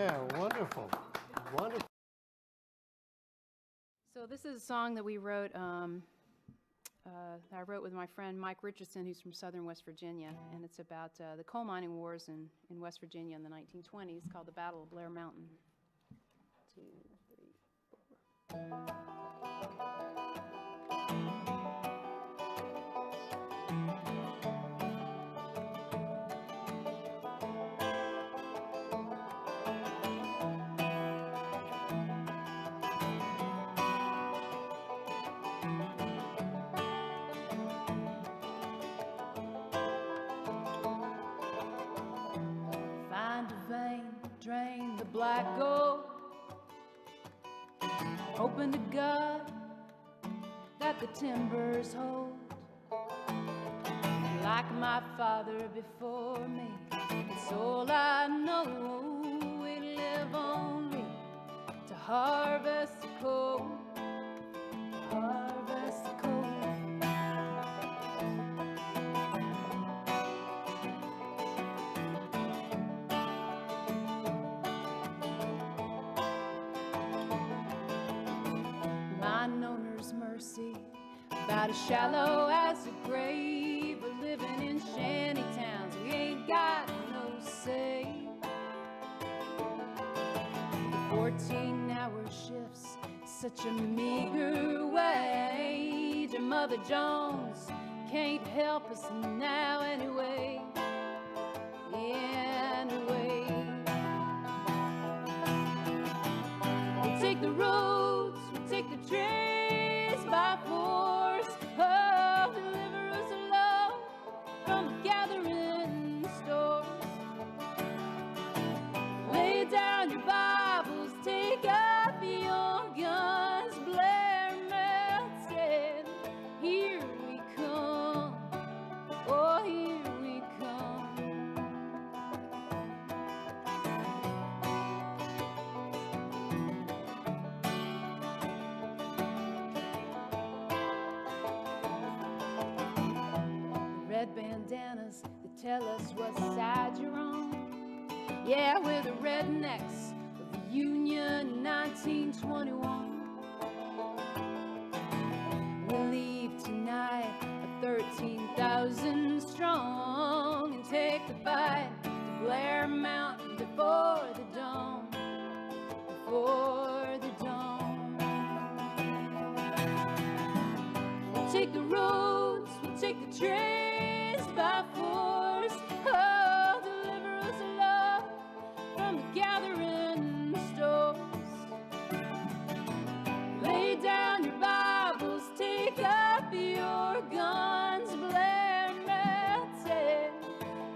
Yeah, wonderful. Wonderful. So this is a song that we wrote, I wrote with my friend Mike Richardson, who's from southern West Virginia, and it's about the coal mining wars in West Virginia in the 1920s, called the Battle of Blair Mountain. 2, 3, 4. Find a vein, drain the black gold, hoping to God that the timbers hold. Like my father before me, it's all I know. We live only to harvest the coal, harvest the coal. Mine owner's mercy, about as shallow as a grave. We're living in shanty towns, we ain't got no say. The 14-hour shifts, such a meager wage. And Mother Jones can't help us now anyway, anyway. We take the roads, we take the trees by force. Oh, deliver us love from the gathering stores. Lay down your Bibles, take up your guns. Blair Mountain, here we come. Oh, here we come. Red bandanas that tell us what side you're on. Yeah, we're the rednecks of the Union 1921. We'll leave tonight at 13,000 strong and take the fight to Blair Mountain before the dawn, before the dawn. We'll take the roads, we'll take the trains by force. Oh, deliver us love from the gathering stores. Lay down your Bibles, take up your guns. Blair Mountain,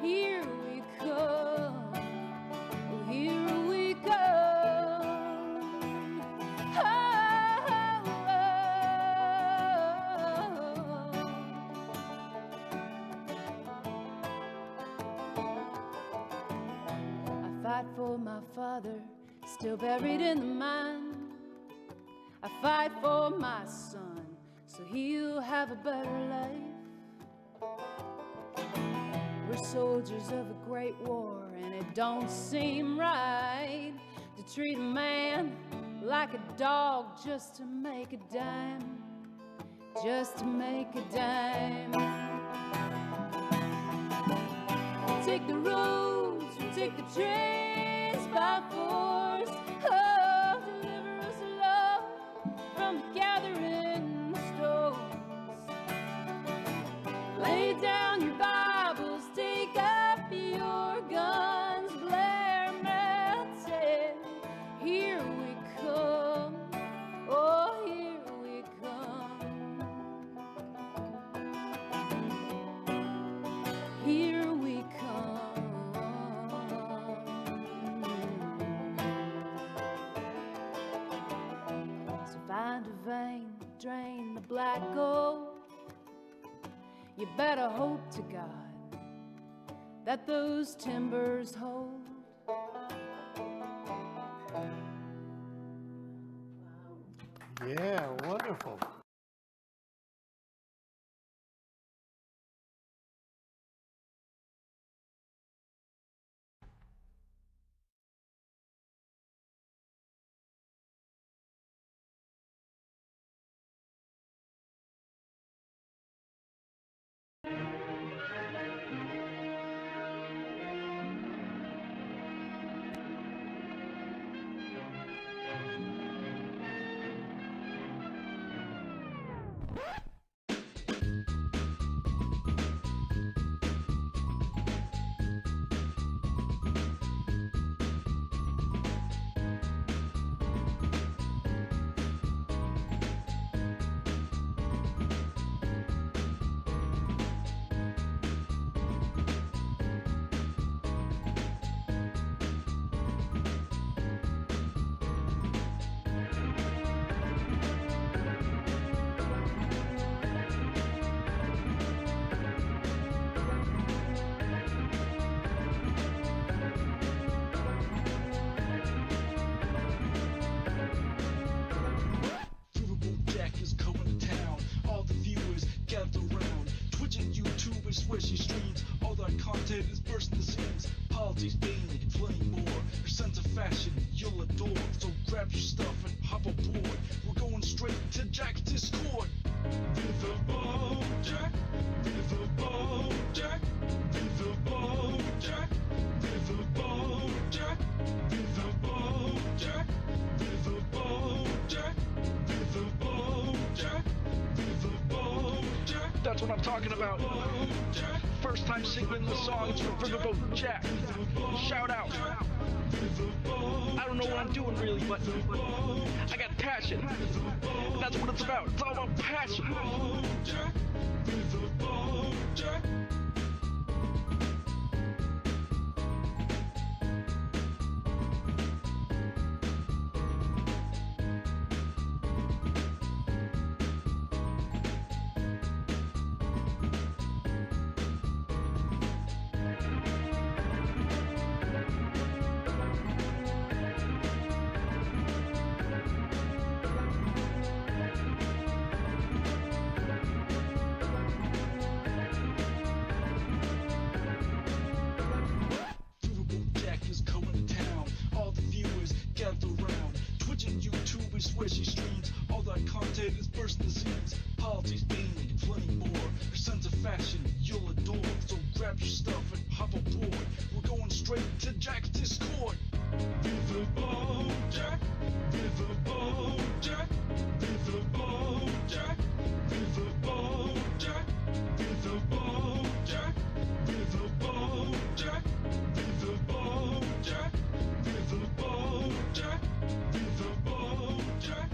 here we come. Oh, here we come. I fight for my father, still buried in the mine. I fight for my son, so he'll have a better life. We're soldiers of a great war, and it don't seem right to treat a man like a dog just to make a dime, just to make a dime. We'll take the roads, we'll take the trains by force. Oh, deliver us love from the gathering stores. Lay down your Bibles, take up your guns. Blair Mountain, here we come. Oh, here we come. Here we come. So find a vein, drain the black gold. You better hope to God that those timbers hold. Yeah, wonderful. Parties, beanie, plenty more. Your sense of fashion, you'll adore. So grab your stuff and hop aboard. We're going straight to Jack's Discord. Riverboat Jack, Riverboat Jack, Riverboat Jack, Riverboat Jack, Riverboat Jack, Riverboat Jack, Riverboat Jack, Riverboat Jack. That's what I'm talking about. First time singing the songs for Riverboat Jack. Shout out. I don't know what I'm doing really, but I got passion. And that's what it's about. It's all about passion. Where she streams, all that content is bursting the seams. Politics, beanie, plenty more. Your sense of fashion, you'll adore. So grab your stuff and hop aboard. We're going straight to Jack's Discord. Riverboat Jack, Riverboat Jack, Riverboat Jack, Riverboat Jack, Riverboat Jack, Riverboat Jack, Riverboat Jack, Riverboat Jack, Riverboat Jack,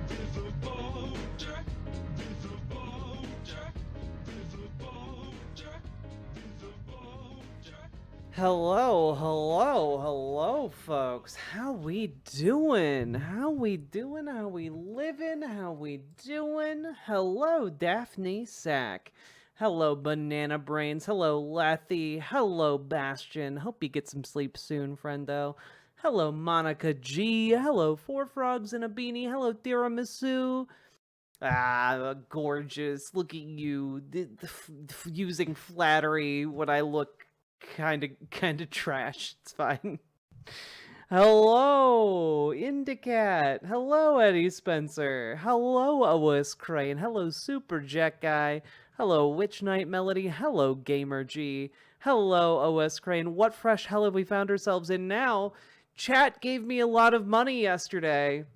Riverboat Jack, Riverboat Jack, Riverboat Jack, Riverboat Jack. Hello, folks. How we doing? How we living? How we doing? Hello, Daphne Sack. Hello, Banana Brains. Hello, Lethy. Hello, Bastion. Hope you get some sleep soon, friendo. Hello, Monica G. Hello, Four Frogs in a Beanie. Hello, Tiramisu. Gorgeous. Look at you. Using flattery when I look kind of trash. It's fine. Hello, Indicat. Hello, Eddie Spencer. Hello, OS Crane. Hello, Super Jet Guy. Hello, Witch Night Melody. Hello, Gamer G. Hello, OS Crane. What fresh hell have we found ourselves in now? Chat gave me a lot of money yesterday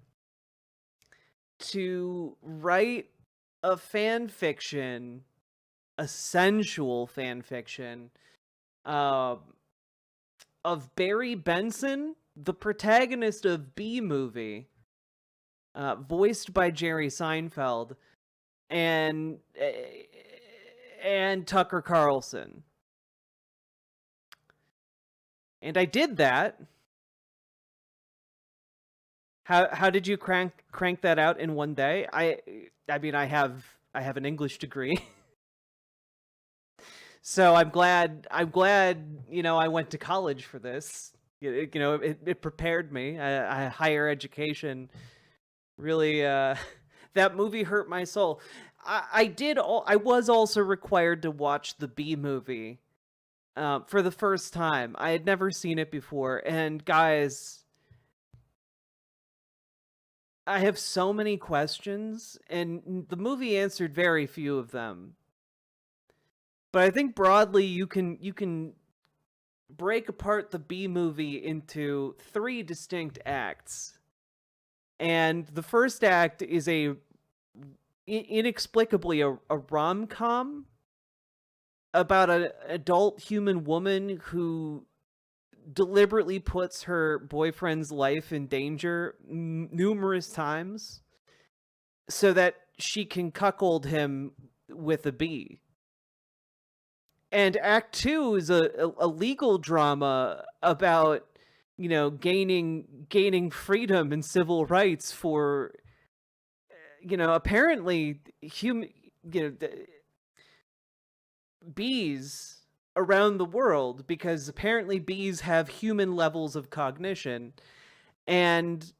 to write a fan fiction, a sensual fan fiction, of Barry Benson, the protagonist of B Movie, voiced by Jerry Seinfeld, and Tucker Carlson. And I did that. How did you crank that out in one day? I mean, I have an English degree. So I'm glad, you know, I went to college for this. You know, it prepared me. Higher education really, that movie hurt my soul. I was also required to watch the B Movie for the first time. I had never seen it before. And guys, I have so many questions, and the movie answered very few of them. But I think broadly you can break apart the B Movie into 3 distinct acts. And the first act is inexplicably a rom-com about an adult human woman who deliberately puts her boyfriend's life in danger numerous times so that she can cuckold him with a bee. And Act 2 is a legal drama about, you know, gaining freedom and civil rights for, you know, apparently bees around the world, because apparently bees have human levels of cognition. And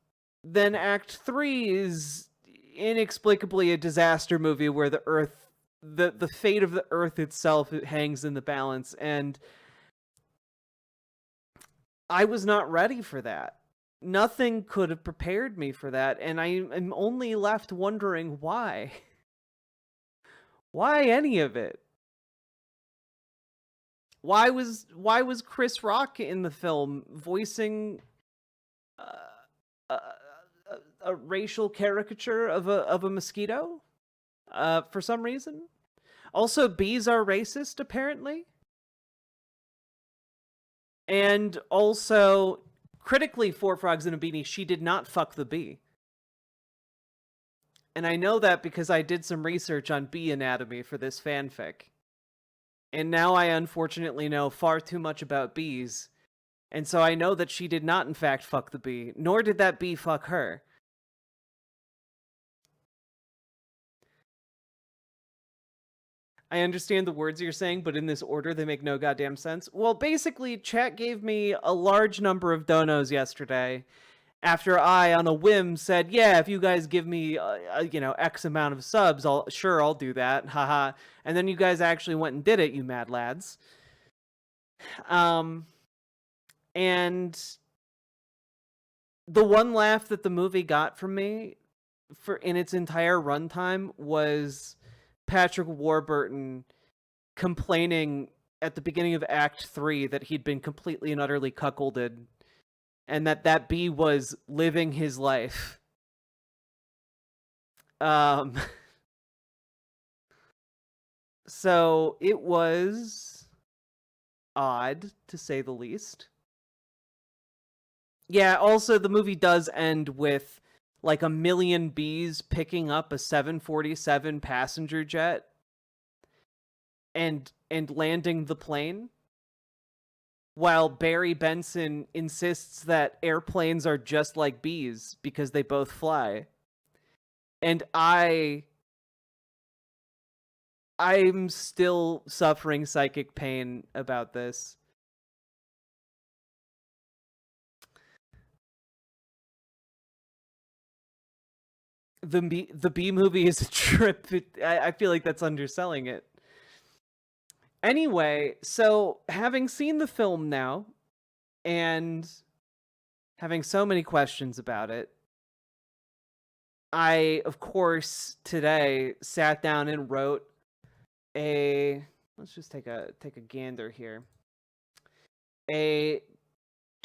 then Act 3 is inexplicably a disaster movie where the fate of the Earth itself hangs in the balance. And I was not ready for that. Nothing could have prepared me for that, and I am only left wondering why. Why any of it? Why was Chris Rock in the film voicing a, a racial caricature of a mosquito? For some reason. Also, bees are racist, apparently. And also, critically, Four Frogs in a Beanie, she did not fuck the bee. And I know that because I did some research on bee anatomy for this fanfic. And now I unfortunately know far too much about bees. And so I know that she did not in fact fuck the bee, nor did that bee fuck her. I understand the words you're saying, but in this order, they make no goddamn sense. Well, basically, chat gave me a large number of donos yesterday after I, on a whim, said, yeah, if you guys give me, X amount of subs, I'll do that, haha. And then you guys actually went and did it, you mad lads. And the one laugh that the movie got from me in its entire runtime was Patrick Warburton complaining at the beginning of Act 3 that he'd been completely and utterly cuckolded, and that bee was living his life. So it was odd, to say the least. Yeah, also the movie does end with like a million bees picking up a 747 passenger jet and landing the plane, while Barry Benson insists that airplanes are just like bees because they both fly. And I'm still suffering psychic pain about this. The Bee movie is a trip. I feel like that's underselling it. Anyway, so having seen the film now and having so many questions about it, I, of course, today sat down and wrote let's just take a gander here. A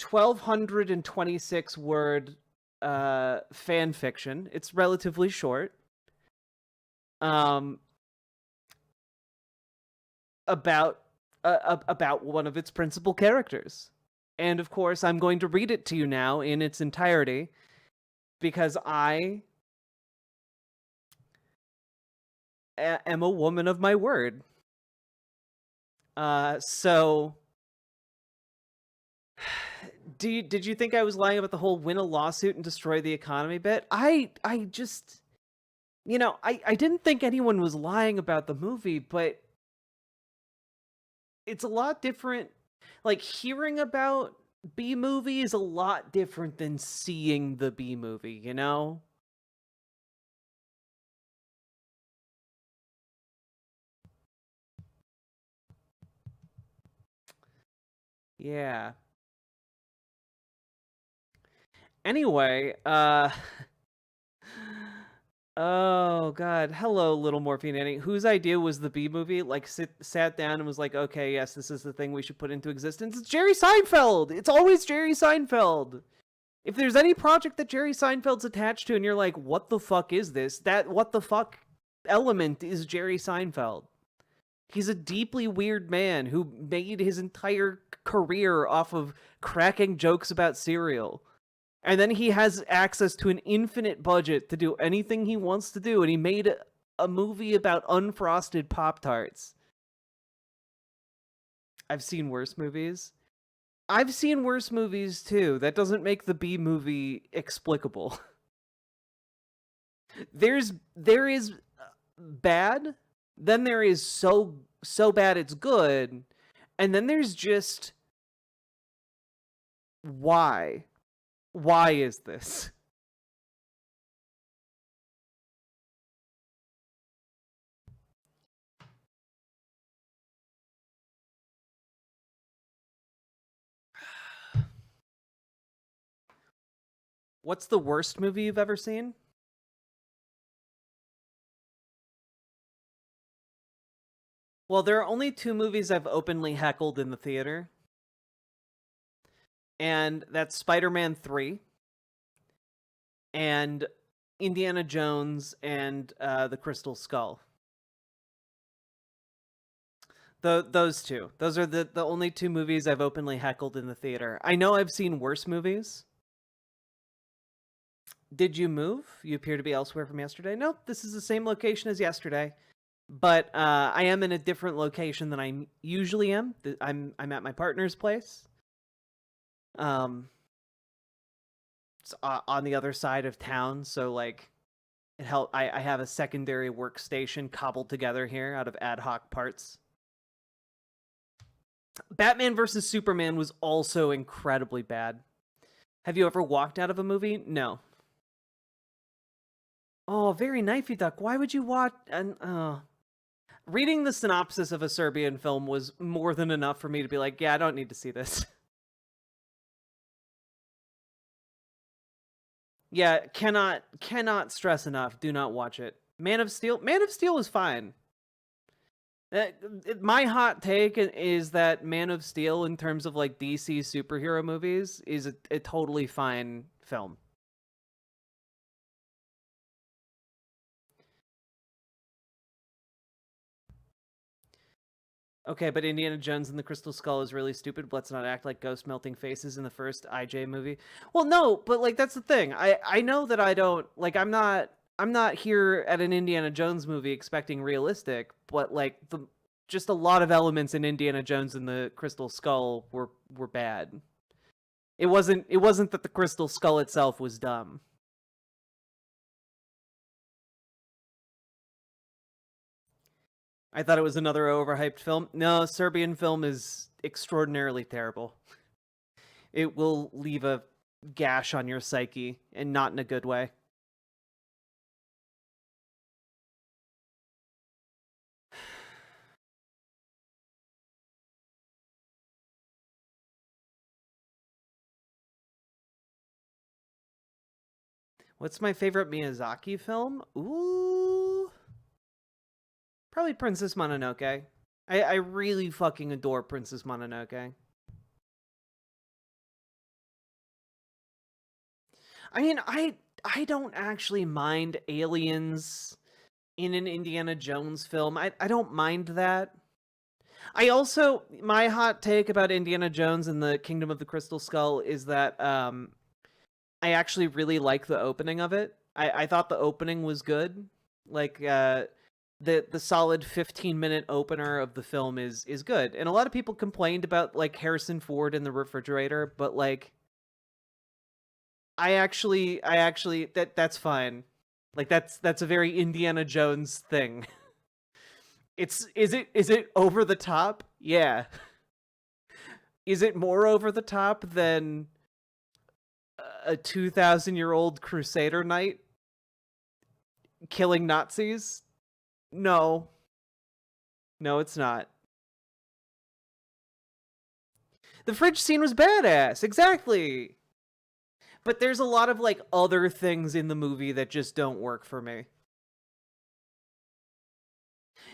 1,226 word fan fiction. It's relatively short. About one of its principal characters. And of course, I'm going to read it to you now in its entirety because I am a woman of my word. So did you think I was lying about the whole win a lawsuit and destroy the economy bit? I just, I didn't think anyone was lying about the movie, but it's a lot different. Like, hearing about B-movie is a lot different than seeing the B-movie, you know? Yeah. Anyway, oh god, hello Little Morphine Annie. Whose idea was the B movie? Like, sat down and was like, okay, yes, this is the thing we should put into existence. It's Jerry Seinfeld! It's always Jerry Seinfeld! If there's any project that Jerry Seinfeld's attached to and you're like, what the fuck is this? That what the fuck element is Jerry Seinfeld. He's a deeply weird man who made his entire career off of cracking jokes about cereal. And then he has access to an infinite budget to do anything he wants to do, and he made a movie about unfrosted Pop-Tarts. I've seen worse movies. I've seen worse movies too. That doesn't make the B movie explicable. There is bad, then there is so bad it's good, and then there's just why? Why is this? What's the worst movie you've ever seen? Well, there are only 2 movies I've openly heckled in the theater. And that's Spider-Man 3 and Indiana Jones and The Crystal Skull. Those 2. Those are the only 2 movies I've openly heckled in the theater. I know I've seen worse movies. Did you move? You appear to be elsewhere from yesterday. Nope, this is the same location as yesterday. But I am in a different location than I usually am. I'm at my partner's place. It's on the other side of town, so like it helped. I have a secondary workstation cobbled together here out of ad hoc parts. Batman vs. Superman was also incredibly bad. Have you ever walked out of a movie? No. Oh, very knifey duck. Why would you watch? Reading the synopsis of a Serbian film was more than enough for me to be like, yeah, I don't need to see this. Yeah, cannot stress enough. Do not watch it. Man of Steel is fine. My hot take is that Man of Steel, in terms of like DC superhero movies, is a totally fine film. Okay, but Indiana Jones and the Crystal Skull is really stupid. Let's not act like ghost melting faces in the first IJ movie. Well, no, but like that's the thing. I know that I don't like. I'm not here at an Indiana Jones movie expecting realistic, but like just a lot of elements in Indiana Jones and the Crystal Skull were bad. It wasn't that the Crystal Skull itself was dumb. I thought it was another overhyped film. No, Serbian film is extraordinarily terrible. It will leave a gash on your psyche, and not in a good way. What's my favorite Miyazaki film? Ooh. Probably Princess Mononoke. I really fucking adore Princess Mononoke. I mean, I don't actually mind aliens in an Indiana Jones film. I don't mind that. I also, my hot take about Indiana Jones and the Kingdom of the Crystal Skull is that I actually really like the opening of it. I thought the opening was good. Like, the solid 15-minute opener of the film is good. And a lot of people complained about, like, Harrison Ford in the refrigerator, but, like, I actually that's fine. Like, that's a very Indiana Jones thing. Is it over the top? Yeah. Is it more over the top than a 2,000-year-old Crusader knight killing Nazis? No. No, it's not. The fridge scene was badass, exactly. But there's a lot of, like, other things in the movie that just don't work for me.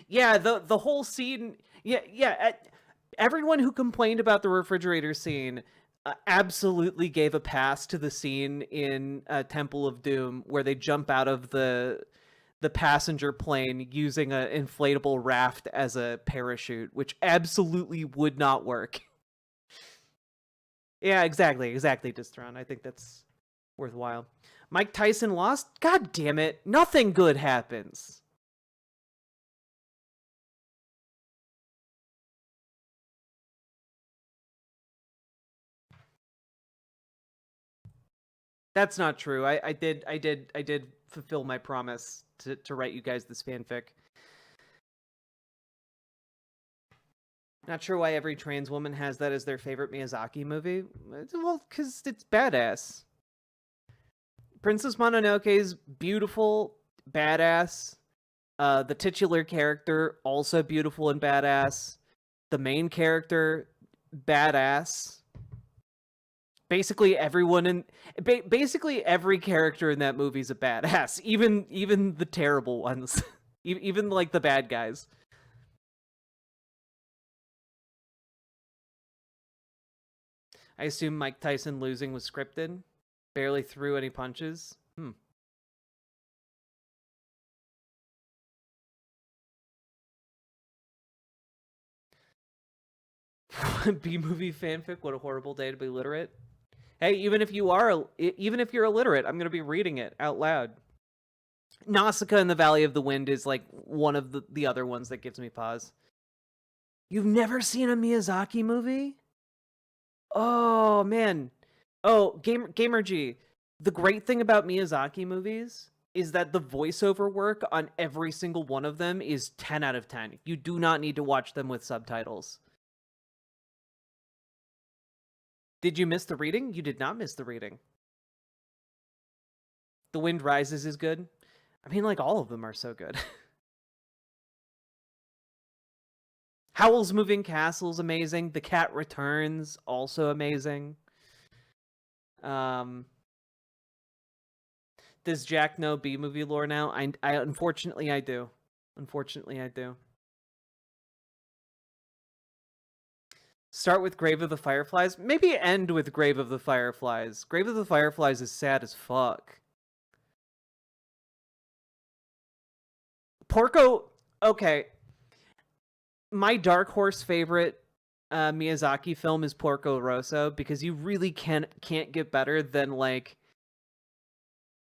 Yeah, the whole scene... Yeah, everyone who complained about the refrigerator scene absolutely gave a pass to the scene in Temple of Doom where they jump out of the passenger plane using an inflatable raft as a parachute, which absolutely would not work. Yeah, exactly, Distron. I think that's worthwhile. Mike Tyson lost? God damn it. Nothing good happens. That's not true. I did fulfill my promise to write you guys this fanfic. Not sure why every trans woman has that as their favorite Miyazaki movie. Well, because it's badass. Princess Mononoke is beautiful, badass. The titular character, also beautiful and badass. The main character, badass. Basically basically every character in that movie is a badass, even the terrible ones. Even like the bad guys. I assume Mike Tyson losing was scripted. Barely threw any punches. B-movie fanfic. What a horrible day to be literate. Hey, even if you're illiterate, I'm gonna be reading it out loud. Nausicaa in the Valley of the Wind is like one of the other ones that gives me pause. You've never seen a Miyazaki movie? Oh man. Oh, Gamer G. The great thing about Miyazaki movies is that the voiceover work on every single one of them is 10 out of 10. You do not need to watch them with subtitles. Did you miss the reading? You did not miss the reading. The Wind Rises is good. I mean, like, all of them are so good. Howl's Moving Castle's amazing. The Cat Returns, also amazing. Does Jack know B-movie lore now? I unfortunately I do. Unfortunately I do. Start with Grave of the Fireflies. Maybe end with Grave of the Fireflies. Grave of the Fireflies is sad as fuck. Porco... Okay. My Dark Horse favorite Miyazaki film is Porco Rosso, because you really can't get better than, like,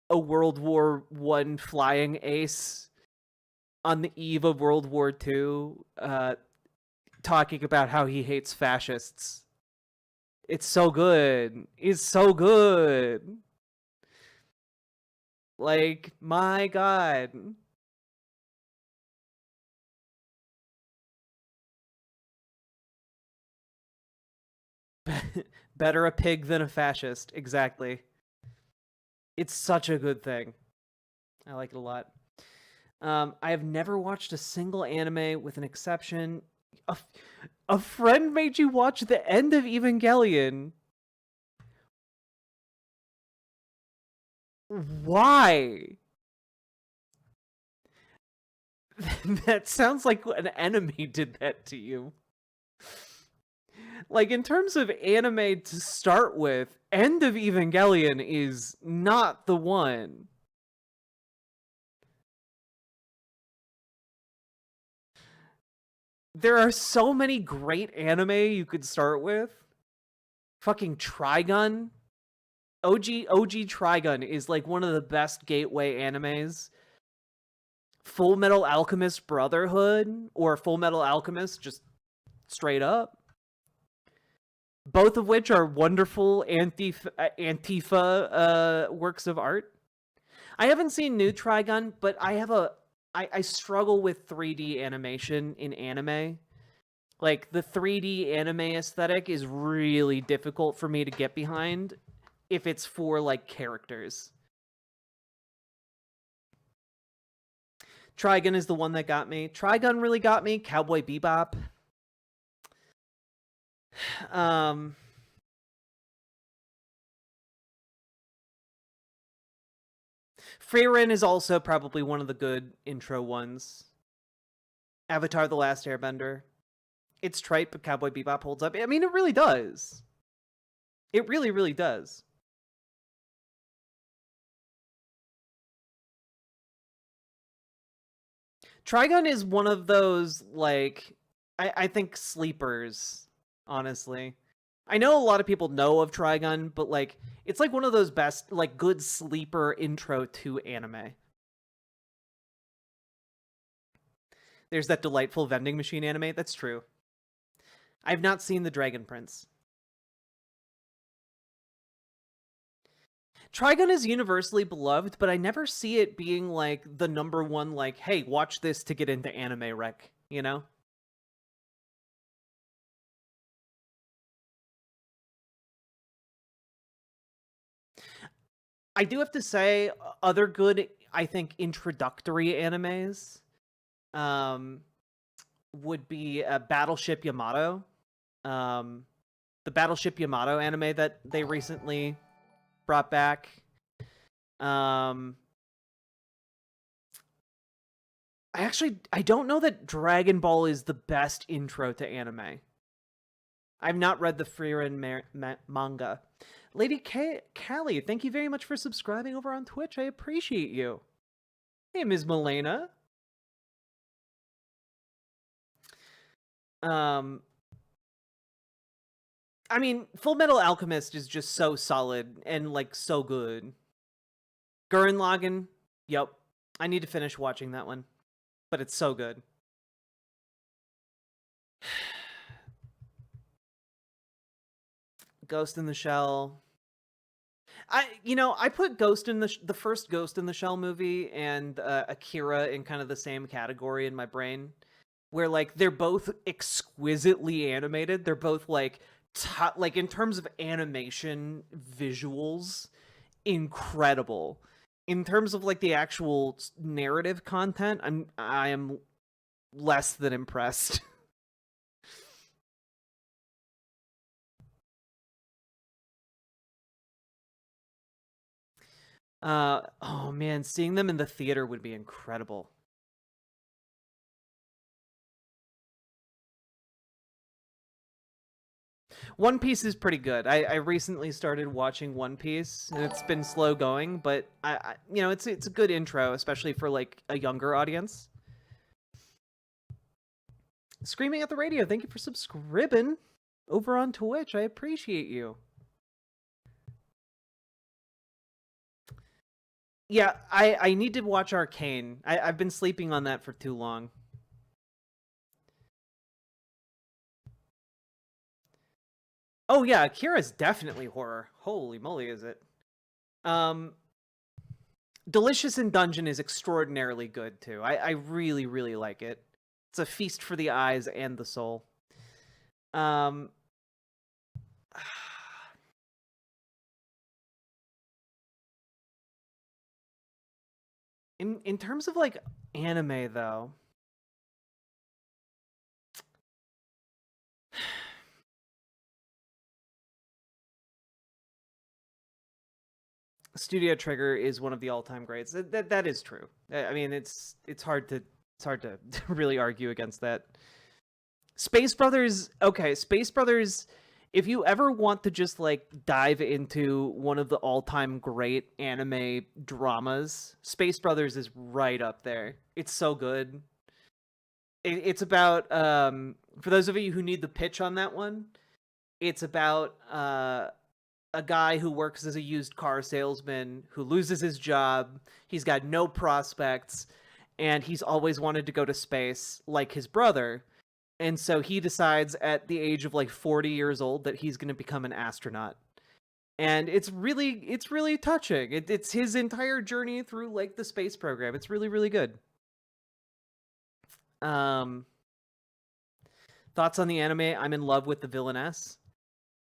a World War I flying ace on the eve of World War II talking about how he hates fascists. It's so good. It's so good. Like, my God. Better a pig than a fascist. Exactly. It's such a good thing. I like it a lot. I have never watched a single anime with an exception. A friend made you watch the end of Evangelion. Why? That sounds like an enemy did that to you. Like, in terms of anime to start with, End of Evangelion is not the one. There are so many great anime you could start with. Fucking Trigun. OG Trigun is like one of the best gateway animes. Full Metal Alchemist Brotherhood, or Full Metal Alchemist, just straight up. Both of which are wonderful Antifa works of art. I haven't seen New Trigun, but I struggle with 3D animation in anime. Like, the 3D anime aesthetic is really difficult for me to get behind if it's for, like, characters. Trigun is the one that got me. Trigun really got me. Cowboy Bebop. Frieren is also probably one of the good intro ones. Avatar: The Last Airbender. It's trite, but Cowboy Bebop holds up. I mean, it really does. It really, really does. Trigun is one of those, like, I think sleepers, honestly. I know a lot of people know of Trigun, but, like, it's like one of those best, like, good sleeper intro to anime. There's that delightful vending machine anime. That's true. I've not seen The Dragon Prince. Trigun is universally beloved, but I never see it being, like, the number one, like, hey, watch this to get into anime rec, you know? I do have to say, other good, I think, introductory animes would be Battleship Yamato. the Battleship Yamato anime that they recently brought back. I don't know that Dragon Ball is the best intro to anime. I've not read the Frieren manga. Lady Callie, thank you very much for subscribing over on Twitch. I appreciate you. Hey, Ms. Milena. I mean, Full Metal Alchemist is just so solid and, like, so good. Gurren Lagann, yep. I need to finish watching that one. But it's so good. Ghost in the Shell. I put Ghost in the first Ghost in the Shell movie and Akira in kind of the same category in my brain, where like they're both exquisitely animated. They're both like like in terms of animation visuals, incredible. In terms of like the actual narrative content, I am less than impressed. Oh man, seeing them in the theater would be incredible. One Piece is pretty good. I recently started watching One Piece, and it's been slow going, but it's a good intro, especially for like a younger audience. Screaming at the Radio, thank you for subscribing over on Twitch. I appreciate you. Yeah, I need to watch Arcane. I've been sleeping on that for too long. Oh yeah, Akira's definitely horror. Holy moly, is it? Delicious in Dungeon is extraordinarily good too. I really, really like it. It's a feast for the eyes and the soul. In terms of like anime though, Studio Trigger is one of the all-time greats. That is true. I mean, it's hard to really argue against that. Space Brothers, okay, Space Brothers, if you ever want to just like dive into one of the all-time great anime dramas, Space Brothers is right up there. It's so good. It's about for those of you who need the pitch on that one, it's about a guy who works as a used car salesman who loses his job. He's got no prospects, and he's always wanted to go to space like his brother. And so he decides at the age of like 40 years old that he's going to become an astronaut. And it's really touching. It's his entire journey through like the space program. It's really, really good. Thoughts on the anime? I'm in love with the villainess.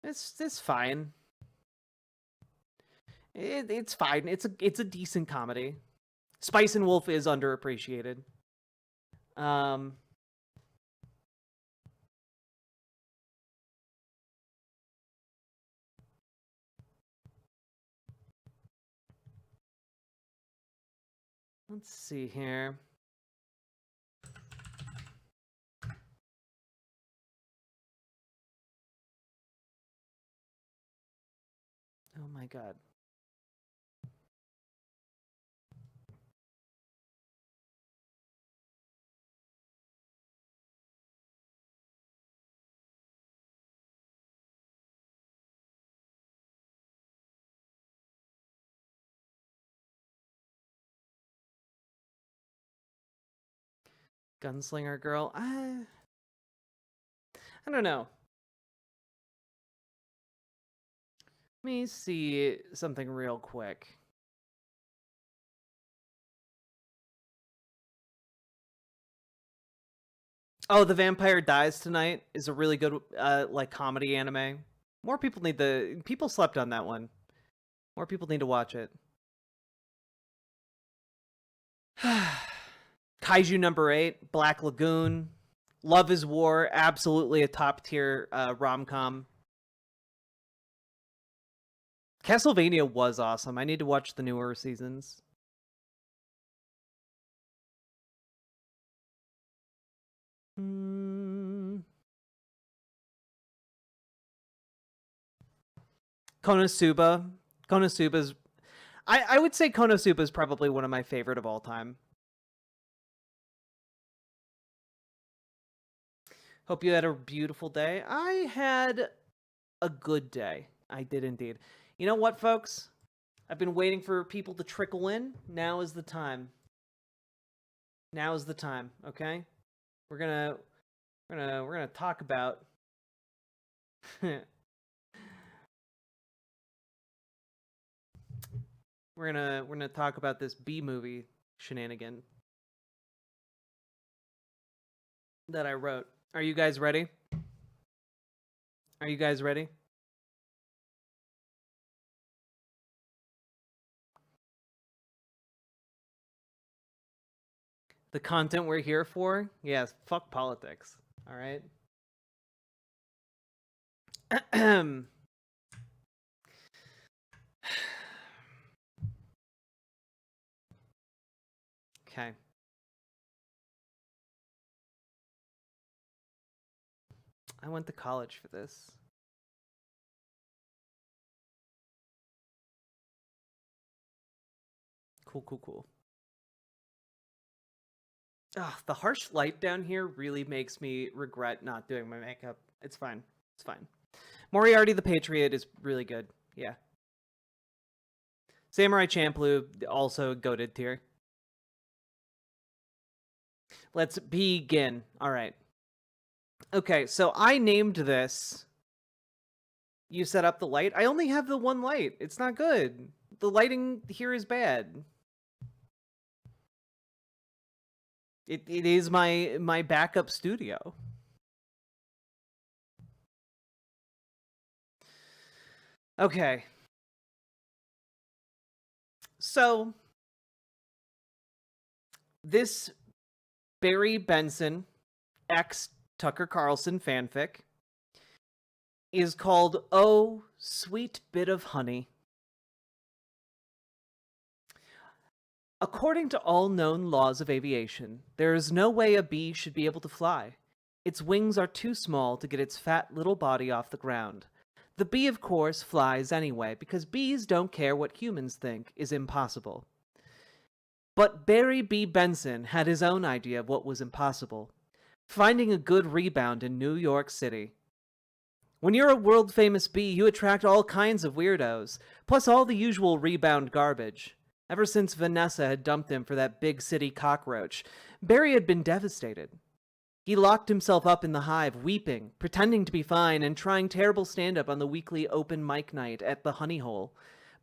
It's fine. It's fine. It's a decent comedy. Spice and Wolf is underappreciated. Let's see here. Oh my god. Gunslinger Girl. I don't know. Let me see something real quick. Oh, The Vampire Dies Tonight is a really good like comedy anime. More people people slept on that one. More people need to watch it. Kaiju number 8, Black Lagoon. Love is War, absolutely a top tier rom-com. Castlevania was awesome. I need to watch the newer seasons. Konosuba. Konosuba's... I would say Konosuba is probably one of my favorite of all time. Hope you had a beautiful day. I had a good day. I did indeed. You know what, folks? I've been waiting for people to trickle in. Now is the time. Now is the time, okay? We're gonna talk about we're gonna talk about this B movie shenanigan that I wrote. Are you guys ready? Are you guys ready? The content we're here for? Yes, fuck politics. All right? Okay. I went to college for this. Cool. Ugh, the harsh light down here really makes me regret not doing my makeup. It's fine. It's fine. Moriarty the Patriot is really good. Yeah. Samurai Champloo, also goated tier. Let's begin. All right. Okay, so I named this. You set up the light. I only have the one light. It's not good. The lighting here is bad. It is my backup studio. Okay. So this Barry Benson X Tucker Carlson fanfic is called Oh, Sweet Bit of Honey. According to all known laws of aviation, there is no way a bee should be able to fly. Its wings are too small to get its fat little body off the ground. The bee, of course, flies anyway, because bees don't care what humans think is impossible. But Barry B. Benson had his own idea of what was impossible: finding a good rebound in New York City. When you're a world-famous bee, you attract all kinds of weirdos, plus all the usual rebound garbage. Ever since Vanessa had dumped him for that big city cockroach, Barry had been devastated. He locked himself up in the hive, weeping, pretending to be fine, and trying terrible stand-up on the weekly open mic night at the Honey Hole.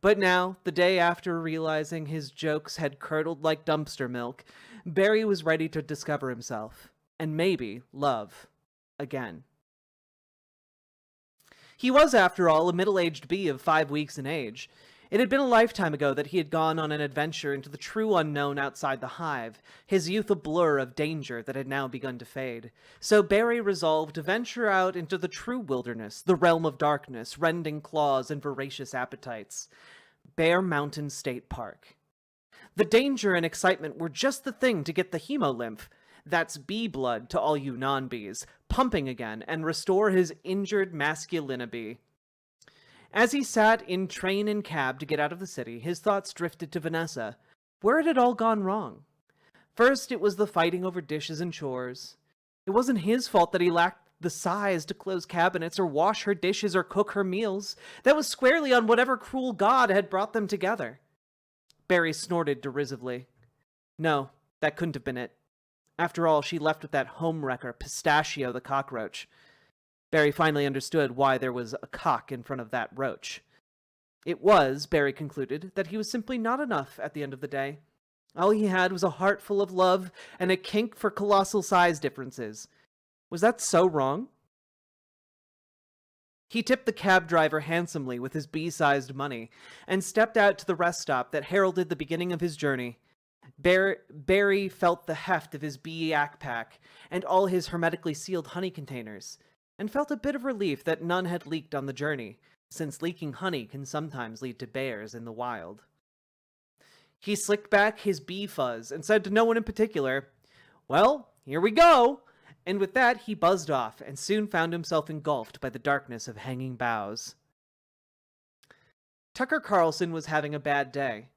But now, the day after realizing his jokes had curdled like dumpster milk, Barry was ready to discover himself, and maybe love, again. He was, after all, a middle-aged bee of 5 weeks in age. It had been a lifetime ago that he had gone on an adventure into the true unknown outside the hive, his youth a blur of danger that had now begun to fade. So Barry resolved to venture out into the true wilderness, the realm of darkness, rending claws, and voracious appetites. Blair Mountain State Park. The danger and excitement were just the thing to get the hemolymph, that's bee blood to all you non-bees, pumping again and restore his injured masculinity. As he sat in train and cab to get out of the city, his thoughts drifted to Vanessa. Where had it all gone wrong? First, it was the fighting over dishes and chores. It wasn't his fault that he lacked the size to close cabinets or wash her dishes or cook her meals. That was squarely on whatever cruel god had brought them together. Barry snorted derisively. No, that couldn't have been it. After all, she left with that homewrecker, Pistachio the cockroach. Barry finally understood why there was a cock in front of that roach. It was, Barry concluded, that he was simply not enough at the end of the day. All he had was a heart full of love and a kink for colossal size differences. Was that so wrong? He tipped the cab driver handsomely with his bee-sized money and stepped out to the rest stop that heralded the beginning of his journey. Barry felt the heft of his bee pack and all his hermetically sealed honey containers, and felt a bit of relief that none had leaked on the journey, since leaking honey can sometimes lead to bears in the wild. He slicked back his bee fuzz and said to no one in particular, "Well, here we go!" And with that, he buzzed off and soon found himself engulfed by the darkness of hanging boughs. Tucker Carlson was having a bad day.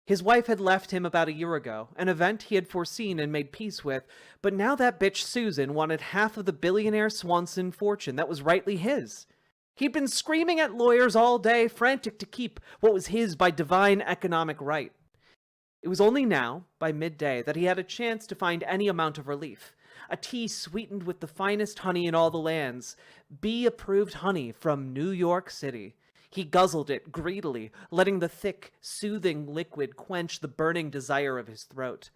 His wife had left him about a year ago, an event he had foreseen and made peace with, but now that bitch Susan wanted half of the billionaire Swanson fortune that was rightly his. He'd been screaming at lawyers all day, frantic to keep what was his by divine economic right. It was only now, by midday, that he had a chance to find any amount of relief. A tea sweetened with the finest honey in all the lands, bee-approved honey from New York City. He guzzled it greedily, letting the thick, soothing liquid quench the burning desire of his throat.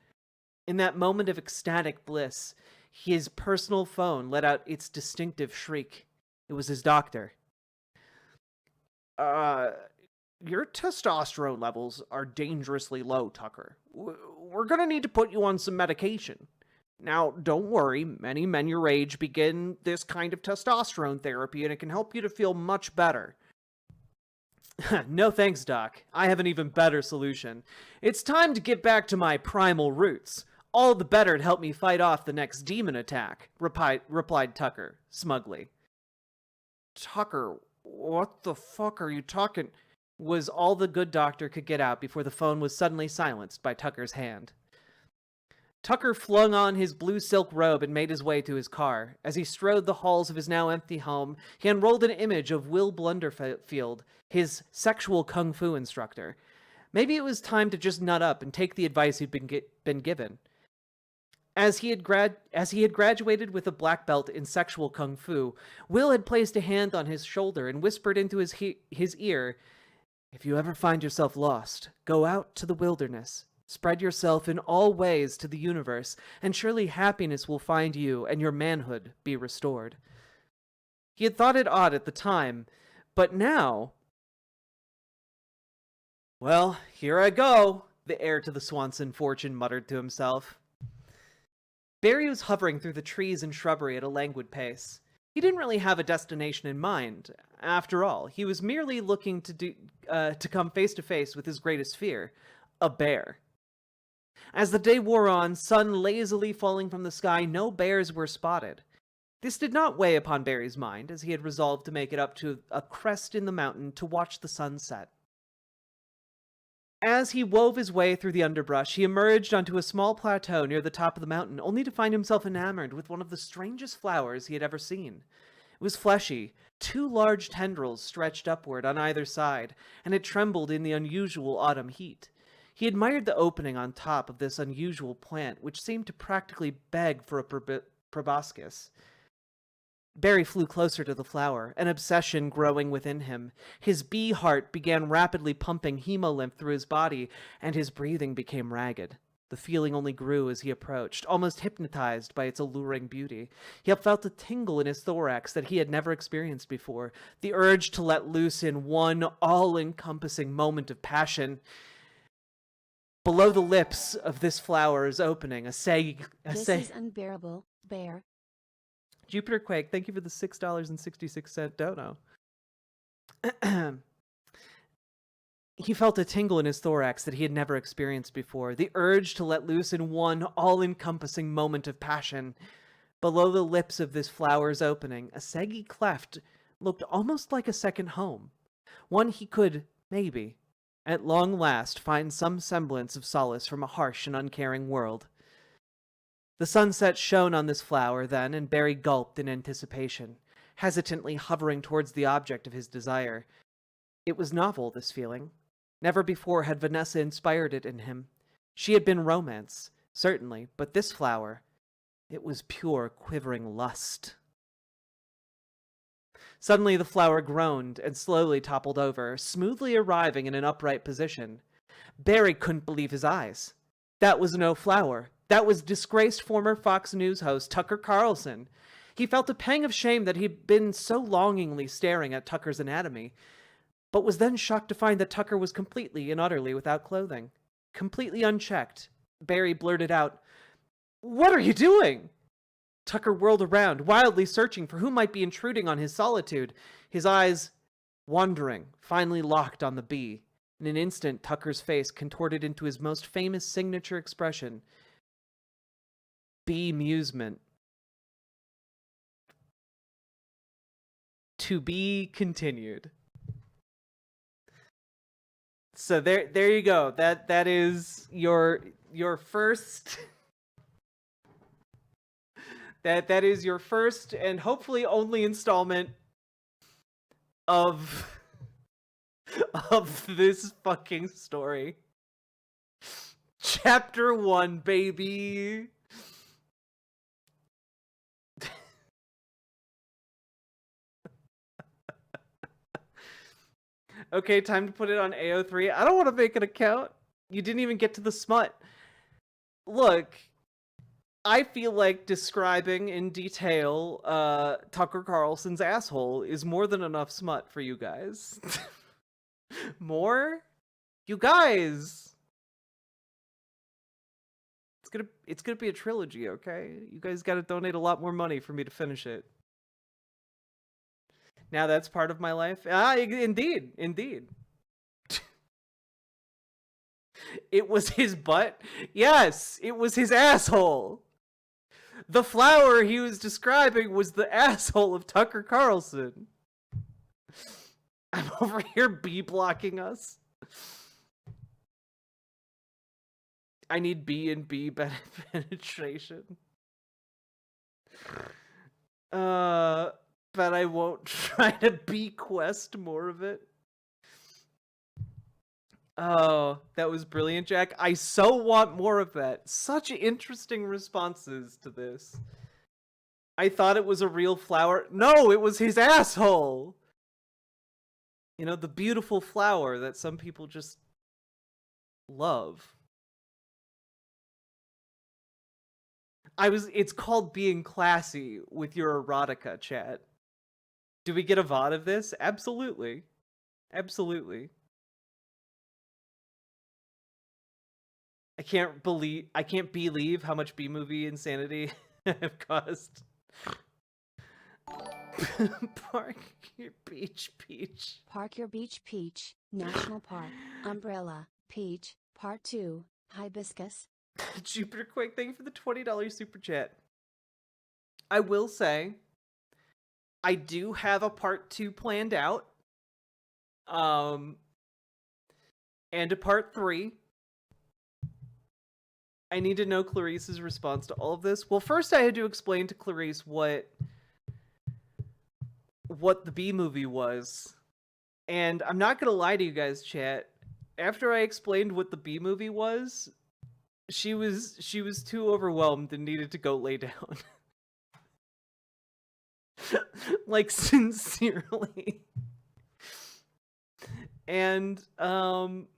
In that moment of ecstatic bliss, his personal phone let out its distinctive shriek. It was his doctor. Your testosterone levels are dangerously low, Tucker. We're gonna need to put you on some medication. Now, don't worry, many men your age begin this kind of testosterone therapy and it can help you to feel much better. No thanks, Doc. I have an even better solution. It's time to get back to my primal roots. All the better to help me fight off the next demon attack, replied Tucker, smugly. Tucker, what the fuck are you talking? Was all the good doctor could get out before the phone was suddenly silenced by Tucker's hand. Tucker flung on his blue silk robe and made his way to his car. As he strode the halls of his now empty home, he unrolled an image of Will Blunderfield, his sexual kung fu instructor. Maybe it was time to just nut up and take the advice he'd been given. As he had graduated with a black belt in sexual kung fu, Will had placed a hand on his shoulder and whispered into his ear, "If you ever find yourself lost, go out to the wilderness. Spread yourself in all ways to the universe, and surely happiness will find you and your manhood be restored." He had thought it odd at the time, but now... Well, here I go, the heir to the Swanson fortune muttered to himself. Barry was hovering through the trees and shrubbery at a languid pace. He didn't really have a destination in mind. After all, he was merely looking to come face to face with his greatest fear, a bear. As the day wore on, sun lazily falling from the sky, no bears were spotted. This did not weigh upon Barry's mind, as he had resolved to make it up to a crest in the mountain to watch the sun set. As he wove his way through the underbrush, he emerged onto a small plateau near the top of the mountain, only to find himself enamored with one of the strangest flowers he had ever seen. It was fleshy, 2 large tendrils stretched upward on either side, and it trembled in the unusual autumn heat. He admired the opening on top of this unusual plant, which seemed to practically beg for a proboscis. Barry flew closer to the flower, an obsession growing within him. His bee heart began rapidly pumping hemolymph through his body, and his breathing became ragged. The feeling only grew as he approached, almost hypnotized by its alluring beauty. He felt a tingle in his thorax that he had never experienced before, the urge to let loose in one all-encompassing moment of passion. Below the lips of this flower's opening, This is unbearable, Bear. Jupiter Quake, thank you for the $6.66 dono. He felt a tingle in his thorax that he had never experienced before, the urge to let loose in one all-encompassing moment of passion. Below the lips of this flower's opening, a saggy cleft looked almost like a second home, one he could, maybe, at long last find some semblance of solace from a harsh and uncaring world. The sunset shone on this flower then, and Barry gulped in anticipation, hesitantly hovering towards the object of his desire. It was novel, this feeling. Never before had Vanessa inspired it in him. She had been romance, certainly, but this flower, it was pure, quivering lust. Suddenly the flower groaned and slowly toppled over, smoothly arriving in an upright position. Barry couldn't believe his eyes. That was no flower. That was disgraced former Fox News host Tucker Carlson. He felt a pang of shame that he'd been so longingly staring at Tucker's anatomy, but was then shocked to find that Tucker was completely and utterly without clothing. Completely unchecked, Barry blurted out, "What are you doing?" Tucker whirled around, wildly searching for who might be intruding on his solitude. His eyes Wandering, finally locked on the bee. In an instant, Tucker's face contorted into his most famous signature expression. Bemusement. To be continued. So there you go. That is your first that is your first and hopefully only installment of this fucking story. Chapter 1, baby. Okay, time to put it on AO3. I don't want to make an account. You didn't even get to the smut. Look, I feel like describing in detail Tucker Carlson's asshole is more than enough smut for you guys. More? You guys! It's gonna be a trilogy, okay? You guys gotta donate a lot more money for me to finish it. Now that's part of my life? Indeed. It was his butt? Yes, it was his asshole. The flower he was describing was the asshole of Tucker Carlson. I'm over here B-blocking us. I need B and B penetration. But I won't try to bequest more of it. Oh, that was brilliant, Jack. I so want more of that. Such interesting responses to this. I thought it was a real flower. No, it was his asshole. You know, the beautiful flower that some people just love. It's called being classy with your erotica, chat. Do we get a VOD of this? Absolutely. Absolutely. I can't believe how much B-movie insanity I've caused. Park your beach peach. Park Your Beach Peach, National Park, Umbrella, Peach, Part 2, Hibiscus. Jupiter Quake, thank you for the $20 super chat. I will say, I do have a part 2 planned out. And a part 3. I need to know Clarice's response to all of this. Well, first I had to explain to Clarice what the B movie was. And I'm not going to lie to you guys, chat. After I explained what the B movie was, she was too overwhelmed and needed to go lay down. Like, sincerely. And then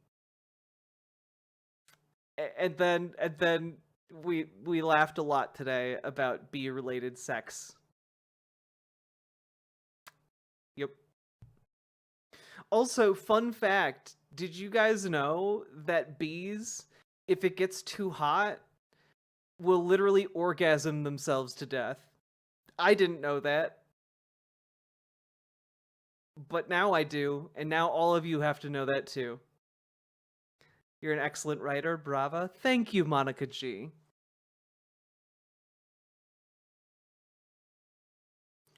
we laughed a lot today about bee-related sex. Yep. Also, fun fact, did you guys know that bees, if it gets too hot, will literally orgasm themselves to death? I didn't know that. But now I do, and now all of you have to know that too. You're an excellent writer, brava. Thank you, Monica G.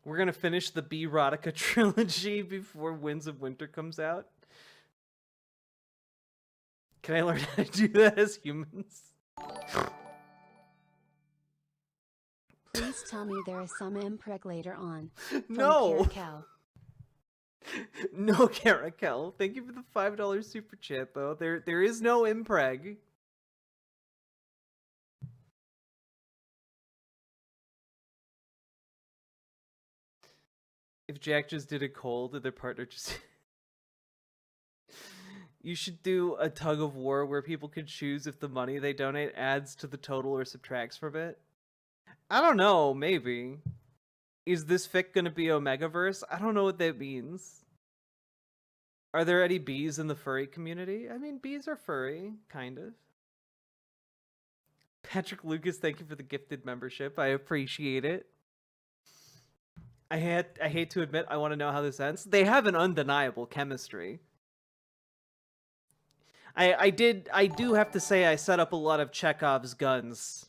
We're gonna finish the B-Rotica trilogy before Winds of Winter comes out. Can I learn how to do that as humans? Please tell me there is some impreg later on. No! Caracal. No, Caracal. Thank you for the $5 super chat, though. There is no impreg. If Jack just did a cold and their partner just... You should do a tug of war where people can choose if the money they donate adds to the total or subtracts from it. I don't know, maybe. Is this fic gonna be Omegaverse? I don't know what that means. Are there any bees in the furry community? I mean, bees are furry, kind of. Patrick Lucas, thank you for the gifted membership. I appreciate it. I hate to admit I want to know how this ends. They have an undeniable chemistry. I do have to say I set up a lot of Chekhov's guns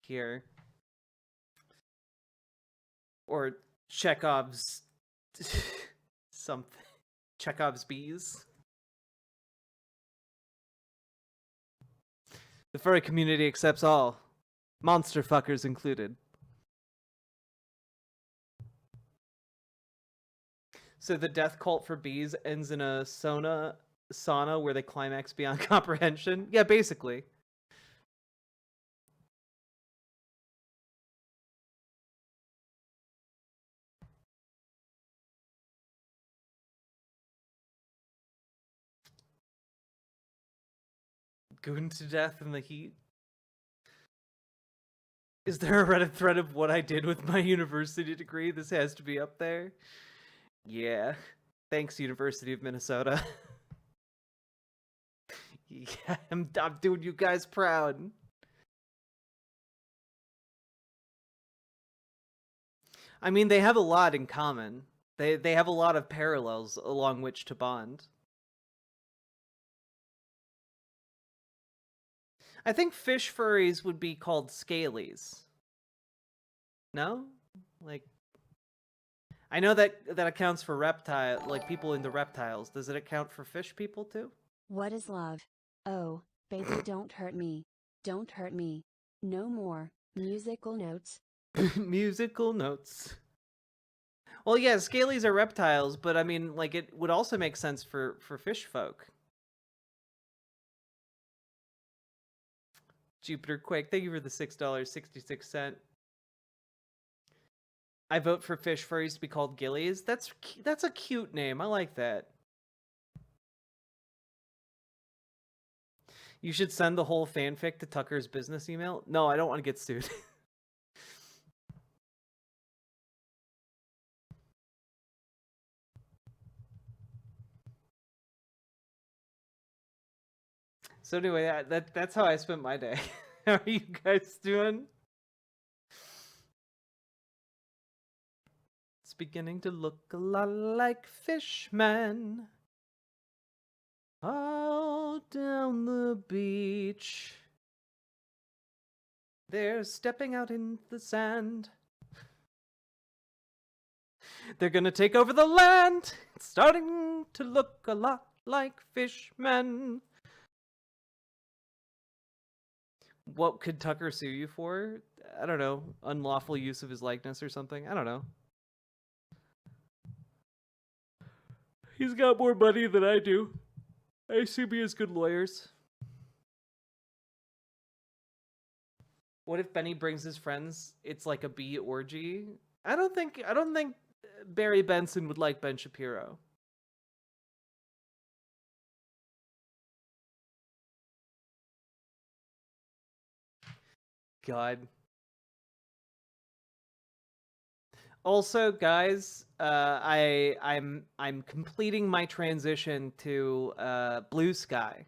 here. Or Chekhov's something. Chekhov's bees. The furry community accepts all, monster fuckers included. So the death cult for bees ends in a sauna where they climax beyond comprehension? Yeah, basically. Gooned to death in the heat. Is there a Reddit thread of what I did with my university degree? This has to be up there. Yeah. Thanks, University of Minnesota. Yeah, I'm doing you guys proud. I mean, they have a lot in common. They have a lot of parallels along which to bond. I think fish furries would be called scalies. No? Like, I know that accounts for reptile, like people into reptiles. Does it account for fish people too? What is love? Oh, baby, don't hurt me. Don't hurt me. No more. Musical notes. Musical notes. Well, yeah, scalies are reptiles, but I mean, like, it would also make sense for fish folk. Jupiter Quake, thank you for the $6.66. I vote for fish furries to be called gillies. That's a cute name. I like that. You should send the whole fanfic to Tucker's business email. No, I don't want to get sued. So anyway, that's how I spent my day. How are you guys doing? It's beginning to look a lot like Fishman. All down the beach. They're stepping out in the sand. They're gonna take over the land. It's starting to look a lot like Fishmen. What could Tucker sue you for? I don't know. Unlawful use of his likeness or something? I don't know. He's got more money than I do. I assume he has good lawyers. What if Benny brings his friends? It's like a bee orgy. I don't think Barry Benson would like Ben Shapiro. God. Also, guys, I'm completing my transition to Blue Sky.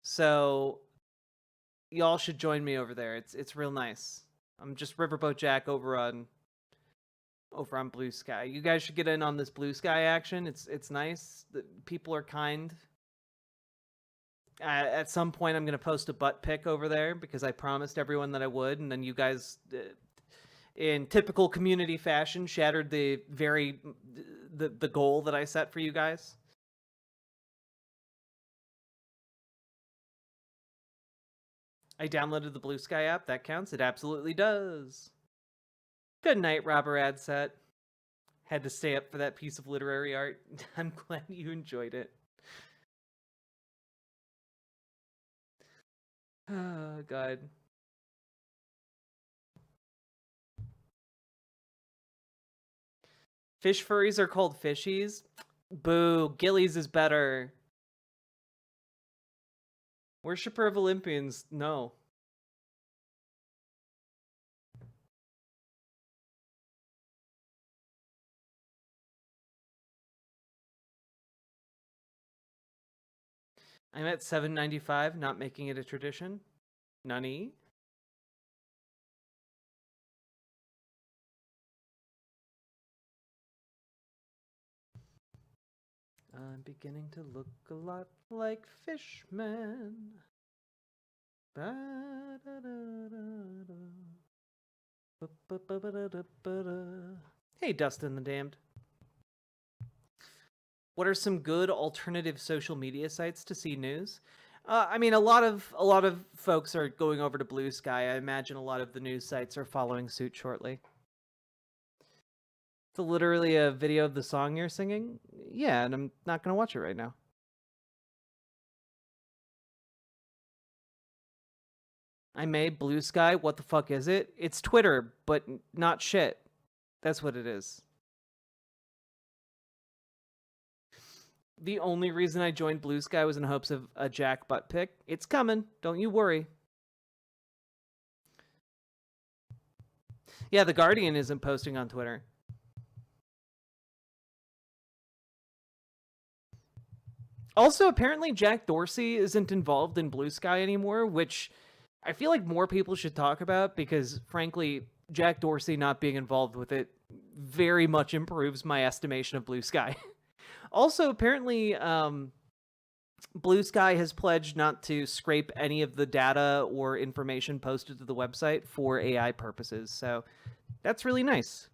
So y'all should join me over there. It's real nice. I'm just Riverboat Jack over on Blue Sky. You guys should get in on this Blue Sky action. It's nice. The people are kind. At some point, I'm gonna post a butt pic over there because I promised everyone that I would, and then you guys, in typical community fashion, shattered the goal that I set for you guys. I downloaded the Blue Sky app. That counts. It absolutely does. Good night, Robber Adset. Had to stay up for that piece of literary art. I'm glad you enjoyed it. Oh, God. Fish furries are called fishies? Boo, Gillies is better. Worshipper of Olympians, no. I'm at $7.95, not making it a tradition. Nani? I'm beginning to look a lot like Fishman. Hey, Dustin the Damned. What are some good alternative social media sites to see news? I mean, a lot of folks are going over to Blue Sky. I imagine a lot of the news sites are following suit shortly. It's literally a video of the song you're singing. Yeah, and I'm not gonna watch it right now. I made Blue Sky. What the fuck is it? It's Twitter, but not shit. That's what it is. The only reason I joined Blue Sky was in hopes of a Jack butt pic. It's coming. Don't you worry. Yeah, The Guardian isn't posting on Twitter. Also, apparently Jack Dorsey isn't involved in Blue Sky anymore, which I feel like more people should talk about because, frankly, Jack Dorsey not being involved with it very much improves my estimation of Blue Sky. Also, apparently, Blue Sky has pledged not to scrape any of the data or information posted to the website for AI purposes, so that's really nice.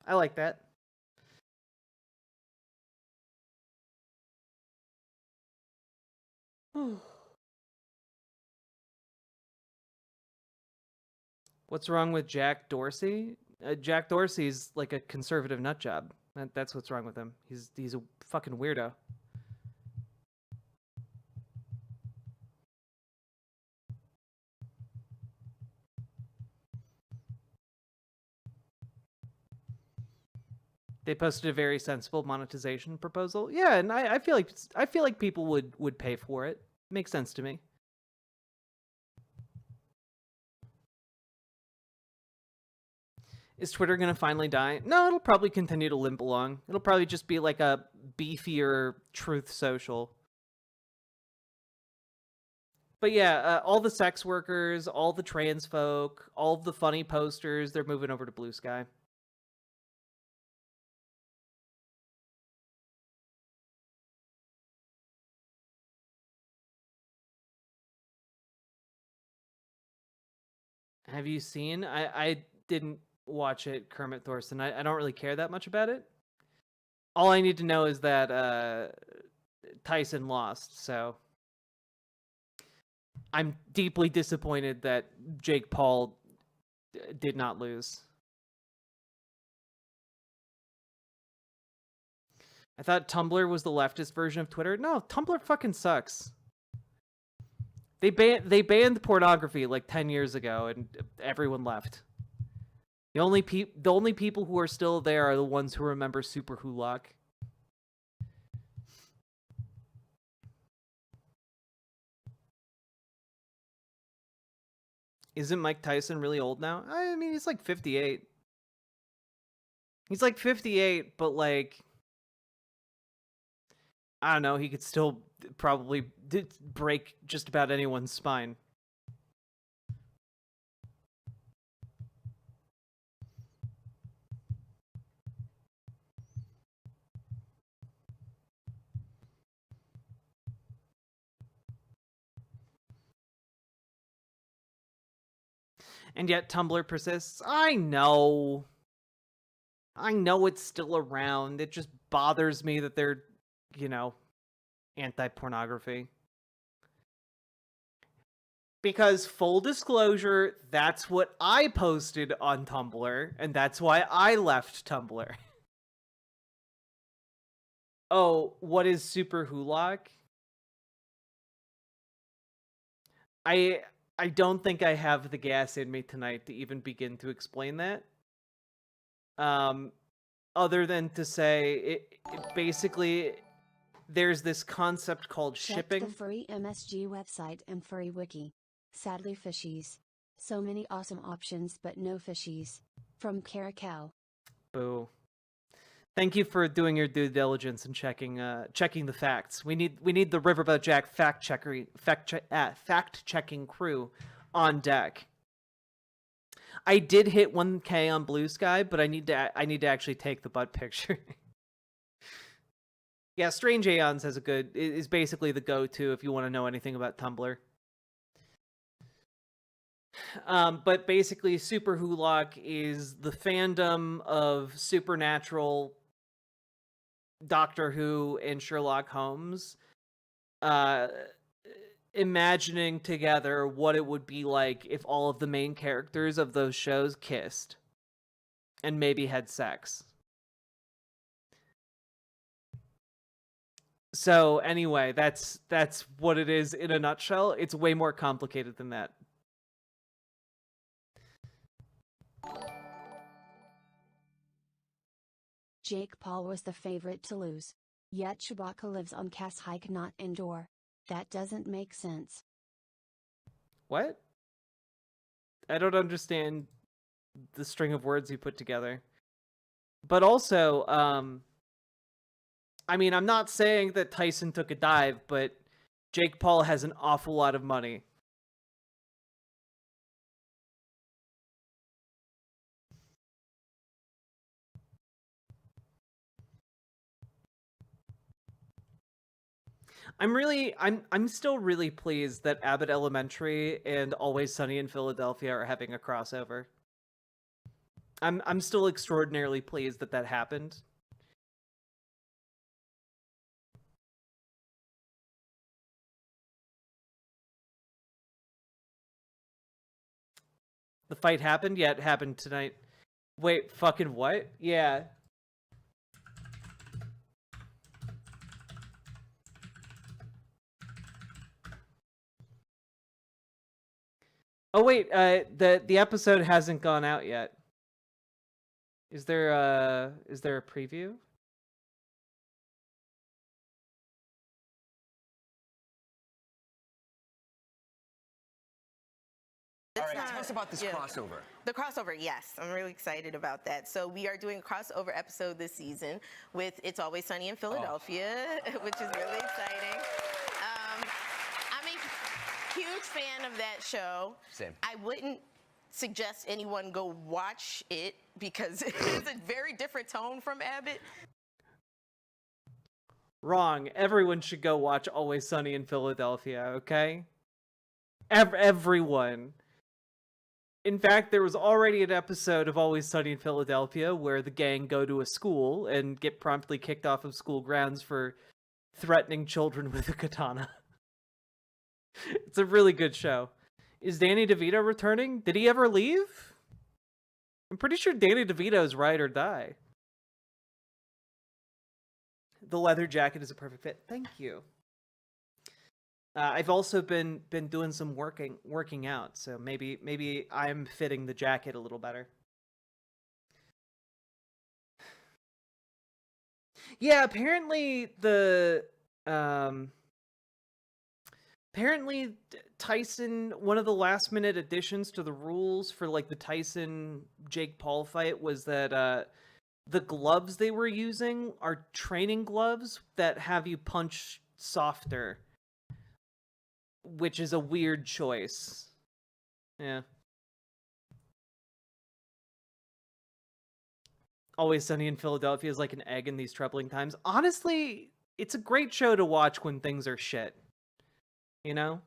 I like that. What's wrong with Jack Dorsey? Jack Dorsey's like a conservative nutjob. That's what's wrong with him. He's a fucking weirdo. They posted a very sensible monetization proposal. Yeah, and I feel like people would pay for it. Makes sense to me. Is Twitter going to finally die? No, it'll probably continue to limp along. It'll probably just be like a beefier Truth Social. But yeah, all the sex workers, all the trans folk, all of the funny posters, they're moving over to Blue Sky. Have you seen? I didn't watch it, Kermit Thorson. I don't really care that much about it. All I need to know is that Tyson lost, so I'm deeply disappointed that Jake Paul did not lose. I thought Tumblr was the leftist version of Twitter. No, Tumblr fucking sucks. They banned pornography like 10 years ago, and everyone left. The only people who are still there are the ones who remember Super Hulock. Isn't Mike Tyson really old now? I mean, he's like 58. He's like 58, but like, I don't know, he could still probably break just about anyone's spine. And yet Tumblr persists. I know it's still around. It just bothers me that they're, anti-pornography. Because, full disclosure, that's what I posted on Tumblr, and that's why I left Tumblr. Oh, what is Super Hulock? I don't think I have the gas in me tonight to even begin to explain that. Other than to say, it basically, there's this concept called shipping. Check the Furry MSG website and Furry Wiki. Sadly fishies. So many awesome options but no fishies. From Caracal. Boo. Thank you for doing your due diligence and checking the facts. We need the Riverboat Jack fact checking crew on deck. I did hit 1K on Blue Sky, but I need to actually take the butt picture. Yeah, Strange Aeons is basically the go-to if you want to know anything about Tumblr. But basically, Super Hulock is the fandom of Supernatural, Doctor Who, and Sherlock Holmes, imagining together what it would be like if all of the main characters of those shows kissed and maybe had sex. So anyway, that's what it is in a nutshell. It's way more complicated than that. Jake Paul was the favorite to lose. Yet Chewbacca lives on Cass Hike, not Endor. That doesn't make sense. What? I don't understand the string of words you put together. But also, I mean, I'm not saying that Tyson took a dive, but Jake Paul has an awful lot of money. I'm still really pleased that Abbott Elementary and Always Sunny in Philadelphia are having a crossover. I'm still extraordinarily pleased that happened. The fight happened? Yeah, it happened tonight. Wait, fucking what? Yeah. Oh wait, the episode hasn't gone out yet. Is there a preview? All right, tell us about this crossover. The crossover, yes. I'm really excited about that. So we are doing a crossover episode this season with It's Always Sunny in Philadelphia, which is really exciting. I'm a huge fan of that show. Same. I wouldn't suggest anyone go watch it because it's a very different tone from Abbott. Wrong. Everyone should go watch Always Sunny in Philadelphia, okay? Everyone. In fact, there was already an episode of Always Sunny in Philadelphia where the gang go to a school and get promptly kicked off of school grounds for threatening children with a katana. It's a really good show. Is Danny DeVito returning? Did he ever leave? I'm pretty sure Danny DeVito's ride or die. The leather jacket is a perfect fit. Thank you. I've also been doing some working out, so maybe I'm fitting the jacket a little better. Yeah, apparently Tyson, one of the last minute additions to the rules for like the Tyson Jake Paul fight was that the gloves they were using are training gloves that have you punch softer, which is a weird choice. Yeah. Always Sunny in Philadelphia is like an egg in these troubling times. Honestly, it's a great show to watch when things are shit. You know?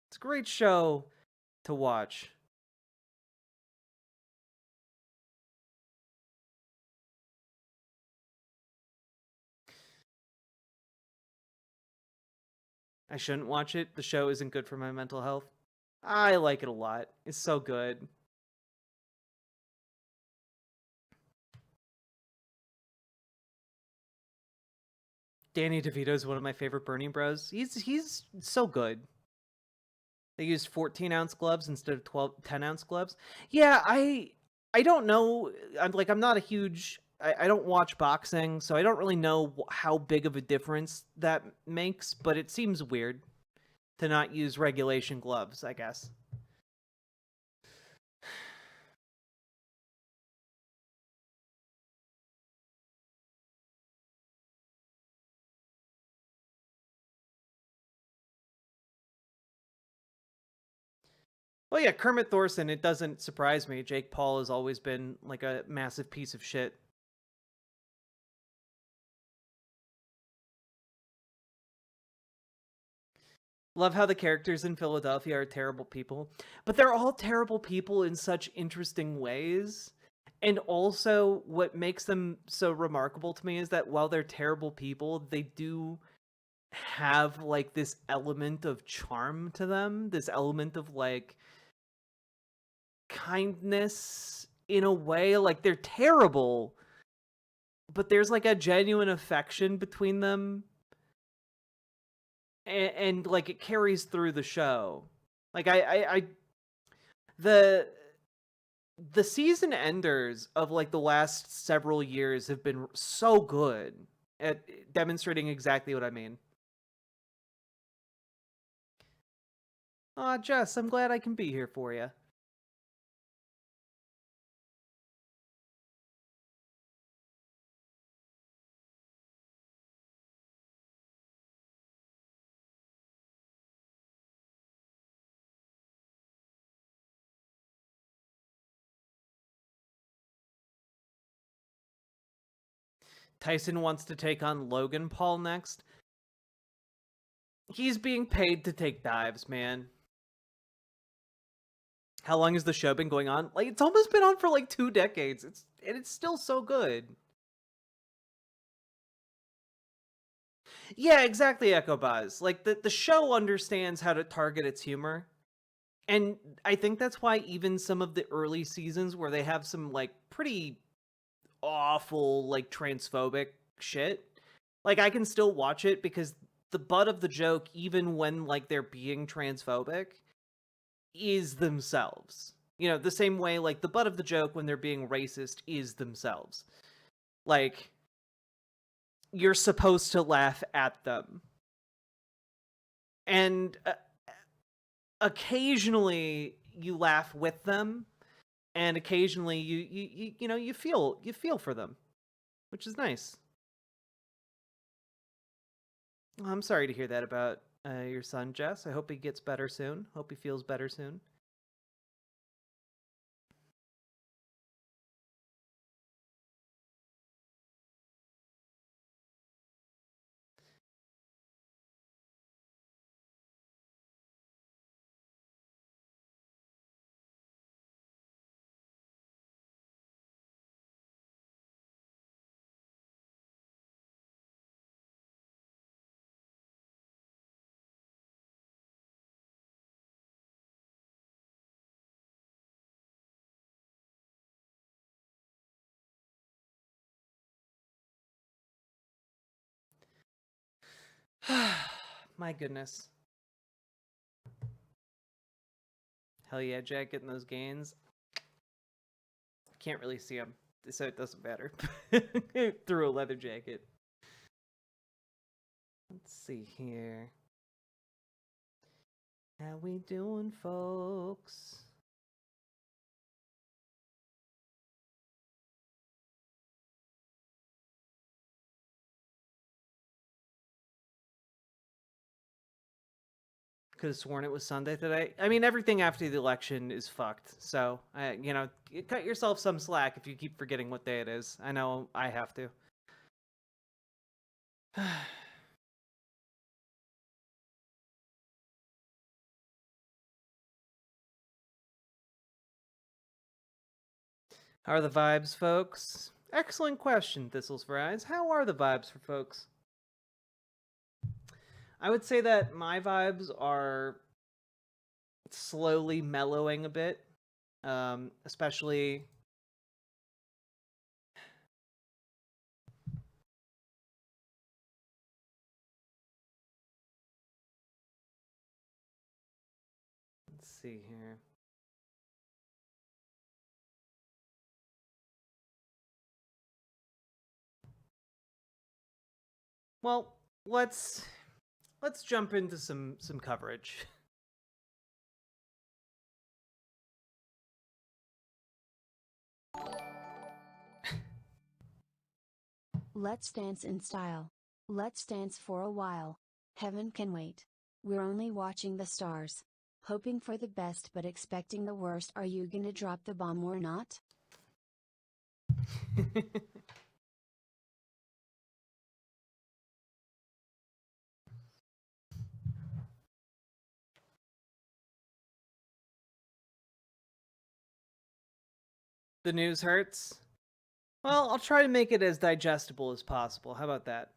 It's a great show to watch. I shouldn't watch it. The show isn't good for my mental health. I like it a lot. It's so good. Danny DeVito is one of my favorite Bernie Bros. He's so good. They used 14-ounce gloves instead of 10-ounce gloves. Yeah, I don't know. I'm not a huge... I don't watch boxing, so I don't really know how big of a difference that makes, but it seems weird to not use regulation gloves, I guess. Well, yeah, Kermit Thorson, it doesn't surprise me. Jake Paul has always been like a massive piece of shit. Love how the characters in Philadelphia are terrible people, but they're all terrible people in such interesting ways. And also, what makes them so remarkable to me is that while they're terrible people, they do have like this element of charm to them, this element of like kindness in a way. Like, they're terrible, but there's like a genuine affection between them, and like it carries through the show. Like the season enders of like the last several years have been so good at demonstrating exactly what I mean. Aw, Jess, I'm glad I can be here for you. Tyson wants to take on Logan Paul next. He's being paid to take dives, man. How long has the show been going on? Like, it's almost been on for like 2 decades. It's still so good. Yeah, exactly, Echo Buzz. Like, the show understands how to target its humor. And I think that's why even some of the early seasons where they have some like pretty awful like transphobic shit, like I can still watch it because the butt of the joke, even when like they're being transphobic, is themselves. You know, the same way like the butt of the joke when they're being racist is themselves. Like, you're supposed to laugh at them. And occasionally you laugh with them, and occasionally you feel for them, which is nice. I'm sorry to hear that about your son, Jess. I hope he gets better soon. Hope he feels better soon. My goodness. Hell yeah, Jack, getting those gains. Can't really see them, so it doesn't matter. Through a leather jacket. Let's see here. How we doing, folks? Could have sworn it was Sunday today. I mean, everything after the election is fucked. So, cut yourself some slack if you keep forgetting what day it is. I know I have to. How are the vibes, folks? Excellent question, Thistles for Eyes. How are the vibes for folks? I would say that my vibes are slowly mellowing a bit, especially let's see here. Well, let's jump into some coverage. Let's dance in style. Let's dance for a while. Heaven can wait. We're only watching the stars. Hoping for the best but expecting the worst. Are you gonna drop the bomb or not? The news hurts? Well, I'll try to make it as digestible as possible. How about that?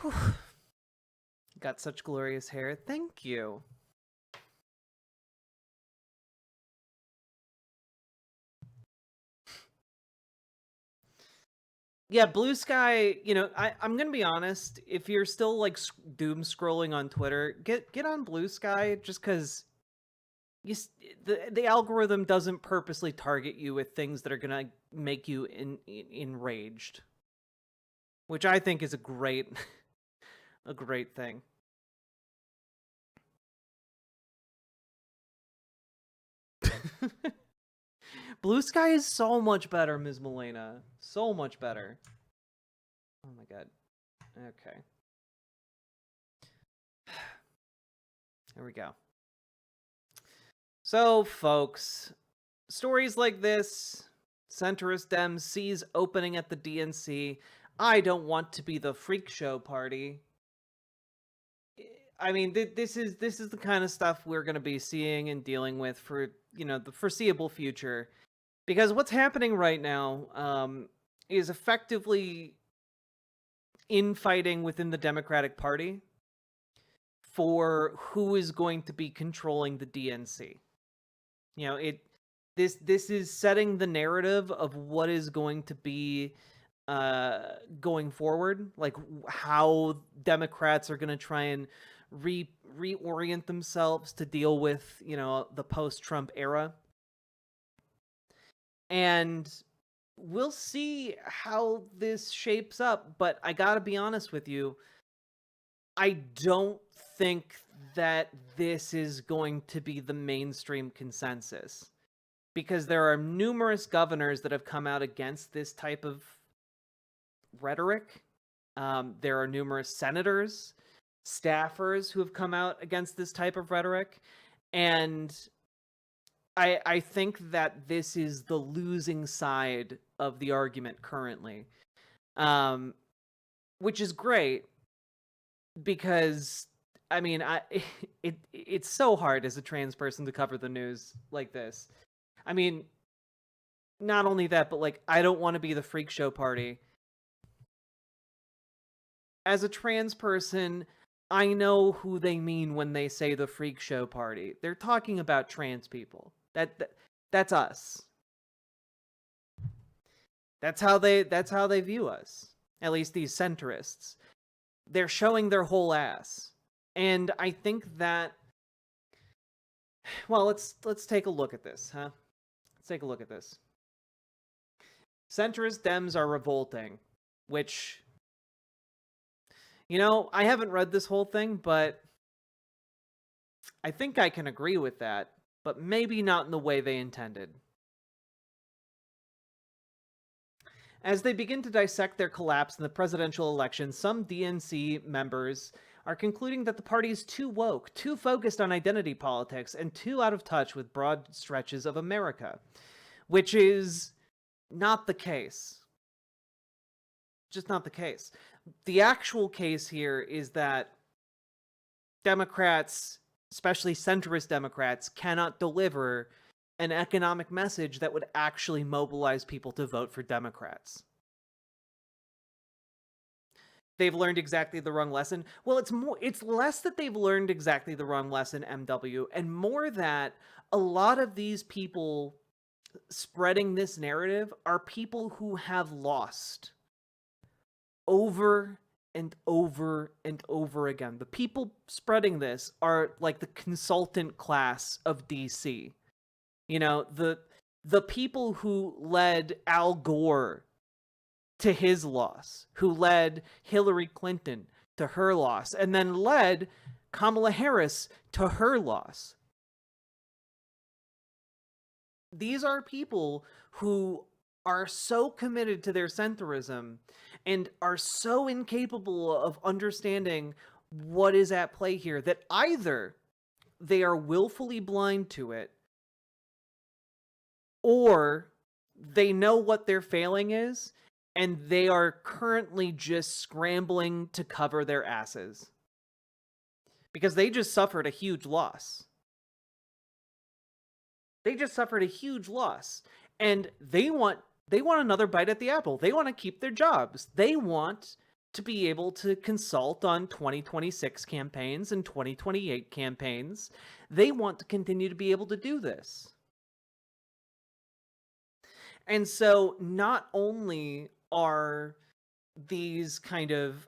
Whew. Got such glorious hair. Thank you. Yeah, Blue Sky, you know, I'm gonna be honest, if you're still like doom scrolling on Twitter, get on Blue Sky, just because the algorithm doesn't purposely target you with things that are gonna make you enraged, which I think is a great a great thing. Blue Sky is so much better, Ms. Milena. So much better. Oh my god. Okay. There we go. So, folks, stories like this, centrist Dems sees opening at the DNC. I don't want to be the freak show party. I mean, this is the kind of stuff we're going to be seeing and dealing with for, you know, the foreseeable future. Because what's happening right now is effectively infighting within the Democratic Party for who is going to be controlling the DNC. You know, this is setting the narrative of what is going to be going forward, like how Democrats are going to try and reorient themselves to deal with, you know, the post-Trump era. And we'll see how this shapes up, but I gotta be honest with you, I don't think that this is going to be the mainstream consensus, because there are numerous governors that have come out against this type of rhetoric. There are numerous senators, staffers who have come out against this type of rhetoric, and I think that this is the losing side of the argument currently, which is great, because I mean, it's so hard as a trans person to cover the news like this. I mean, not only that, but like, I don't want to be the freak show party. As a trans person, I know who they mean when they say the freak show party. They're talking about trans people. That's us. That's how they view us. At least these centrists. They're showing their whole ass. And I think that, well, let's take a look at this, huh? Let's take a look at this. Centrist Dems are revolting, which, you know, I haven't read this whole thing, but I think I can agree with that, but maybe not in the way they intended. As they begin to dissect their collapse in the presidential election, some DNC members are concluding that the party is too woke, too focused on identity politics, and too out of touch with broad stretches of America, which is not the case. Just not the case. The actual case here is that Democrats, especially centrist Democrats, cannot deliver an economic message that would actually mobilize people to vote for Democrats. They've learned exactly the wrong lesson. Well, it's less that they've learned exactly the wrong lesson, MW, and more that a lot of these people spreading this narrative are people who have lost over and over and over again. The people spreading this are like the consultant class of DC. You know, the people who led Al Gore to his loss, who led Hillary Clinton to her loss, and then led Kamala Harris to her loss. These are people who are so committed to their centrism and are so incapable of understanding what is at play here that either they are willfully blind to it, or they know what their failing is And they are currently just scrambling to cover their asses. Because they just suffered a huge loss. They just suffered a huge loss. And they want another bite at the apple. They want to keep their jobs. They want to be able to consult on 2026 campaigns and 2028 campaigns. They want to continue to be able to do this. And so not only are these kind of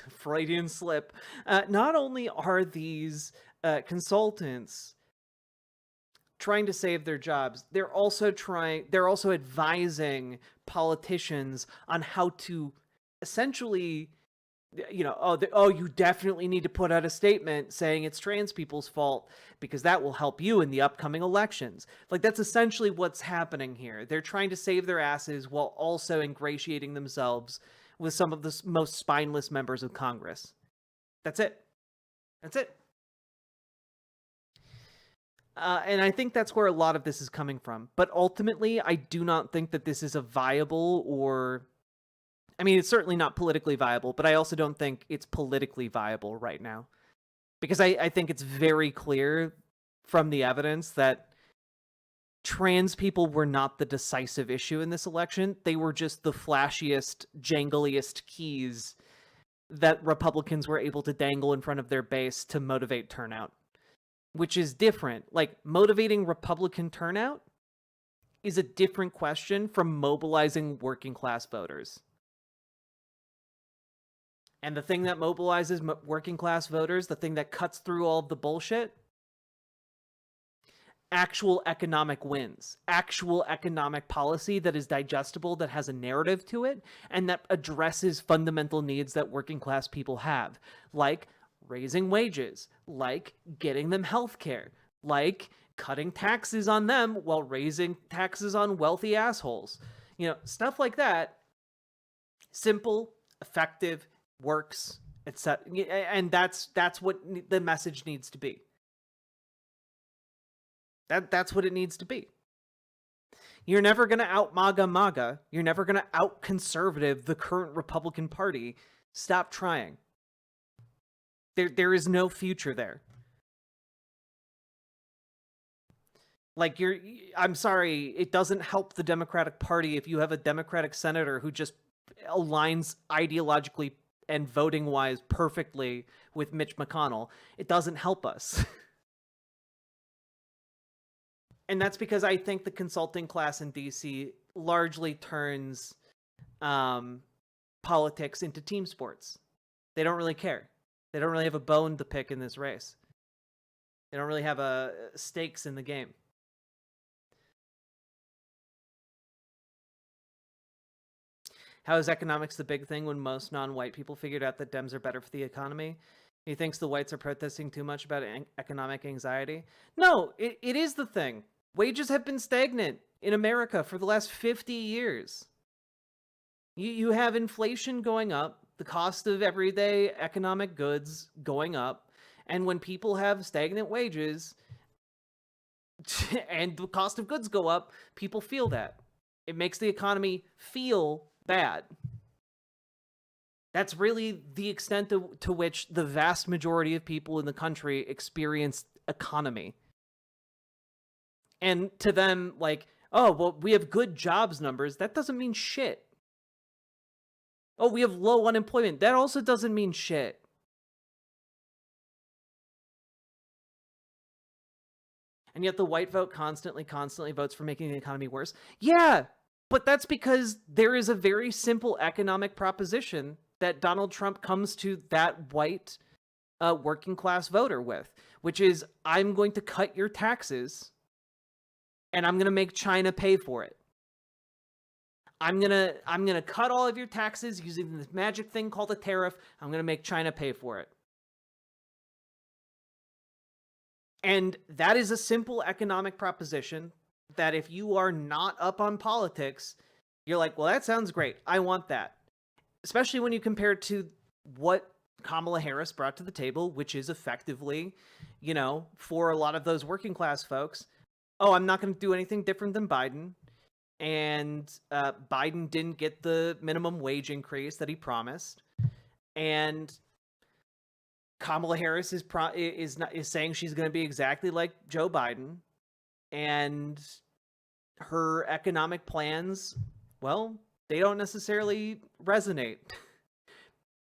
Freudian slip. Not only are these consultants trying to save their jobs, they're also advising politicians on how to essentially, you definitely need to put out a statement saying it's trans people's fault because that will help you in the upcoming elections. Like, that's essentially what's happening here. They're trying to save their asses while also ingratiating themselves with some of the most spineless members of Congress. That's it. That's it. And I think that's where a lot of this is coming from. But ultimately, I do not think that this is a viable it's certainly not politically viable, but I also don't think it's politically viable right now. Because I think it's very clear from the evidence that trans people were not the decisive issue in this election. They were just the flashiest, jangliest keys that Republicans were able to dangle in front of their base to motivate turnout. Which is different. Like, motivating Republican turnout is a different question from mobilizing working class voters. And the thing that mobilizes working class voters, the thing that cuts through all of the bullshit, actual economic wins, actual economic policy that is digestible, that has a narrative to it, and that addresses fundamental needs that working class people have, like raising wages, like getting them health care, like cutting taxes on them while raising taxes on wealthy assholes. Stuff like that. Simple, effective, works, etc. And that's what the message needs to be. That's what it needs to be. You're never going to out MAGA. You're never going to out conservative the current Republican Party. Stop trying. There is no future there. Like, I'm sorry, it doesn't help the Democratic Party if you have a Democratic senator who just aligns ideologically and voting-wise perfectly with Mitch McConnell. It doesn't help us. And that's because I think the consulting class in DC largely turns politics into team sports. They don't really care. They don't really have a bone to pick in this race. They don't really have stakes in the game. How is economics the big thing when most non-white people figured out that Dems are better for the economy? He thinks the whites are protesting too much about economic anxiety. No, it is the thing. Wages have been stagnant in America for the last 50 years. You have inflation going up, the cost of everyday economic goods going up, and when people have stagnant wages and the cost of goods go up, people feel that. It makes the economy feel bad. That's really the extent to which the vast majority of people in the country experience economy. And to them, like, oh, well, we have good jobs numbers. That doesn't mean shit. Oh, we have low unemployment. That also doesn't mean shit. And yet the white vote constantly votes for making the economy worse. Yeah, but that's because there is a very simple economic proposition that Donald Trump comes to that white working class voter with, which is, I'm going to cut your taxes and I'm going to make China pay for it. I'm gonna cut all of your taxes using this magic thing called a tariff. I'm gonna make China pay for it. And that is a simple economic proposition that if you are not up on politics, you're like, well, that sounds great. I want that. Especially when you compare it to what Kamala Harris brought to the table, which is effectively, for a lot of those working class folks, oh, I'm not going to do anything different than Biden. and Biden didn't get the minimum wage increase that he promised, and Kamala Harris is saying she's going to be exactly like Joe Biden, and her economic plans, well, they don't necessarily resonate.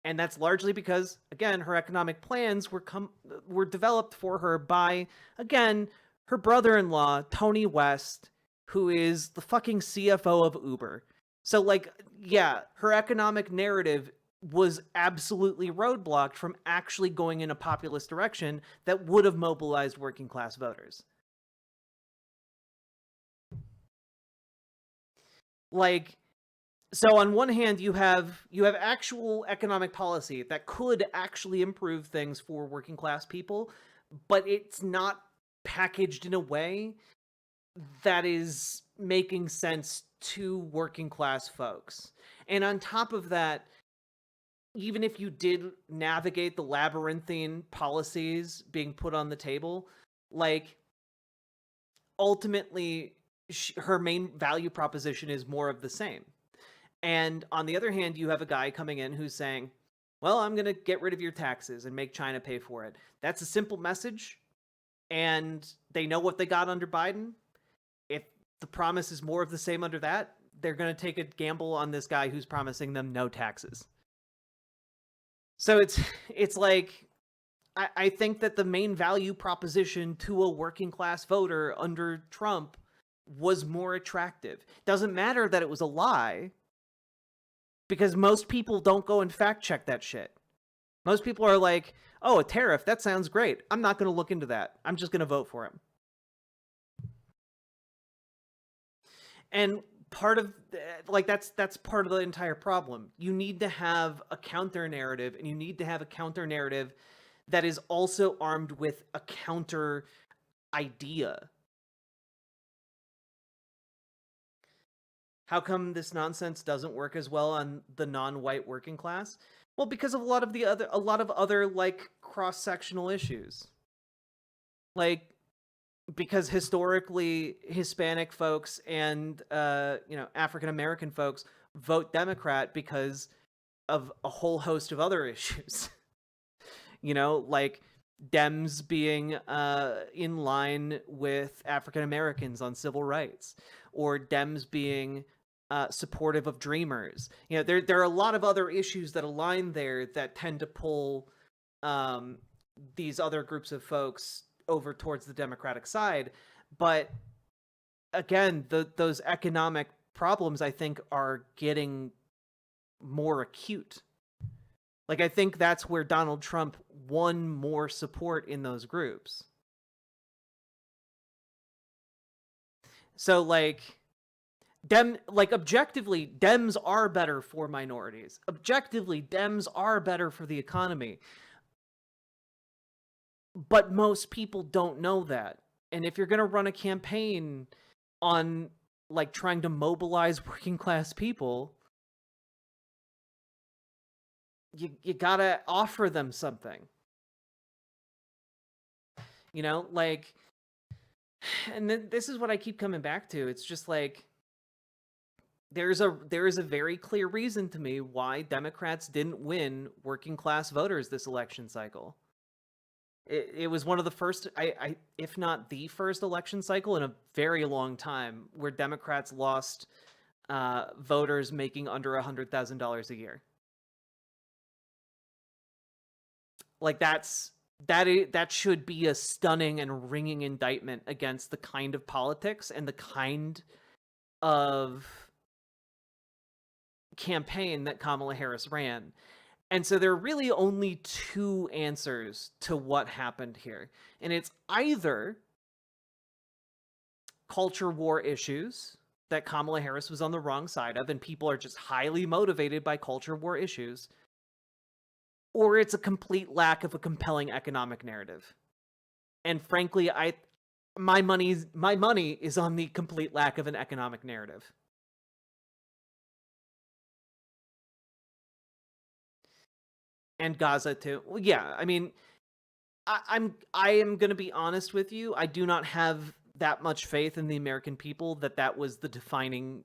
And that's largely because, again, her economic plans were developed for her by, again, her brother-in-law, Tony West, who is the fucking CFO of Uber. So, like, yeah, her economic narrative was absolutely roadblocked from actually going in a populist direction that would have mobilized working class voters. Like, so on one hand, you have actual economic policy that could actually improve things for working class people, but it's not packaged in a way that is making sense to working class folks. And on top of that, even if you did navigate the labyrinthine policies being put on the table, like, ultimately, her main value proposition is more of the same. And on the other hand, you have a guy coming in who's saying, well, I'm going to get rid of your taxes and make China pay for it. That's a simple message, and they know what they got under Biden. If the promise is more of the same under that, they're going to take a gamble on this guy who's promising them no taxes. So it's like, I think that the main value proposition to a working class voter under Trump was more attractive. Doesn't matter that it was a lie, because most people don't go and fact check that shit. Most people are like, oh, a tariff, that sounds great. I'm not going to look into that. I'm just going to vote for him. And part of, like, that's part of the entire problem. You need to have a counter narrative, and you need to have a counter narrative that is also armed with a counter idea. How come this nonsense doesn't work as well on the non-white working class? Well, because of a lot of other like cross-sectional issues. Like, because historically Hispanic folks and African American folks vote Democrat because of a whole host of other issues. Like Dems being in line with African Americans on civil rights, or Dems being supportive of Dreamers. There are a lot of other issues that align there that tend to pull these other groups of folks over towards the Democratic side. But again, those economic problems, I think, are getting more acute. Like, I think that's where Donald Trump won more support in those groups. So, objectively, Dems are better for minorities. Objectively, Dems are better for the economy. But most people don't know that. And if you're going to run a campaign on, trying to mobilize working class people, you gotta offer them something. And then this is what I keep coming back to. It's just like, there is a very clear reason to me why Democrats didn't win working class voters this election cycle. It was one of the first, if not the first election cycle in a very long time where Democrats lost voters making under $100,000 a year. That should be a stunning and ringing indictment against the kind of politics and the kind of campaign that Kamala Harris ran. And so there are really only two answers to what happened here. And it's either culture war issues that Kamala Harris was on the wrong side of, and people are just highly motivated by culture war issues, or it's a complete lack of a compelling economic narrative. And frankly, my money is on the complete lack of an economic narrative. And Gaza too. Well, yeah, I mean, I am going to be honest with you. I do not have that much faith in the American people that was the defining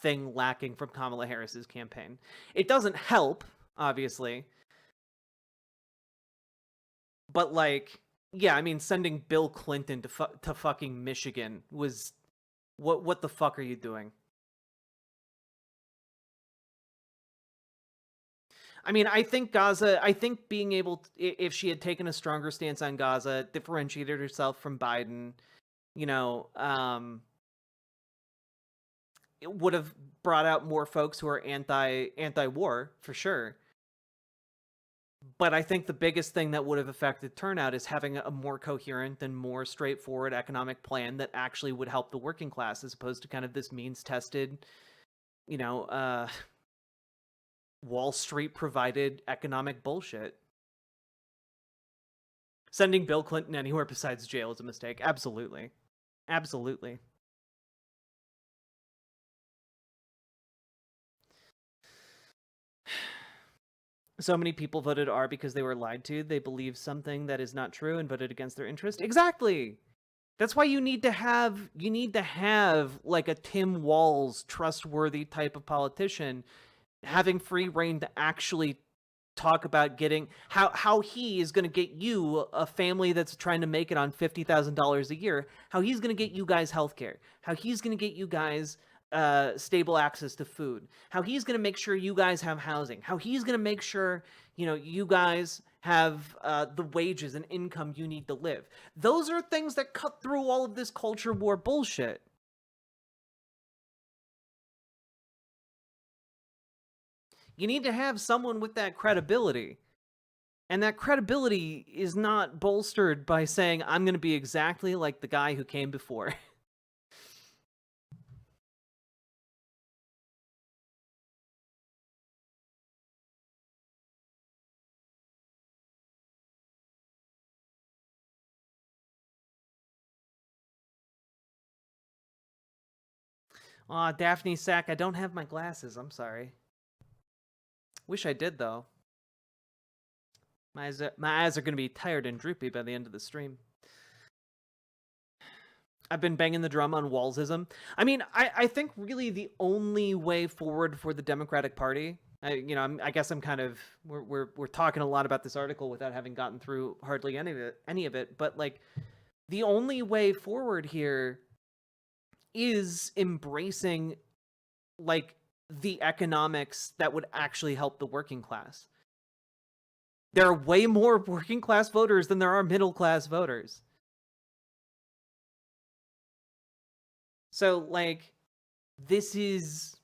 thing lacking from Kamala Harris's campaign. It doesn't help, obviously. But, like, yeah, I mean, sending Bill Clinton to fucking Michigan was... What the fuck are you doing? I mean, I think being able to, if she had taken a stronger stance on Gaza, differentiated herself from Biden, you know, it would have brought out more folks who are anti-war, for sure. But I think the biggest thing that would have affected turnout is having a more coherent and more straightforward economic plan that actually would help the working class, as opposed to kind of this means-tested, you know, Wall Street provided economic bullshit. Sending Bill Clinton anywhere besides jail is a mistake. Absolutely. Absolutely. So many people voted R because they were lied to. They believe something that is not true and voted against their interest. Exactly. That's why you need to have like a Tim Walz trustworthy type of politician having free reign to actually talk about getting how he is going to get you, a family that's trying to make it on $50,000 a year, how he's going to get you guys healthcare, how he's going to get you guys stable access to food, how he's going to make sure you guys have housing, how he's going to make sure, you know, you guys have the wages and income you need to live. Those are things that cut through all of this culture war bullshit. You need to have someone with that credibility. And that credibility is not bolstered by saying, I'm going to be exactly like the guy who came before. Aw, Daphne Sack, I don't have my glasses. I'm sorry. Wish I did, though. My eyes are going to be tired and droopy by the end of the stream. I've been banging the drum on Walzism. I mean, I think really the only way forward for the Democratic Party, I guess I'm kind of, we're talking a lot about this article without having gotten through hardly any of it, but like the only way forward here is embracing like the economics that would actually help the working class. There are way more working class voters than there are middle class voters. So like this is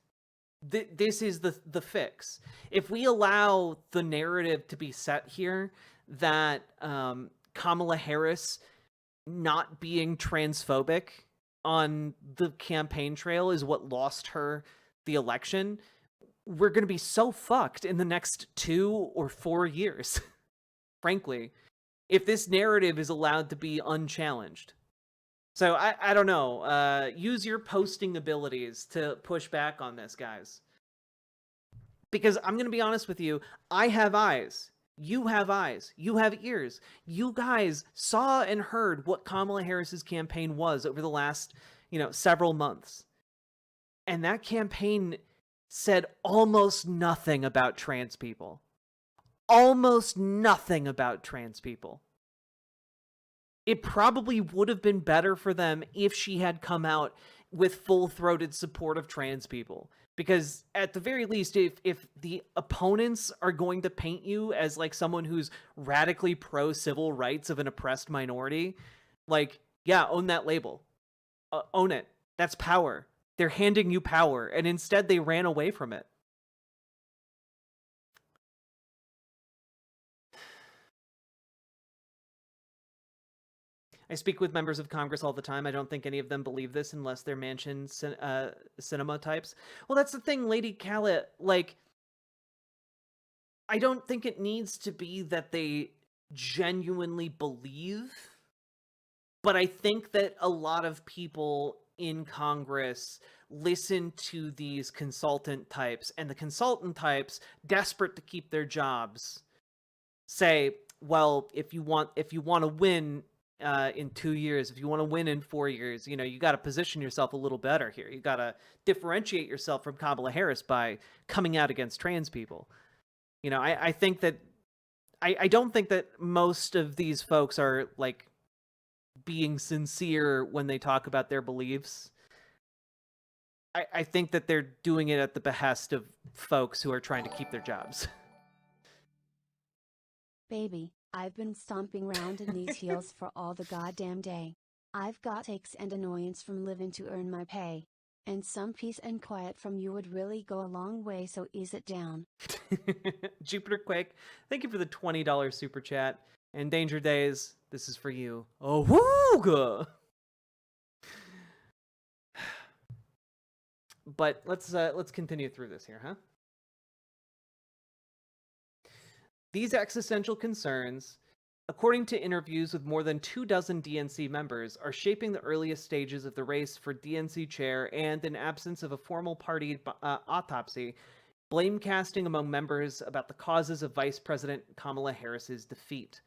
the fix. If we allow the narrative to be set here that Kamala Harris not being transphobic on the campaign trail is what lost her the election, we're going to be so fucked in the next 2 or 4 years, frankly, if this narrative is allowed to be unchallenged. So I don't know. Use your posting abilities to push back on this, guys. Because I'm going to be honest with you, I have eyes. You have eyes. You have ears. You guys saw and heard what Kamala Harris's campaign was over the last, several months. And that campaign said almost nothing about trans people. Almost nothing about trans people. It probably would have been better for them if she had come out with full-throated support of trans people. Because at the very least, if the opponents are going to paint you as like someone who's radically pro-civil rights of an oppressed minority, like, yeah, own that label. Own it. That's power. They're handing you power, and instead they ran away from it. I speak with members of Congress all the time. I don't think any of them believe this unless they're Manchin cinema types. Well, that's the thing, Lady Khaled. Like, I don't think it needs to be that they genuinely believe, but I think that a lot of people in Congress listen to these consultant types, and the consultant types, desperate to keep their jobs, say, well, if you want to win in 2 years, if you want to win in 4 years, you know, you got to position yourself a little better here. You got to differentiate yourself from Kamala Harris by coming out against trans people. You know, I think that I don't think that most of these folks are like being sincere when they talk about their beliefs. I think that they're doing it at the behest of folks who are trying to keep their jobs. Baby, I've been stomping round in these heels for all the goddamn day. I've got aches and annoyance from living to earn my pay. And some peace and quiet from you would really go a long way, so ease it down. Jupiter Quake, thank you for the $20 super chat. And Danger Days, this is for you. Oh, wooga! But let's continue through this here, huh? These existential concerns, according to interviews with more than 24 DNC members, are shaping the earliest stages of the race for DNC chair, and in absence of a formal party autopsy, blame casting among members about the causes of Vice President Kamala Harris's defeat.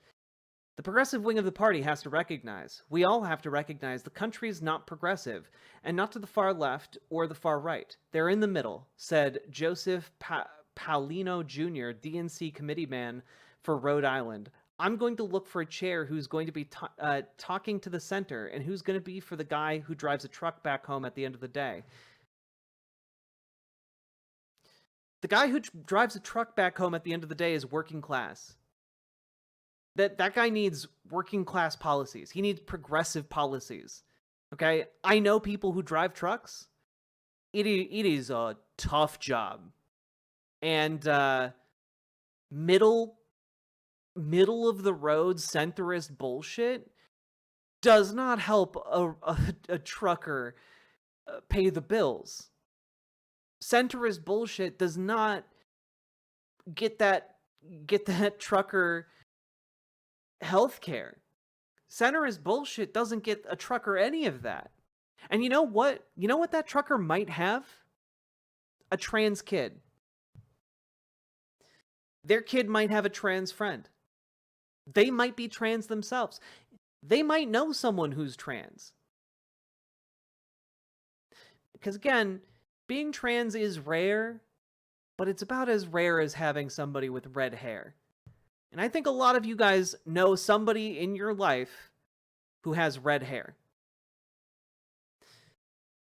The progressive wing of the party has to recognize, we all have to recognize, the country is not progressive, and not to the far left or the far right. They're in the middle, said Joseph Paulino Jr., DNC committeeman for Rhode Island. I'm going to look for a chair who's going to be talking to the center, and who's going to be for the guy who drives a truck back home at the end of the day. The guy who drives a truck back home at the end of the day is working class. That guy needs working class policies. He needs progressive policies. Okay? I know people who drive trucks. It is a tough job. And middle of the road centrist bullshit does not help a trucker pay the bills. Centrist bullshit does not get that trucker healthcare. Centrist bullshit doesn't get a trucker any of that. And you know what? You know what that trucker might have? A trans kid. Their kid might have a trans friend. They might be trans themselves. They might know someone who's trans. Because again, being trans is rare, but it's about as rare as having somebody with red hair. And I think a lot of you guys know somebody in your life who has red hair.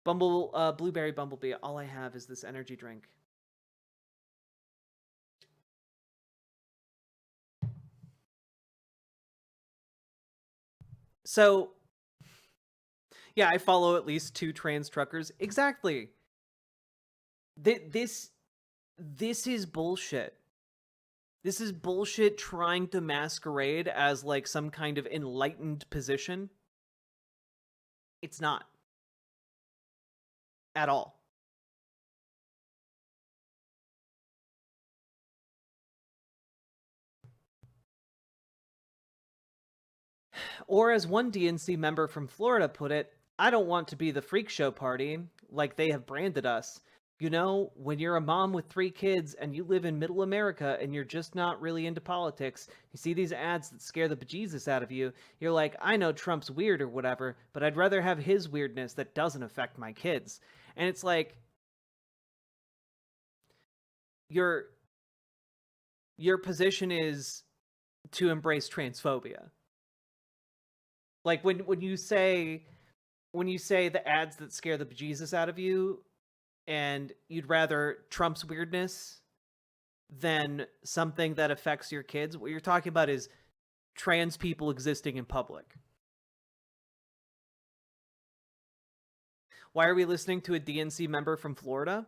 Blueberry Bumblebee, all I have is this energy drink. So, yeah, I follow at least 2 trans truckers. Exactly. This is bullshit. This is bullshit trying to masquerade as like some kind of enlightened position. It's not. At all. Or as one DNC member from Florida put it, I don't want to be the freak show party like they have branded us. You know, when you're a mom with 3 kids and you live in middle America and you're just not really into politics, you see these ads that scare the bejesus out of you, you're like, I know Trump's weird or whatever, but I'd rather have his weirdness that doesn't affect my kids. And it's like, your position is to embrace transphobia. Like when you say the ads that scare the bejesus out of you, and you'd rather Trump's weirdness than something that affects your kids, what you're talking about is trans people existing in public. Why are we listening to a DNC member from Florida?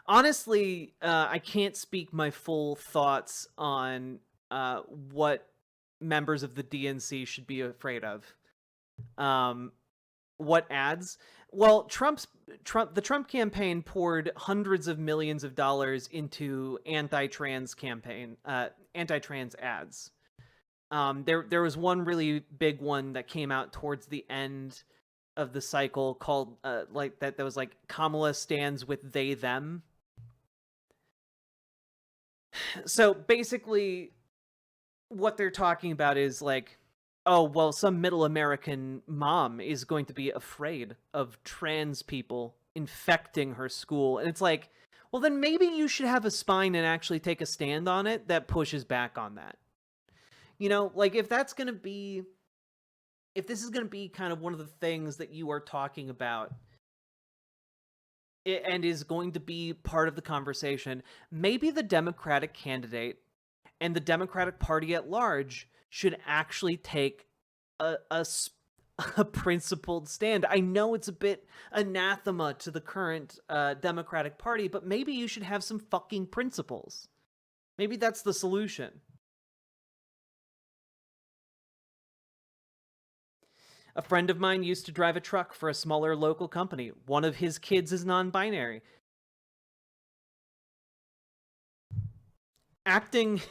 Honestly, I can't speak my full thoughts on what members of the DNC should be afraid of. What ads? Well, the Trump campaign poured hundreds of millions of dollars into anti-trans ads. There was one really big one that came out towards the end of the cycle called that was like Kamala stands with they them. So basically what they're talking about is like oh, well, some middle American mom is going to be afraid of trans people infecting her school. And it's like, well, then maybe you should have a spine and actually take a stand on it that pushes back on that. You know, like if this is going to be kind of one of the things that you are talking about and is going to be part of the conversation, maybe the Democratic candidate and the Democratic Party at large should actually take a principled stand. I know it's a bit anathema to the current Democratic Party, but maybe you should have some fucking principles. Maybe that's the solution. A friend of mine used to drive a truck for a smaller local company. One of his kids is non-binary. Acting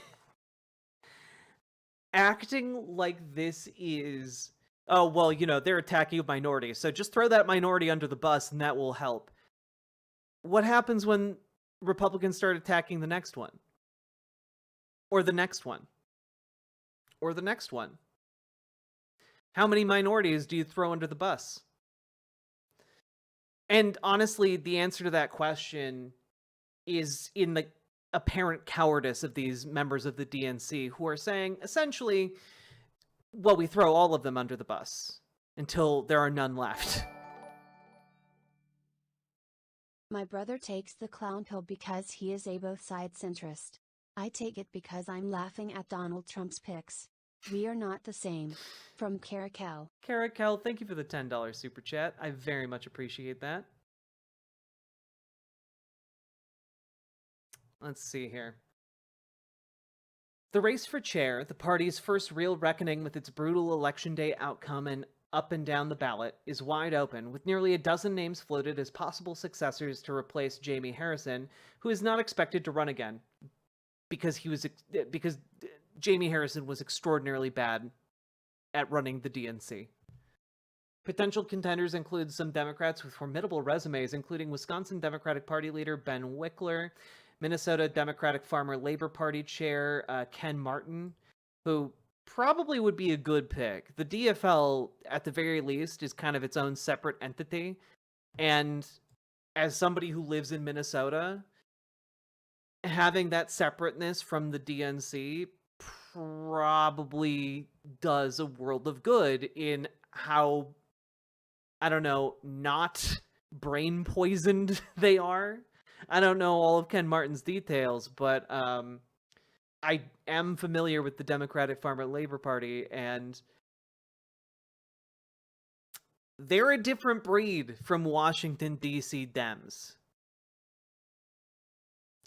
like this is, oh, well, you know, they're attacking minorities, so just throw that minority under the bus and that will help. What happens when Republicans start attacking the next one? Or the next one? Or the next one? How many minorities do you throw under the bus? And honestly, the answer to that question is in the apparent cowardice of these members of the DNC who are saying, essentially, well, we throw all of them under the bus until there are none left. My brother takes the clown pill because he is a both sides centrist. I take it because I'm laughing at Donald Trump's pics. We are not the same. From Caracal. Caracal, thank you for the $10 super chat. I very much appreciate that. Let's see here. The race for chair, the party's first real reckoning with its brutal election day outcome and up and down the ballot, is wide open, with nearly a dozen names floated as possible successors to replace Jamie Harrison, who is not expected to run again because Jamie Harrison was extraordinarily bad at running the DNC. Potential contenders include some Democrats with formidable resumes, including Wisconsin Democratic Party leader Ben Wickler, Minnesota Democratic Farmer Labor Party chair Ken Martin, who probably would be a good pick. The DFL, at the very least, is kind of its own separate entity, and as somebody who lives in Minnesota, having that separateness from the DNC probably does a world of good in how, I don't know, not brain poisoned they are. I don't know all of Ken Martin's details, but I am familiar with the Democratic Farmer Labor Party, and they're a different breed from Washington, D.C. Dems.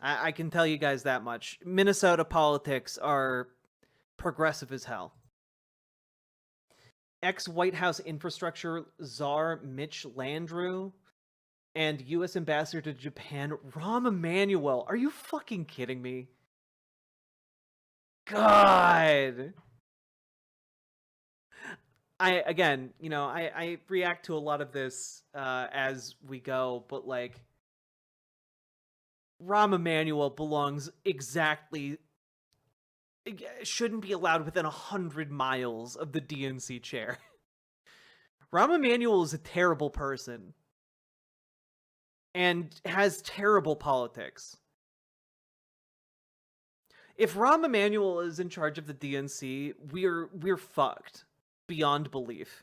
I can tell you guys that much. Minnesota politics are progressive as hell. Ex-White House infrastructure czar Mitch Landrieu and U.S. Ambassador to Japan Rahm Emanuel. Are you fucking kidding me? God. I react to a lot of this as we go, but like, Rahm Emanuel belongs exactly, shouldn't be allowed within 100 miles of the DNC chair. Rahm Emanuel is a terrible person and has terrible politics. If Rahm Emanuel is in charge of the DNC, we're fucked beyond belief.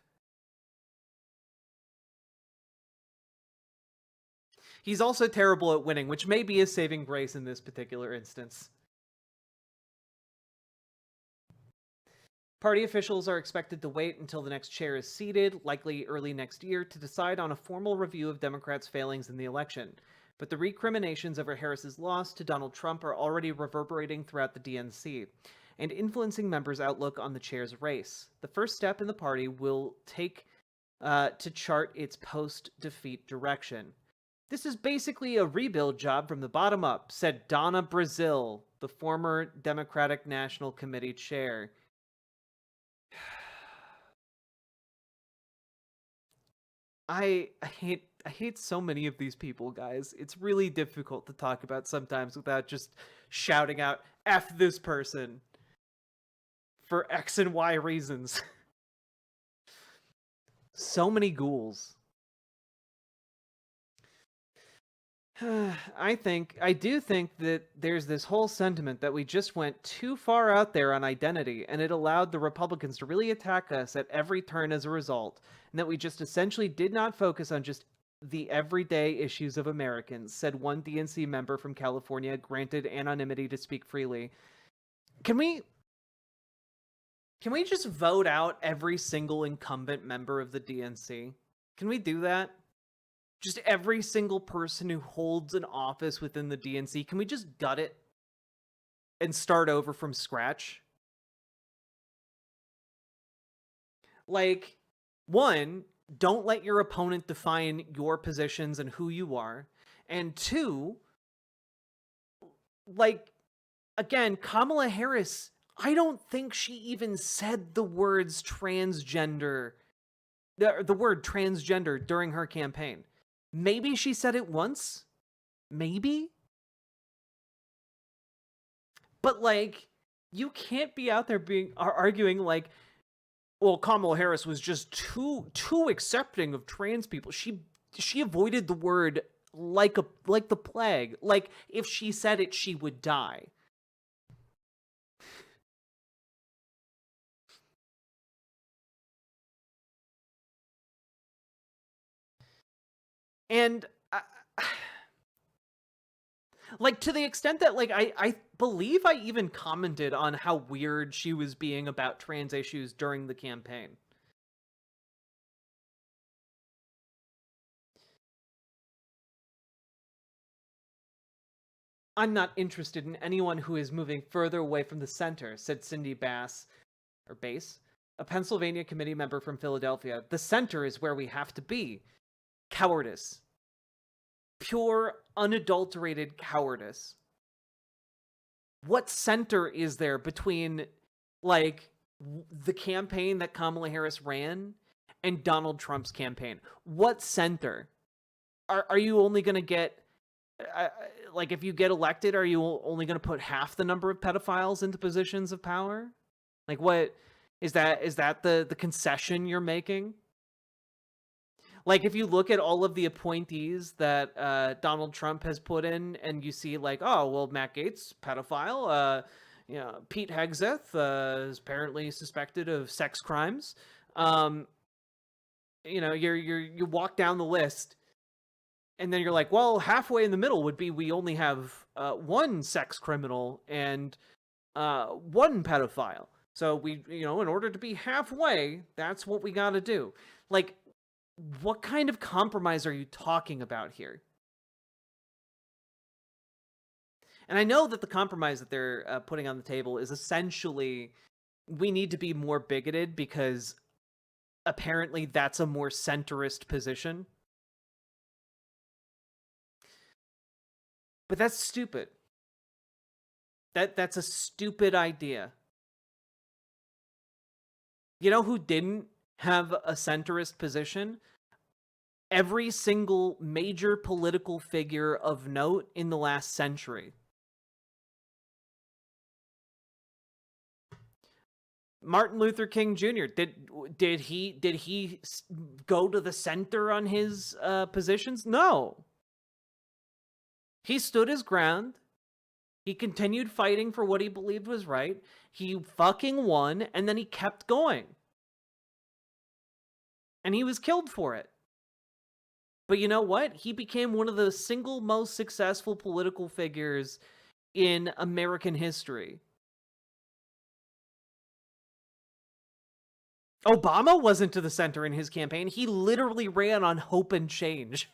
He's also terrible at winning, which may be a saving grace in this particular instance. Party officials are expected to wait until the next chair is seated, likely early next year, to decide on a formal review of Democrats' failings in the election. But the recriminations over Harris's loss to Donald Trump are already reverberating throughout the DNC and influencing members' outlook on the chair's race. The first step in the party will take to chart its post-defeat direction. This is basically a rebuild job from the bottom up, said Donna Brazil, the former Democratic National Committee chair. I hate so many of these people, guys. It's really difficult to talk about sometimes without just shouting out, F this person, for X and Y reasons. So many ghouls. I do think that there's this whole sentiment that we just went too far out there on identity, and it allowed the Republicans to really attack us at every turn as a result, and that we just essentially did not focus on just the everyday issues of Americans, said one DNC member from California, granted anonymity to speak freely. Can we just vote out every single incumbent member of the DNC? Can we do that? Just every single person who holds an office within the DNC, can we just gut it and start over from scratch? Like, one, don't let your opponent define your positions and who you are. And two, like, again, Kamala Harris, I don't think she even said the words transgender, the word transgender during her campaign. Maybe she said it once. Maybe. But, like, you can't be out there arguing like, well, Kamala Harris was just too accepting of trans people. She avoided the word like the plague. Like, if she said it, she would die. And like, to the extent that, like, I believe I even commented on how weird she was being about trans issues during the campaign. I'm not interested in anyone who is moving further away from the center, said Cindy Bass, a Pennsylvania committee member from Philadelphia. The center is where we have to be. Cowardice. Pure, unadulterated cowardice. What center is there between, like, the campaign that Kamala Harris ran and Donald Trump's campaign? What center? Are you only going to get, like, if you get elected, are you only going to put half the number of pedophiles into positions of power? Like, what is that? Is that the concession you're making? Like, if you look at all of the appointees that Donald Trump has put in, and you see, like, oh, well, Matt Gaetz, pedophile. Pete Hegseth is apparently suspected of sex crimes. You walk down the list, and then you're like, well, halfway in the middle would be we only have one sex criminal and one pedophile. So we, in order to be halfway, that's what we got to do. Like, what kind of compromise are you talking about here? And I know that the compromise that they're putting on the table is essentially, we need to be more bigoted because apparently that's a more centrist position. But that's stupid. That's a stupid idea. You know who didn't have a centrist position? Every single major political figure of note in the last century. Martin Luther King Jr. Did he go to the center on his positions? No. He stood his ground. He continued fighting for what he believed was right. He fucking won, and then he kept going. And he was killed for it. But you know what? He became one of the single most successful political figures in American history. Obama wasn't to the center in his campaign. He literally ran on hope and change.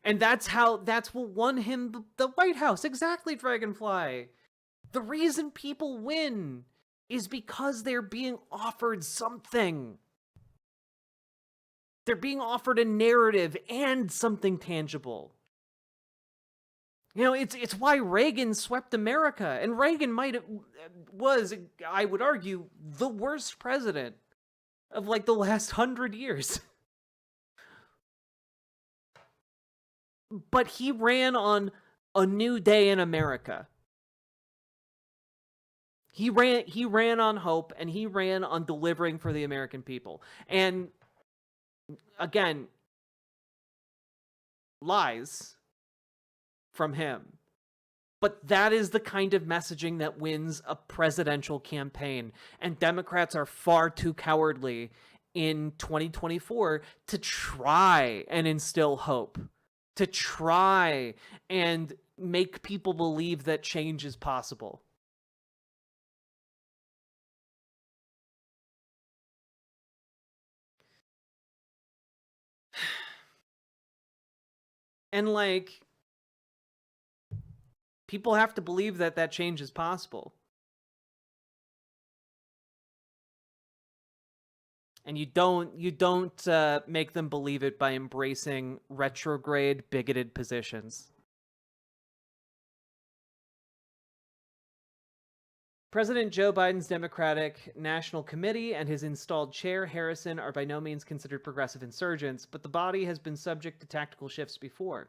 And that's what won him the White House. Exactly, Dragonfly. The reason people win is because they're being offered something. They're being offered a narrative and something tangible. It's why Reagan swept America. And Reagan was, I would argue, the worst president of, like, the last 100 years. But he ran on a new day in America. He ran on hope, and he ran on delivering for the American people. And again, lies from him. But that is the kind of messaging that wins a presidential campaign. And Democrats are far too cowardly in 2024 to try and instill hope, to try and make people believe that change is possible. And like, people have to believe that that change is possible. And you don't make them believe it by embracing retrograde, bigoted positions. President Joe Biden's Democratic National Committee and his installed chair, Harrison, are by no means considered progressive insurgents, but the body has been subject to tactical shifts before.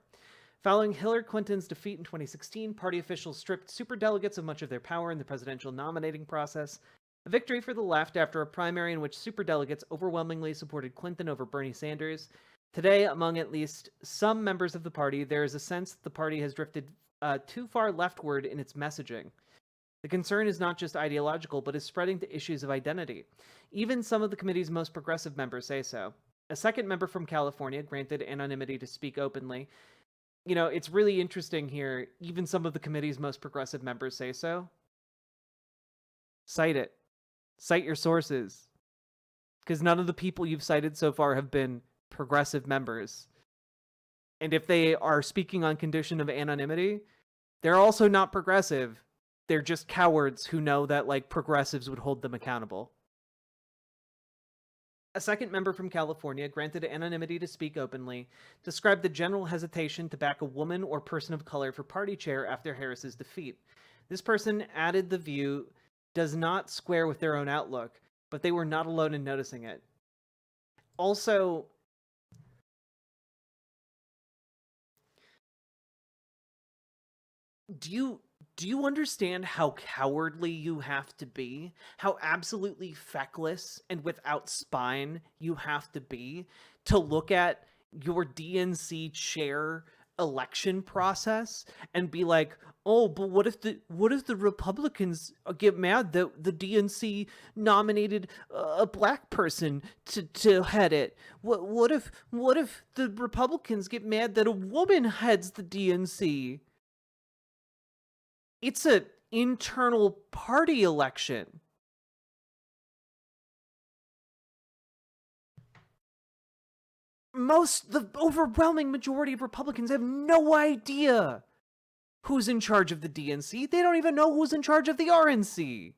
Following Hillary Clinton's defeat in 2016, party officials stripped superdelegates of much of their power in the presidential nominating process, a victory for the left after a primary in which superdelegates overwhelmingly supported Clinton over Bernie Sanders. Today, among at least some members of the party, there is a sense that the party has drifted too far leftward in its messaging. The concern is not just ideological, but is spreading to issues of identity. Even some of the committee's most progressive members say so. A second member from California, granted anonymity to speak openly. You know, it's really interesting here. Even some of the committee's most progressive members say so. Cite it. Cite your sources. Because none of the people you've cited so far have been progressive members. And if they are speaking on condition of anonymity, they're also not progressive. They're just cowards who know that, like, progressives would hold them accountable. A second member from California, granted anonymity to speak openly, described the general hesitation to back a woman or person of color for party chair after Harris's defeat. This person added the view does not square with their own outlook, but they were not alone in noticing it. Also, do you understand how cowardly you have to be? How absolutely feckless and without spine you have to be to look at your DNC chair election process and be like, oh, but what if the Republicans get mad that the DNC nominated a black person to head it? What if the Republicans get mad that a woman heads the DNC? It's an internal party election. The overwhelming majority of Republicans have no idea who's in charge of the DNC. They don't even know who's in charge of the RNC.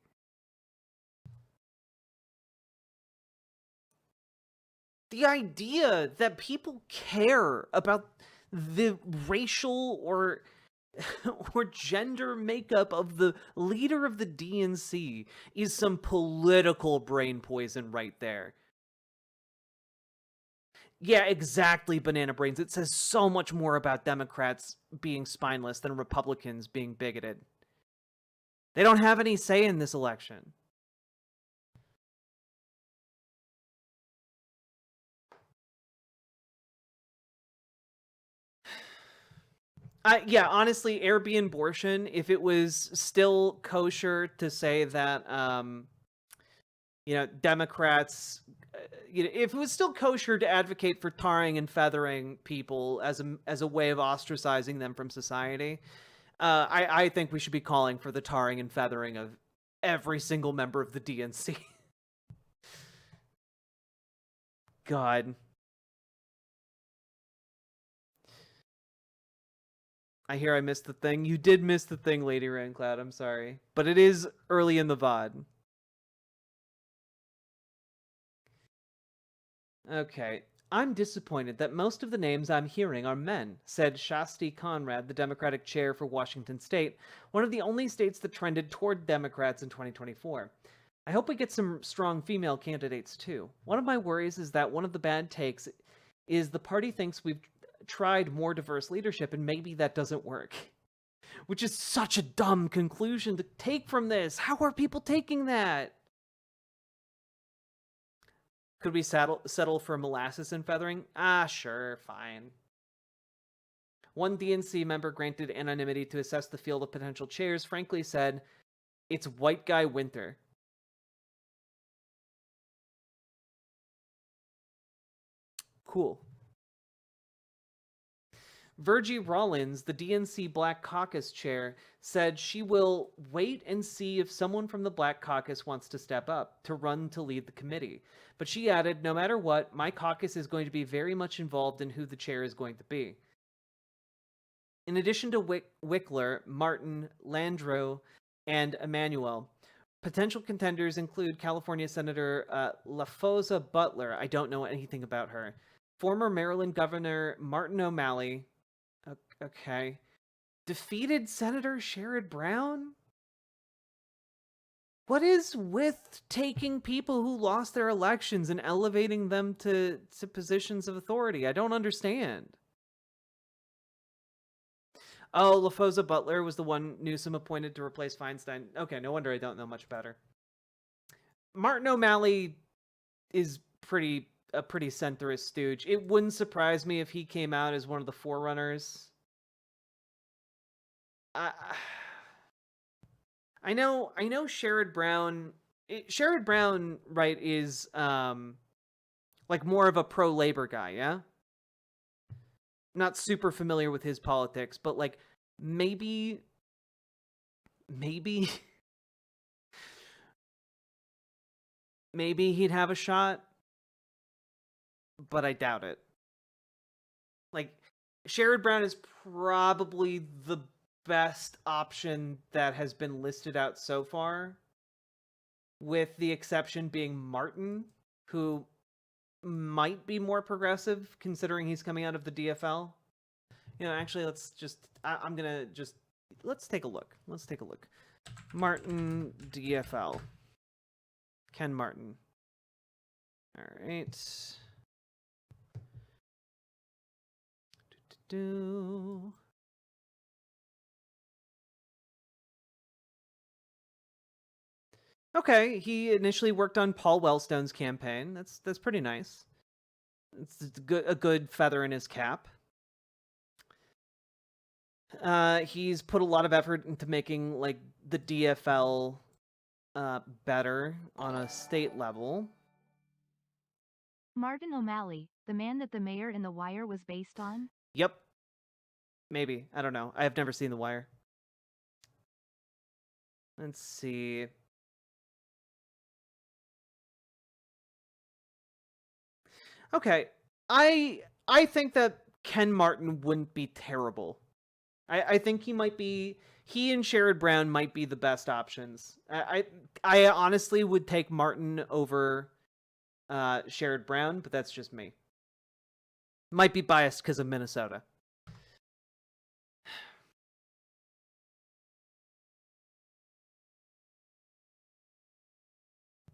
The idea that people care about the racial or gender makeup of the leader of the DNC is some political brain poison right there. Yeah, exactly, banana brains. It says so much more about Democrats being spineless than Republicans being bigoted. They don't have any say in this election. Yeah, honestly, Airbnb abortion, if it was still kosher to say that, Democrats, if it was still kosher to advocate for tarring and feathering people as a way of ostracizing them from society, I think we should be calling for the tarring and feathering of every single member of the DNC. God. I hear I missed the thing. You did miss the thing, Lady Raincloud. I'm sorry. But it is early in the VOD. Okay. I'm disappointed that most of the names I'm hearing are men, said Shasti Conrad, the Democratic chair for Washington State, one of the only states that trended toward Democrats in 2024. I hope we get some strong female candidates, too. One of my worries is that one of the bad takes is the party thinks we've tried more diverse leadership, and maybe that doesn't work. Which is such a dumb conclusion to take from this. How are people taking that? Could we settle for molasses and feathering? Ah, sure, fine. One DNC member granted anonymity to assess the field of potential chairs frankly said, "It's white guy winter." Cool. Virgie Rollins, the DNC Black Caucus chair, said she will wait and see if someone from the Black Caucus wants to step up to run to lead the committee. But she added, "No matter what, my caucus is going to be very much involved in who the chair is going to be." In addition to Wickler, Martin, Landreau, and Emanuel, potential contenders include California Senator LaFosa Butler. I don't know anything about her. Former Maryland Governor Martin O'Malley. Okay. Defeated Senator Sherrod Brown? What is with taking people who lost their elections and elevating them to positions of authority? I don't understand. Oh, LaFosa Butler was the one Newsom appointed to replace Feinstein. Okay, no wonder I don't know much about her. Martin O'Malley is a pretty centrist stooge. It wouldn't surprise me if he came out as one of the forerunners. I know Sherrod Brown. Sherrod Brown, right, is like more of a pro-labor guy, yeah? Not super familiar with his politics, but like maybe maybe he'd have a shot, but I doubt it. Like, Sherrod Brown is probably the best option that has been listed out so far, with the exception being Martin, who might be more progressive considering he's coming out of the DFL. Actually, let's take a look. Martin DFL. Ken Martin. All right. Okay, he initially worked on Paul Wellstone's campaign. That's pretty nice. It's a good feather in his cap. He's put a lot of effort into making like the DFL better on a state level. Martin O'Malley, the man that The Mayor in The Wire was based on? Yep. Maybe. I don't know. I have never seen The Wire. Let's see. Okay. I think that Ken Martin wouldn't be terrible. I think he and Sherrod Brown might be the best options. I honestly would take Martin over Sherrod Brown, but that's just me. Might be biased because of Minnesota.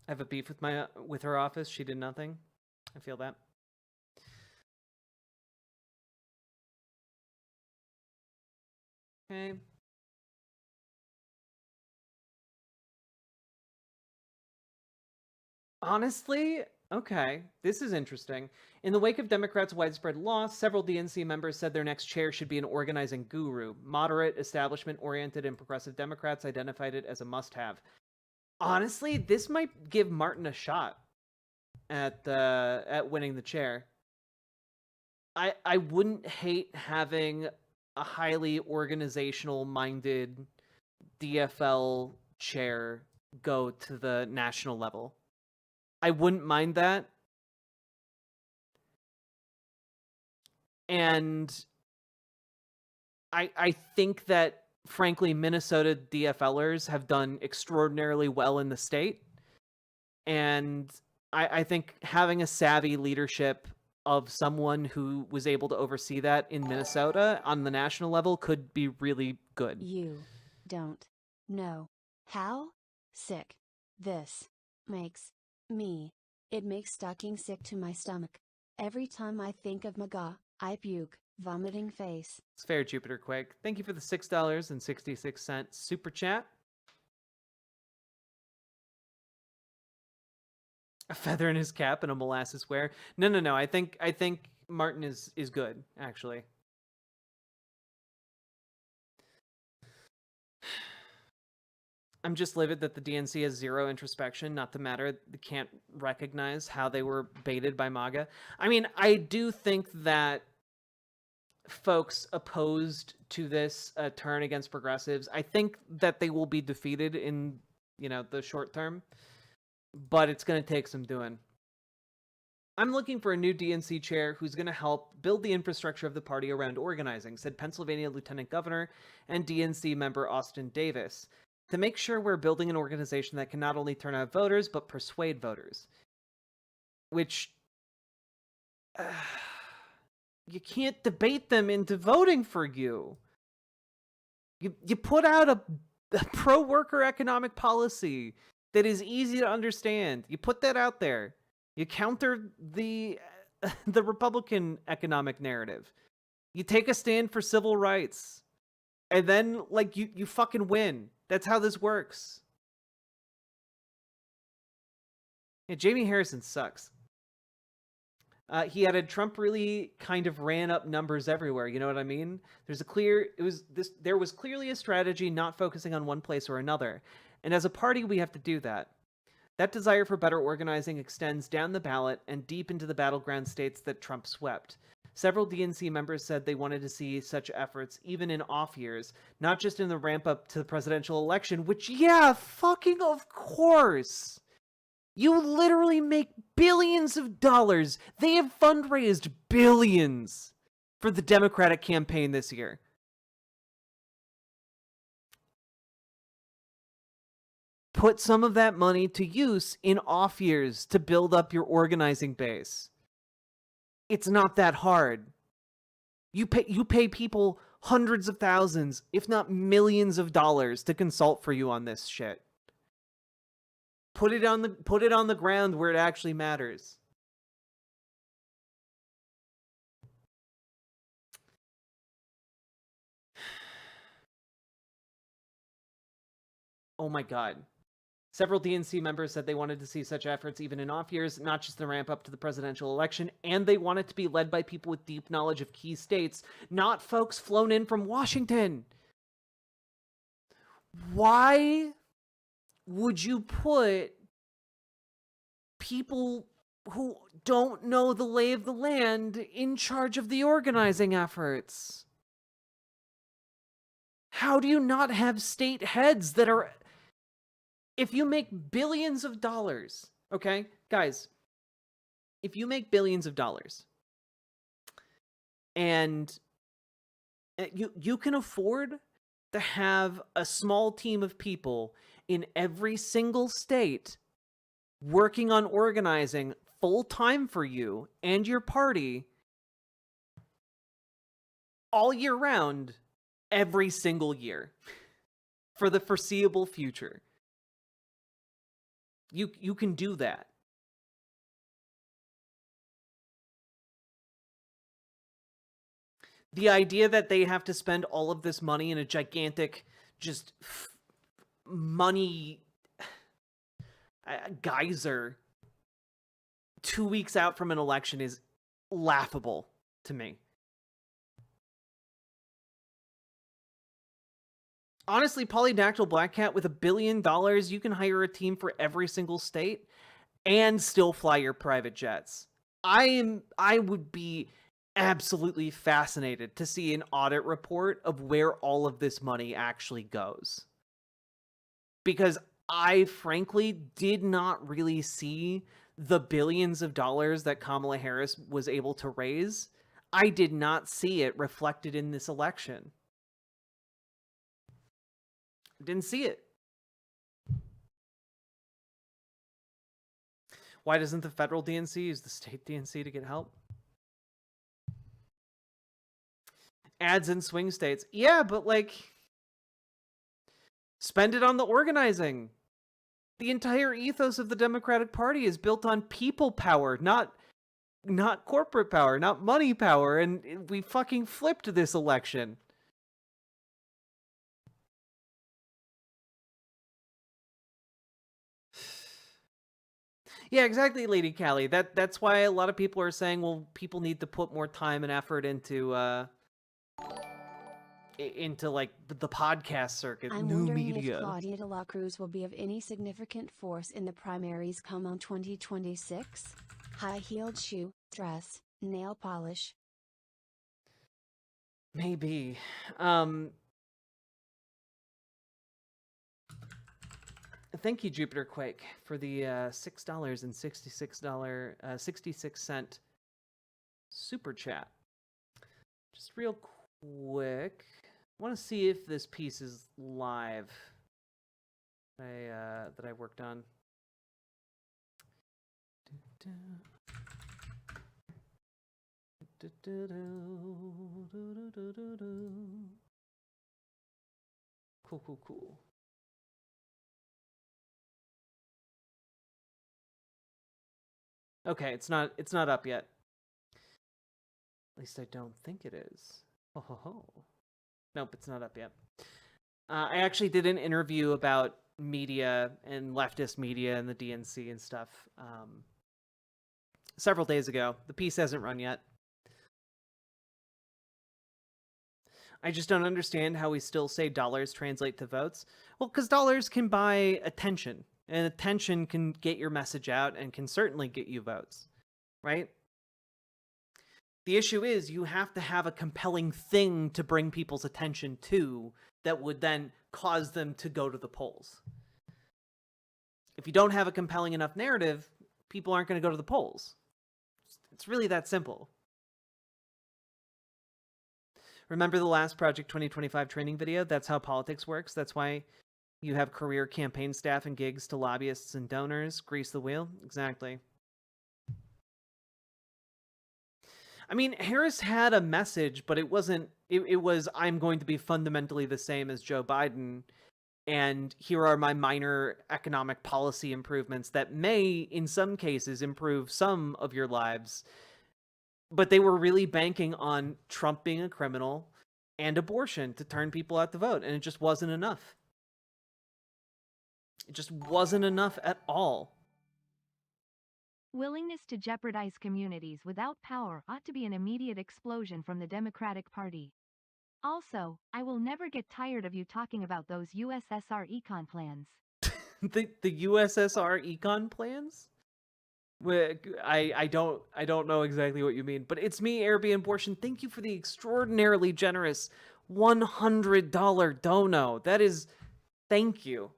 I have a beef with her office. She did nothing. I feel that. Okay. Honestly, okay, this is interesting. In the wake of Democrats' widespread loss, several DNC members said their next chair should be an organizing guru. Moderate, establishment-oriented, and progressive Democrats identified it as a must-have. Honestly, this might give Martin a shot at winning the chair. I wouldn't hate having a highly organizational-minded DFL chair go to the national level. I wouldn't mind that. And I think that, frankly, Minnesota DFLers have done extraordinarily well in the state. And I think having a savvy leadership of someone who was able to oversee that in Minnesota on the national level could be really good. You don't know how sick this makes me. It makes stocking sick to my stomach. Every time I think of MAGA, I puke. Vomiting face. It's fair, Jupiter Quake. Thank you for the $6.66 super chat. A feather in his cap and a molasses wear. No. I think Martin is good, actually. I'm just livid that the DNC has zero introspection, not to matter. They can't recognize how they were baited by MAGA. I mean, I do think that folks opposed to this turn against progressives, I think that they will be defeated in, the short term, but it's going to take some doing. I'm looking for a new DNC chair who's going to help build the infrastructure of the party around organizing, said Pennsylvania Lieutenant Governor and DNC member Austin Davis, to make sure we're building an organization that can not only turn out voters, but persuade voters. Which, you can't debate them into voting for you. You put out a pro-worker economic policy that is easy to understand. You put that out there. You counter the Republican economic narrative. You take a stand for civil rights. And then, you fucking win. That's how this works. Yeah, Jamie Harrison sucks. He added, Trump really kind of ran up numbers everywhere. You know what I mean? There was clearly a strategy not focusing on one place or another. And as a party, we have to do that. That desire for better organizing extends down the ballot and deep into the battleground states that Trump swept. Several DNC members said they wanted to see such efforts even in off years, not just in the ramp up to the presidential election, which, yeah, fucking of course. You literally make billions of dollars. They have fundraised billions for the Democratic campaign this year. Put some of that money to use in off years to build up your organizing base. It's not that hard. You pay people hundreds of thousands, if not millions of dollars to consult for you on this shit. Put it on the ground where it actually matters. Oh my God. Several DNC members said they wanted to see such efforts even in off years, not just the ramp up to the presidential election, and they want it to be led by people with deep knowledge of key states, not folks flown in from Washington. Why would you put people who don't know the lay of the land in charge of the organizing efforts? How do you not have state heads that are... If you make billions of dollars, okay, guys, if you make billions of dollars and you can afford to have a small team of people in every single state working on organizing full time for you and your party all year round, every single year for the foreseeable future. You can do that. The idea that they have to spend all of this money in a gigantic, just money geyser 2 weeks out from an election is laughable to me. Honestly, Polydactyl Black Cat, with $1 billion, you can hire a team for every single state and still fly your private jets. I would be absolutely fascinated to see an audit report of where all of this money actually goes. Because I frankly did not really see the billions of dollars that Kamala Harris was able to raise. I did not see it reflected in this election. Didn't see it. Why doesn't the federal DNC use the state DNC to get help? Ads in swing states. Yeah, but spend it on the organizing. The entire ethos of the Democratic Party is built on people power, not not corporate power, not money power, and we fucking flipped this election. Yeah, exactly, Lady Callie. That's why a lot of people are saying, well, people need to put more time and effort into like the podcast circuit, I'm new wondering media. if Claudia de la Cruz will be of any significant force in the primaries come on 2026. High-heeled shoe, dress, nail polish. Maybe. Thank you, Jupiter Quake, for the $6.66 super chat. Just real quick, I want to see if this piece is live. That I worked on. Cool. Okay, it's not up yet. At least I don't think it is. Oh. Nope, it's not up yet. I actually did an interview about media and leftist media and the DNC and stuff several days ago. The piece hasn't run yet. I just don't understand how we still say dollars translate to votes. Well, because dollars can buy attention, and attention can get your message out and can certainly get you votes, right? The issue is you have to have a compelling thing to bring people's attention to that would then cause them to go to the polls. If you don't have a compelling enough narrative, people aren't going to go to the polls. It's really that simple. Remember the last Project 2025 training video? That's how politics works. That's why you have career campaign staff and gigs to lobbyists and donors. Grease the wheel. Exactly. I mean, Harris had a message, but it wasn't, it was, I'm going to be fundamentally the same as Joe Biden, and here are my minor economic policy improvements that may, in some cases, improve some of your lives. But they were really banking on Trump being a criminal and abortion to turn people out to vote, and it just wasn't enough. It just wasn't enough at all. Willingness to jeopardize communities without power ought to be an immediate explosion from the Democratic Party. Also, I will never get tired of you talking about those USSR econ plans. The USSR econ plans? I don't know exactly what you mean, but it's me, Airbnb Portion. Thank you for the extraordinarily generous $100 dono. That is, thank you.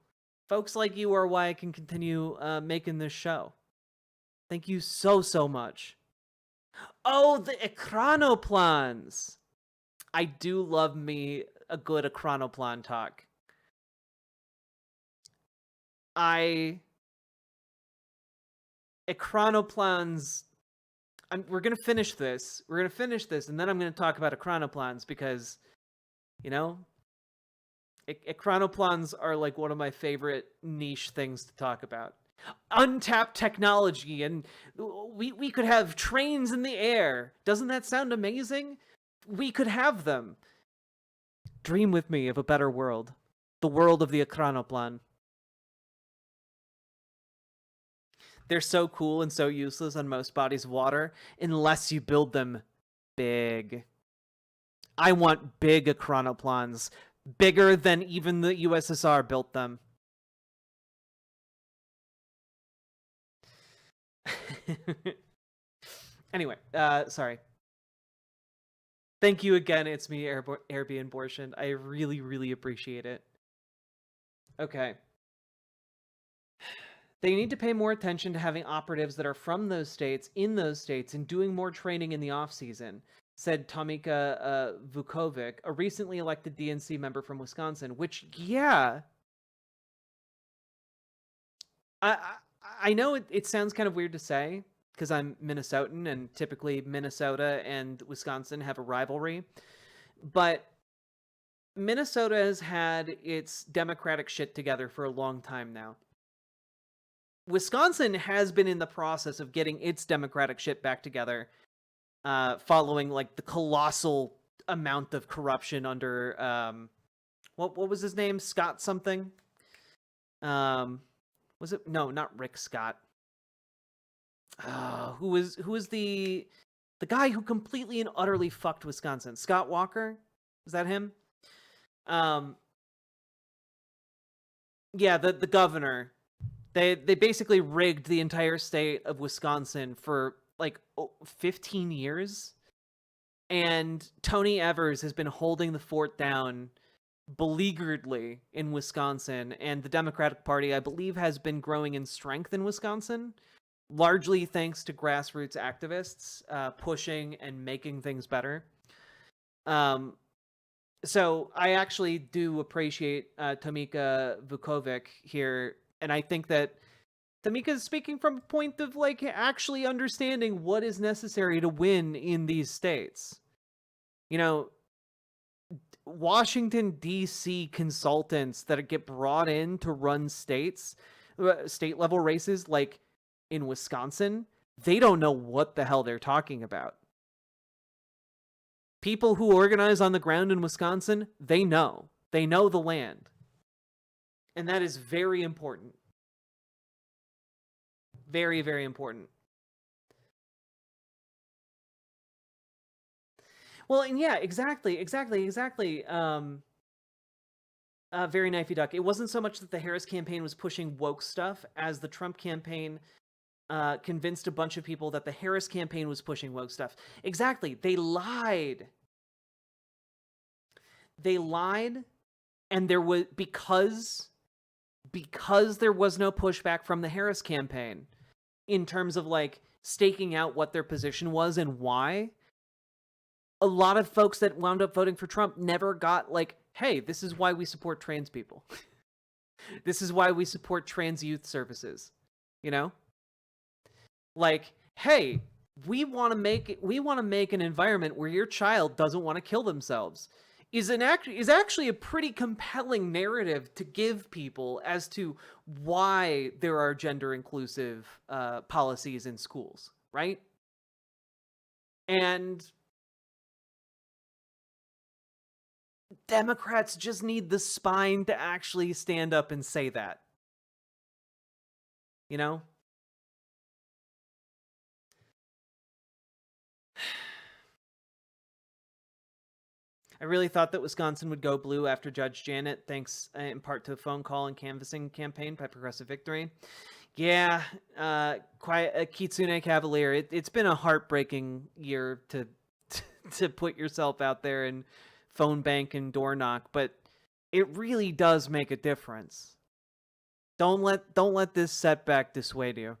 Folks like you are why I can continue making this show. Thank you so much. Oh, the Ekranoplans. I do love me a good Ekranoplan talk. Ekranoplans. We're gonna finish this. We're gonna finish this, and then I'm gonna talk about Ekranoplans because, you know, Ekranoplans are like one of my favorite niche things to talk about. Untapped technology, and we could have trains in the air. Doesn't that sound amazing? We could have them. Dream with me of a better world. The world of the Ekranoplan. They're so cool and so useless on most bodies of water unless you build them big. I want big Ekranoplans. Bigger than even the USSR built them. Anyway, sorry. Thank you again. It's me, Airbnb Abortion. I really appreciate it. Okay. They need to pay more attention to having operatives that are from those states, in those states, and doing more training in the off-season, said Tomika Vukovic, a recently elected DNC member from Wisconsin, which, yeah. I know it sounds kind of weird to say, because I'm Minnesotan, and typically Minnesota and Wisconsin have a rivalry, but Minnesota has had its Democratic shit together for a long time now. Wisconsin has been in the process of getting its democratic shit back together, following like the colossal amount of corruption under what was his name? Scott something. Was it? No, not Rick Scott. Who was the guy who completely and utterly fucked Wisconsin? Scott Walker? Is that him? Yeah, the governor. They basically rigged the entire state of Wisconsin for like 15 years. And Tony Evers has been holding the fort down beleagueredly in Wisconsin, and the Democratic Party, I believe, has been growing in strength in Wisconsin, largely thanks to grassroots activists pushing and making things better. So I actually do appreciate Tomika Vukovic here, and I think that Tamika is speaking from a point of like actually understanding what is necessary to win in these states. You know, Washington, D.C. consultants that get brought in to run state level races, like in Wisconsin, they don't know what the hell they're talking about. People who organize on the ground in Wisconsin, they know the land. And that is very important. Very, very important. Well, and yeah, exactly. Very knifey duck. It wasn't so much that the Harris campaign was pushing woke stuff as the Trump campaign convinced a bunch of people that the Harris campaign was pushing woke stuff. Exactly. They lied. And there was because there was no pushback from the Harris campaign in terms of like staking out what their position was and why. A lot of folks that wound up voting for Trump never got like, hey, this is why we support trans people. This is why we support trans youth services. You know? Like, hey, we want to make an environment where your child doesn't want to kill themselves. Is actually a pretty compelling narrative to give people as to why there are gender inclusive policies in schools, right? And Democrats just need the spine to actually stand up and say that. You know? I really thought that Wisconsin would go blue after Judge Janet, thanks in part to a phone call and canvassing campaign by Progressive Victory. Yeah, quite a Kitsune Cavalier. It's been a heartbreaking year to put yourself out there and phone bank and door knock, but it really does make a difference. Don't let this setback dissuade you.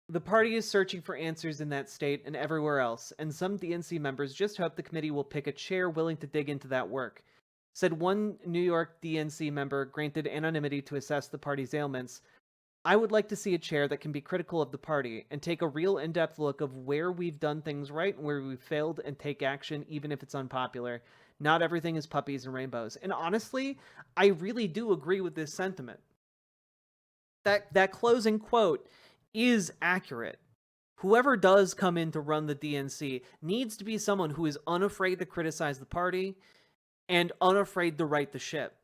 The party is searching for answers in that state and everywhere else, and some DNC members just hope the committee will pick a chair willing to dig into that work. Said one New York DNC member granted anonymity to assess the party's ailments. I would like to see a chair that can be critical of the party and take a real in-depth look of where we've done things right and where we've failed and take action even if it's unpopular. Not everything is puppies and rainbows. And honestly, I really do agree with this sentiment. That closing quote is accurate. Whoever does come in to run the DNC needs to be someone who is unafraid to criticize the party and unafraid to right the ship.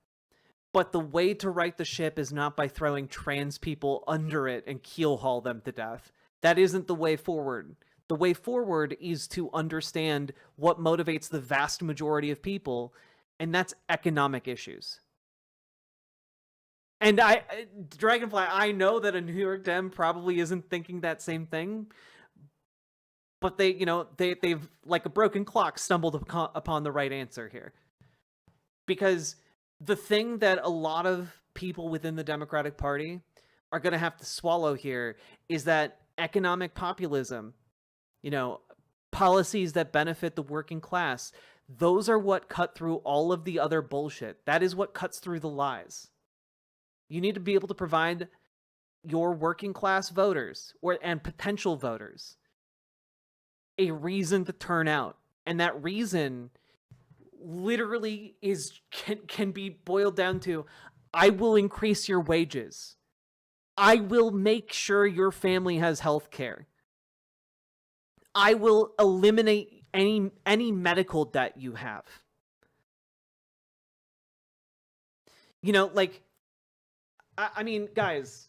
But the way to right the ship is not by throwing trans people under it and keelhaul them to death. That isn't the way forward. The way forward is to understand what motivates the vast majority of people, and that's economic issues. And Dragonfly, I know that a New York Dem probably isn't thinking that same thing, but they've like a broken clock stumbled upon the right answer here. Because the thing that a lot of people within the Democratic Party are going to have to swallow here is that economic populism, policies that benefit the working class, those are what cut through all of the other bullshit. That is what cuts through the lies. You need to be able to provide your working class voters and potential voters a reason to turn out. And that reason literally can be boiled down to, I will increase your wages. I will make sure your family has health care. I will eliminate any medical debt you have. You know, like, I mean, guys.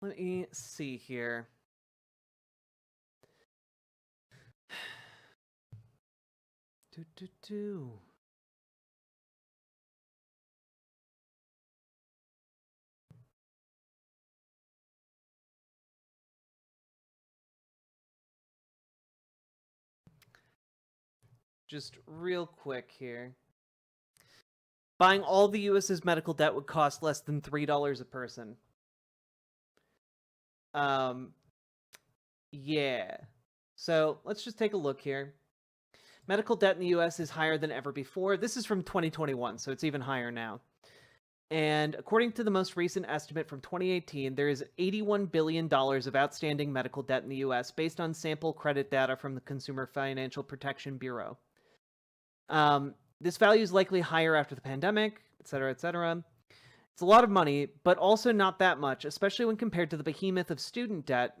Let me see here. Just real quick here. Buying all the US's medical debt would cost less than $3 a person. Yeah. So let's just take a look here. Medical debt in the US is higher than ever before. This is from 2021, so it's even higher now. And according to the most recent estimate from 2018, there is $81 billion of outstanding medical debt in the US based on sample credit data from the Consumer Financial Protection Bureau. This value is likely higher after the pandemic, etc., etc. It's a lot of money, but also not that much, especially when compared to the behemoth of student debt,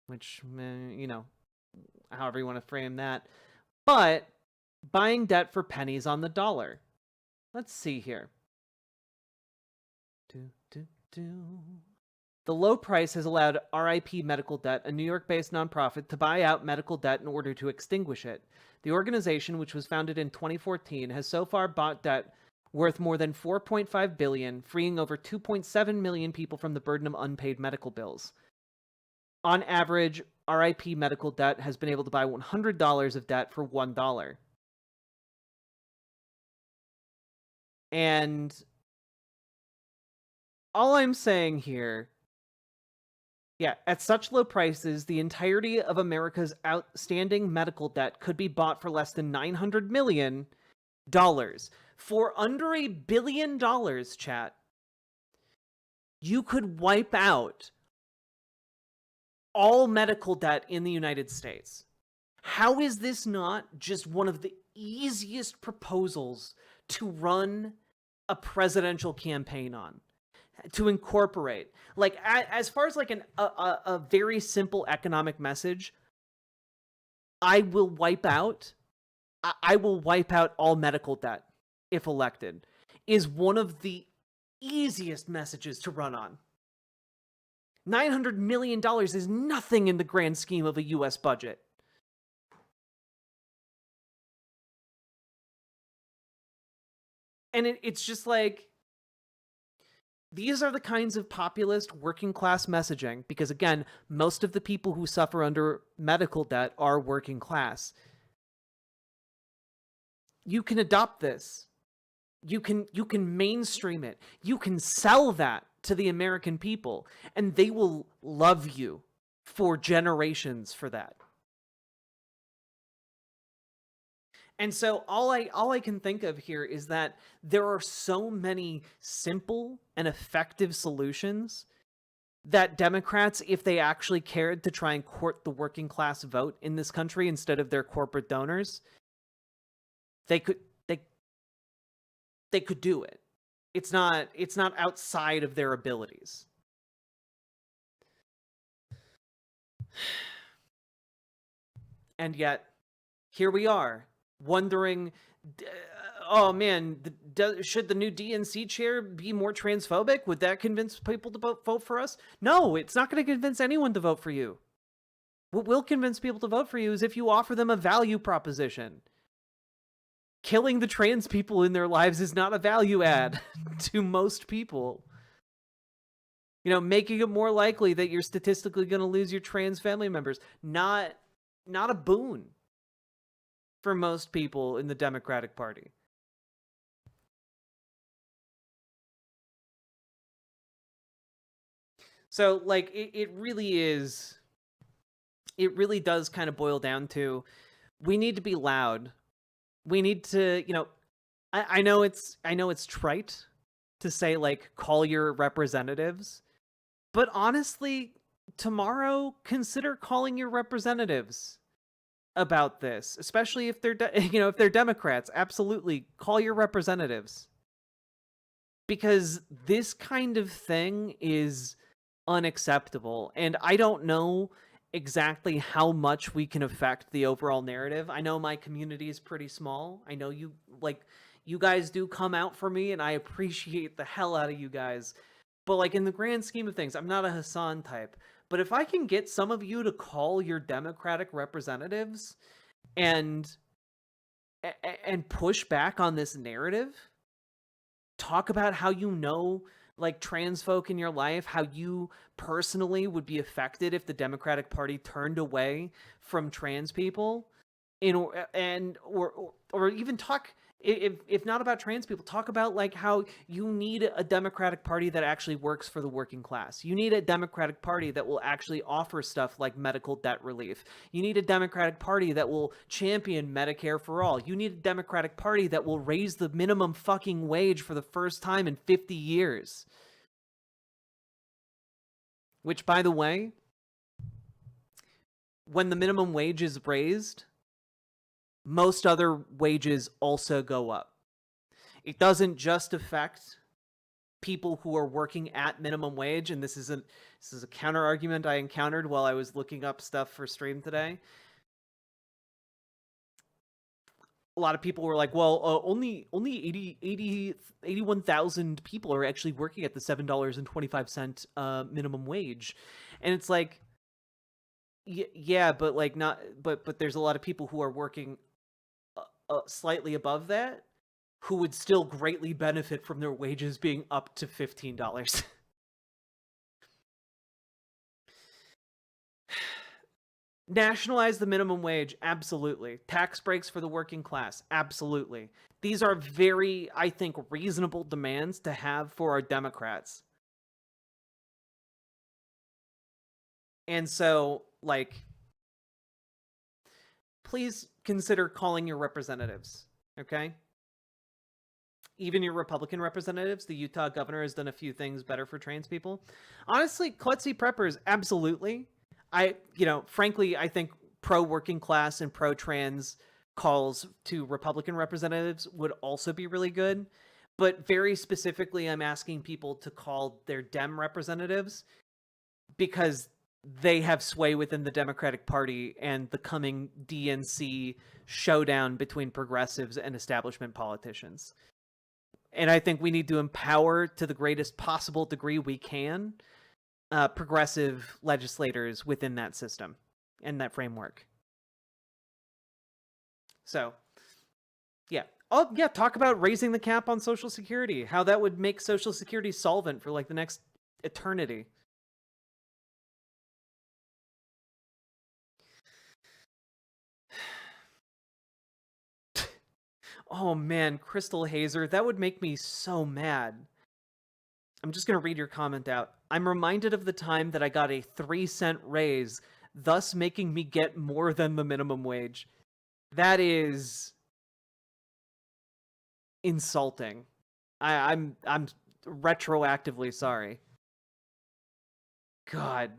which, you know, however you want to frame that. But buying debt for pennies on the dollar. Let's see here. The low price has allowed RIP Medical Debt, a New York-based nonprofit, to buy out medical debt in order to extinguish it. The organization, which was founded in 2014, has so far bought debt worth more than $4.5 billion, freeing over 2.7 million people from the burden of unpaid medical bills. On average, RIP Medical Debt has been able to buy $100 of debt for $1. And all I'm saying here, yeah, at such low prices, the entirety of America's outstanding medical debt could be bought for less than $900 million. For under $1 billion, chat, you could wipe out all medical debt in the United States. How is this not just one of the easiest proposals to run a presidential campaign on? To incorporate, like, as far as like a very simple economic message, I will wipe out all medical debt if elected, is one of the easiest messages to run on. $900 million is nothing in the grand scheme of a US budget. And it's just like, these are the kinds of populist working class messaging, because again, most of the people who suffer under medical debt are working class. You can adopt this. You can mainstream it. You can sell that to the American people, and they will love you for generations for that. And so all I can think of here is that there are so many simple and effective solutions that Democrats, if they actually cared to try and court the working class vote in this country instead of their corporate donors, they could do it. It's not outside of their abilities. And yet, here we are, wondering, oh man, should the new DNC chair be more transphobic? Would that convince people to vote for us? No, it's not going to convince anyone to vote for you. What will convince people to vote for you is if you offer them a value proposition. Killing the trans people in their lives is not a value add to most people. You know, making it more likely that you're statistically going to lose your trans family members, not a boon for most people in the Democratic Party. So, like, it really does kind of boil down to, we need to be loud. We need to, you know, I know it's trite to say, like, call your representatives. But honestly, tomorrow, consider calling your representatives about this, especially if they're, if they're Democrats. Absolutely, call your representatives. Because this kind of thing is unacceptable. And I don't know exactly how much we can affect the overall narrative. I know my community is pretty small. I know you guys do come out for me, and I appreciate the hell out of you guys. But like, in the grand scheme of things, I'm not a Hassan type. But if I can get some of you to call your Democratic representatives and push back on this narrative, talk about how like, trans folk in your life, how you personally would be affected if the Democratic Party turned away from trans people, or even talk, if not about trans people, talk about like how you need a Democratic Party that actually works for the working class. You need a Democratic Party that will actually offer stuff like medical debt relief. You need a Democratic Party that will champion Medicare for all. You need a Democratic Party that will raise the minimum fucking wage for the first time in 50 years. Which, by the way, when the minimum wage is raised, most other wages also go up. It doesn't just affect people who are working at minimum wage, and this is a counter argument I encountered while I was looking up stuff for stream today. A lot of people were like, well, only 81,000 people are actually working at the $7.25 minimum wage. And it's like, yeah, but like, not, but there's a lot of people who are working slightly above that who would still greatly benefit from their wages being up to $15. Nationalize the minimum wage, absolutely. Tax breaks for the working class, absolutely. These are very, I think, reasonable demands to have for our Democrats. And so, like, please consider calling your representatives, okay? Even your Republican representatives. The Utah governor has done a few things better for trans people. Honestly, klutzy preppers, absolutely. Frankly, I think pro-working class and pro-trans calls to Republican representatives would also be really good. But very specifically, I'm asking people to call their Dem representatives because they have sway within the Democratic Party and the coming DNC showdown between progressives and establishment politicians. And I think we need to empower, to the greatest possible degree we can, progressive legislators within that system and that framework. So, yeah. Oh, yeah, talk about raising the cap on Social Security, how that would make Social Security solvent for, like, the next eternity. Oh, man, Crystal Hazer, that would make me so mad. I'm just going to read your comment out. I'm reminded of the time that I got a 3-cent raise, thus making me get more than the minimum wage. That is insulting. I'm retroactively sorry. God.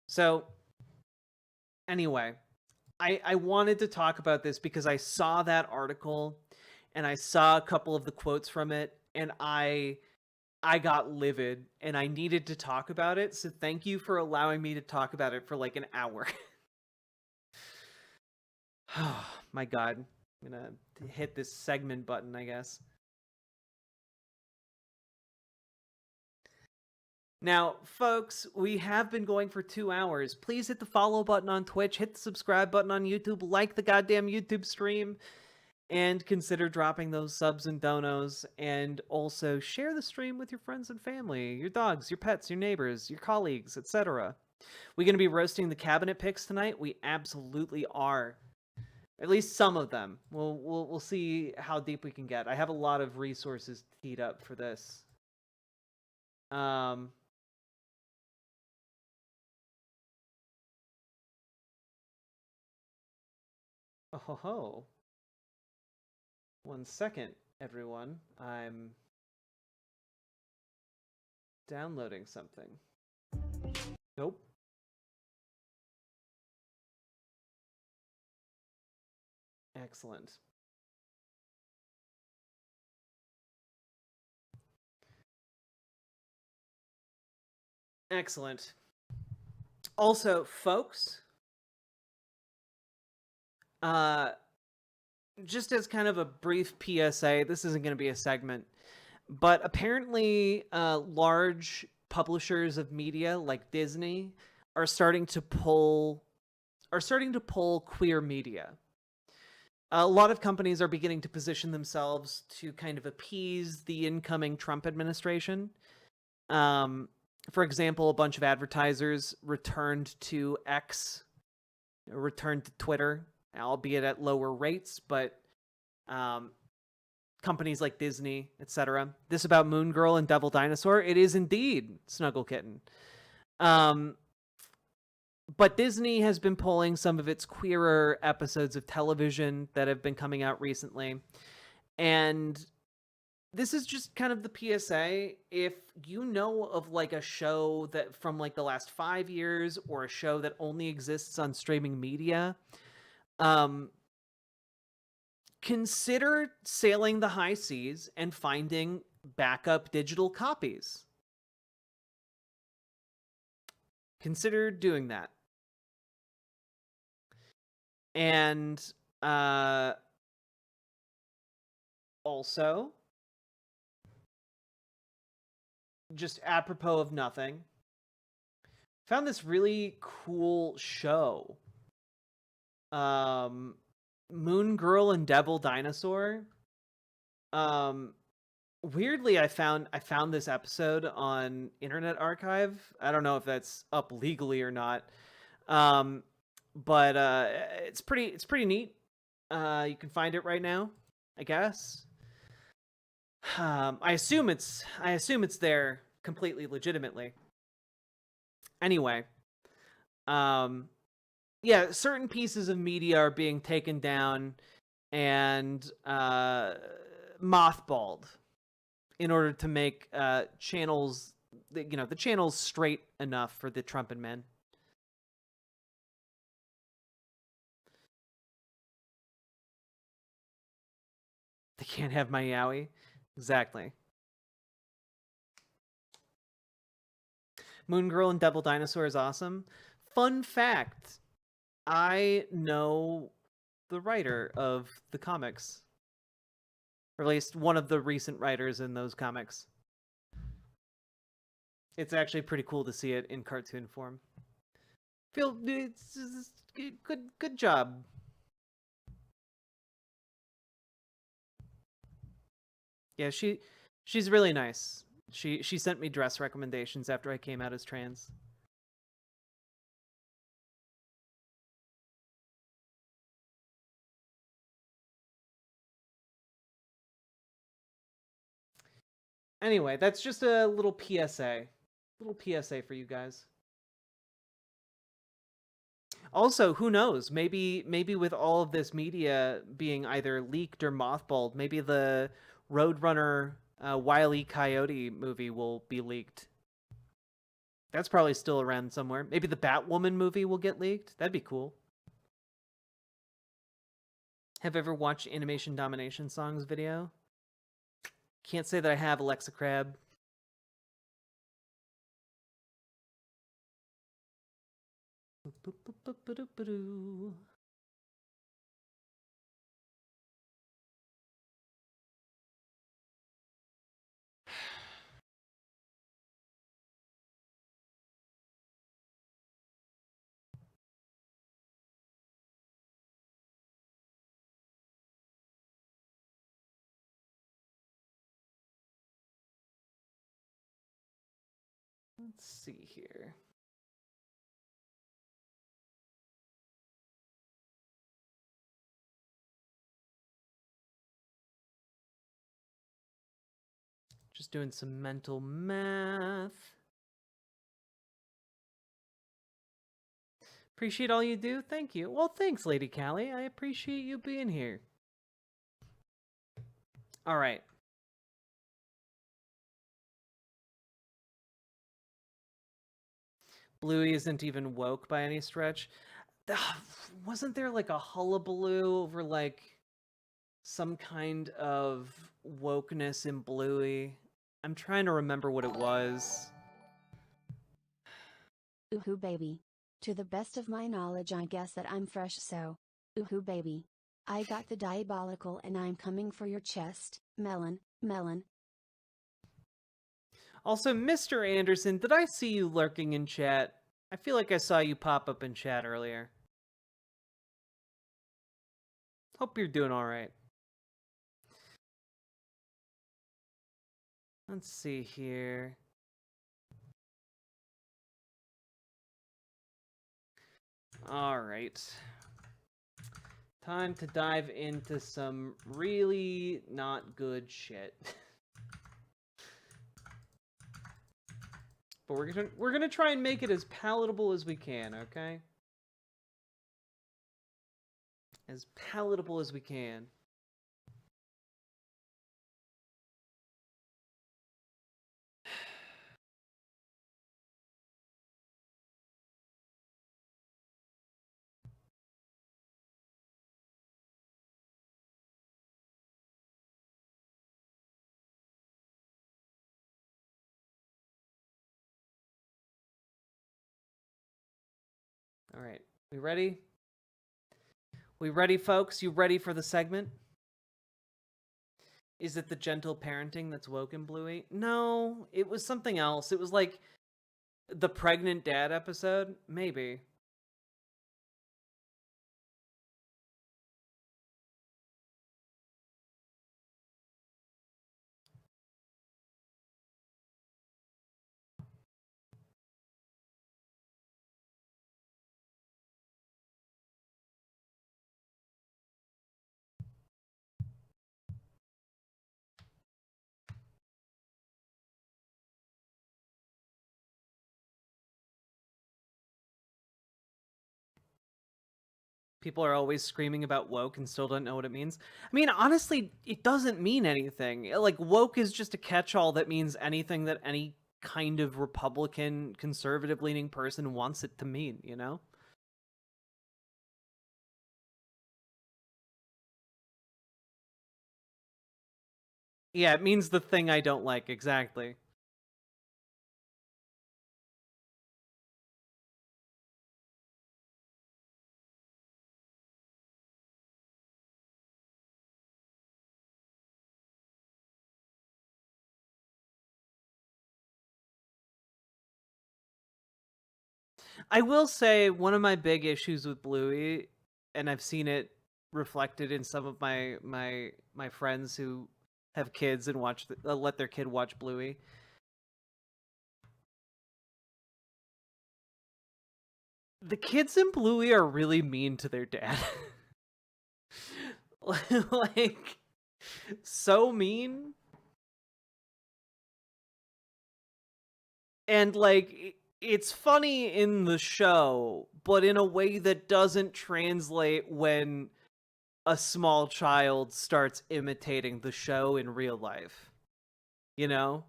So, anyway, I wanted to talk about this because I saw that article and I saw a couple of the quotes from it, and I got livid and I needed to talk about it. So thank you for allowing me to talk about it for like an hour. Oh my God. I'm gonna hit this segment button, I guess. Now, folks, we have been going for 2 hours. Please hit the follow button on Twitch, hit the subscribe button on YouTube, like the goddamn YouTube stream, and consider dropping those subs and donos, and also share the stream with your friends and family, your dogs, your pets, your neighbors, your colleagues, etc. We're going to be roasting the cabinet picks tonight. We absolutely are. At least some of them. We'll see how deep we can get. I have a lot of resources teed up for this. Oh ho ho. 1 second, everyone. I'm downloading something. Nope. Excellent. Excellent. Also, folks, just as kind of a brief PSA, this isn't going to be a segment, but apparently large publishers of media like Disney are starting to pull queer media. A lot of companies are beginning to position themselves to kind of appease the incoming Trump administration. For example, a bunch of advertisers returned to Twitter, albeit at lower rates, but companies like Disney, etc. This about Moon Girl and Devil Dinosaur, it is indeed Snuggle Kitten. But Disney has been pulling some of its queerer episodes of television that have been coming out recently. And this is just kind of the PSA. If you know of like a show that from like the last 5 years or a show that only exists on streaming media, consider sailing the high seas and finding backup digital copies. Consider doing that. And also, just apropos of nothing, found this really cool show. Moon Girl and Devil Dinosaur. Weirdly, I found this episode on Internet Archive. I don't know if that's up legally or not. But it's pretty neat. You can find it right now, I guess. I assume it's there completely legitimately. Anyway, yeah, certain pieces of media are being taken down and mothballed in order to make channels, the channels straight enough for the trumpet men. They can't have my Yowie. Exactly. Moon Girl and Devil Dinosaur is awesome. Fun fact, I know the writer of the comics. Or at least one of the recent writers in those comics. It's actually pretty cool to see it in cartoon form. It's good job. Yeah, she's really nice. She sent me dress recommendations after I came out as trans. Anyway, that's just a little PSA. Little PSA for you guys. Also, who knows? Maybe with all of this media being either leaked or mothballed, maybe the Roadrunner Wile E. Coyote movie will be leaked. That's probably still around somewhere. Maybe the Batwoman movie will get leaked. That'd be cool. Have you ever watched Animation Domination Songs video? Can't say that I have, Alexa Crab. Let's see here. Just doing some mental math. Appreciate all you do. Thank you. Well, thanks, Lady Callie. I appreciate you being here. All right. Bluey isn't even woke by any stretch. Wasn't there like a hullabaloo over like some kind of wokeness in Bluey? I'm trying to remember what it was. Ooh baby. To the best of my knowledge I guess that I'm fresh so. Ooh baby. I got the diabolical and I'm coming for your chest, melon, melon. Also, Mr. Anderson, did I see you lurking in chat? I feel like I saw you pop up in chat earlier. Hope you're doing all right. Let's see here. All right. Time to dive into some really not good shit. But we're gonna try and make it as palatable as we can, okay? As palatable as we can. All right, we ready? We ready, folks? You ready for the segment? Is it the gentle parenting that's woken Bluey? No, it was something else. It was like the pregnant dad episode? Maybe. People are always screaming about woke and still don't know what it means. I mean, honestly, it doesn't mean anything. Like, woke is just a catch-all that means anything that any kind of Republican, conservative-leaning person wants it to mean, you know? Yeah, it means the thing I don't like, exactly. I will say one of my big issues with Bluey, and I've seen it reflected in some of my friends who have kids and let their kid watch Bluey. The kids in Bluey are really mean to their dad. Like, so mean. And like it's funny in the show, but in a way that doesn't translate when a small child starts imitating the show in real life. You know?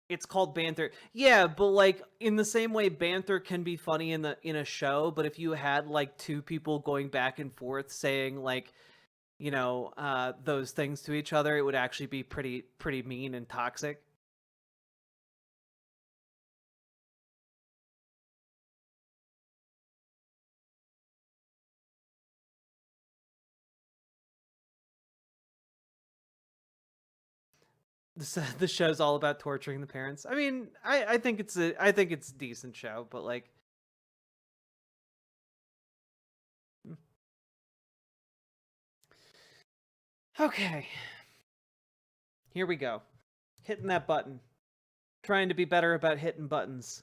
It's called banter. Yeah, but like in the same way banter can be funny in a show, but if you had like two people going back and forth saying like, you know, those things to each other, it would actually be pretty mean and toxic. The show's all about torturing the parents. I mean, I think it's a decent show, but like, okay, here we go, hitting that button, trying to be better about hitting buttons.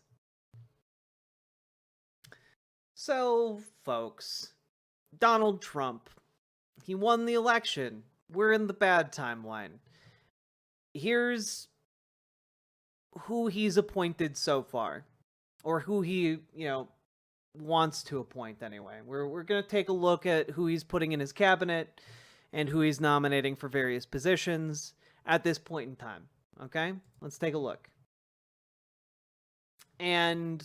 So, folks, Donald Trump, he won the election. We're in the bad timeline. Here's who he's appointed so far, or who he, you know, wants to appoint anyway. We're going to take a look at who he's putting in his cabinet and who he's nominating for various positions at this point in time. Okay? Let's take a look. And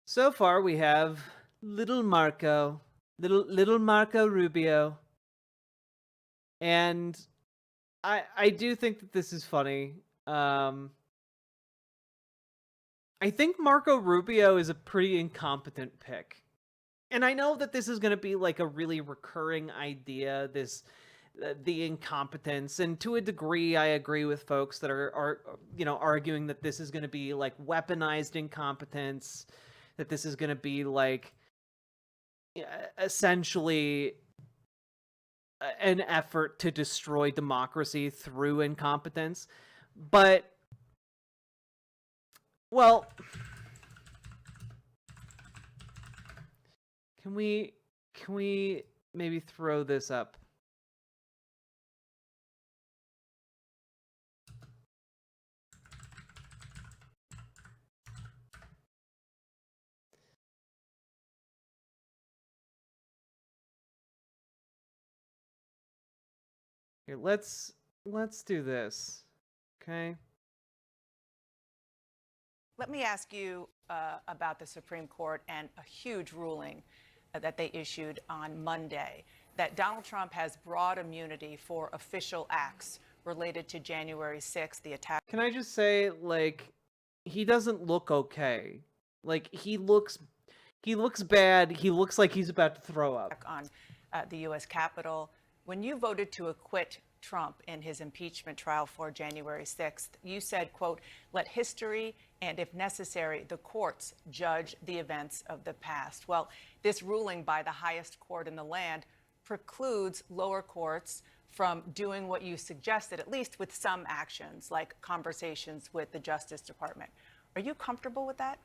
so far we have little Marco Rubio. And I do think that this is funny. I think Marco Rubio is a pretty incompetent pick. And I know that this is going to be like a really recurring idea, the incompetence, and to a degree I agree with folks that are arguing that this is going to be like weaponized incompetence, that this is going to be like essentially an effort to destroy democracy through incompetence. But well, can we maybe throw this up? Here, let's do this. Okay? Let me ask you about the Supreme Court and a huge ruling that they issued on Monday, that Donald Trump has broad immunity for official acts related to January 6th, the attack. Can I just say, like, he doesn't look okay. Like, he looks bad. He looks like he's about to throw up. On the U.S. Capitol. When you voted to acquit Trump in his impeachment trial for January 6th, you said, quote, "Let history and, if necessary, the courts judge the events of the past." Well, this ruling by the highest court in the land precludes lower courts from doing what you suggested, at least with some actions, like conversations with the Justice Department. Are you comfortable with that?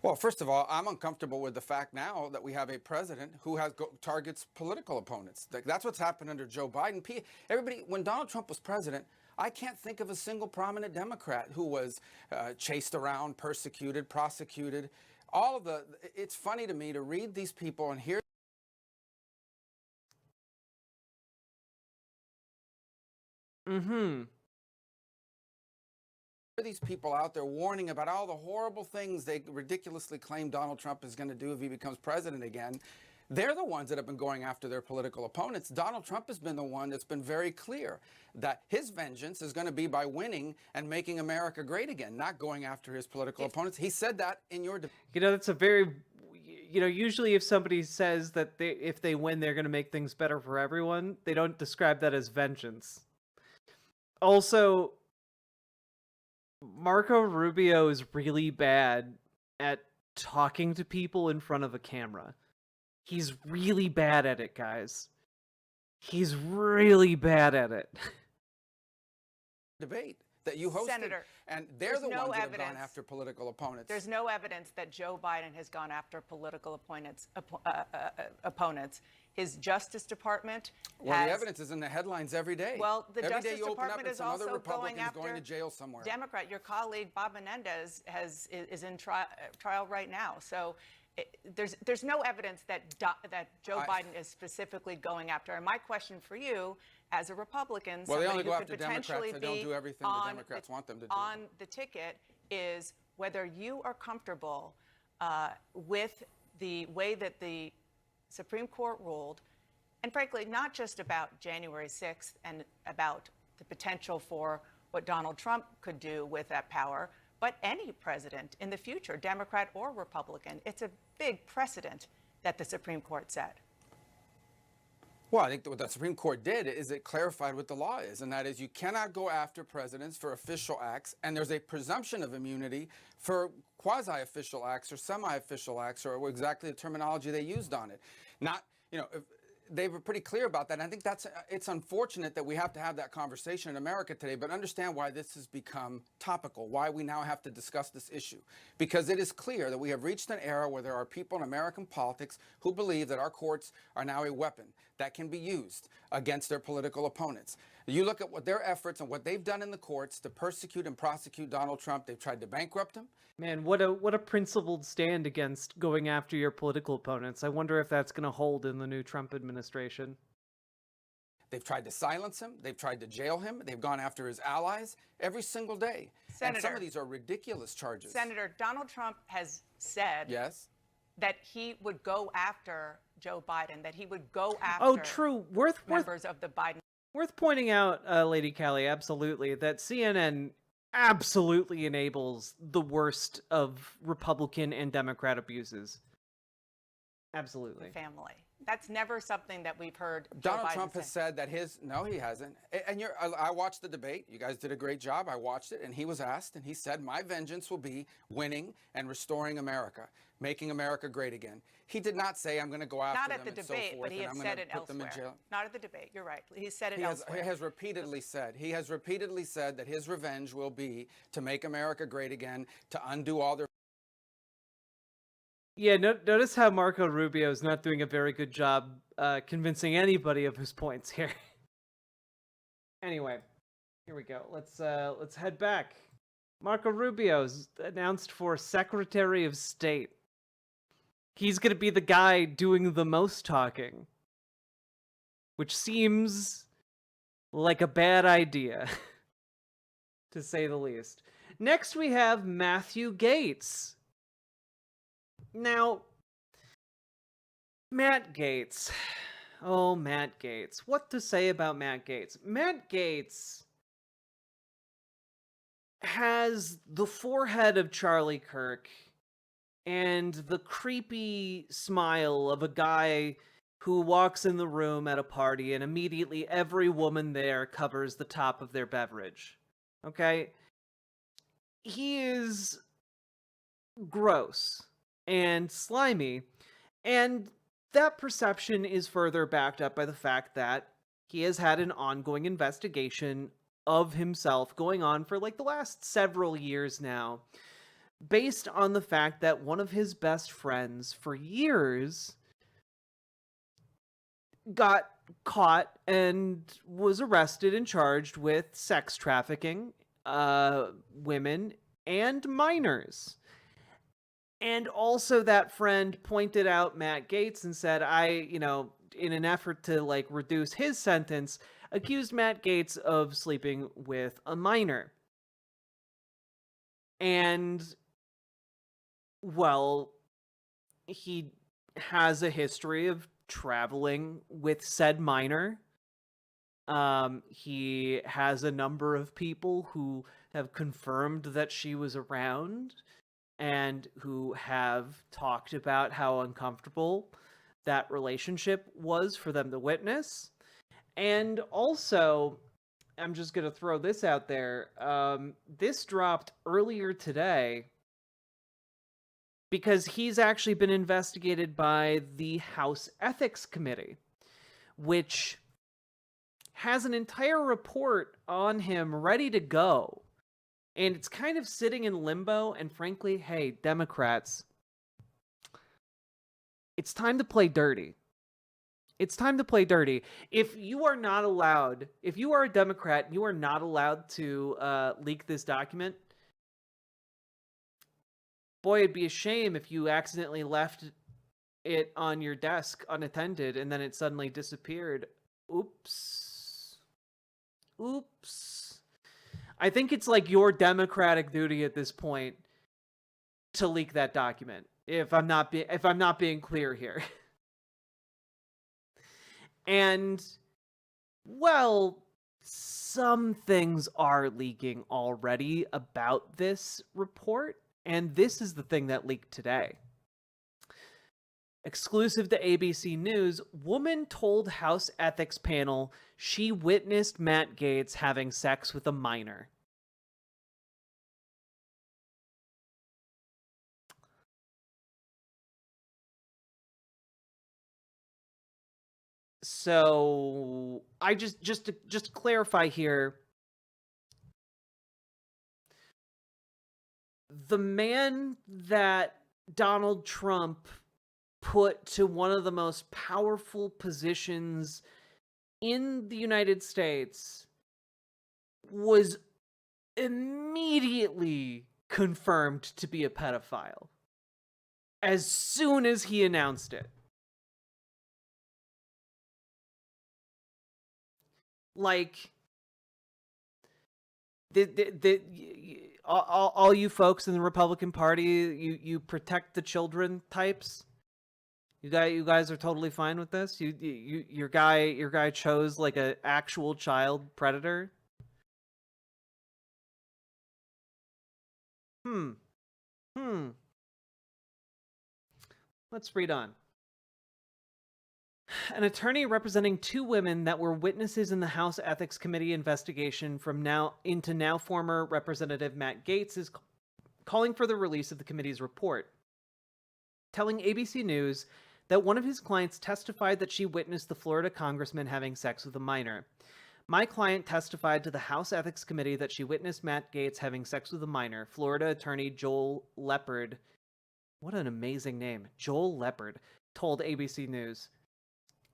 Well, first of all, I'm uncomfortable with the fact now that we have a president who targets political opponents. That's what's happened under Joe Biden. Everybody, when Donald Trump was president, I can't think of a single prominent Democrat who was chased around, persecuted, prosecuted. It's funny to me to read these people and hear these people out there warning about all the horrible things they ridiculously claim Donald Trump is going to do if he becomes president again. They're the ones that have been going after their political opponents. Donald Trump has been the one that's been very clear that his vengeance is going to be by winning and making America great again, not going after his political opponents. He said that in your debate. That's a very, usually if somebody says that if they win, they're going to make things better for everyone, they don't describe that as vengeance. Also, Marco Rubio is really bad at talking to people in front of a camera. He's really bad at it, guys. He's really bad at it. Debate that you hosted, Senator, and they're the ones that have gone after political opponents. There's no evidence that Joe Biden has gone after political opponents. His Justice Department Well, the evidence is in the headlines every day. Well, the every Justice day you open Department up and is some also other Republican's going to jail somewhere. Democrat. Your colleague Bob Menendez is in trial right now. So there's no evidence that Joe Biden is specifically going after. And my question for you, as a Republican, well, they only go who after could potentially Democrats. They don't do everything the Democrats want them to do. On the ticket is whether you are comfortable with the way that the Supreme Court ruled, and frankly, not just about January 6th and about the potential for what Donald Trump could do with that power, but any president in the future, Democrat or Republican. It's a big precedent that the Supreme Court set. Well, I think that what the Supreme Court did is it clarified what the law is, and that is you cannot go after presidents for official acts, and there's a presumption of immunity for quasi-official acts or semi-official acts, or exactly the terminology they used on it. Not, they were pretty clear about that. And I think it's unfortunate that we have to have that conversation in America today, but understand why this has become topical, why we now have to discuss this issue. Because it is clear that we have reached an era where there are people in American politics who believe that our courts are now a weapon that can be used against their political opponents. You look at what their efforts and what they've done in the courts to persecute and prosecute Donald Trump. They've tried to bankrupt him. Man, what a principled stand against going after your political opponents. I wonder if that's going to hold in the new Trump administration. They've tried to silence him. They've tried to jail him. They've gone after his allies every single day. Senator, and some of these are ridiculous charges. Senator, Donald Trump has said that he would go after Joe Biden, that he would go after true. members of the Biden. Worth pointing out, Lady Kelly, absolutely, that CNN absolutely enables the worst of Republican and Democrat abuses. Absolutely. Family. That's never something that we've heard. Donald Trump has said that no, he hasn't. And I watched the debate. You guys did a great job. I watched it, and he was asked, and he said, "My vengeance will be winning and restoring America, making America great again." He did not say, "I'm going to go after them." Not at the debate, but he had said it elsewhere. Not at the debate. You're right. He said it elsewhere. He has repeatedly said that his revenge will be to make America great again, to undo all their. Yeah, notice how Marco Rubio is not doing a very good job convincing anybody of his points here. Anyway, here we go. Let's head back. Marco Rubio's announced for Secretary of State. He's going to be the guy doing the most talking, which seems like a bad idea, to say the least. Next, we have Matthew Gaetz. Now, Matt Gaetz. Oh, Matt Gaetz. What to say about Matt Gaetz? Matt Gaetz has the forehead of Charlie Kirk and the creepy smile of a guy who walks in the room at a party and immediately every woman there covers the top of their beverage. Okay? He is gross and slimy, and that perception is further backed up by the fact that he has had an ongoing investigation of himself going on for like the last several years now, based on the fact that one of his best friends for years got caught and was arrested and charged with sex trafficking women and minors. And also that friend pointed out Matt Gaetz and said, in an effort to like reduce his sentence, accused Matt Gaetz of sleeping with a minor. And, well, he has a history of traveling with said minor. He has a number of people who have confirmed that she was around and who have talked about how uncomfortable that relationship was for them to witness. And also, I'm just going to throw this out there. This dropped earlier today because he's actually been investigated by the House Ethics Committee, which has an entire report on him ready to go. And it's kind of sitting in limbo, and frankly, hey, Democrats, it's time to play dirty. It's time to play dirty. If you are a Democrat, you are not allowed to leak this document. Boy, it'd be a shame if you accidentally left it on your desk unattended and then it suddenly disappeared. Oops. I think it's like your democratic duty at this point to leak that document. If I'm not being clear here. And well, some things are leaking already about this report, and this is the thing that leaked today. Exclusive to ABC News, woman told House Ethics panel she witnessed Matt Gaetz having sex with a minor. So, I just to clarify here, the man that Donald Trump put to one of the most powerful positions in the United States was immediately confirmed to be a pedophile as soon as he announced it. Like, all you folks in the Republican Party, you protect the children types. You guys are totally fine with this. Your guy chose like an actual child predator. Let's read on. An attorney representing two women that were witnesses in the House Ethics Committee investigation into now former Representative Matt Gaetz is calling for the release of the committee's report, telling ABC News that one of his clients testified that she witnessed the Florida congressman having sex with a minor. My client testified to the House Ethics Committee that she witnessed Matt Gaetz having sex with a minor. Florida attorney Joel Leopard, what an amazing name, Joel Leopard, told ABC News.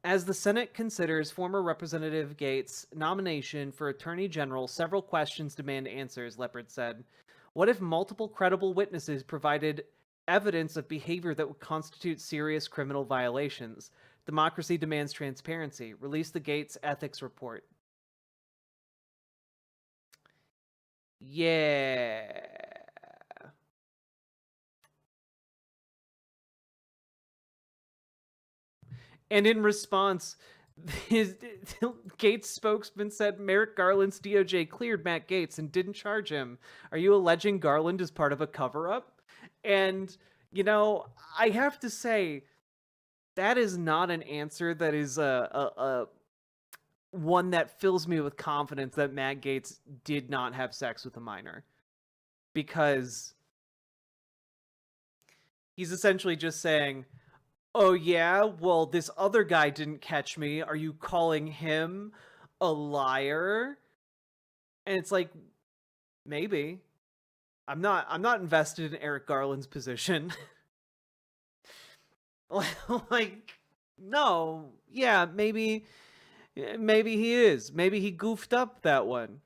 As the Senate considers former Representative Gaetz' nomination for Attorney General, several questions demand answers, Leopard said. What if multiple credible witnesses provided evidence of behavior that would constitute serious criminal violations? Democracy demands transparency. Release the Gaetz ethics report. Yeah. And in response, his Gaetz spokesman said Merrick Garland's DOJ cleared Matt Gaetz and didn't charge him. Are you alleging Garland is part of a cover-up? And, you know, I have to say, that is not an answer that is one that fills me with confidence that Matt Gaetz did not have sex with a minor. Because he's essentially just saying, oh yeah, well, this other guy didn't catch me. Are you calling him a liar? And it's like, maybe. I'm not invested in Eric Garland's position. Like, no. Yeah, maybe he is. Maybe he goofed up that one.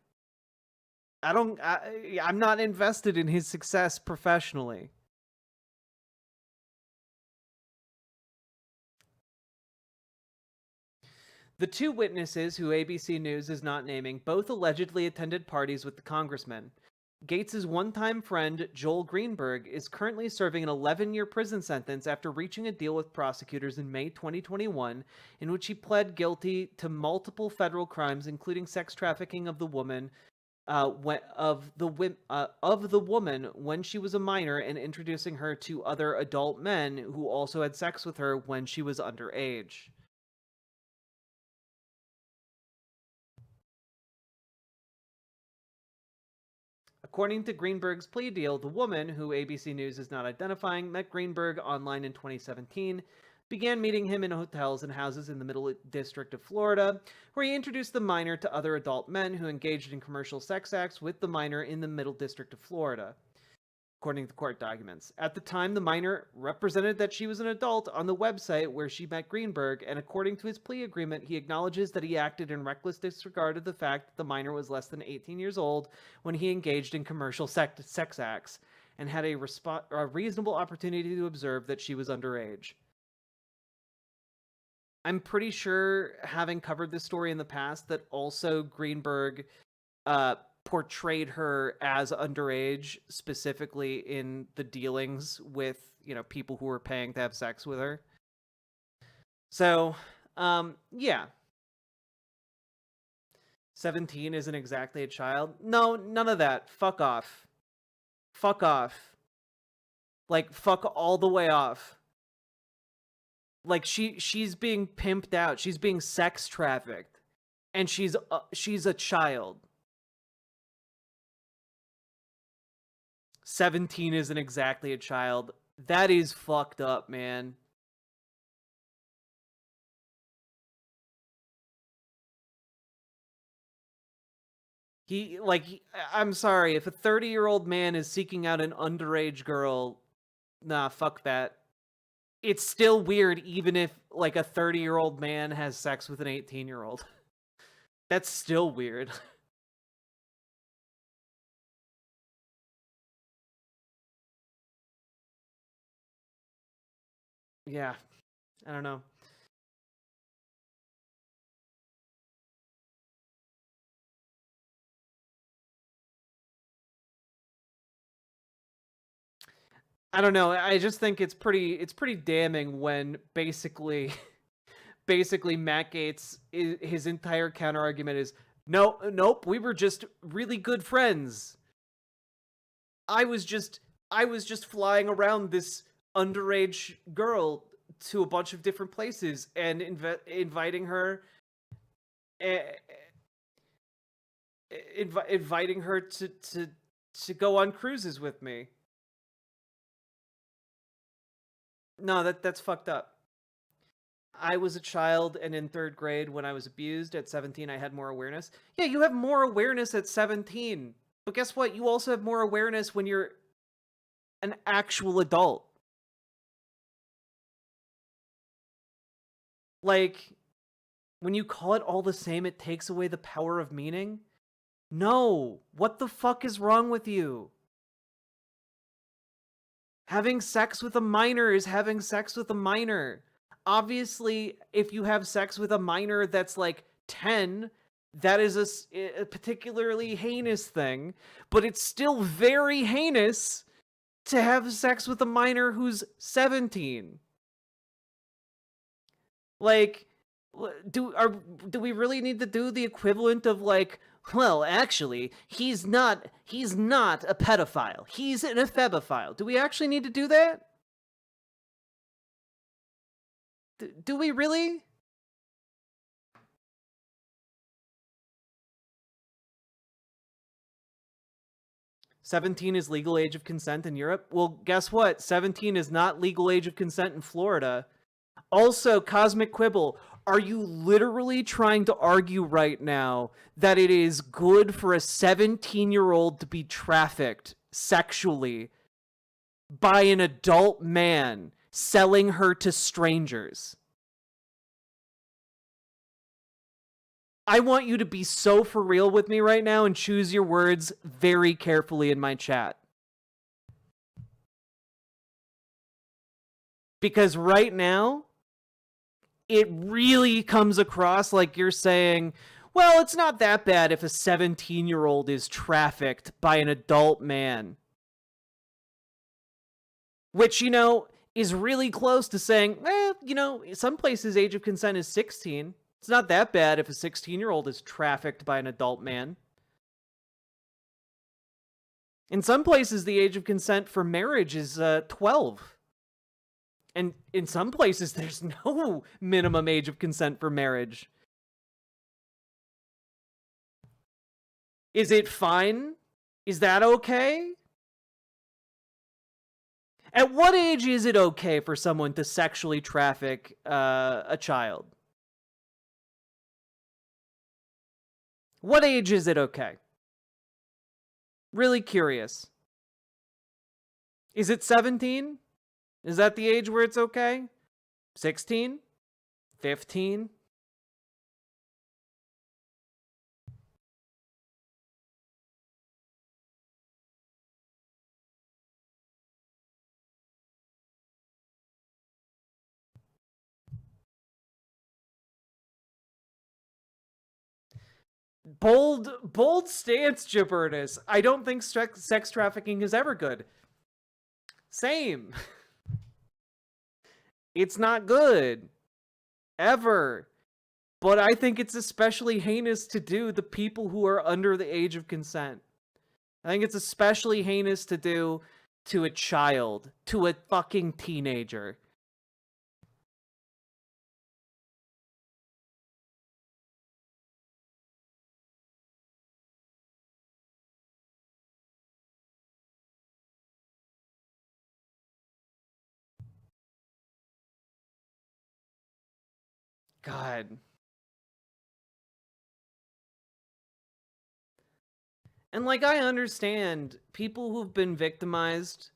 I'm not invested in his success professionally. The two witnesses, who ABC News is not naming, both allegedly attended parties with the congressman. Gaetz' one-time friend, Joel Greenberg, is currently serving an 11-year prison sentence after reaching a deal with prosecutors in May 2021, in which he pled guilty to multiple federal crimes, including sex trafficking of the woman when she was a minor and introducing her to other adult men who also had sex with her when she was underage. According to Greenberg's plea deal, the woman, who ABC News is not identifying, met Greenberg online in 2017, began meeting him in hotels and houses in the Middle District of Florida, where he introduced the minor to other adult men who engaged in commercial sex acts with the minor in the Middle District of Florida, according to court documents. At the time, the minor represented that she was an adult on the website where she met Greenberg, and according to his plea agreement, he acknowledges that he acted in reckless disregard of the fact that the minor was less than 18 years old when he engaged in commercial sex acts, and had a reasonable opportunity to observe that she was underage. I'm pretty sure, having covered this story in the past, that also Greenberg portrayed her as underage, specifically in the dealings with, you know, people who were paying to have sex with her. So, yeah. 17 isn't exactly a child. No, none of that. Fuck off. Fuck off. Like, fuck all the way off. Like, she's being pimped out. She's being sex trafficked. And she's a child. 17 isn't exactly a child. That is fucked up, man. I'm sorry, if a 30-year-old man is seeking out an underage girl, nah, fuck that. It's still weird even if, like, a 30-year-old man has sex with an 18-year-old. That's still weird. yeah, I don't know. I don't know. I just think it's pretty damning when basically Matt Gaetz, his entire counter argument is, no, nope, we were just really good friends. I was just flying around this underage girl to a bunch of different places and inviting her inviting her to go on cruises with me. No, that's fucked up. I was a child, and in 3rd grade when I was abused. At 17, I had more awareness. Yeah, you have more awareness at 17. But guess what? You also have more awareness when you're an actual adult. Like, when you call it all the same, it takes away the power of meaning? No! What the fuck is wrong with you? Having sex with a minor is having sex with a minor. Obviously, if you have sex with a minor that's like 10, that is a particularly heinous thing, but it's still very heinous to have sex with a minor who's 17. Like, do we really need to do the equivalent of like, well, actually, he's not a pedophile. He's an ephebophile. Do we actually need to do that? Do we really? "17 is legal age of consent in Europe?" Well, guess what? 17 is not legal age of consent in Florida. Also, Cosmic Quibble, are you literally trying to argue right now that it is good for a 17-year-old to be trafficked sexually by an adult man selling her to strangers? I want you to be so for real with me right now and choose your words very carefully in my chat. Because right now, it really comes across like you're saying, well, it's not that bad if a 17-year-old is trafficked by an adult man. Which, is really close to saying, some places age of consent is 16. It's not that bad if a 16-year-old is trafficked by an adult man. In some places, the age of consent for marriage is 12. And in some places, there's no minimum age of consent for marriage. Is it fine? Is that okay? At what age is it okay for someone to sexually traffic a child? What age is it okay? Really curious. Is it 17? Is that the age where it's okay? 16? 15? Bold stance, Jabertus. I don't think sex trafficking is ever good. Same. It's not good. Ever. But I think it's especially heinous to do the people who are under the age of consent. I think it's especially heinous to do to a child, to a fucking teenager. God. And I understand people who've been victimized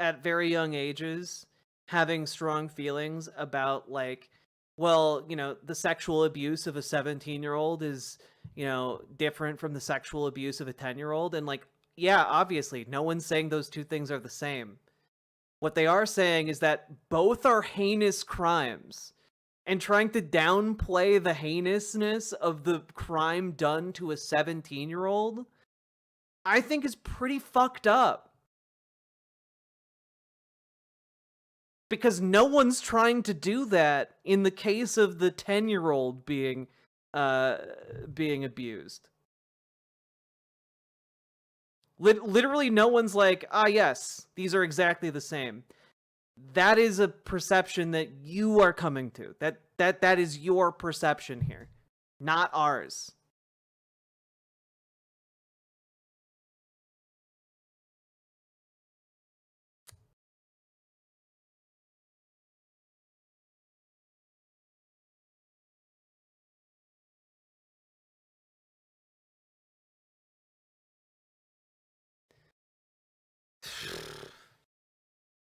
at very young ages having strong feelings about the sexual abuse of a 17-year-old is, different from the sexual abuse of a 10-year-old. And yeah, obviously, no one's saying those two things are the same. What they are saying is that both are heinous crimes, and trying to downplay the heinousness of the crime done to a 17-year-old, I think is pretty fucked up. Because no one's trying to do that in the case of the 10-year-old being abused. Literally no one's like, ah, yes, these are exactly the same. That is a perception that you are coming to. That is your perception here, not ours.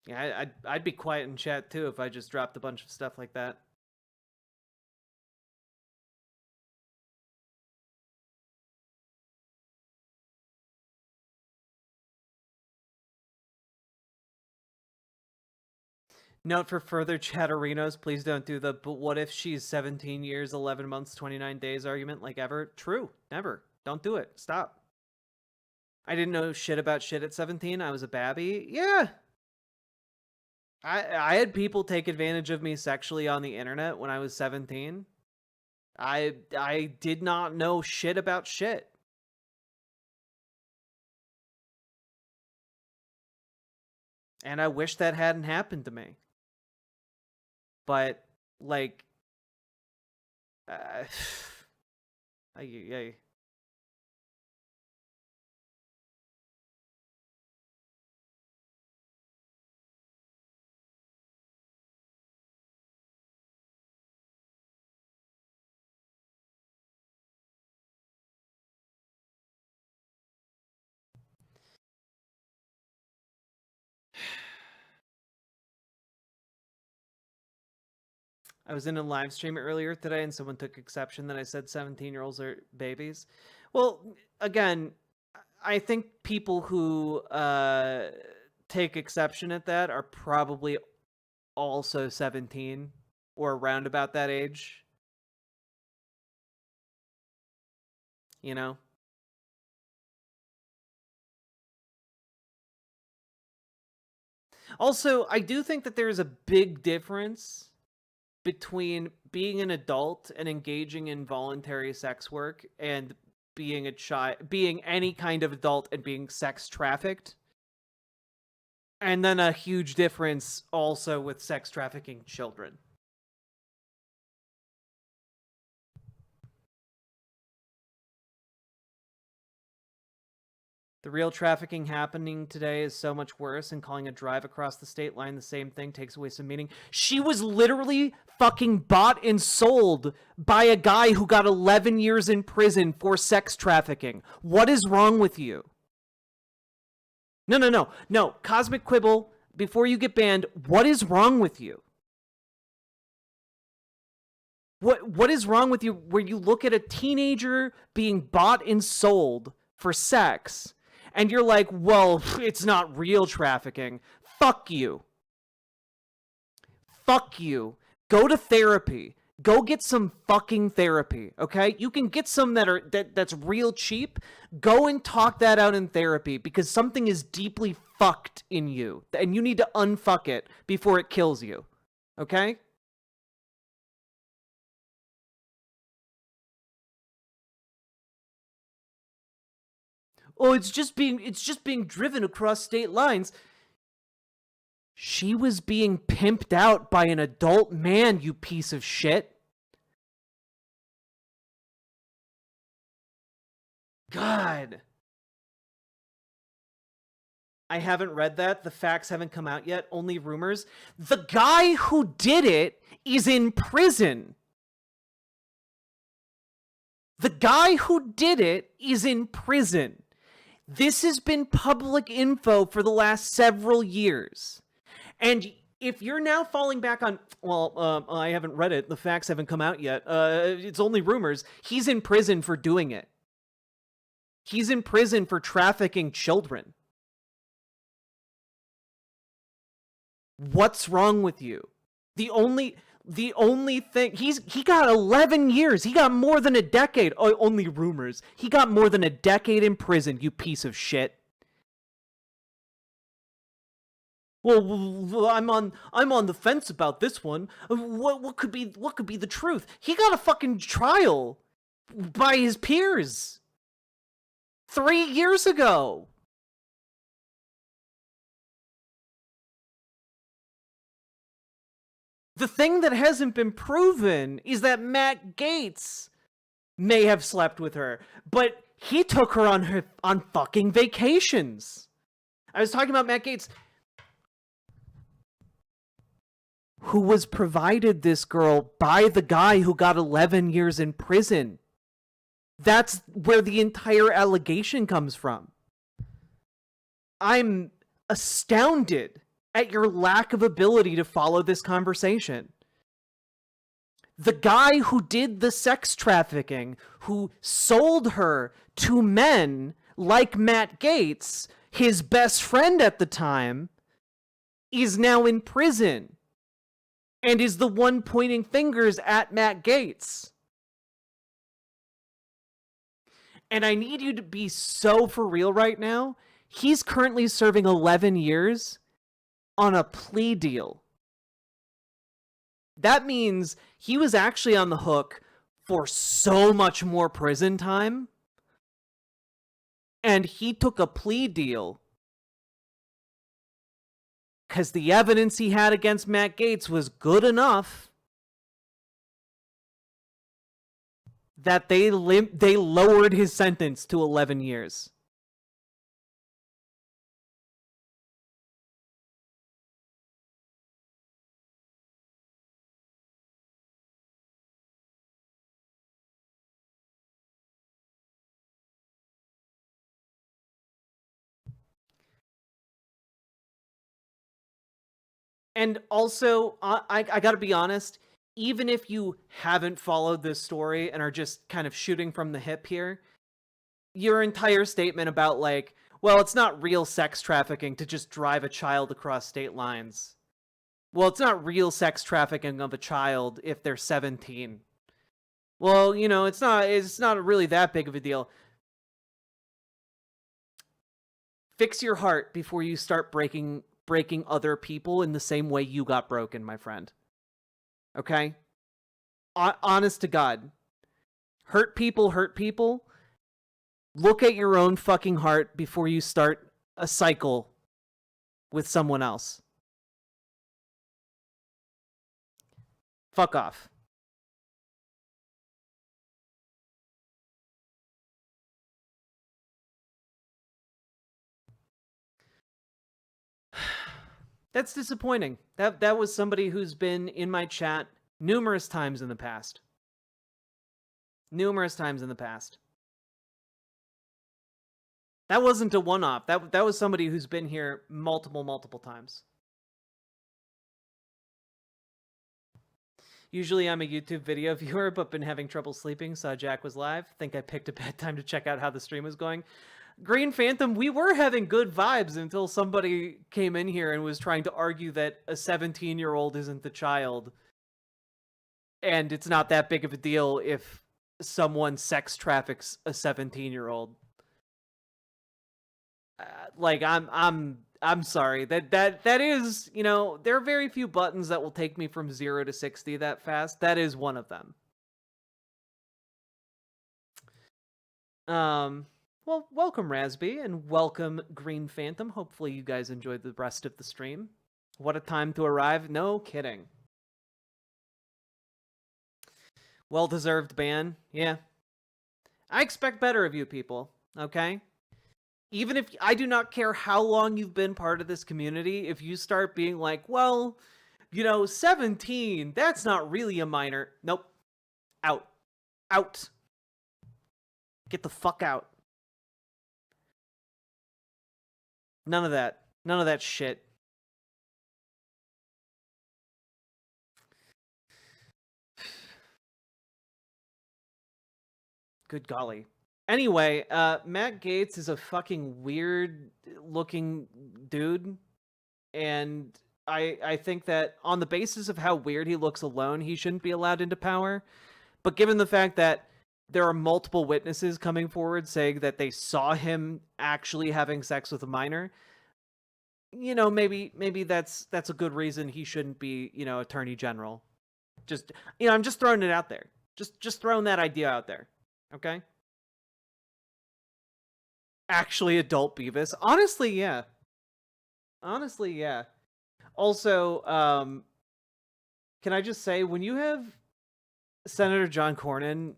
Yeah, I'd be quiet in chat too if I just dropped a bunch of stuff like that. Note for further chatterinos, please don't do the "but what if she's 17 years, 11 months, 29 days" argument like ever. True. Never. Don't do it. Stop. I didn't know shit about shit at 17. I was a babby. Yeah. I had people take advantage of me sexually on the internet when I was 17. I did not know shit about shit. And I wish that hadn't happened to me. But, like, I was in a live stream earlier today and someone took exception that I said 17-year-olds are babies. Well, again, I think people who take exception at that are probably also 17 or around about that age. You know? Also, I do think that there's a big difference between being an adult and engaging in voluntary sex work and being a child, being any kind of adult and being sex trafficked. And then a huge difference also with sex trafficking children. The real trafficking happening today is so much worse, and calling a drive across the state line the same thing takes away some meaning. She was literally fucking bought and sold by a guy who got 11 years in prison for sex trafficking. What is wrong with you? No. Cosmic Quibble, before you get banned, what is wrong with you? What is wrong with you where you look at a teenager being bought and sold for sex and you're like, well, it's not real trafficking. Fuck you. Fuck you. Go to therapy. Go get some fucking therapy, okay? You can get some that's real cheap. Go and talk that out in therapy because something is deeply fucked in you and you need to unfuck it before it kills you, okay? Oh, it's just being driven across state lines. She was being pimped out by an adult man, you piece of shit. God. I haven't read that. The facts haven't come out yet. Only rumors. The guy who did it is in prison. The guy who did it is in prison. This has been public info for the last several years. And if you're now falling back on, well, I haven't read it, the facts haven't come out yet, it's only rumors, he's in prison for doing it. He's in prison for trafficking children. What's wrong with you? The only thing, he got 11 years. He got more than a decade. Oh, only rumors. He got more than a decade in prison, you piece of shit. Well, I'm on the fence about this one. What could be the truth? He got a fucking trial by his peers 3 years ago. The thing that hasn't been proven is that Matt Gaetz may have slept with her, but he took her on fucking vacations. I was talking about Matt Gaetz, who was provided this girl by the guy who got 11 years in prison. That's where the entire allegation comes from. I'm astounded at your lack of ability to follow this conversation. The guy who did the sex trafficking, who sold her to men like Matt Gaetz, his best friend at the time, is now in prison and is the one pointing fingers at Matt Gaetz. And I need you to be so for real right now. He's currently serving 11 years on a plea deal. That means he was actually on the hook for so much more prison time. And he took a plea deal because the evidence he had against Matt Gaetz was good enough that they lowered his sentence to 11 years. And also, I gotta be honest, even if you haven't followed this story and are just kind of shooting from the hip here, your entire statement about like, well, it's not real sex trafficking to just drive a child across state lines. Well, it's not real sex trafficking of a child if they're 17. Well, you know, it's not really that big of a deal. Fix your heart before you start breaking other people in the same way you got broken, my friend. Okay? Honest to God. Hurt people. Look at your own fucking heart before you start a cycle with someone else. Fuck off. That's disappointing. That was somebody who's been in my chat numerous times in the past. That wasn't a one-off. That was somebody who's been here multiple times. Usually I'm a YouTube video viewer, but been having trouble sleeping. Saw Jack was live. Think I picked a bad time to check out how the stream was going. Green Phantom, we were having good vibes until somebody came in here and was trying to argue that a 17-year-old isn't the child. And it's not that big of a deal if someone sex traffics a 17-year-old. Like, I'm sorry. That is, you know, there are very few buttons that will take me from 0 to 60 that fast. That is one of them. Well, welcome, Rasby, and welcome, Green Phantom. Hopefully you guys enjoyed the rest of the stream. What a time to arrive. No kidding. Well-deserved ban. Yeah. I expect better of you people, okay? Even if I do not care how long you've been part of this community, if you start being like, well, you know, 17, that's not really a minor. Nope. Out. Out. Get the fuck out. None of that. None of that shit. Good golly. Anyway, Matt Gaetz is a fucking weird looking dude. And I think that on the basis of how weird he looks alone, he shouldn't be allowed into power. But given the fact that there are multiple witnesses coming forward saying that they saw him actually having sex with a minor, you know, maybe that's a good reason he shouldn't be, you know, Attorney General. Just, you know, I'm just throwing it out there. Just throwing that idea out there. Okay? Actually, adult Beavis. Honestly, yeah. Honestly, yeah. Also, can I just say, when you have Senator John Cornyn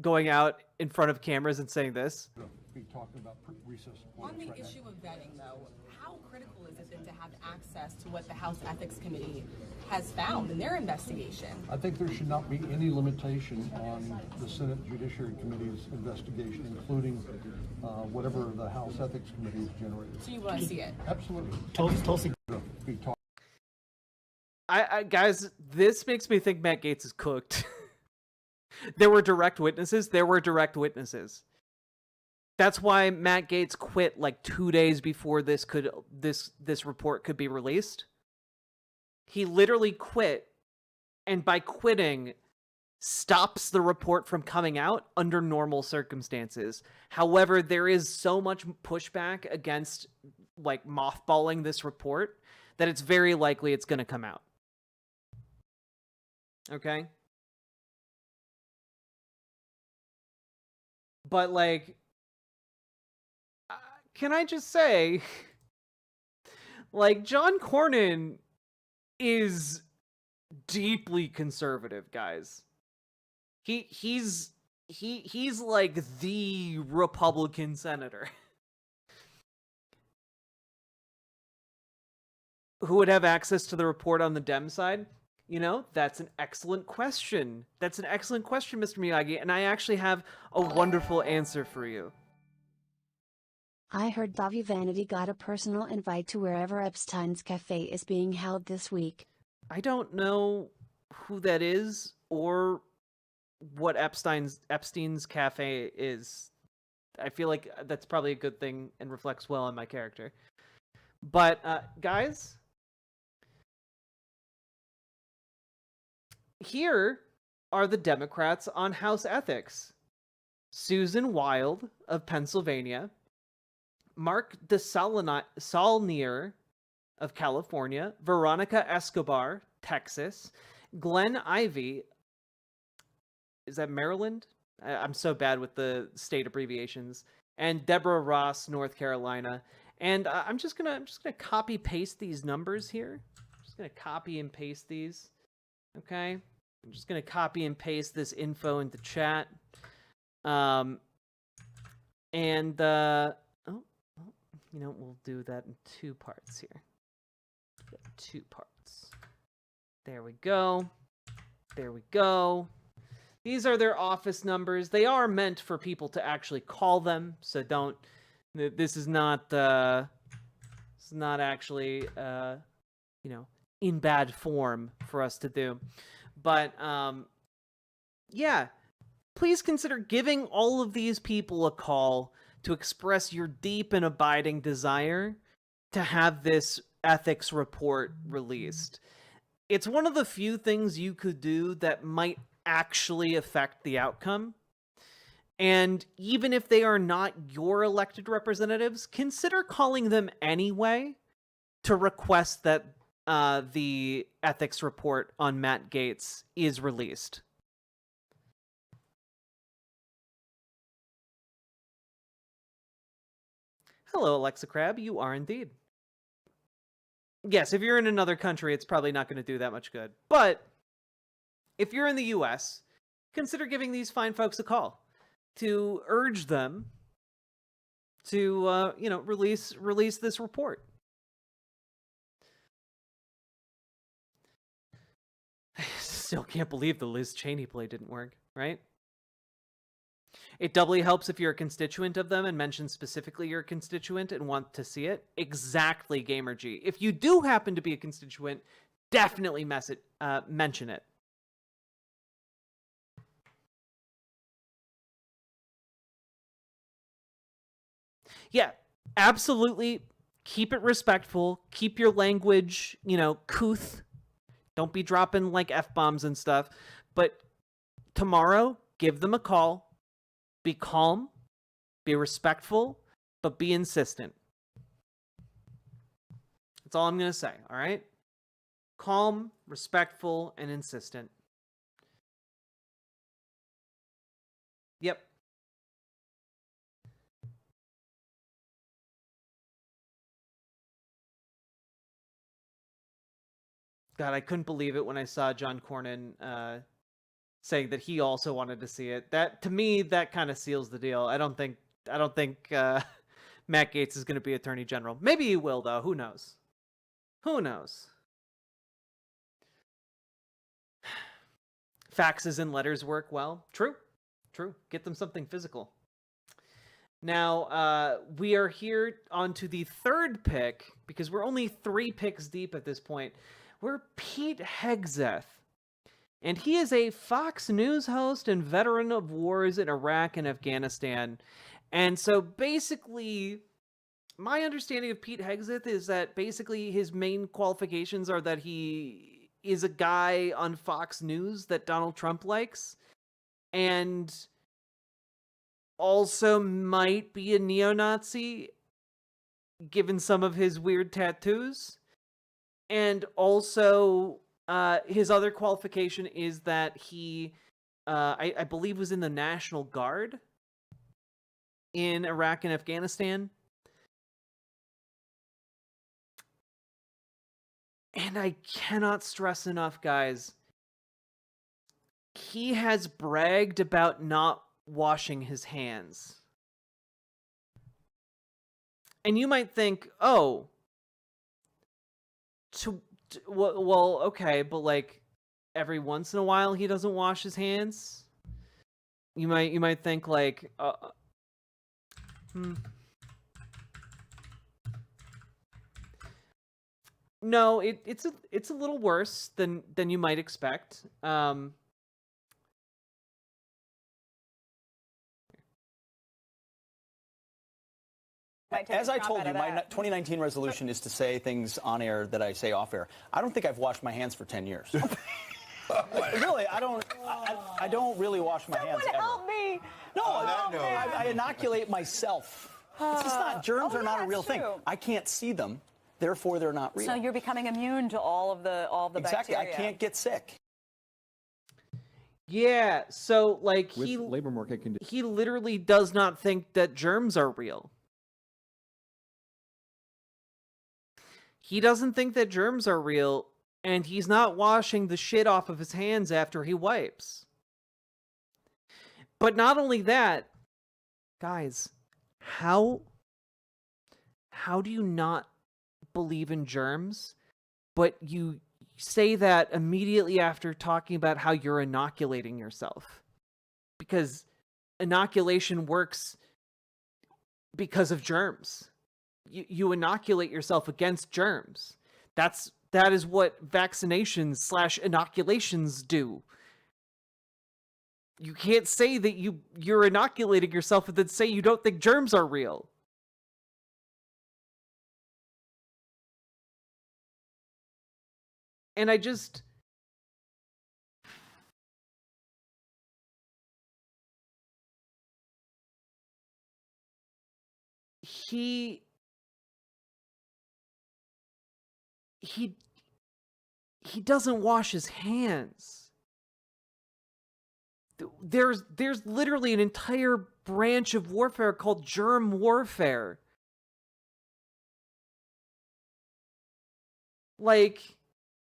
going out in front of cameras and saying this, be talking about recess on the issue of vetting, though, how critical is it then to have access to what the House Ethics Committee has found in their investigation? I think there should not be any limitation on the Senate Judiciary Committee's investigation, including whatever the House Ethics Committee has generated. So you want to see it? Absolutely. Guys, this makes me think Matt Gaetz is cooked. There were direct witnesses. That's why Matt Gaetz quit like 2 days before this report could be released. He literally quit, and by quitting, stops the report from coming out under normal circumstances. However, there is so much pushback against like mothballing this report that it's very likely it's going to come out. Okay? But like, can I just say, like, John Cornyn is deeply conservative, guys. He's like the Republican senator who would have access to the report on the Dem side. You know, that's an excellent question. That's an excellent question, Mr. Miyagi, and I actually have a wonderful answer for you. I heard Bobby Vanity got a personal invite to wherever Epstein's Cafe is being held this week. I don't know who that is or what Epstein's Cafe is. I feel like that's probably a good thing and reflects well on my character. But, guys, here are the Democrats on House Ethics. Susan Wild of Pennsylvania, Mark DeSaulnier of California, Veronica Escobar, Texas, Glenn Ivey, is that Maryland? I'm so bad with the state abbreviations, and Deborah Ross, North Carolina. And I'm just gonna copy paste these numbers here. I'm just gonna copy and paste these. Okay, I'm just gonna copy and paste this info into chat. You know, we'll do that in 2 parts here. 2 parts. There we go. There we go. These are their office numbers. They are meant for people to actually call them, so don't. This is not. It's not actually, you know, in bad form for us to do. But yeah, please consider giving all of these people a call to express your deep and abiding desire to have this ethics report released. It's one of the few things you could do that might actually affect the outcome. And even if they are not your elected representatives, consider calling them anyway to request that the ethics report on Matt Gaetz is released. Hello, Alexa Crab. You are indeed. Yes, if you're in another country, it's probably not going to do that much good. But if you're in the U.S., consider giving these fine folks a call to urge them to, you know, release this report. I still can't believe the Liz Cheney play didn't work, right? It doubly helps if you're a constituent of them and mention specifically you're a constituent and want to see it. Exactly, GamerG. If you do happen to be a constituent, definitely mention it. Yeah, absolutely. keep it respectful. Keep your language, couth. Don't be dropping like F-bombs and stuff. But tomorrow, give them a call. Be calm. Be respectful. But be insistent. That's all I'm going to say, all right? Calm, respectful, and insistent. Yep. God, I couldn't believe it when I saw John Cornyn saying that he also wanted to see it. That, to me, that kind of seals the deal. I don't think Matt Gaetz is going to be Attorney General. Maybe he will, though. Who knows? Who knows? Faxes and letters work well. True. Get them something physical. Now, we are here on to the third pick, because we're only 3 picks deep at this point. We're Pete Hegseth. And he is a Fox News host and veteran of wars in Iraq and Afghanistan. And so basically, my understanding of Pete Hegseth is that basically his main qualifications are that he is a guy on Fox News that Donald Trump likes, and also might be a neo-Nazi, given some of his weird tattoos. And also, his other qualification is that he, I believe, was in the National Guard in Iraq and Afghanistan. And I cannot stress enough, guys, he has bragged about not washing his hands. And you might think, oh, well, okay, but like every once in a while he doesn't wash his hands. You might think like, No, it's a little worse than you might expect. As I told you, my 2019 resolution is to say things on air that I say off air. I don't think I've washed my hands for 10 years. Really, I don't really wash my hands ever. Help me! No, I inoculate myself. It's just not, germs are not a real thing. I can't see them, therefore they're not real. So you're becoming immune to all of the exactly. bacteria. I can't get sick. Yeah, so like With labor market conditions. he literally does not think that germs are real. He doesn't think that germs are real, and he's not washing the shit off of his hands after he wipes. But not only that, guys, how do you not believe in germs, but you say that immediately after talking about how you're inoculating yourself? Because inoculation works because of germs. You inoculate yourself against germs. That is what vaccinations / inoculations do. You can't say that you're inoculating yourself and then say you don't think germs are real. And I just... He doesn't wash his hands. There's literally an entire branch of warfare called germ warfare. Like,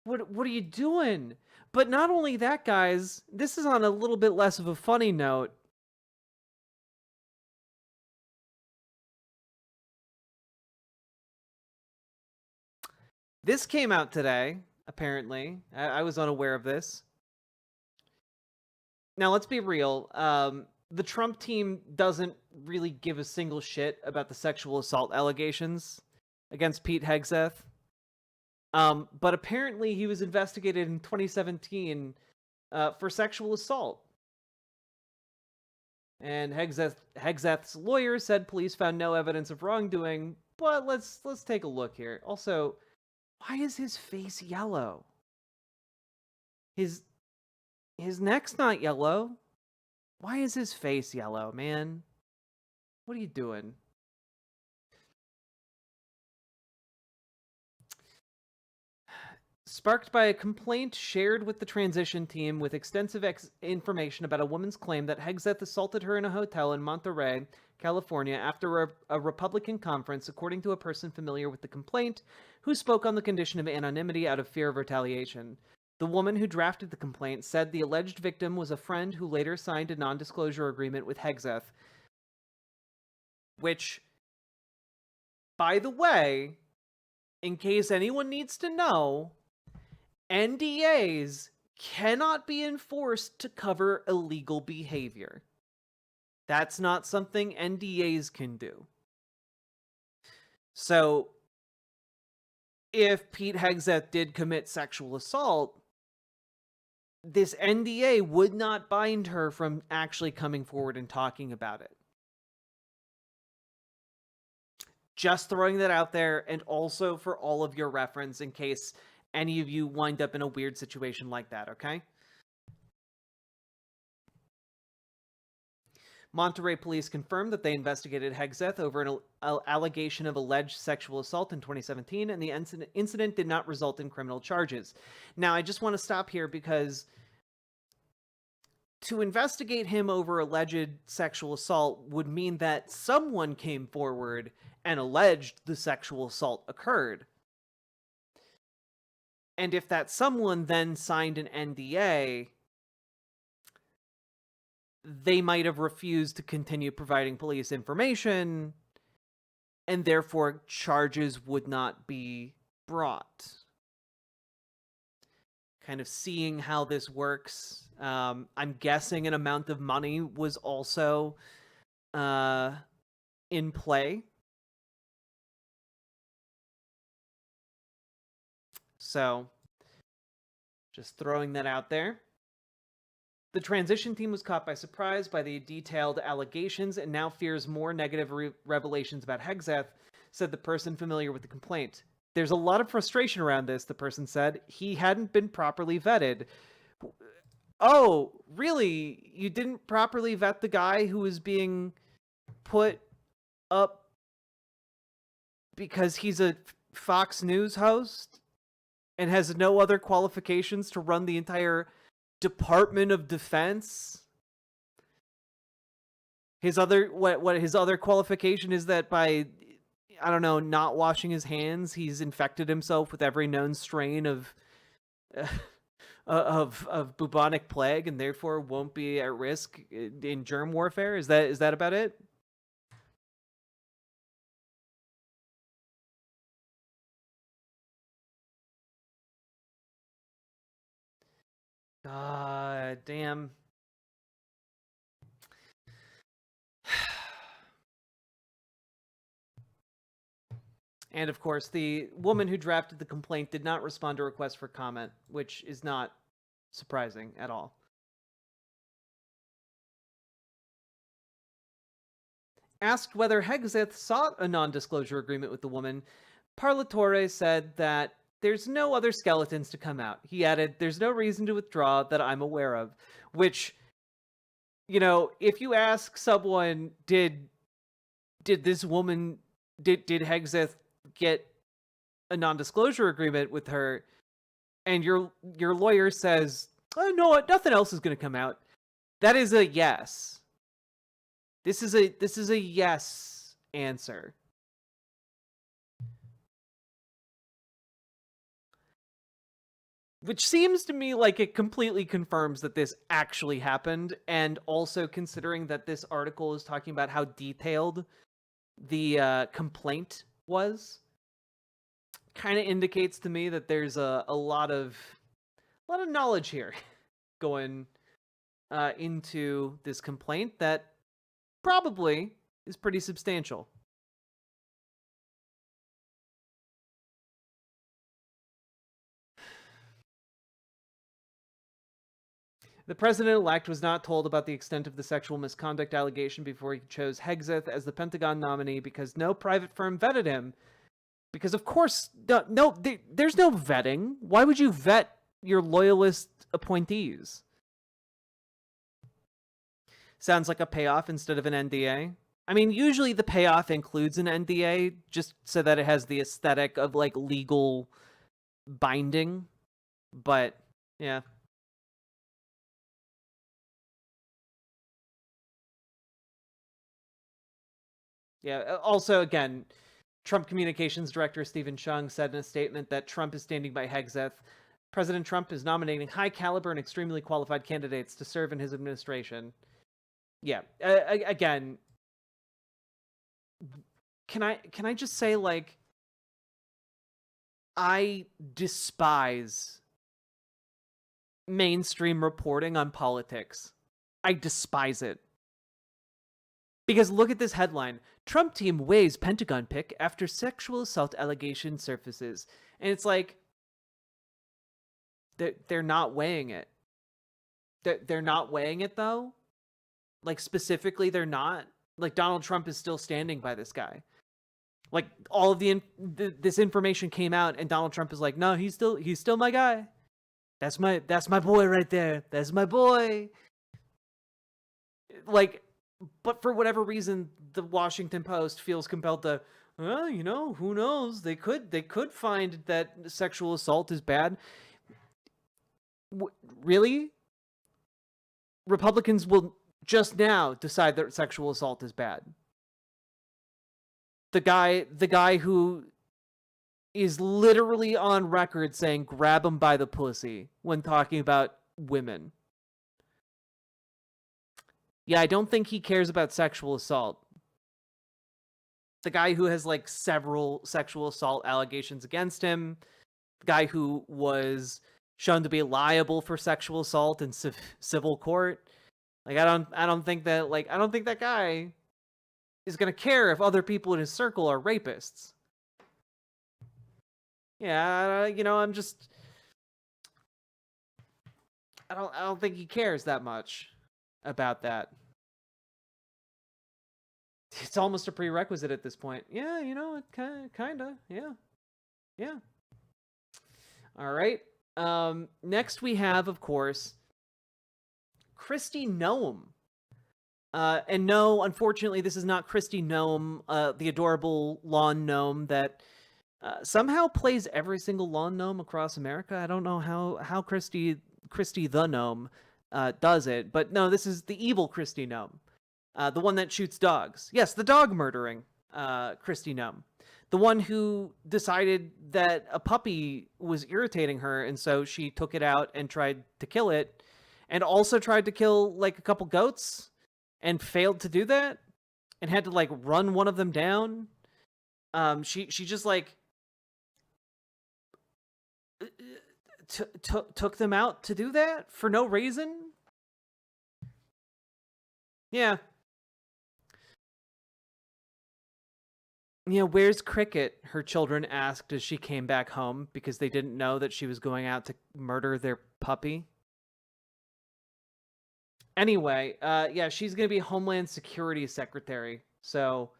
what are you doing? But not only that, guys, this is on a little bit less of a funny note. This came out today, apparently. I was unaware of this. Now, let's be real. The Trump team doesn't really give a single shit about the sexual assault allegations against Pete Hegseth. But apparently he was investigated in 2017 for sexual assault. And Hegseth's lawyer said police found no evidence of wrongdoing, But let's take a look here. Also, why is his face yellow? His neck's not yellow. Why is his face yellow, man? What are you doing? Sparked by a complaint shared with the transition team with extensive information about a woman's claim that Hegseth assaulted her in a hotel in Monterey, California, after a Republican conference, according to a person familiar with the complaint, who spoke on the condition of anonymity out of fear of retaliation. The woman who drafted the complaint said the alleged victim was a friend who later signed a non-disclosure agreement with Hegseth. Which, by the way, in case anyone needs to know, NDAs cannot be enforced to cover illegal behavior. That's not something NDAs can do. So, if Pete Hegseth did commit sexual assault, this NDA would not bind her from actually coming forward and talking about it. Just throwing that out there, and also for all of your reference in case any of you wind up in a weird situation like that, okay? Monterey police confirmed that they investigated Hegseth over an allegation of alleged sexual assault in 2017, and the incident did not result in criminal charges. Now, I just want to stop here because to investigate him over alleged sexual assault would mean that someone came forward and alleged the sexual assault occurred. And if that someone then signed an NDA, they might have refused to continue providing police information, and therefore charges would not be brought. Kind of seeing how this works. I'm guessing an amount of money was also in play. So, just throwing that out there. The transition team was caught by surprise by the detailed allegations and now fears more negative revelations about Hegseth, said the person familiar with the complaint. There's a lot of frustration around this, the person said. He hadn't been properly vetted. Oh, really? You didn't properly vet the guy who was being put up because he's a Fox News host and has no other qualifications to run the entire Department of Defense? His other his other qualification is that by, I don't know, not washing his hands, he's infected himself with every known strain of bubonic plague and therefore won't be at risk in germ warfare. Is that about it? God damn. And of course, the woman who drafted the complaint did not respond to requests for comment, which is not surprising at all. Asked whether Hegseth sought a non-disclosure agreement with the woman, Parlatore said that there's no other skeletons to come out. He added, there's no reason to withdraw that I'm aware of. Which, you know, if you ask someone, did this woman, did Hegseth get a non-disclosure agreement with her, and your lawyer says, oh no, nothing else is going to come out, that is a yes. This is a yes answer. Which seems to me like it completely confirms that this actually happened, and also considering that this article is talking about how detailed the complaint was, kind of indicates to me that there's a lot of knowledge here going into this complaint that probably is pretty substantial. The president-elect was not told about the extent of the sexual misconduct allegation before he chose Hegseth as the Pentagon nominee because no private firm vetted him. Because, of course, there's no vetting. Why would you vet your loyalist appointees? Sounds like a payoff instead of an NDA. I mean, usually the payoff includes an NDA just so that it has the aesthetic of, like, legal binding. But, yeah. Yeah, also, again, Trump Communications Director Stephen Chung said in a statement that Trump is standing by Hegseth. President Trump is nominating high-caliber and extremely qualified candidates to serve in his administration. Yeah, again, can I just say, like, I despise mainstream reporting on politics. I despise it. Because look at this headline. Trump team weighs Pentagon pick after sexual assault allegation surfaces. And it's like, they're not weighing it. They're not weighing it, though. Like, specifically, they're not. Like, Donald Trump is still standing by this guy. Like, all of this information came out, and Donald Trump is like, no, he's still my guy. That's my boy right there. That's my boy. Like, but for whatever reason, the Washington Post feels compelled to, well, you know, who knows? They could find that sexual assault is bad. Really? Republicans will just now decide that sexual assault is bad. The guy who is literally on record saying grab him by the pussy when talking about women. Yeah, I don't think he cares about sexual assault. The guy who has, like, several sexual assault allegations against him. The guy who was shown to be liable for sexual assault in civil court. Like, I don't think that guy is going to care if other people in his circle are rapists. Yeah, you know, I don't think he cares that much about that. It's almost a prerequisite at this point. Yeah, you know, kinda. Yeah. All right. Next we have, of course, Kristi Noem. And no, unfortunately, this is not Kristi Noem, the adorable lawn gnome that somehow plays every single lawn gnome across America. I don't know how Kristi the gnome does it, but no, this is the evil Kristi Noem. The one that shoots dogs. Yes, the dog murdering Kristi Noem. The one who decided that a puppy was irritating her, and so she took it out and tried to kill it, and also tried to kill, like, a couple goats, and failed to do that, and had to, like, run one of them down. She just, like, took them out to do that for no reason. Yeah. Yeah, where's Cricket? Her children asked as she came back home because they didn't know that she was going out to murder their puppy. Anyway, yeah, she's going to be Homeland Security Secretary. So,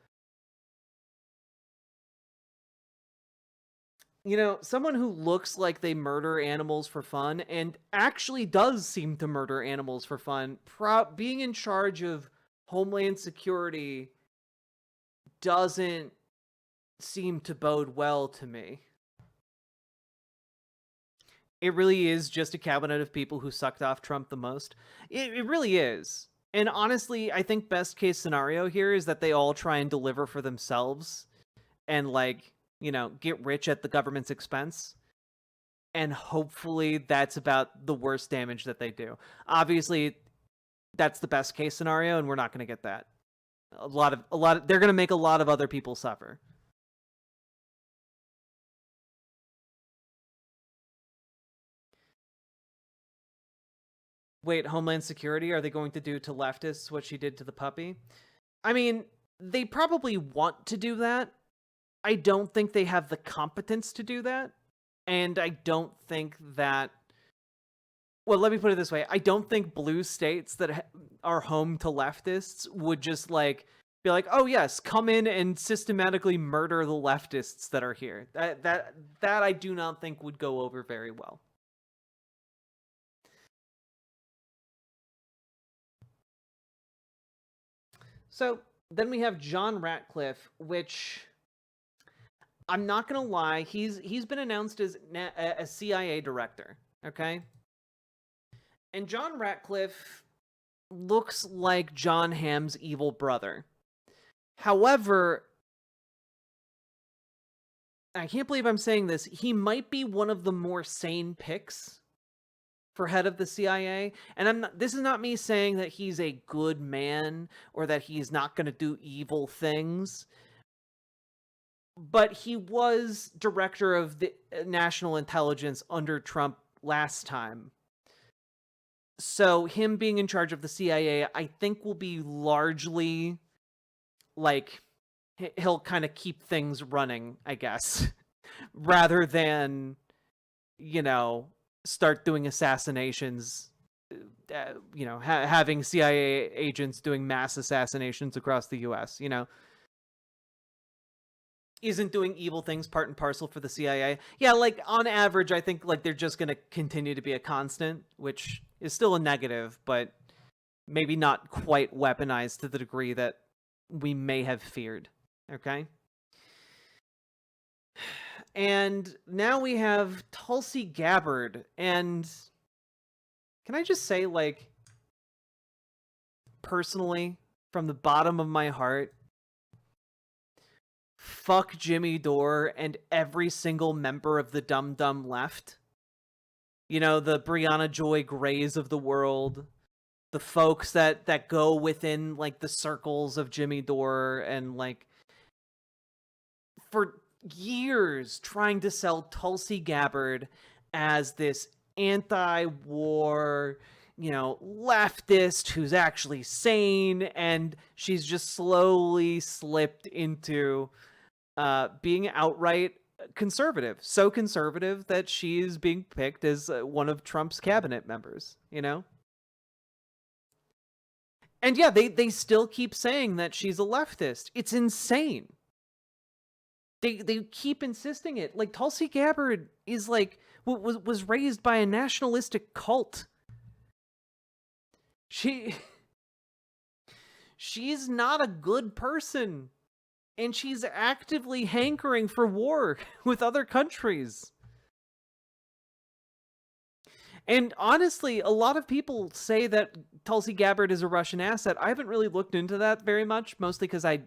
you know, someone who looks like they murder animals for fun and actually does seem to murder animals for fun, being in charge of Homeland Security doesn't seem to bode well to me. It really is just a cabinet of people who sucked off Trump the most. It really is. And honestly, I think best case scenario here is that they all try and deliver for themselves and, like, you know, get rich at the government's expense. And hopefully that's about the worst damage that they do. Obviously, that's the best case scenario, and we're not going to get that. A lot of they're going to make a lot of other people suffer. Wait, Homeland Security, are they going to do to leftists what she did to the puppy? I mean, they probably want to do that. I don't think they have the competence to do that. And I don't think that... well, let me put it this way. I don't think blue states that are home to leftists would just like be like, oh yes, come in and systematically murder the leftists that are here. That I do not think would go over very well. So then we have John Ratcliffe, which I'm not gonna lie, he's been announced as a CIA director. Okay. And John Ratcliffe looks like John Hamm's evil brother. However, I can't believe I'm saying this, he might be one of the more sane picks for head of the CIA. And this is not me saying that he's a good man or that he's not going to do evil things. But he was director of the national intelligence under Trump last time. So him being in charge of the CIA, I think will be largely like he'll kind of keep things running, I guess, rather than, you know, start doing assassinations, you know, having CIA agents doing mass assassinations across the US, you know. Isn't doing evil things part and parcel for the CIA. Yeah, like, on average, I think, like, they're just going to continue to be a constant, which is still a negative, but maybe not quite weaponized to the degree that we may have feared, okay? And now we have Tulsi Gabbard, and can I just say, like, personally, from the bottom of my heart, fuck Jimmy Dore and every single member of the Dumb Dumb Left. You know, the Brianna Joy Grays of the world, the folks that go within, like, the circles of Jimmy Dore and, like, for years trying to sell Tulsi Gabbard as this anti-war, you know, leftist who's actually sane, and she's just slowly slipped into being outright conservative. So conservative that she's being picked as one of Trump's cabinet members, you know? And yeah, they still keep saying that she's a leftist. It's insane. They keep insisting it. Like, Tulsi Gabbard is like, was raised by a nationalistic cult. She's not a good person. And she's actively hankering for war with other countries. And honestly, a lot of people say that Tulsi Gabbard is a Russian asset. I haven't really looked into that very much, mostly because I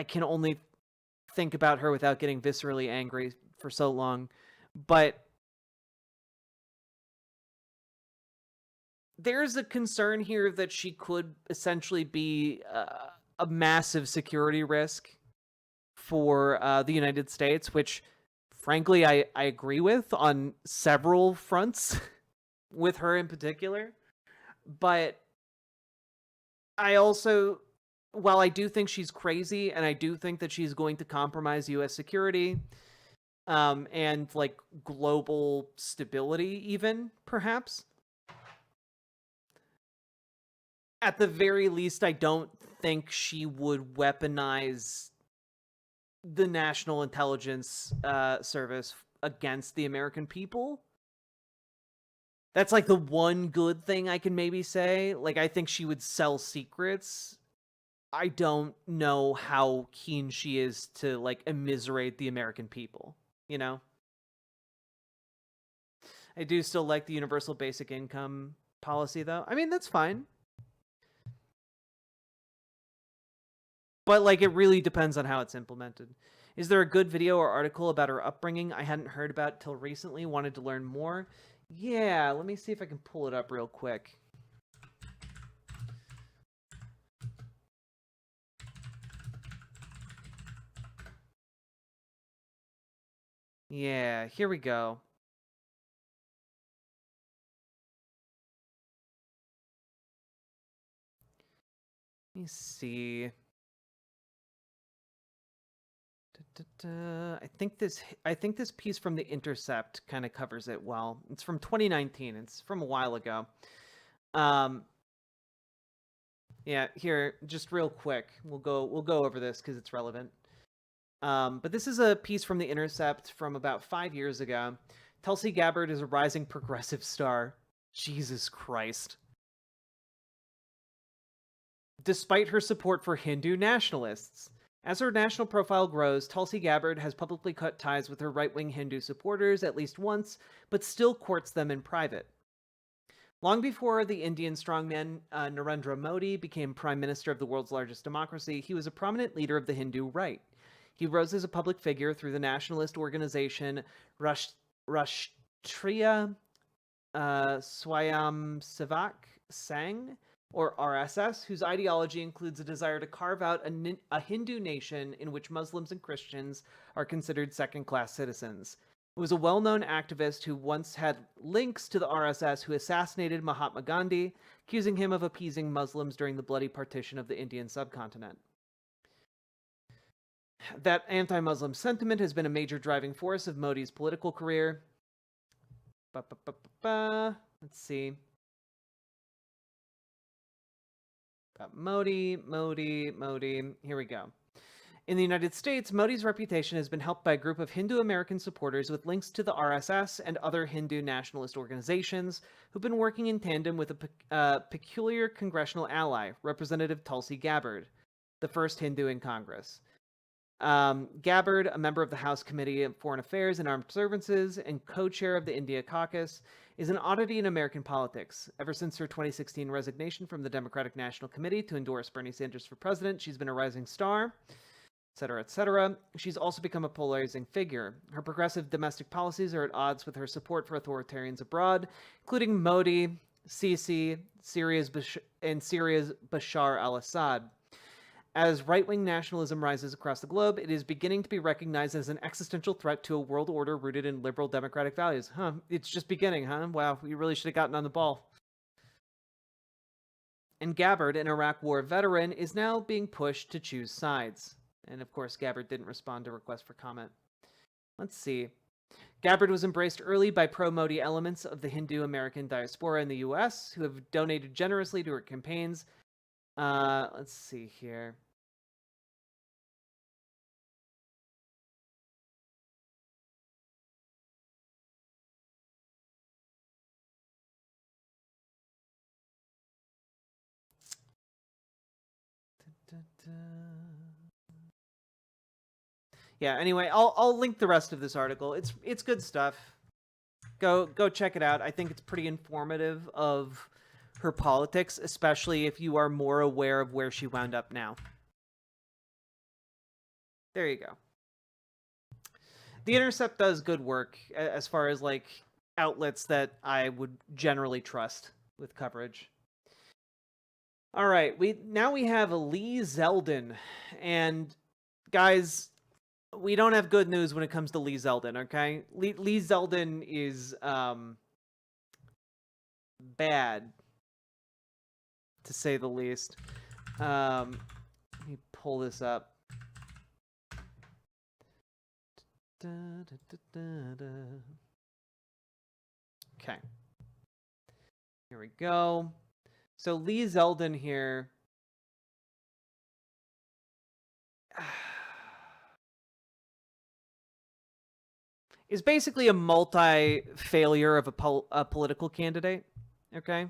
can only think about her without getting viscerally angry for so long. But there's a concern here that she could essentially be a massive security risk for the United States, which, frankly, I agree with on several fronts, with her in particular. But I also, while I do think she's crazy, and I do think that she's going to compromise U.S. security, and, like, global stability even, perhaps, at the very least, I don't think she would weaponize the National Intelligence Service against the American people. That's, like, the one good thing I can maybe say. Like, I think she would sell secrets. I don't know how keen she is to, like, immiserate the American people, you know? I do still like the universal basic income policy, though. I mean, that's fine. But, like, it really depends on how it's implemented. Is there a good video or article about her upbringing I hadn't heard about till recently? Wanted to learn more? Yeah, let me see if I can pull it up real quick. Yeah, here we go. Let me see. I think this piece from The Intercept kind of covers it well. It's from 2019. It's from a while ago. Yeah, here, just real quick. We'll go over this because it's relevant. But this is a piece from The Intercept from about 5 years ago. Tulsi Gabbard is a rising progressive star. Jesus Christ. Despite her support for Hindu nationalists. As her national profile grows, Tulsi Gabbard has publicly cut ties with her right-wing Hindu supporters at least once, but still courts them in private. Long before the Indian strongman Narendra Modi became Prime Minister of the world's largest democracy, he was a prominent leader of the Hindu right. He rose as a public figure through the nationalist organization Rashtriya Swayamsevak Sangh, or RSS, whose ideology includes a desire to carve out a Hindu nation in which Muslims and Christians are considered second-class citizens. It was a well-known activist who once had links to the RSS who assassinated Mahatma Gandhi, accusing him of appeasing Muslims during the bloody partition of the Indian subcontinent. That anti-Muslim sentiment has been a major driving force of Modi's political career. Let's see. Modi. Here we go. In the United States, Modi's reputation has been helped by a group of Hindu American supporters with links to the RSS and other Hindu nationalist organizations who've been working in tandem with a peculiar congressional ally, Representative Tulsi Gabbard, the first Hindu in Congress. Gabbard, a member of the House Committee on Foreign Affairs and Armed Services and co-chair of the India Caucus, is an oddity in American politics. Ever since her 2016 resignation from the Democratic National Committee to endorse Bernie Sanders for president, she's been a rising star, etc., etc. She's also become a polarizing figure. Her progressive domestic policies are at odds with her support for authoritarians abroad, including Modi, Sisi, Syria's Bashar al-Assad. As right-wing nationalism rises across the globe, it is beginning to be recognized as an existential threat to a world order rooted in liberal democratic values. It's just beginning, huh? Wow, we really should have gotten on the ball. And Gabbard, an Iraq War veteran, is now being pushed to choose sides. And of course, Gabbard didn't respond to requests for comment. Let's see. Gabbard was embraced early by pro-Modi elements of the Hindu American diaspora in the U.S., who have donated generously to her campaigns. Let's see here. Yeah, anyway, I'll link the rest of this article. It's good stuff. Go check it out. I think it's pretty informative of her politics, especially if you are more aware of where she wound up now. There you go. The Intercept does good work as far as like outlets that I would generally trust with coverage. All right, now we have Lee Zeldin, and guys, we don't have good news when it comes to Lee Zeldin. Okay, Lee Zeldin is bad, to say the least. Let me pull this up. Okay. Here we go. So Lee Zeldin here is basically a multi-failure of a political candidate, okay?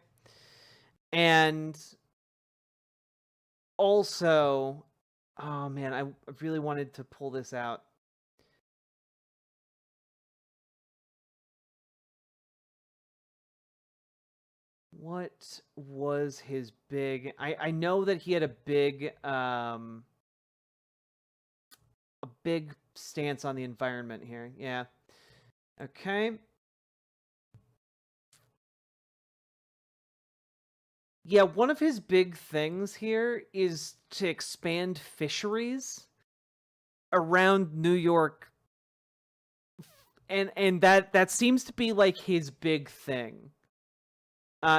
And also, oh man, I really wanted to pull this out. What was his big... I know that he had a big stance on the environment here. Yeah. Okay. Yeah, one of his big things here is to expand fisheries around New York. And that seems to be like his big thing.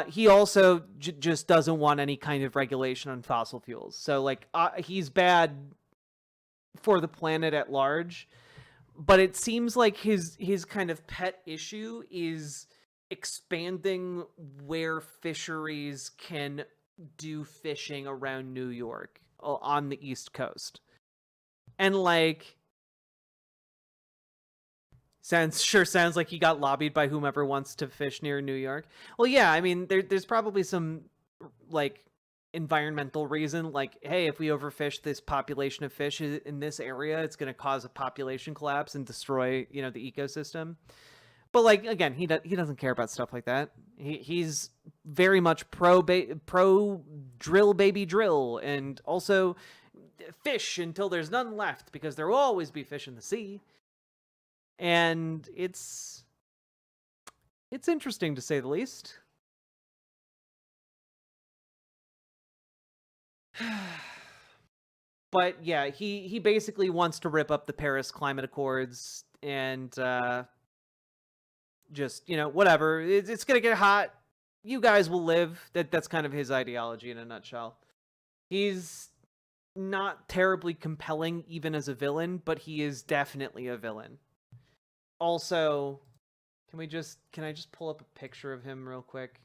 He also just doesn't want any kind of regulation on fossil fuels. So like he's bad for the planet at large. But it seems like his kind of pet issue is expanding where fisheries can do fishing around New York on the East Coast. And like, sounds like he got lobbied by whomever wants to fish near New York. Well, yeah, I mean, there's probably some like environmental reason, like, hey, if we overfish this population of fish in this area, it's going to cause a population collapse and destroy, you know, the ecosystem. But like, again, he doesn't care about stuff like that. He's very much pro drill baby drill, and also fish until there's none left, because there will always be fish in the sea. And it's interesting, to say the least. But yeah, he basically wants to rip up the Paris Climate Accords and just, you know, whatever. It's gonna get hot. You guys will live. That's kind of his ideology in a nutshell. He's not terribly compelling even as a villain, but he is definitely a villain. Also, can I just pull up a picture of him real quick?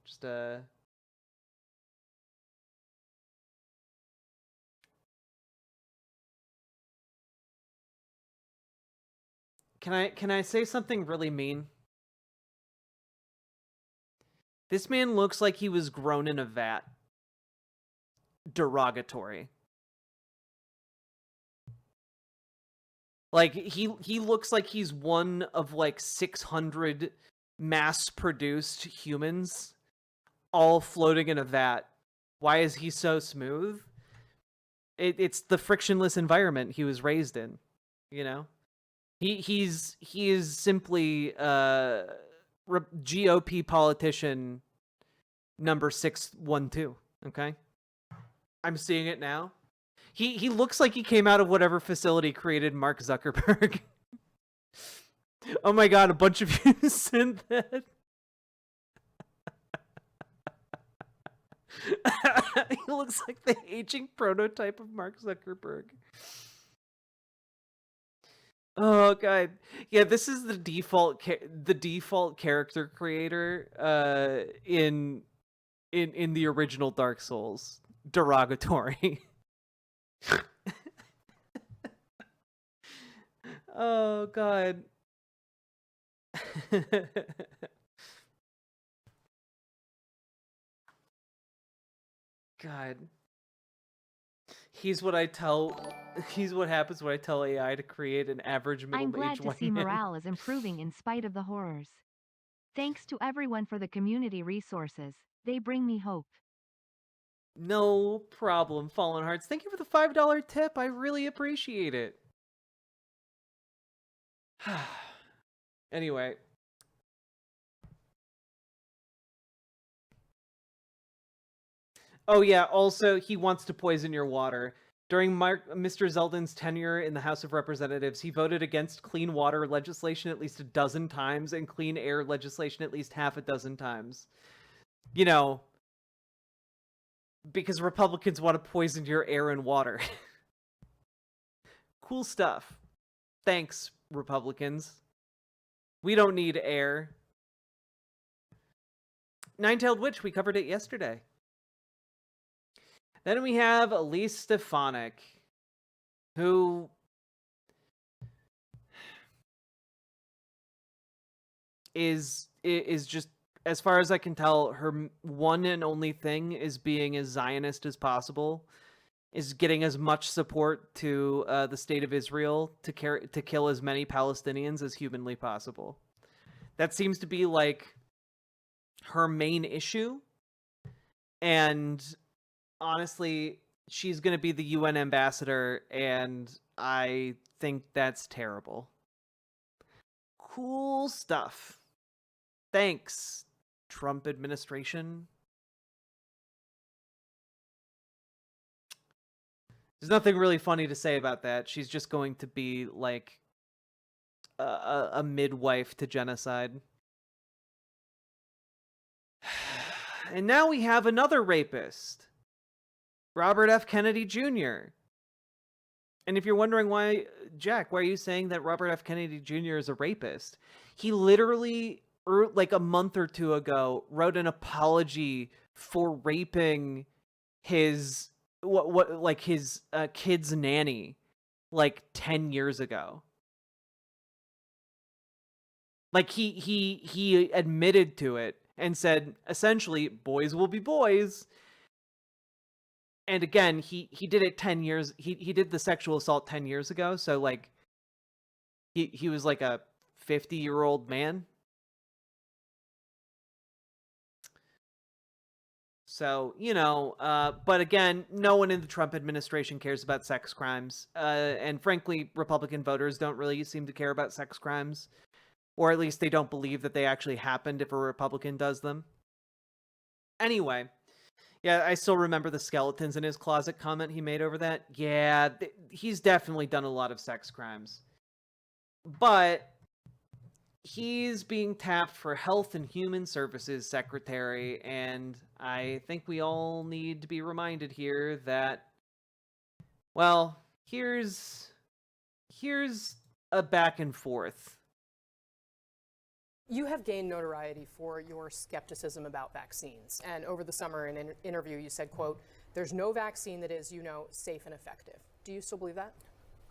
Just Can I say something really mean? This man looks like he was grown in a vat. Derogatory. Like, he looks like he's one of like 600 mass-produced humans all floating in a vat. Why is he so smooth? It's the frictionless environment he was raised in, you know? He is simply GOP politician number 612, okay? I'm seeing it now. He looks like he came out of whatever facility created Mark Zuckerberg. Oh my god, a bunch of you sent that. He looks like the aging prototype of Mark Zuckerberg. Oh god, yeah. This is the default character creator in the original Dark Souls. Derogatory. Oh god. God. He's what happens when I tell AI to create an average middle-aged I'm glad to white see man. morale is improving in spite of the horrors. Thanks to everyone for the community resources. They bring me hope. No problem, Fallen Hearts. Thank you for the $5 tip. I really appreciate it. Anyway. Oh yeah, also, he wants to poison your water. During Mr. Zeldin's tenure in the House of Representatives, he voted against clean water legislation at least 12 times and clean air legislation at least half a dozen times. You know, because Republicans want to poison your air and water. Cool stuff. Thanks, Republicans. We don't need air. Nine-Tailed Witch, we covered it yesterday. Then we have Elise Stefanik, who is just, as far as I can tell, her one and only thing is being as Zionist as possible, is getting as much support to the state of Israel to kill as many Palestinians as humanly possible. That seems to be like her main issue, and honestly, she's going to be the UN ambassador, and I think that's terrible. Cool stuff. Thanks, Trump administration. There's nothing really funny to say about that. She's just going to be like a midwife to genocide. And now we have another rapist. Robert F. Kennedy Jr. And if you're wondering why, Jack, why are you saying that Robert F. Kennedy Jr. is a rapist? He literally, like a month or two ago, wrote an apology for raping his his kid's nanny like 10 years ago. Like he admitted to it and said essentially boys will be boys. And again, he did it 10 years. He did the sexual assault 10 years ago, so like he was like a 50-year-old man. So, you know, but again, no one in the Trump administration cares about sex crimes. And frankly, Republican voters don't really seem to care about sex crimes. Or at least they don't believe that they actually happened if a Republican does them. Anyway, yeah, I still remember the skeletons in his closet comment he made over that. Yeah, he's definitely done a lot of sex crimes. But he's being tapped for Health and Human Services Secretary, and I think we all need to be reminded here that, well, here's a back and forth. You have gained notoriety for your skepticism about vaccines. And over the summer in an interview, you said, quote, "There's no vaccine that is, safe and effective." Do you still believe that?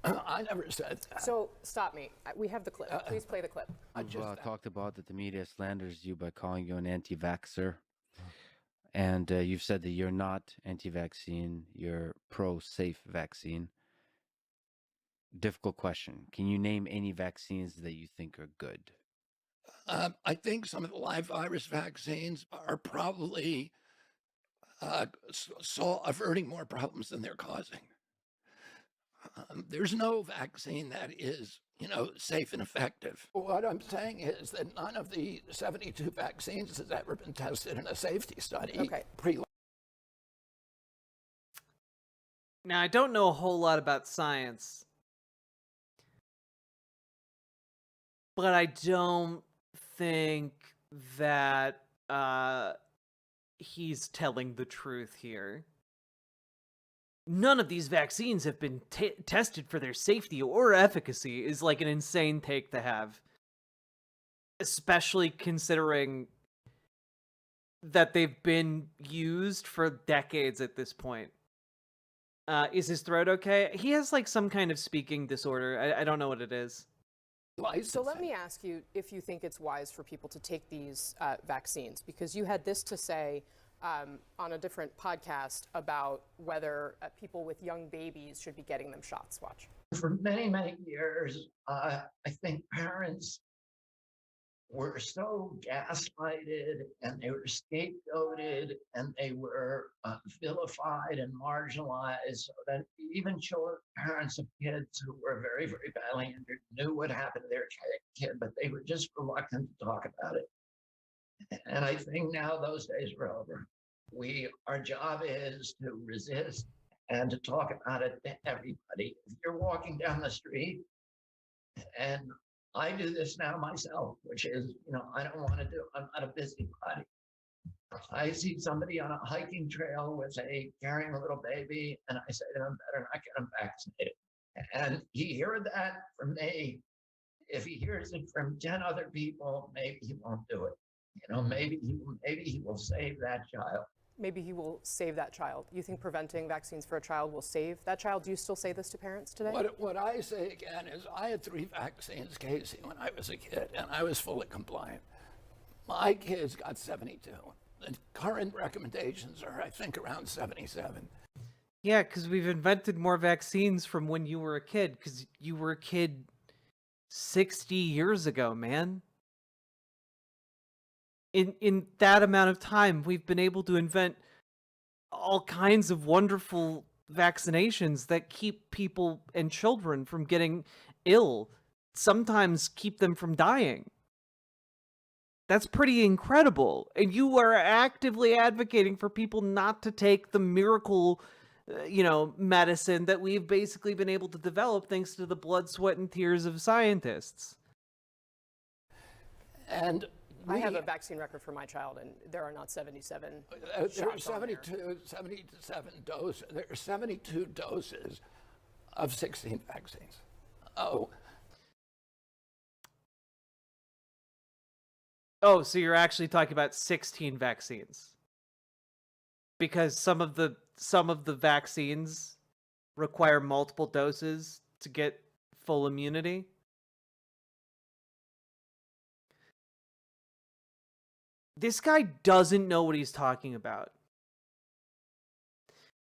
I never said that. So stop me. We have the clip. Please play the clip. You've talked about that the media slanders you by calling you an anti-vaxxer. And you've said that you're not anti-vaccine, you're pro-safe vaccine. Difficult question. Can you name any vaccines that you think are good? I think some of the live virus vaccines are probably averting more problems than they're causing. There's no vaccine that is, safe and effective. What I'm saying is that none of the 72 vaccines has ever been tested in a safety study. Okay. Now, I don't know a whole lot about science, but I don't think that he's telling the truth here. None of these vaccines have been tested for their safety or efficacy is like an insane take to have. Especially considering that they've been used for decades at this point. Is his throat okay? He has like some kind of speaking disorder. I don't know what it is. So let me ask you if you think it's wise for people to take these vaccines, because you had this to say on a different podcast about whether people with young babies should be getting them shots. Watch. For many, many years, I think parents were so gaslighted and they were scapegoated and they were vilified and marginalized, so that even parents of kids who were very, very badly injured knew what happened to their kid, but they were just reluctant to talk about it. And I think now those days are over. Our job is to resist and to talk about it to everybody. If you're walking down the street, and I do this now myself, which is, I don't want to I'm not a busybody. I see somebody on a hiking trail carrying a little baby, and I say to them, better not get them vaccinated. And he heard that from me. If he hears it from 10 other people, maybe he won't do it. Maybe he will save that child. Maybe he will save that child. You think preventing vaccines for a child will save that child? Do you still say this to parents today? What I say again is I had 3 vaccines, Casey, when I was a kid, and I was fully compliant. My kids got 72. The current recommendations are, I think, around 77. Yeah, because we've invented more vaccines from when you were a kid, because you were a kid 60 years ago, man. In that amount of time, we've been able to invent all kinds of wonderful vaccinations that keep people and children from getting ill, sometimes keep them from dying. That's pretty incredible. And you are actively advocating for people not to take the miracle, medicine that we've basically been able to develop thanks to the blood, sweat, and tears of scientists. And I have a vaccine record for my child, and there are not 77 There are shots on there. 77 doses. There are 72 doses of 16 vaccines. Oh. Oh, so you're actually talking about 16 vaccines. Because some of the vaccines require multiple doses to get full immunity. This guy doesn't know what he's talking about.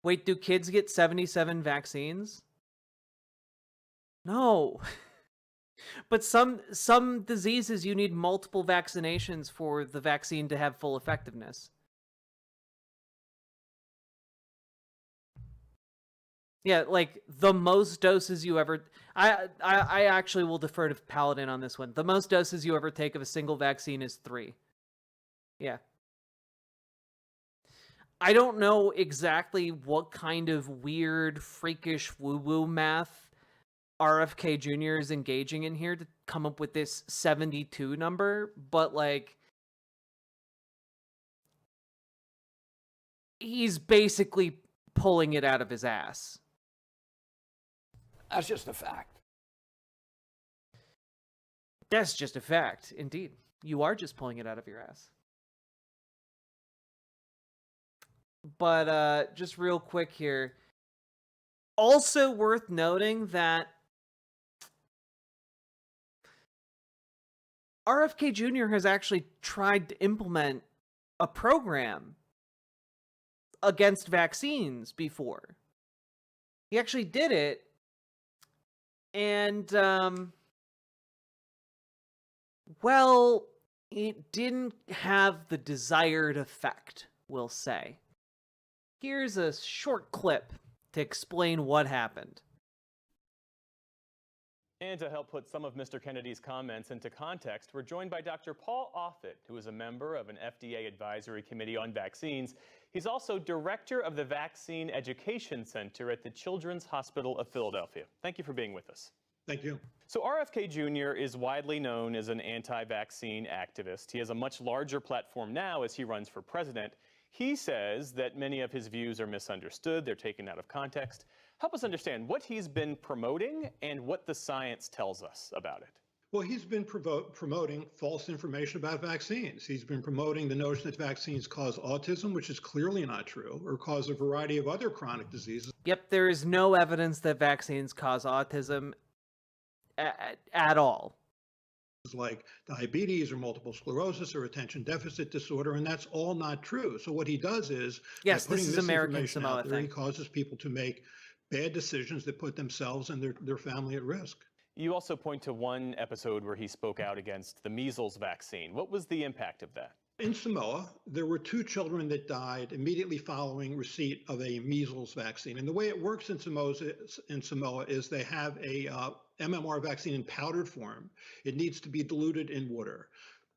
Wait, do kids get 77 vaccines? No. But some diseases you need multiple vaccinations for the vaccine to have full effectiveness. Yeah, like the most doses you ever... I actually will defer to Paladin on this one. The most doses you ever take of a single vaccine is 3. Yeah. I don't know exactly what kind of weird, freakish woo-woo math RFK Jr. is engaging in here to come up with this 72 number, but like he's basically pulling it out of his ass. That's just a fact. That's just a fact, indeed. You are just pulling it out of your ass. But just real quick here. Also worth noting that RFK Jr. has actually tried to implement a program against vaccines before. He actually did it, and, well, it didn't have the desired effect, we'll say. Here's a short clip to explain what happened. And to help put some of Mr. Kennedy's comments into context, we're joined by Dr. Paul Offit, who is a member of an FDA advisory committee on vaccines. He's also director of the Vaccine Education Center at the Children's Hospital of Philadelphia. Thank you for being with us. Thank you. So RFK Jr. is widely known as an anti-vaccine activist. He has a much larger platform now as he runs for president. He says that many of his views are misunderstood, they're taken out of context. Help us understand what he's been promoting and what the science tells us about it. Well, he's been promoting false information about vaccines. He's been promoting the notion that vaccines cause autism, which is clearly not true, or cause a variety of other chronic diseases. Yep, there is no evidence that vaccines cause autism at all. Like diabetes or multiple sclerosis or attention deficit disorder, and that's all not true. So what he does is, yes, by this putting is American misinformation Samoa out there, thing. he causes people to make bad decisions that put themselves and their family at risk. You also point to one episode where he spoke out against the measles vaccine. What was the impact of that? In Samoa, there were 2 children that died immediately following receipt of a measles vaccine. And the way it works in Samoa is they have a MMR vaccine in powdered form. It needs to be diluted in water.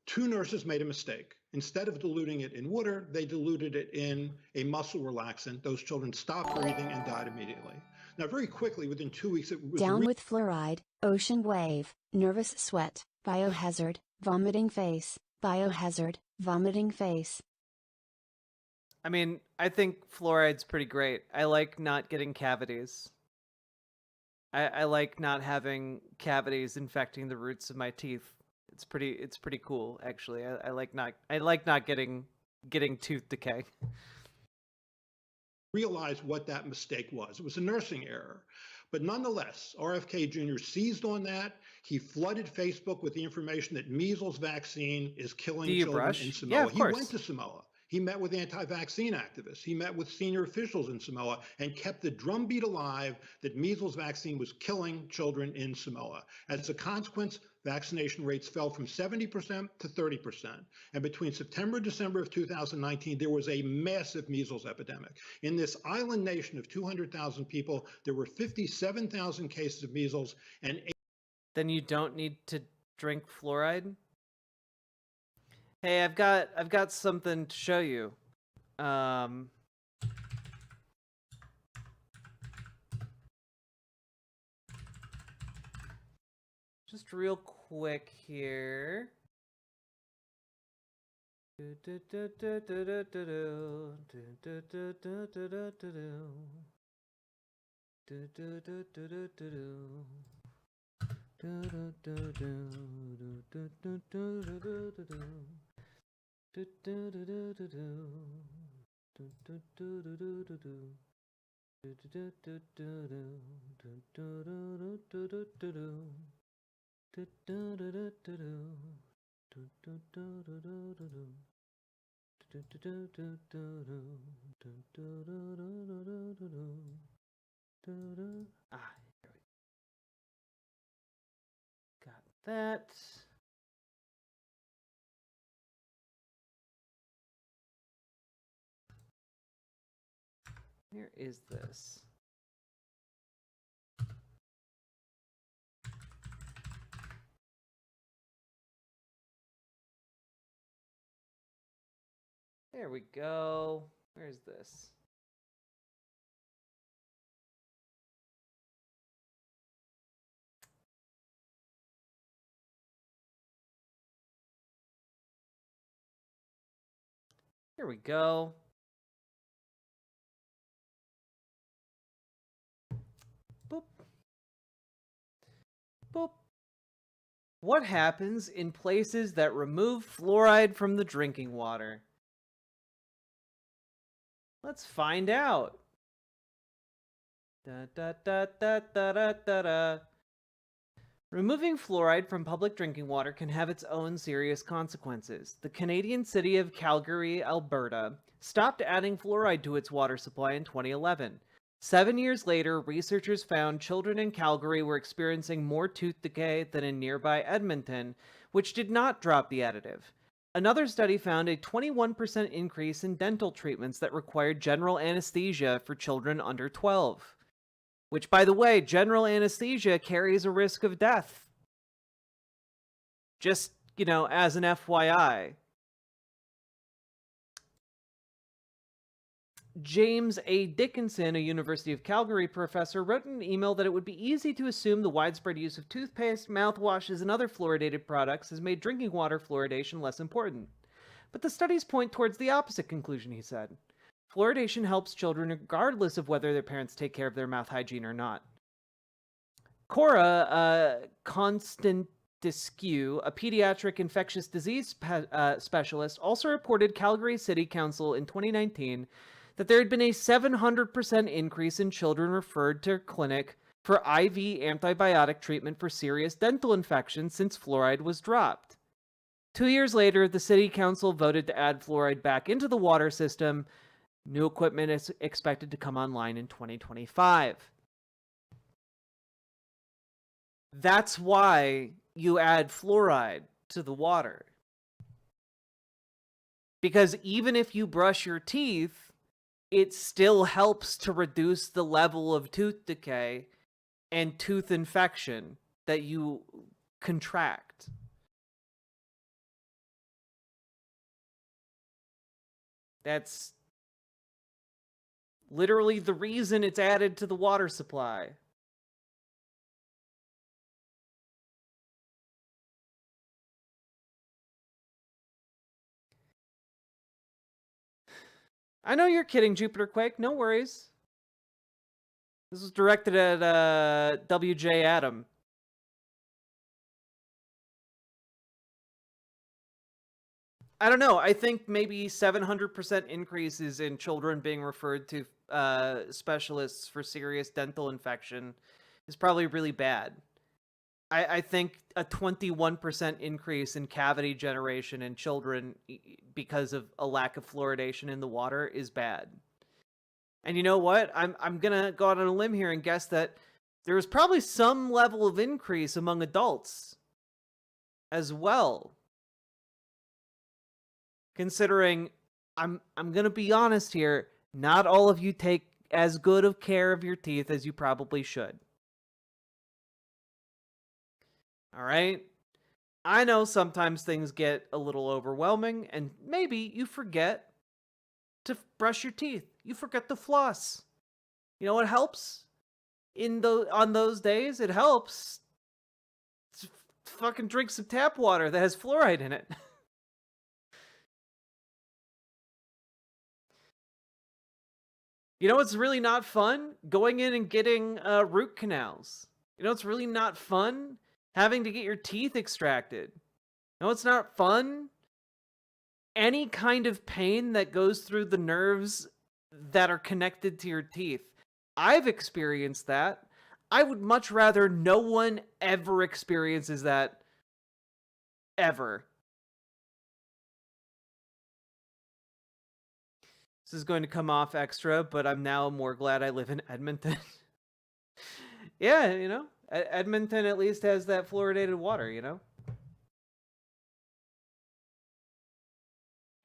2 nurses made a mistake. Instead of diluting it in water, they diluted it in a muscle relaxant. Those children stopped breathing and died immediately. Now, very quickly, within 2 weeks, it was Down with fluoride, ocean wave, nervous sweat, biohazard, vomiting face, biohazard, vomiting face. I mean, I think fluoride's pretty great. I like not getting cavities. I like not having cavities infecting the roots of my teeth. It's pretty cool, actually. I like not getting tooth decay. Realize what that mistake was. It was a nursing error. But nonetheless, RFK Jr. seized on that. He flooded Facebook with the information that measles vaccine is killing children in Samoa. Yeah, of he course. went to Samoa. He met with anti-vaccine activists. He met with senior officials in Samoa and kept the drumbeat alive that measles vaccine was killing children in Samoa. As a consequence, vaccination rates fell from 70% to 30%. And between September and December of 2019, there was a massive measles epidemic. In this island nation of 200,000 people, there were 57,000 cases of measles and... Then you don't need to drink fluoride? Hey, I've got something to show you. Just real quick here. Ah, here we got that. Where is this? There we go. Where's this? Here we go. Boop. Boop. What happens in places that remove fluoride from the drinking water? Let's find out. Da, da, da, da, da, da, da, da. Removing fluoride from public drinking water can have its own serious consequences. The Canadian city of Calgary, Alberta, stopped adding fluoride to its water supply in 2011. 7 years later, researchers found children in Calgary were experiencing more tooth decay than in nearby Edmonton, which did not drop the additive. Another study found a 21% increase in dental treatments that required general anesthesia for children under 12. Which, by the way, general anesthesia carries a risk of death. Just, as an FYI. James A. Dickinson, a University of Calgary professor, wrote in an email that it would be easy to assume the widespread use of toothpaste, mouthwashes, and other fluoridated products has made drinking water fluoridation less important. But the studies point towards the opposite conclusion, he said. Fluoridation helps children regardless of whether their parents take care of their mouth hygiene or not. Cora Constantinescu, a pediatric infectious disease specialist, also reported Calgary City Council in 2019 that there had been a 700% increase in children referred to clinic for IV antibiotic treatment for serious dental infections since fluoride was dropped. 2 years later, the City Council voted to add fluoride back into the water system. New equipment is expected to come online in 2025. That's why you add fluoride to the water. Because even if you brush your teeth, it still helps to reduce the level of tooth decay and tooth infection that you contract. That's literally the reason it's added to the water supply. I know you're kidding, Jupiter Quake. No worries. This was directed at WJ Adam. I don't know. I think maybe 700% increases in children being referred to specialists for serious dental infection is probably really bad. I think a 21% increase in cavity generation in children because of a lack of fluoridation in the water is bad. And you know what? I'm gonna go out on a limb here and guess that there was probably some level of increase among adults as well. Considering, I'm gonna be honest here, not all of you take as good of care of your teeth as you probably should. All right? I know sometimes things get a little overwhelming, and maybe you forget to brush your teeth. You forget to floss. You know what helps? On those days, it helps to fucking drink some tap water that has fluoride in it. You know what's really not fun? Going in and getting root canals. You know what's really not fun? Having to get your teeth extracted. You know what's not fun? Any kind of pain that goes through the nerves that are connected to your teeth. I've experienced that. I would much rather no one ever experiences that. Ever. This is going to come off extra, but I'm now more glad I live in Edmonton. Yeah, you know, Edmonton at least has that fluoridated water, you know?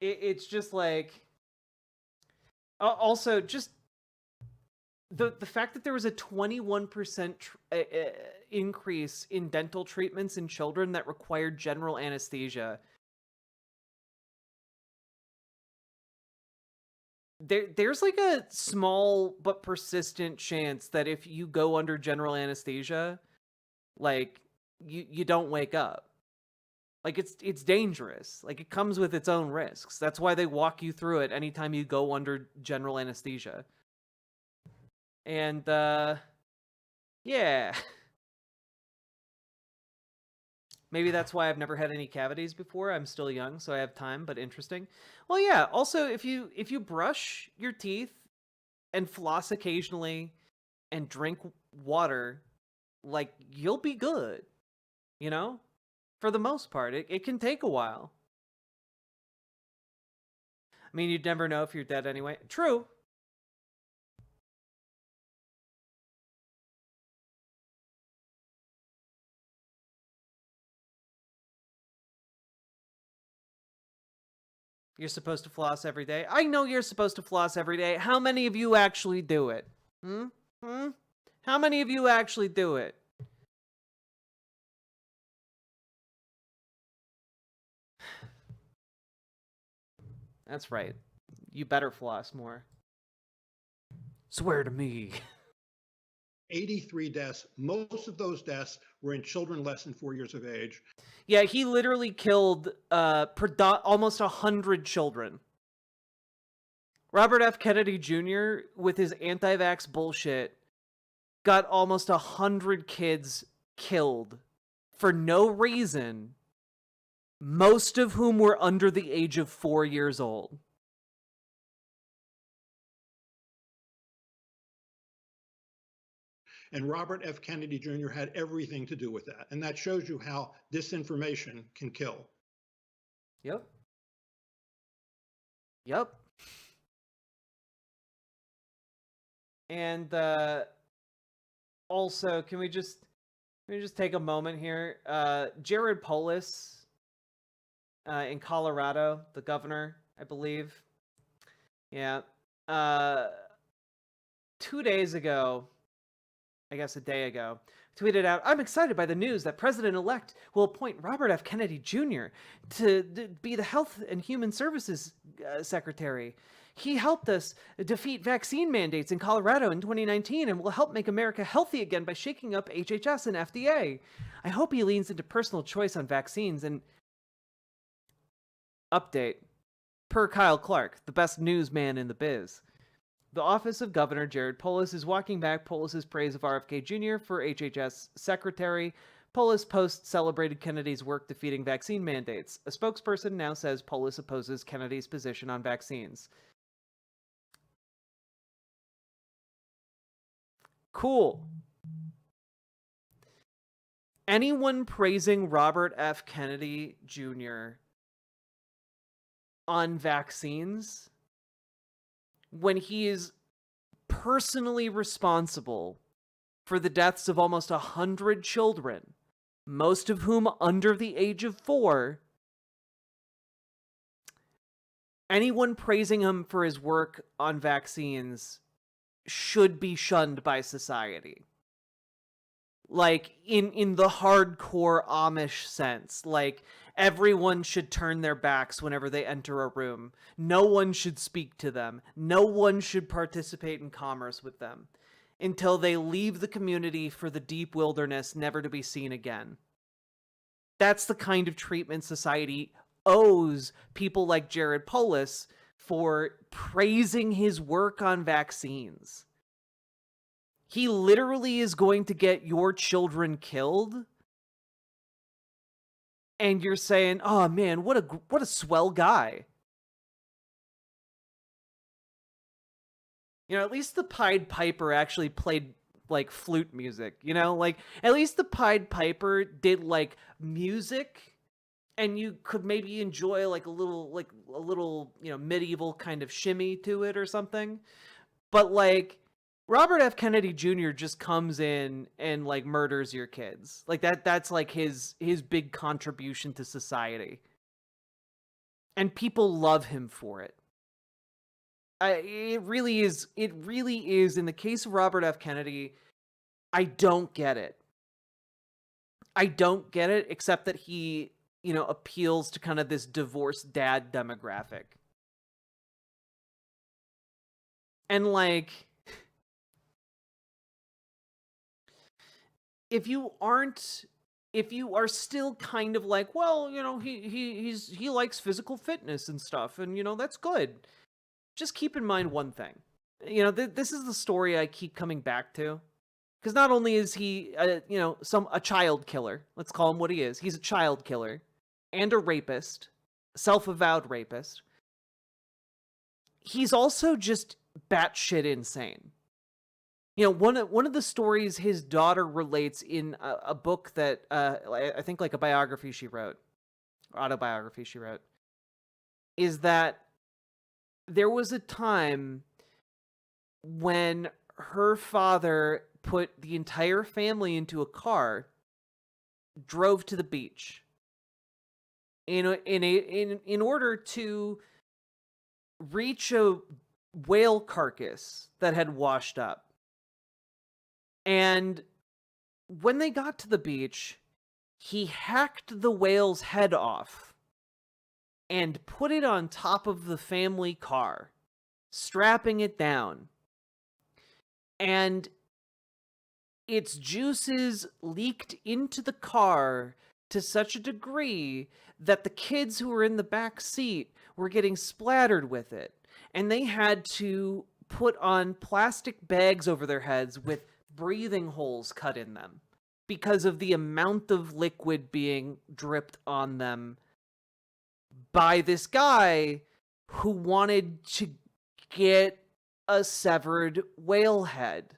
It's just like... Also, just... The fact that there was a 21% increase in dental treatments in children that required general anesthesia. There's like a small but persistent chance that if you go under general anesthesia, like you don't wake up. Like it's dangerous. Like it comes with its own risks. That's why they walk you through it anytime you go under general anesthesia. And yeah. Maybe that's why I've never had any cavities before. I'm still young, so I have time, but interesting. Well, yeah, also if you brush your teeth and floss occasionally and drink water, like you'll be good. You know? For the most part, it can take a while. I mean, you'd never know if you're dead anyway. True. You're supposed to floss every day. I know you're supposed to floss every day. How many of you actually do it? How many of you actually do it? That's right. You better floss more. Swear to me. 83 deaths. Most of those deaths were in children less than 4 years of age. Yeah, he literally killed almost 100 children. Robert F. Kennedy Jr., with his anti-vax bullshit, got almost 100 kids killed for no reason, most of whom were under the age of 4 years old. And Robert F. Kennedy Jr. had everything to do with that. And that shows you how disinformation can kill. Yep. Yep. And also, can we just take a moment here? Jared Polis in Colorado, the governor, I believe. Yeah. 2 days ago, I guess a day ago, tweeted out, "I'm excited by the news that President-elect will appoint Robert F. Kennedy Jr. to be the Health and Human Services Secretary. He helped us defeat vaccine mandates in Colorado in 2019 and will help make America healthy again by shaking up HHS and FDA. I hope he leans into personal choice on vaccines and..." Update. Per Kyle Clark, the best newsman in the biz. The office of Governor Jared Polis is walking back Polis's praise of RFK Jr. for HHS Secretary. Polis post celebrated Kennedy's work defeating vaccine mandates. A spokesperson now says Polis opposes Kennedy's position on vaccines. Cool. Anyone praising Robert F. Kennedy Jr. on vaccines when he is personally responsible for the deaths of almost 100 children, most of whom under the age of 4, anyone praising him for his work on vaccines should be shunned by society. Like, in the hardcore Amish sense. Like, everyone should turn their backs whenever they enter a room. No one should speak to them. No one should participate in commerce with them until they leave the community for the deep wilderness, never to be seen again. That's the kind of treatment society owes people like Jared Polis for praising his work on vaccines. He literally is going to get your children killed. And you're saying, "Oh man, what a swell guy." You know, at least the Pied Piper actually played like flute music, you know? Like at least the Pied Piper did like music, and you could maybe enjoy like a little, you know, medieval kind of shimmy to it or something. But like Robert F. Kennedy Jr. just comes in and like murders your kids. Like that's like his big contribution to society. And people love him for it. It really is in the case of Robert F. Kennedy, I don't get it. I don't get it, except that he, you know, appeals to kind of this divorced dad demographic. And like, if you are still kind of like, well, you know, he likes physical fitness and stuff, and you know, that's good. Just keep in mind one thing. You know, this is the story I keep coming back to. Because not only is he, you know, a child killer, let's call him what he is. He's a child killer and a rapist, self-avowed rapist. He's also just batshit insane. You know, one of the stories his daughter relates in a book that I think like a biography she wrote, or autobiography she wrote, is that there was a time when her father put the entire family into a car, drove to the beach in order to reach a whale carcass that had washed up. And when they got to the beach, he hacked the whale's head off and put it on top of the family car, strapping it down. And its juices leaked into the car to such a degree that the kids who were in the back seat were getting splattered with it. And they had to put on plastic bags over their heads with breathing holes cut in them because of the amount of liquid being dripped on them by this guy who wanted to get a severed whale head.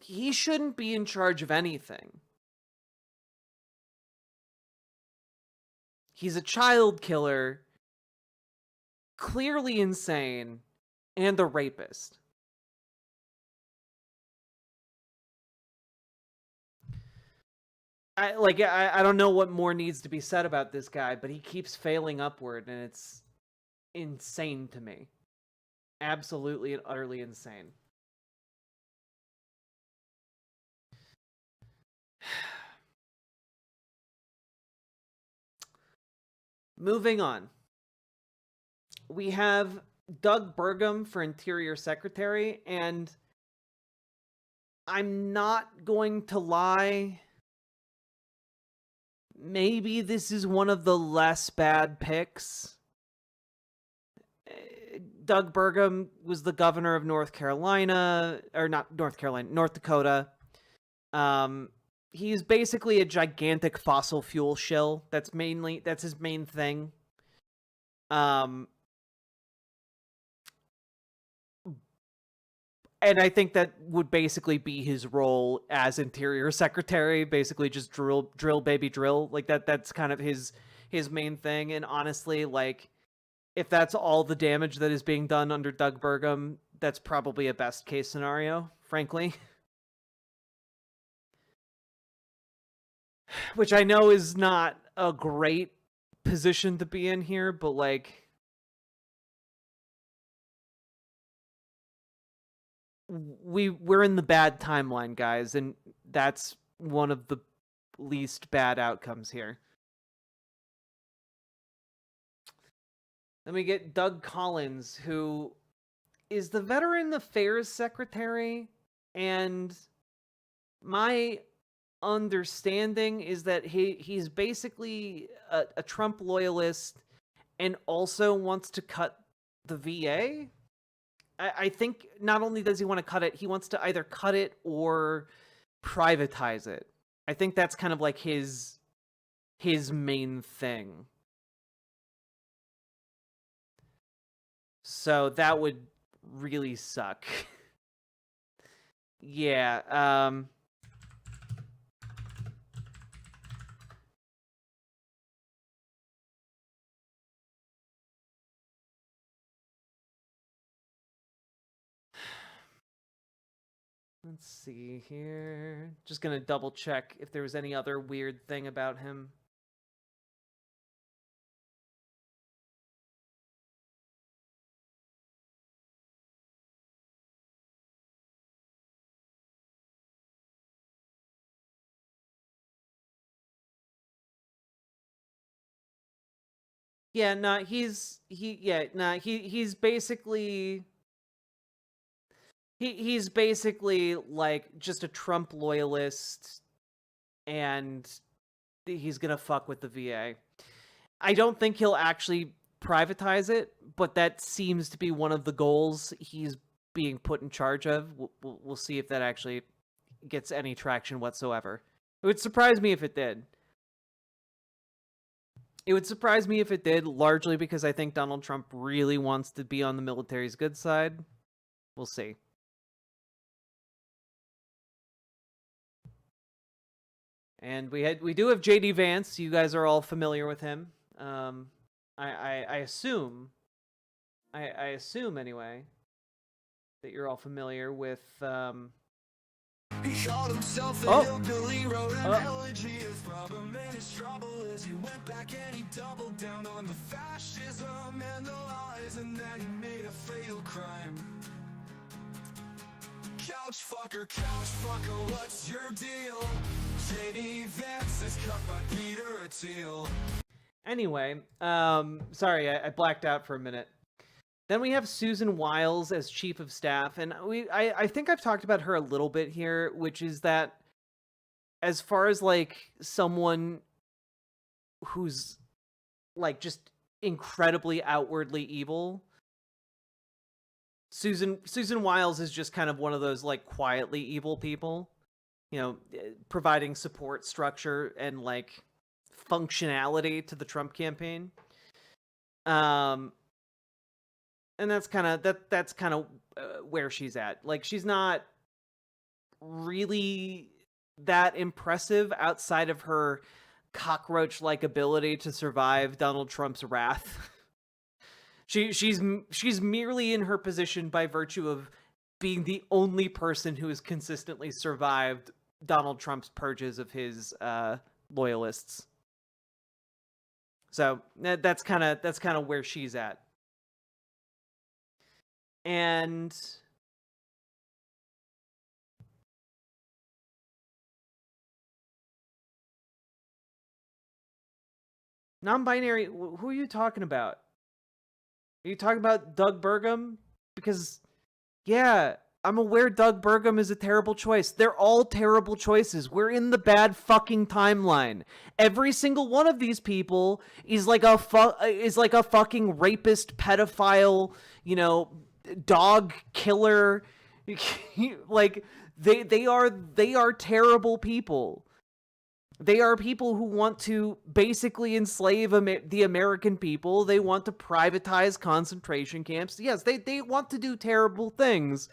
He shouldn't be in charge of anything. He's a child killer, clearly insane, and a rapist. I don't know what more needs to be said about this guy, but he keeps failing upward, and it's insane to me. Absolutely and utterly insane. Moving on. We have Doug Burgum for Interior Secretary, and I'm not going to lie. Maybe this is one of the less bad picks. Doug Burgum was the governor of North Carolina, or not North Carolina, North Dakota. He's basically a gigantic fossil fuel shill. That's his main thing. And I think that would basically be his role as Interior Secretary, basically just drill baby drill. Like that's kind of his main thing. And honestly, like, if that's all the damage that is being done under Doug Burgum, that's probably a best case scenario, frankly. Which I know is not a great position to be in here, but like, we're in the bad timeline, guys, and that's one of the least bad outcomes here. Then we get Doug Collins, who is the Veteran Affairs Secretary, and my understanding is that he's basically a Trump loyalist and also wants to cut the VA. I think not only does he want to cut it, he wants to either cut it or privatize it. I think that's kind of like his main thing. So that would really suck. Yeah, let's see here. Just gonna double check if there was any other weird thing about him. Yeah, no, he's basically he's basically like just a Trump loyalist, and he's gonna fuck with the VA. I don't think he'll actually privatize it, but that seems to be one of the goals he's being put in charge of. We'll see if that actually gets any traction whatsoever. It would surprise me if it did. It would surprise me if it did, largely because I think Donald Trump really wants to be on the military's good side. We'll see. And we do have JD Vance. You guys are all familiar with him. I assume anyway that you're all familiar with. He called himself a hillbilly, wrote an elegy. His problem and his trouble is he went back and he doubled down on the fascism and the lies, and then he made a fatal crime. Couch fucker, what's your deal? JD Vance is cut by Peter Thiel. Anyway, sorry, I blacked out for a minute. Then we have Susan Wiles as chief of staff, and I think I've talked about her a little bit here, which is that as far as like someone who's like just incredibly outwardly evil, Susan Wiles is just kind of one of those like quietly evil people, you know, providing support structure and like functionality to the Trump campaign. And that's kind of where she's at. Like, she's not really that impressive outside of her cockroach-like ability to survive Donald Trump's wrath. She's merely in her position by virtue of being the only person who has consistently survived Donald Trump's purges of his loyalists. So that's kind of where she's at. And non-binary, who are you talking about? Are you talking about Doug Burgum? Because, yeah, I'm aware Doug Burgum is a terrible choice. They're all terrible choices. We're in the bad fucking timeline. Every single one of these people is like a fucking rapist, pedophile, you know, dog killer. Like, they are terrible people. They are people who want to basically enslave the American people. They want to privatize concentration camps. Yes, they want to do terrible things.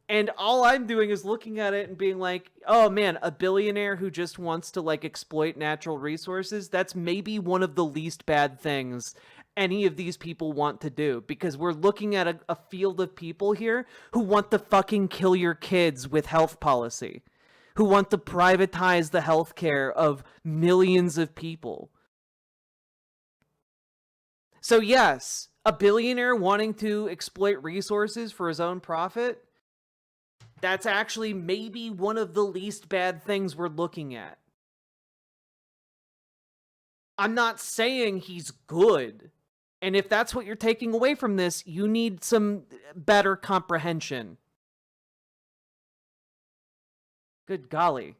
And all I'm doing is looking at it and being like, oh man, a billionaire who just wants to like exploit natural resources, that's maybe one of the least bad things any of these people want to do, because we're looking at a field of people here who want to fucking kill your kids with health policy, who want to privatize the healthcare of millions of people. So yes, a billionaire wanting to exploit resources for his own profit, that's actually maybe one of the least bad things we're looking at. I'm not saying he's good. And if that's what you're taking away from this, you need some better comprehension. Good golly.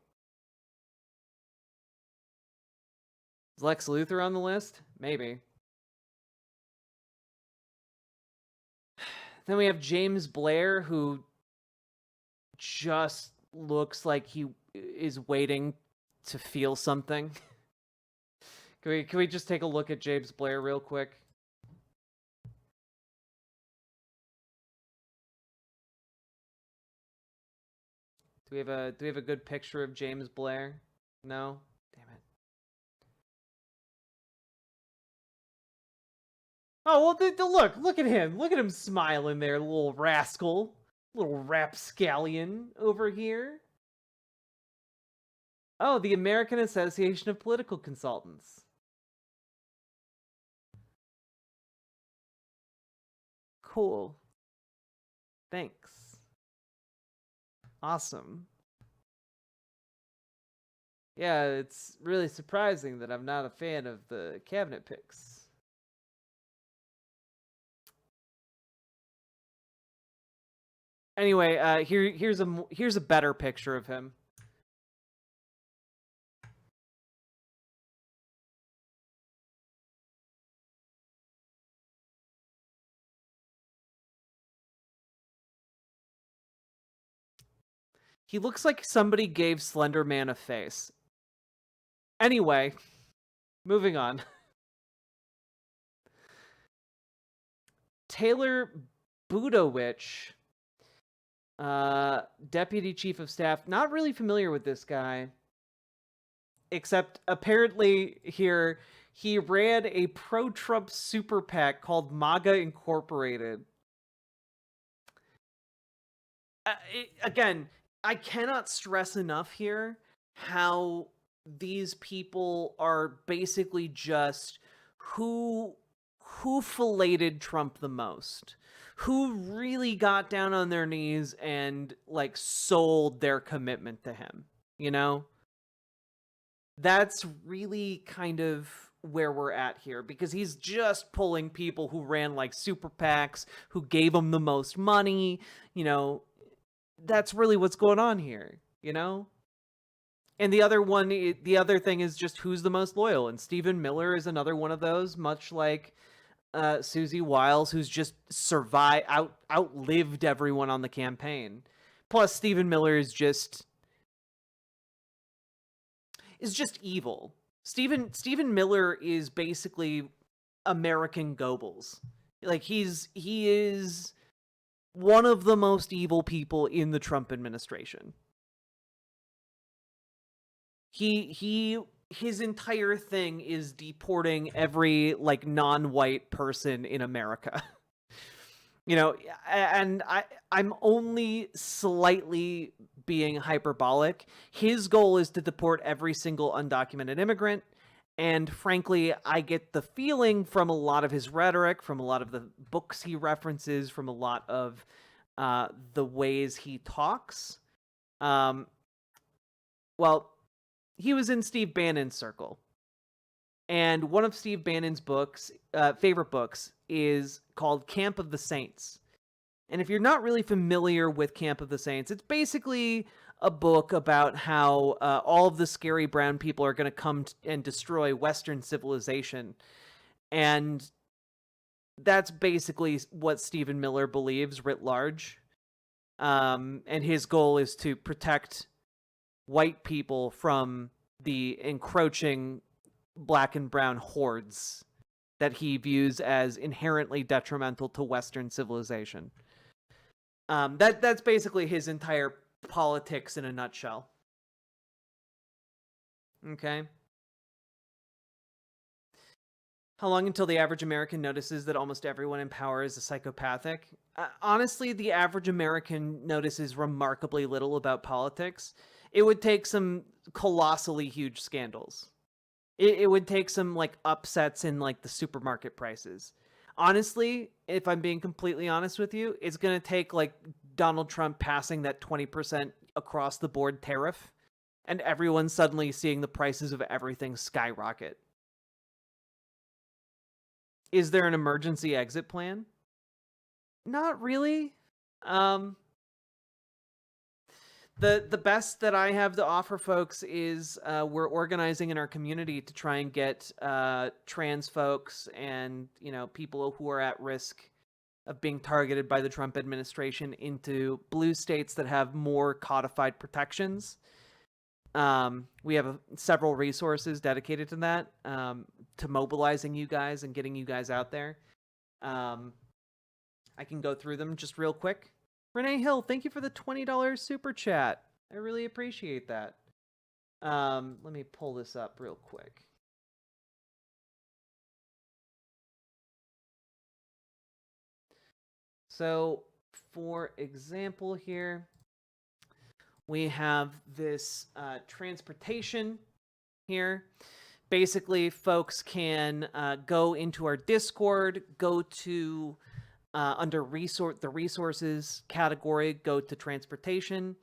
Is Lex Luthor on the list? Maybe. Then we have James Blair, who just looks like he is waiting to feel something. Can we just take a look at James Blair real quick? Do we have a good picture of James Blair? No? Damn it. Oh, well, look at him. Look at him smiling there, little rascal. Little rapscallion over here. Oh, the American Association of Political Consultants. Cool. Thanks. Awesome. Yeah, it's really surprising that I'm not a fan of the cabinet picks. Anyway, here's a better picture of him. He looks like somebody gave Slender Man a face. Anyway, moving on. Taylor Budowich, Deputy Chief of Staff. Not really familiar with this guy. Except apparently here, he ran a pro-Trump super PAC called MAGA Incorporated. Again, I cannot stress enough here how these people are basically just who filleted Trump the most, who really got down on their knees and like sold their commitment to him, you know? That's really kind of where we're at here, because he's just pulling people who ran like super PACs, who gave him the most money, you know. That's really what's going on here, you know? And the other thing is just who's the most loyal. And Stephen Miller is another one of those, much like Susie Wiles, who's just outlived everyone on the campaign. Plus, Stephen Miller is just evil. Stephen Miller is basically American Goebbels. Like, he is one of the most evil people in the Trump administration. His entire thing is deporting every like non-white person in America. You know, and I'm only slightly being hyperbolic. His goal is to deport every single undocumented immigrant. And frankly, I get the feeling from a lot of his rhetoric, from a lot of the books he references, from a lot of the ways he talks. Well, he was in Steve Bannon's circle. And one of Steve Bannon's books, favorite books, is called Camp of the Saints. And if you're not really familiar with Camp of the Saints, it's basically a book about how all of the scary brown people are going to come and destroy Western civilization. And that's basically what Stephen Miller believes writ large. And his goal is to protect white people from the encroaching black and brown hordes that he views as inherently detrimental to Western civilization. That's basically his entire politics in a nutshell. Okay. How long until the average American notices that almost everyone in power is a psychopathic? Honestly, the average American notices remarkably little about politics. It would take some colossally huge scandals. It would take some like upsets in like the supermarket prices. Honestly, if I'm being completely honest with you, it's going to take like Donald Trump passing that 20% across the board tariff and everyone suddenly seeing the prices of everything skyrocket. Is there an emergency exit plan? Not really. The best that I have to offer folks is we're organizing in our community to try and get trans folks and people who are at risk of being targeted by the Trump administration into blue states that have more codified protections. We have several resources dedicated to that, to mobilizing you guys and getting you guys out there. I can go through them just real quick. Renee Hill, thank you for the $20 super chat. I really appreciate that. Let me pull this up real quick. So, for example here, we have this transportation here. Basically, folks can go into our Discord, go to under the resources category, go to transportation,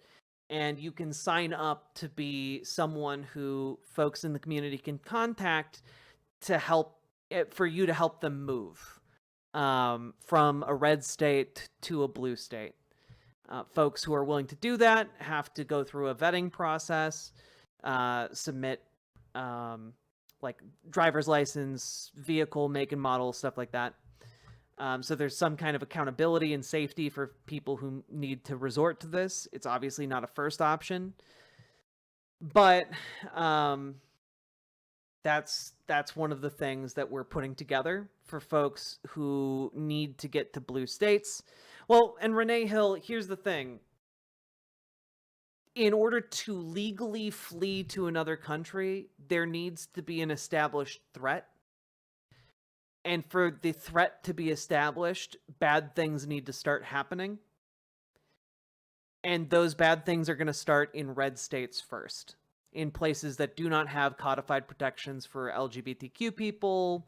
and you can sign up to be someone who folks in the community can contact to help for you to help them move from a red state to a blue state. Folks who are willing to do that have to go through a vetting process, submit like driver's license, vehicle, make and model, stuff like that. So there's some kind of accountability and safety for people who need to resort to this. It's obviously not a first option, but that's one of the things that we're putting together for folks who need to get to blue states. Well, and Renee Hill, here's the thing. In order to legally flee to another country, there needs to be an established threat. And for the threat to be established, bad things need to start happening. And those bad things are going to start in red states first, in places that do not have codified protections for LGBTQ people,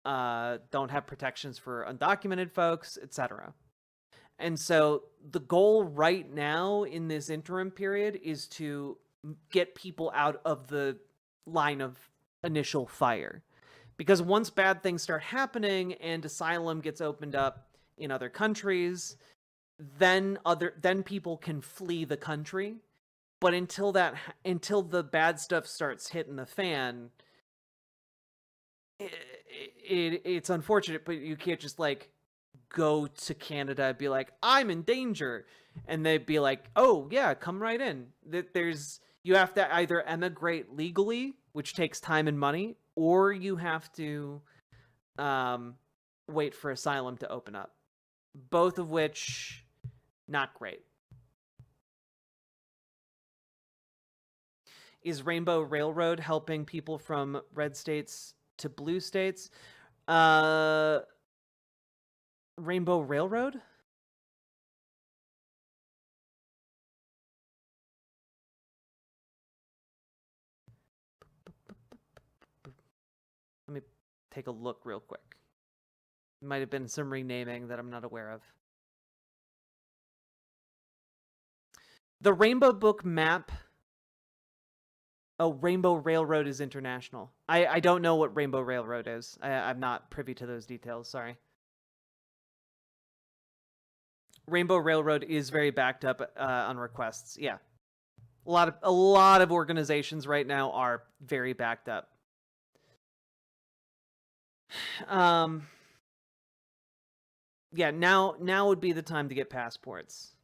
don't have protections for undocumented folks, etc. And so the goal right now in this interim period is to get people out of the line of initial fire. Because once bad things start happening and asylum gets opened up in other countries, then people can flee the country. But until the bad stuff starts hitting the fan, it's unfortunate, but you can't just like go to Canada and be like, I'm in danger, and they'd be like, oh yeah, come right in. You have to either emigrate legally, which takes time and money, or you have to wait for asylum to open up. Both of which, not great. Is Rainbow Railroad helping people from red states to blue states? Rainbow Railroad? Let me take a look real quick. Might have been some renaming that I'm not aware of. The Rainbow Book map. Oh, Rainbow Railroad is international. I don't know what Rainbow Railroad is. I'm not privy to those details, sorry. Rainbow Railroad is very backed up on requests. Yeah. A lot of organizations right now are very backed up. Yeah, now would be the time to get passports.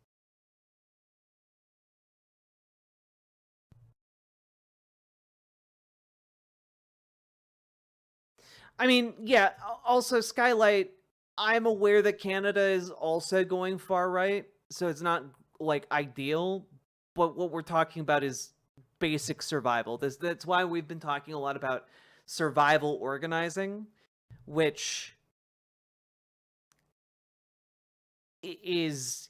I mean, yeah, also Skylight, I'm aware that Canada is also going far right, so it's not like ideal, but what we're talking about is basic survival. That's why we've been talking a lot about survival organizing, which is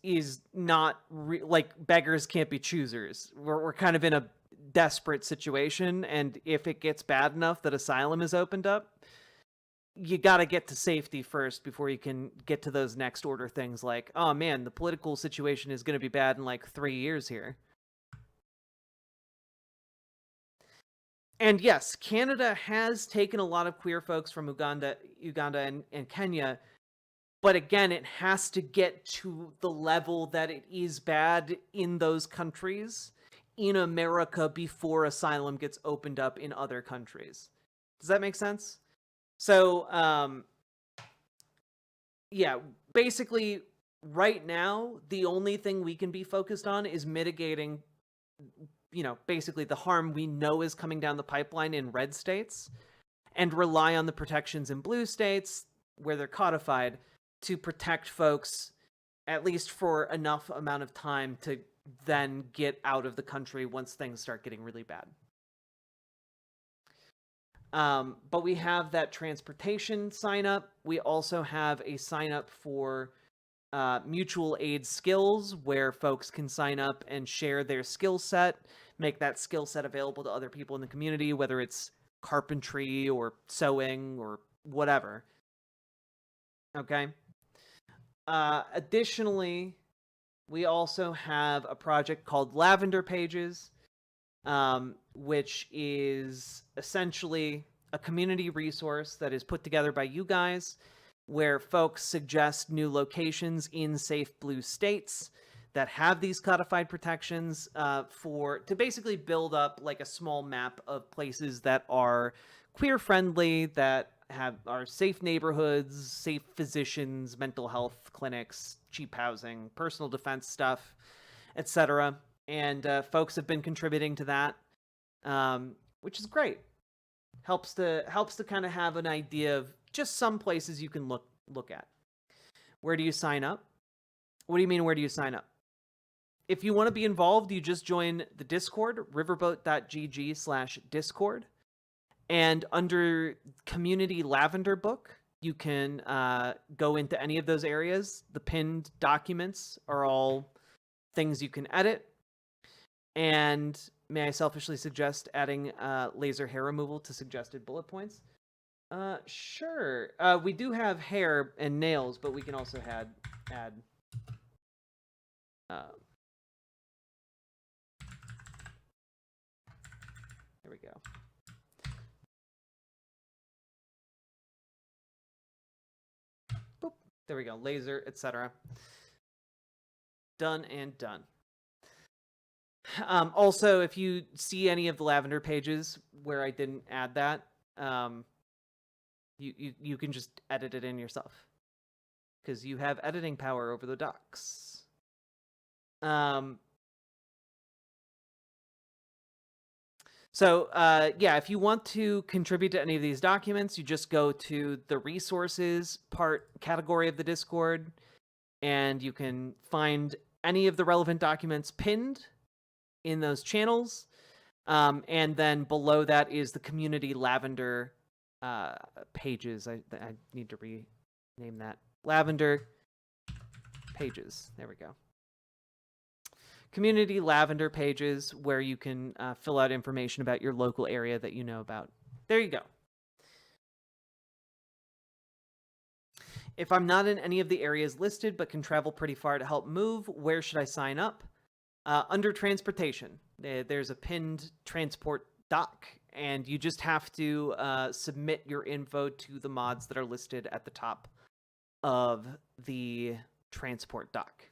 not like beggars can't be choosers. We're kind of in a desperate situation, and if it gets bad enough that asylum is opened up, you got to get to safety first before you can get to those next order things like, oh man, the political situation is going to be bad in like 3 years here. And yes, Canada has taken a lot of queer folks from Uganda and Kenya But again, it has to get to the level that it is bad in those countries in America before asylum gets opened up in other countries. Does that make sense? So, yeah, basically, right now, the only thing we can be focused on is mitigating, basically the harm we know is coming down the pipeline in red states, and rely on the protections in blue states, where they're codified, to protect folks, at least for enough amount of time to then get out of the country once things start getting really bad. But we have that transportation sign up. We also have a sign up for mutual aid skills, where folks can sign up and share their skill set, make that skill set available to other people in the community, whether it's carpentry or sewing or whatever. Okay. Additionally, we also have a project called Lavender Pages, which is essentially a community resource that is put together by you guys, where folks suggest new locations in safe blue states that have these codified protections to basically build up like a small map of places that are queer friendly, that are safe neighborhoods, safe physicians, mental health clinics, cheap housing, personal defense stuff, etc. And folks have been contributing to that, which is great. Helps to kind of have an idea of just some places you can look at. Where do you sign up? What do you mean, where do you sign up? If you want to be involved, you just join the Discord, riverboat.gg/discord. And under Community Lavender Book, you can go into any of those areas. The pinned documents are all things you can edit. And may I selfishly suggest adding laser hair removal to suggested bullet points? Sure. We do have hair and nails, but we can also add there we go. Boop. There we go. Laser, etc. Done and done. Also, if you see any of the Lavender Pages where I didn't add that, you can just edit it in yourself, because you have editing power over the docs. So, yeah, if you want to contribute to any of these documents, you just go to the resources category of the Discord, and you can find any of the relevant documents pinned in those channels. And then below that is the Community Lavender Pages. I need to rename that. Lavender Pages. There we go. Community Lavender Pages, where you can fill out information about your local area that you know about. There you go. If I'm not in any of the areas listed but can travel pretty far to help move, where should I sign up? Under transportation, there's a pinned transport doc, and you just have to submit your info to the mods that are listed at the top of the transport doc.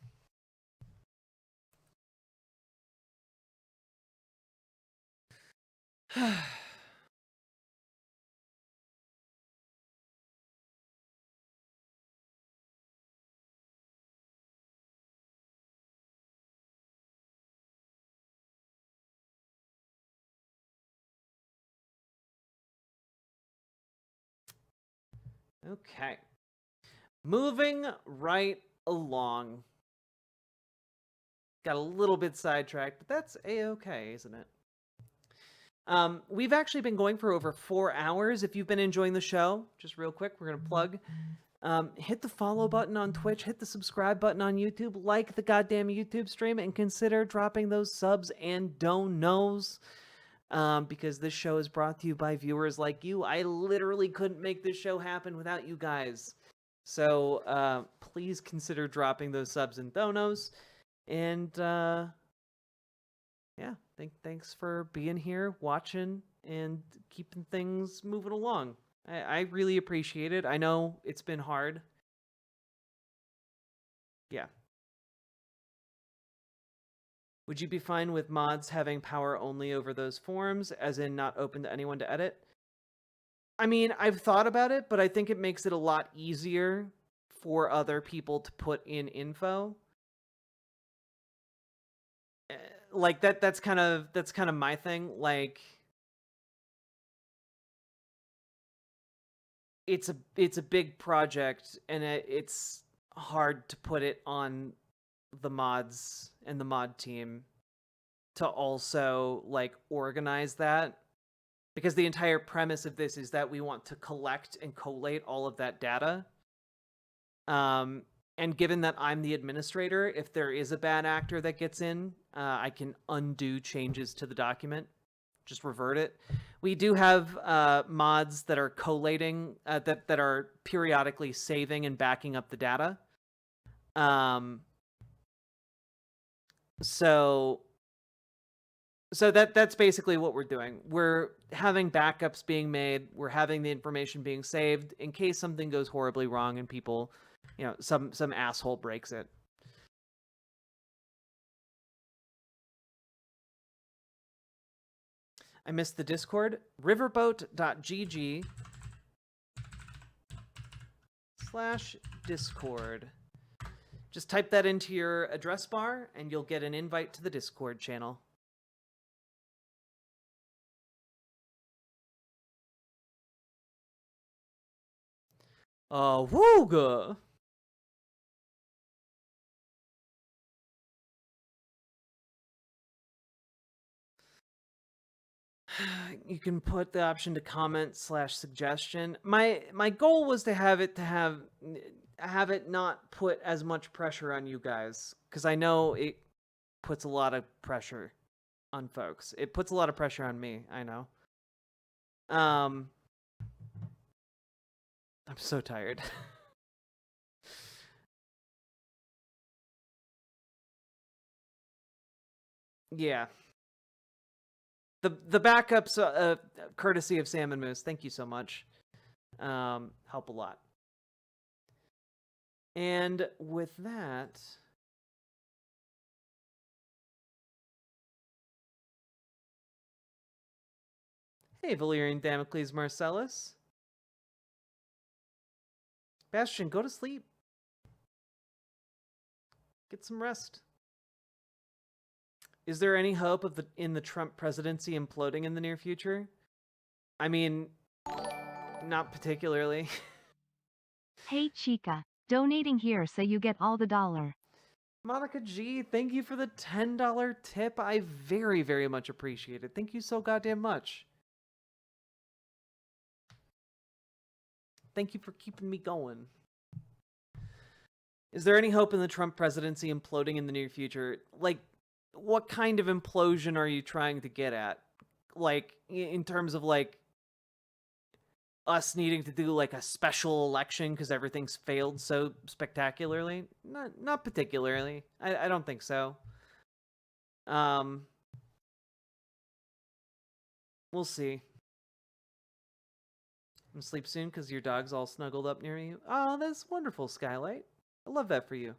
Okay. Moving right along. Got a little bit sidetracked, but that's a-okay, isn't it? We've actually been going for over 4 hours. If you've been enjoying the show, just real quick, we're going to plug. Hit the follow button on Twitch, hit the subscribe button on YouTube, like the goddamn YouTube stream, and consider dropping those subs and donos. Because this show is brought to you by viewers like you. I literally couldn't make this show happen without you guys. So please consider dropping those subs and donos. And yeah, thanks for being here, watching, and keeping things moving along. I really appreciate it. I know it's been hard. Yeah. Would you be fine with mods having power only over those forums, as in not open to anyone to edit? I mean, I've thought about it, but I think it makes it a lot easier for other people to put in info. Like that's kind of my thing. Like, it's a big project, and it's hard to put it on the mods and the mod team to also like organize that, because the entire premise of this is that we want to collect and collate all of that data. And given that I'm the administrator, if there is a bad actor that gets in, I can undo changes to the document, just revert it. We do have mods that are collating, that are periodically saving and backing up the data. So that's basically what we're doing. We're having backups being made. We're having the information being saved in case something goes horribly wrong and people, some asshole breaks it. I missed the Discord. riverboat.gg/Discord. Just type that into your address bar and you'll get an invite to the Discord channel. Wooga! You can put the option to comment/suggestion. My goal was to have it not put as much pressure on you guys, because I know it puts a lot of pressure on folks. It puts a lot of pressure on me, I know. I'm so tired. Yeah. The backups, courtesy of Sam and Moose. Thank you so much. Help a lot. And with that, hey, Valerian Damocles Marcellus. Bastion, go to sleep. Get some rest. Is there any hope of in the Trump presidency imploding in the near future? I mean, not particularly. Hey Chica, donating here so you get all the dollar. Monica G, thank you for the $10 tip. I very, very much appreciate it. Thank you so goddamn much. Thank you for keeping me going. Is there any hope in the Trump presidency imploding in the near future? Like, what kind of implosion are you trying to get at? Like, in terms of, like, us needing to do, like, a special election because everything's failed so spectacularly? Not particularly. I don't think so. We'll see. I'm sleep soon because your dog's all snuggled up near you. Oh, that's wonderful, Skylight. I love that for you.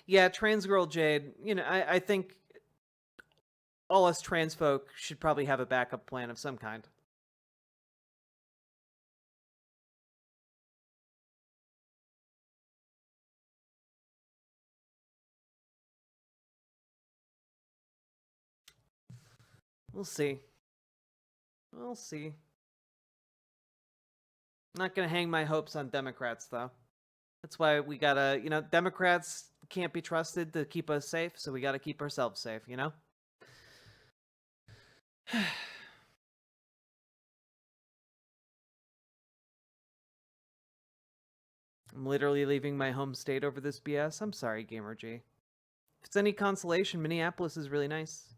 Yeah, trans girl Jade, I think all us trans folk should probably have a backup plan of some kind. We'll see. We'll see. Not gonna hang my hopes on Democrats, though. That's why we gotta, Democrats can't be trusted to keep us safe, so we gotta keep ourselves safe, I'm literally leaving my home state over this BS. I'm sorry, Gamer G. If it's any consolation, Minneapolis is really nice.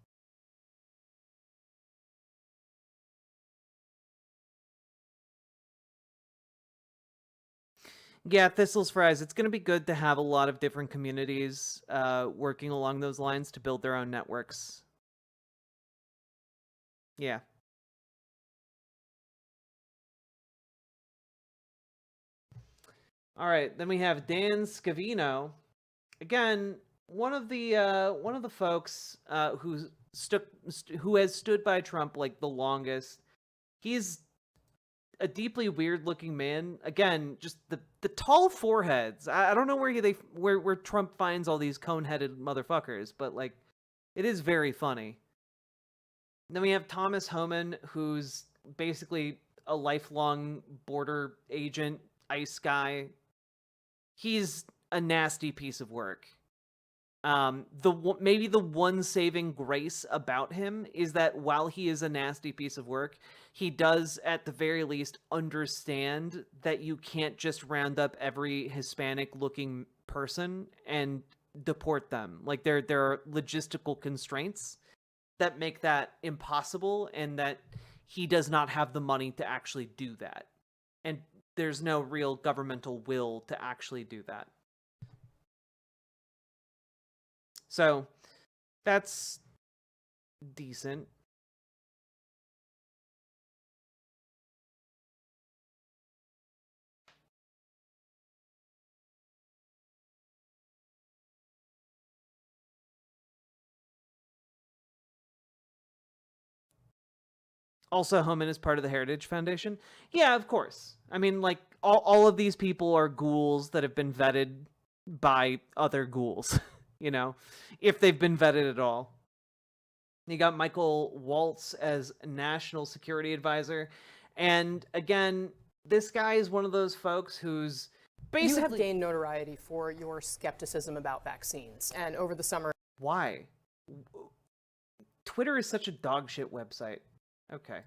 Yeah, Thistles Fries. It's going to be good to have a lot of different communities working along those lines to build their own networks. Yeah. All right, then we have Dan Scavino. Again, one of the folks who has stood by Trump like the longest. He's a deeply weird-looking man. Again, just the tall foreheads. I don't know where Trump finds all these cone-headed motherfuckers, but like, it is very funny. Then we have Thomas Homan, who's basically a lifelong border agent, ICE guy. He's a nasty piece of work. Maybe the one saving grace about him is that while he is a nasty piece of work, he does at the very least understand that you can't just round up every Hispanic looking person and deport them. Like there are logistical constraints that make that impossible, and that he does not have the money to actually do that. And there's no real governmental will to actually do that. So that's decent. Also, Homan is part of the Heritage Foundation. Yeah, of course. I mean, like, all of these people are ghouls that have been vetted by other ghouls, you know, if they've been vetted at all. You got Michael Waltz as National Security Advisor. And again, this guy is one of those folks who's basically... You have gained notoriety for your skepticism about vaccines. And over the summer... Why? Twitter is such a dog shit website. Okay.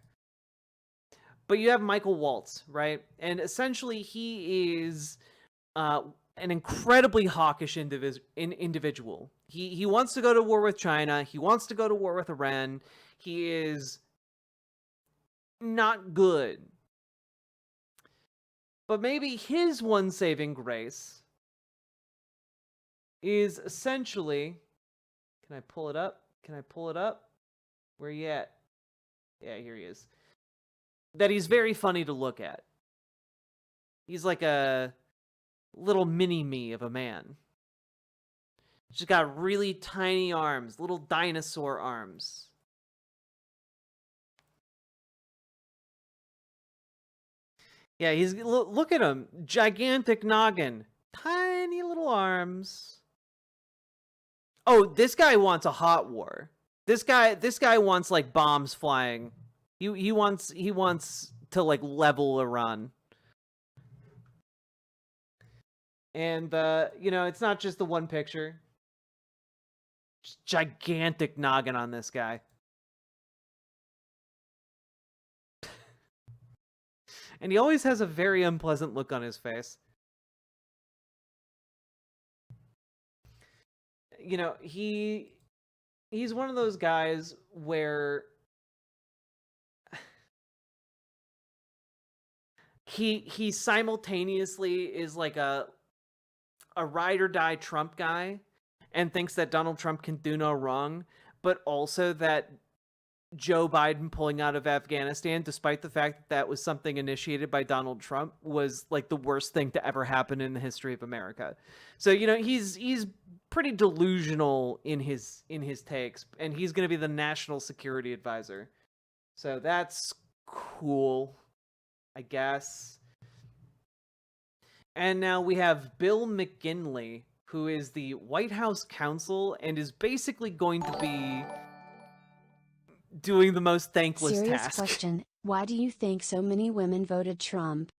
But you have Michael Waltz, right? And essentially he is an incredibly hawkish individual. He wants to go to war with China. He wants to go to war with Iran. He is not good. But maybe his one saving grace is essentially... Can I pull it up? Can I pull it up? Where you at? Yeah, here he is. That he's very funny to look at. He's like a little mini-me of a man. Just got really tiny arms, little dinosaur arms. Yeah, look at him. Gigantic noggin. Tiny little arms. Oh, this guy wants a hot war. This guy wants like bombs flying. He wants to like level Iran. And you know, it's not just the one picture. Just gigantic noggin on this guy. And he always has a very unpleasant look on his face. You know, he's one of those guys where he simultaneously is like a ride or die Trump guy and thinks that Donald Trump can do no wrong, but also that Joe Biden pulling out of Afghanistan, despite the fact that that was something initiated by Donald Trump, was like the worst thing to ever happen in the history of America. So, you know, he's pretty delusional in his takes, and he's going to be the National Security Advisor. So that's cool, I guess. And now we have Bill McGinley, who is the White House counsel and is basically going to be doing the most thankless Serious task. question. Why do you think so many women voted Trump?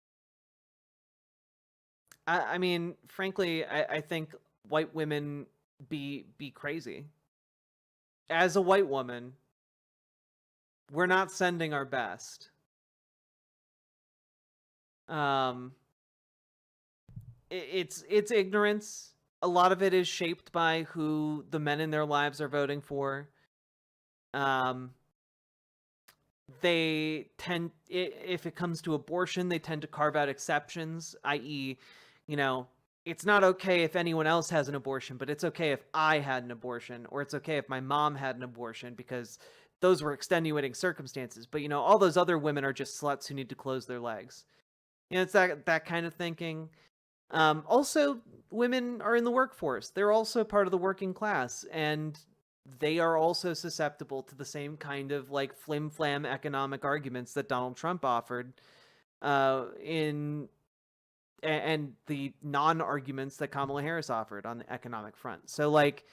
I mean, frankly, I think white women be crazy. As a white woman, we're not sending our best. It's ignorance. A lot of it is shaped by who the men in their lives are voting for. They tend, if it comes to abortion, they tend to carve out exceptions, i.e., you know, it's not okay if anyone else has an abortion, but it's okay if I had an abortion, or it's okay if my mom had an abortion, because those were extenuating circumstances. But, you know, all those other women are just sluts who need to close their legs. You know, it's that kind of thinking. Also, women are in the workforce. They're also part of the working class, and they are also susceptible to the same kind of like flim-flam economic arguments that Donald Trump offered and the non-arguments that Kamala Harris offered on the economic front. So like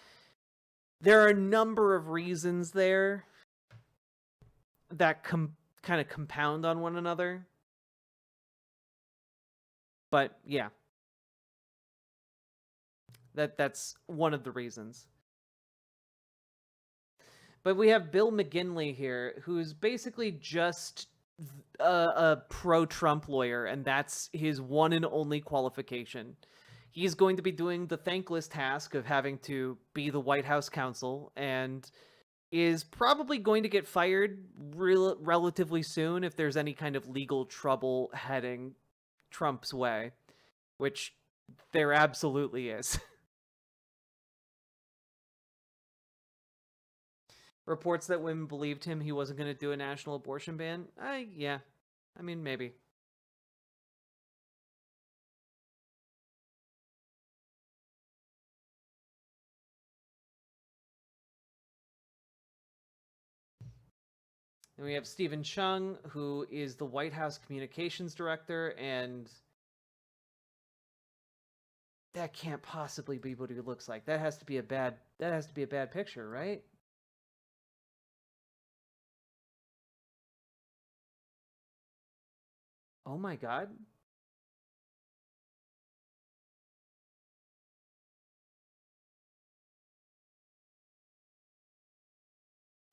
there are a number of reasons there that kind of compound on one another. But yeah. That's one of the reasons. But we have Bill McGinley here, who's basically just a pro-Trump lawyer, and that's his one and only qualification. He's going to be doing the thankless task of having to be the White House counsel, and is probably going to get fired relatively soon if there's any kind of legal trouble heading Trump's way, which there absolutely is. Reports that women believed him he wasn't going to do a national abortion ban? Yeah. I mean, maybe. And we have Stephen Chung, who is the White House communications director, and that can't possibly be what he looks like. That has to be a bad picture, right? Oh my god.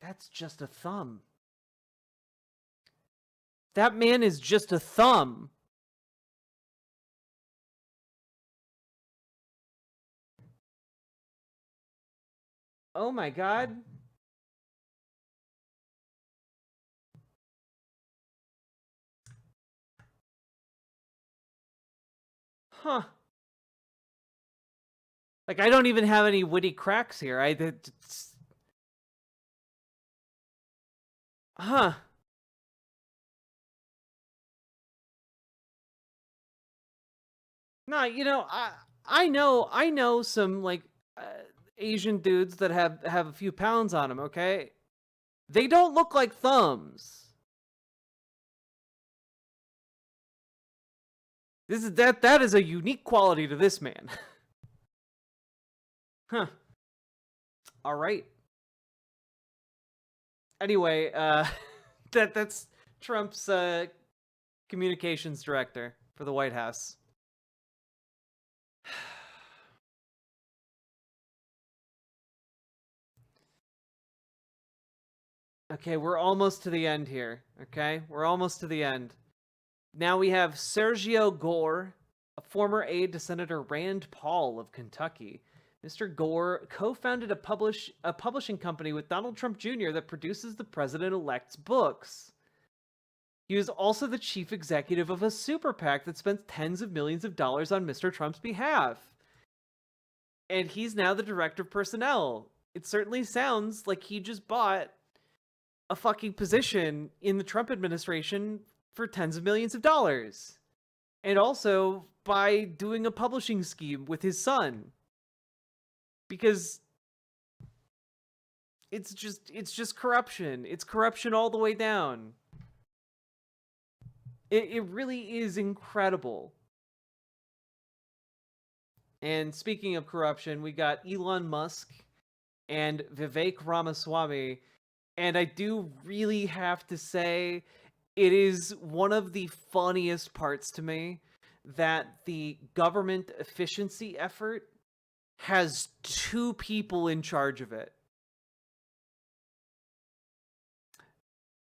That's just a thumb. That man is just a thumb. Oh my god. Huh. Like, I don't even have any witty cracks here. Huh. No, you know, I know some like Asian dudes that have a few pounds on them, okay? They don't look like thumbs. That is a unique quality to this man. Huh. All right. Anyway, that's Trump's communications director for the White House. Okay, we're almost to the end here. Okay, we're almost to the end. Now we have Sergio Gore, a former aide to Senator Rand Paul of Kentucky. Mr. Gore co-founded a publishing company with Donald Trump Jr. that produces the president-elect's books. He was also the chief executive of a super PAC that spends tens of millions of dollars on Mr. Trump's behalf. And he's now the director of personnel. It certainly sounds like he just bought a fucking position in the Trump administration for tens of millions of dollars. And also by doing a publishing scheme with his son. Because it's just corruption. It's corruption all the way down. It really is incredible. And speaking of corruption, we got Elon Musk and Vivek Ramaswamy. And I do really have to say, it is one of the funniest parts to me that the government efficiency effort has two people in charge of it.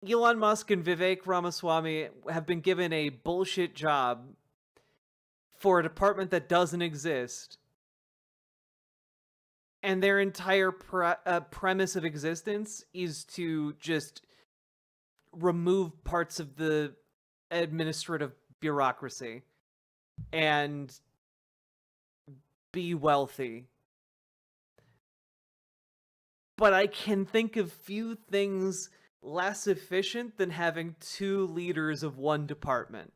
Elon Musk and Vivek Ramaswamy have been given a bullshit job for a department that doesn't exist. And their entire premise of existence is to just remove parts of the administrative bureaucracy and be wealthy. But I can think of few things less efficient than having two leaders of one department.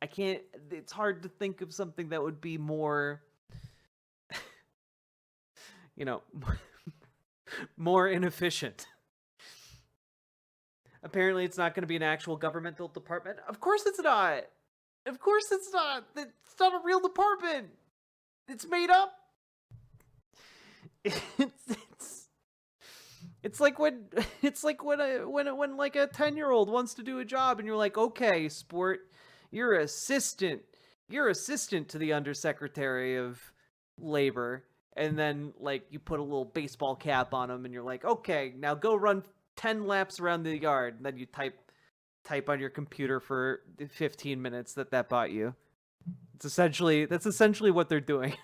can't, it's hard to think of something that would be more, you know, more inefficient. Apparently it's not going to be an actual governmental department. Of course it's not. Of course it's not. It's not a real department. It's made up. It's like when like a 10-year-old wants to do a job and you're like, okay, sport, you're assistant to the undersecretary of labor, and then like you put a little baseball cap on him and you're like, okay, now go run 10 laps around the yard, and then you type on your computer for 15 minutes that bought you. That's essentially what they're doing.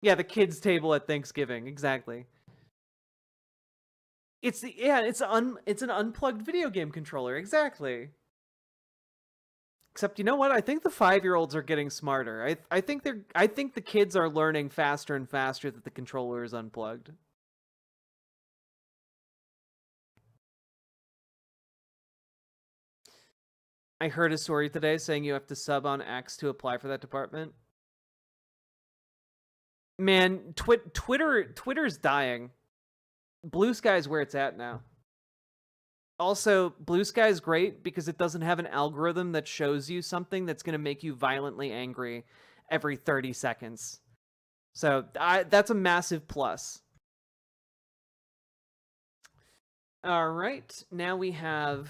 Yeah, the kids table at Thanksgiving, exactly. It's an unplugged video game controller, exactly. Except, you know what? I think the 5-year-olds are getting smarter. I think the kids are learning faster and faster that the controller is unplugged. I heard a story today saying you have to sub on X to apply for that department. Man, Twitter's dying. Blue Sky's where it's at now. Also, Blue Sky's great because it doesn't have an algorithm that shows you something that's going to make you violently angry every 30 seconds. So that's a massive plus. All right, now we have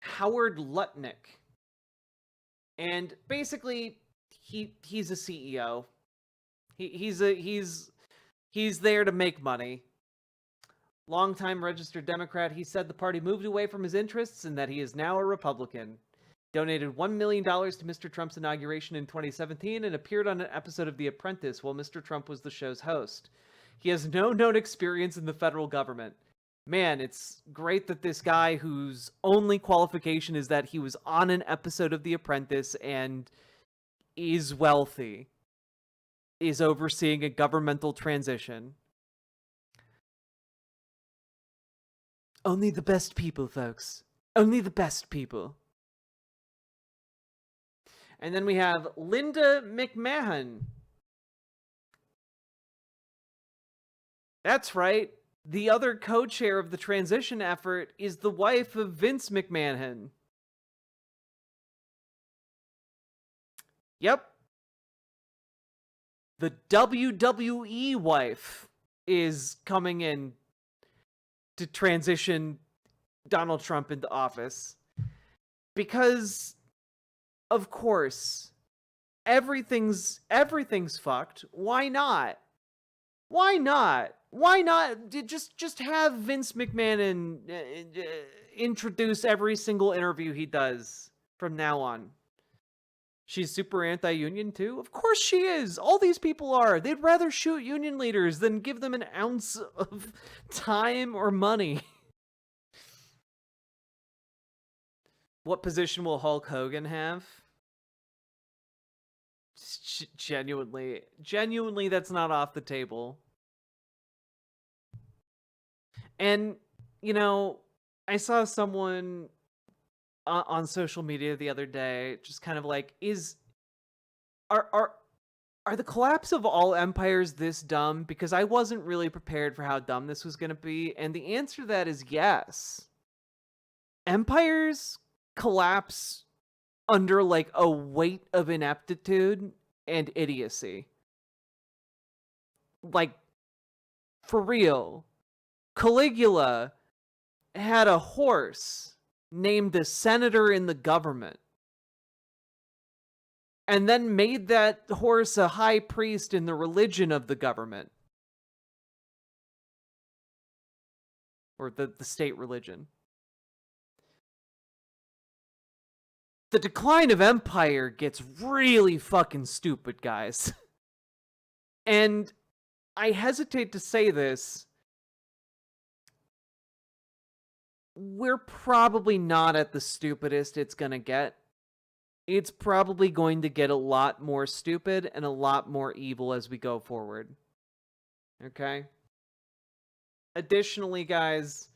Howard Lutnick. And basically, he's a CEO. He's there to make money. Longtime registered Democrat, he said the party moved away from his interests and that he is now a Republican. Donated $1 million to Mr. Trump's inauguration in 2017 and appeared on an episode of The Apprentice while Mr. Trump was the show's host. He has no known experience in the federal government. Man, it's great that this guy whose only qualification is that he was on an episode of The Apprentice and is wealthy is overseeing a governmental transition. Only the best people, folks. Only the best people. And then we have Linda McMahon. That's right. The other co-chair of the transition effort is the wife of Vince McMahon. Yep. The WWE wife is coming in to transition Donald Trump into office. Because, of course, everything's fucked. Why not? Why not? Why not just have Vince McMahon introduce every single interview he does from now on? She's super anti-union too? Of course she is! All these people are! They'd rather shoot union leaders than give them an ounce of time or money. What position will Hulk Hogan have? Genuinely, that's not off the table. And, you know, I saw someone on social media the other day just kind of like, are the collapse of all empires this dumb? Because I wasn't really prepared for how dumb this was going to be. And the answer to that is yes. Empires collapse under like a weight of ineptitude and idiocy. Like, for real. Caligula had a horse named a senator in the government, and then made that horse a high priest in the religion of the government. Or the state religion. The decline of empire gets really fucking stupid, guys. And I hesitate to say this. We're probably not at the stupidest it's gonna get. It's probably going to get a lot more stupid and a lot more evil as we go forward. Okay? Additionally, guys,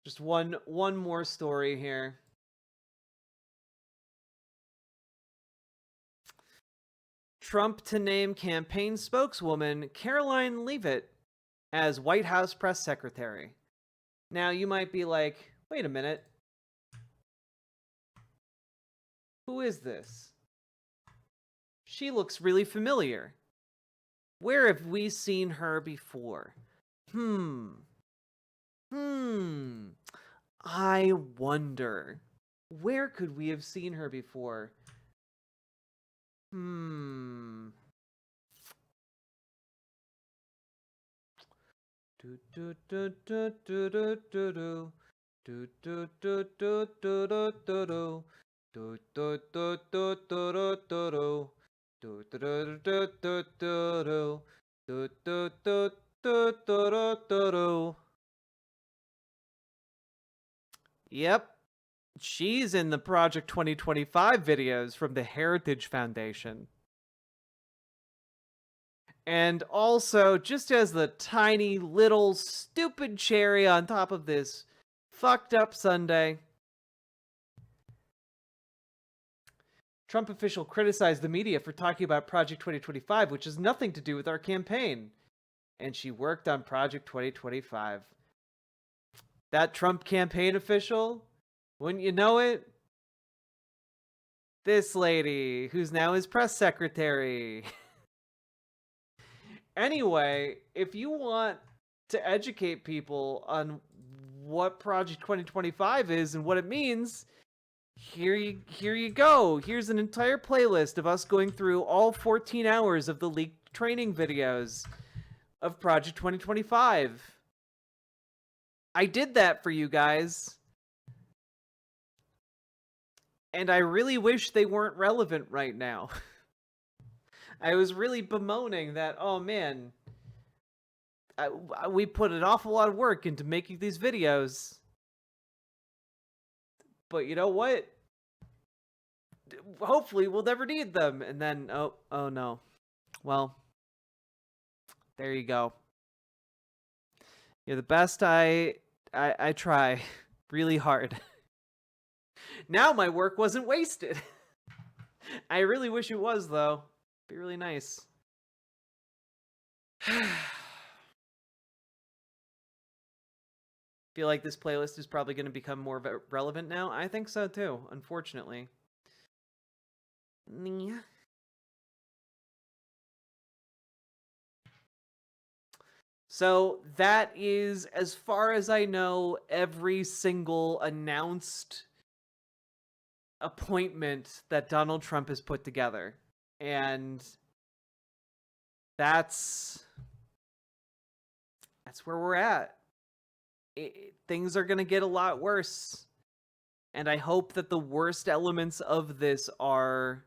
Just one more story here. Trump to name campaign spokeswoman Caroline Leavitt as White House press secretary. Now you might be like, wait a minute. Who is this? She looks really familiar. Where have we seen her before? I wonder. Where could we have seen her before? Yep. She's in the Project 2025 videos from the Heritage Foundation. And also, just as the tiny little stupid cherry on top of this fucked up Sunday, Trump official criticized the media for talking about Project 2025, which has nothing to do with our campaign. And she worked on Project 2025. That Trump campaign official, wouldn't you know it? This lady, who's now his press secretary. Anyway, if you want to educate people on what Project 2025 is and what it means, here you go. Here's an entire playlist of us going through all 14 hours of the leaked training videos of Project 2025. I did that for you guys. And I really wish they weren't relevant right now. I was really bemoaning that, oh man, we put an awful lot of work into making these videos. But you know what? Hopefully we'll never need them. And then, oh no. Well, there you go. You're the best. I try really hard. Now my work wasn't wasted. I really wish it was, though. Be really nice. Feel like this playlist is probably going to become more relevant now. I think so too, unfortunately. So that is, as far as I know, every single announced appointment that Donald Trump has put together. And that's where we're at. Things are going to get a lot worse. And I hope that the worst elements of this are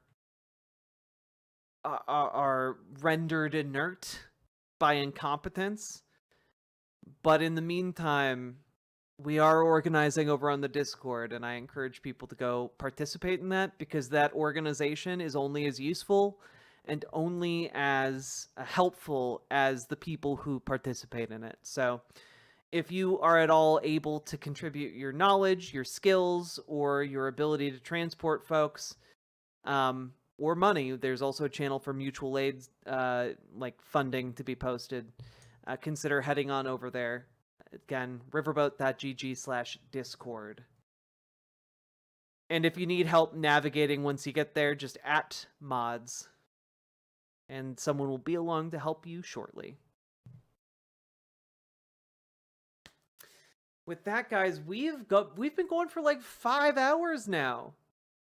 rendered inert by incompetence. But in the meantime, we are organizing over on the Discord, and I encourage people to go participate in that, because that organization is only as useful and only as helpful as the people who participate in it. So if you are at all able to contribute your knowledge, your skills, or your ability to transport folks, or money, there's also a channel for mutual aid, like funding to be posted. Consider heading on over there. Again, riverboat.gg/discord. And if you need help navigating once you get there, just @mods. And someone will be along to help you shortly. With that, guys, we've been going for like 5 hours now.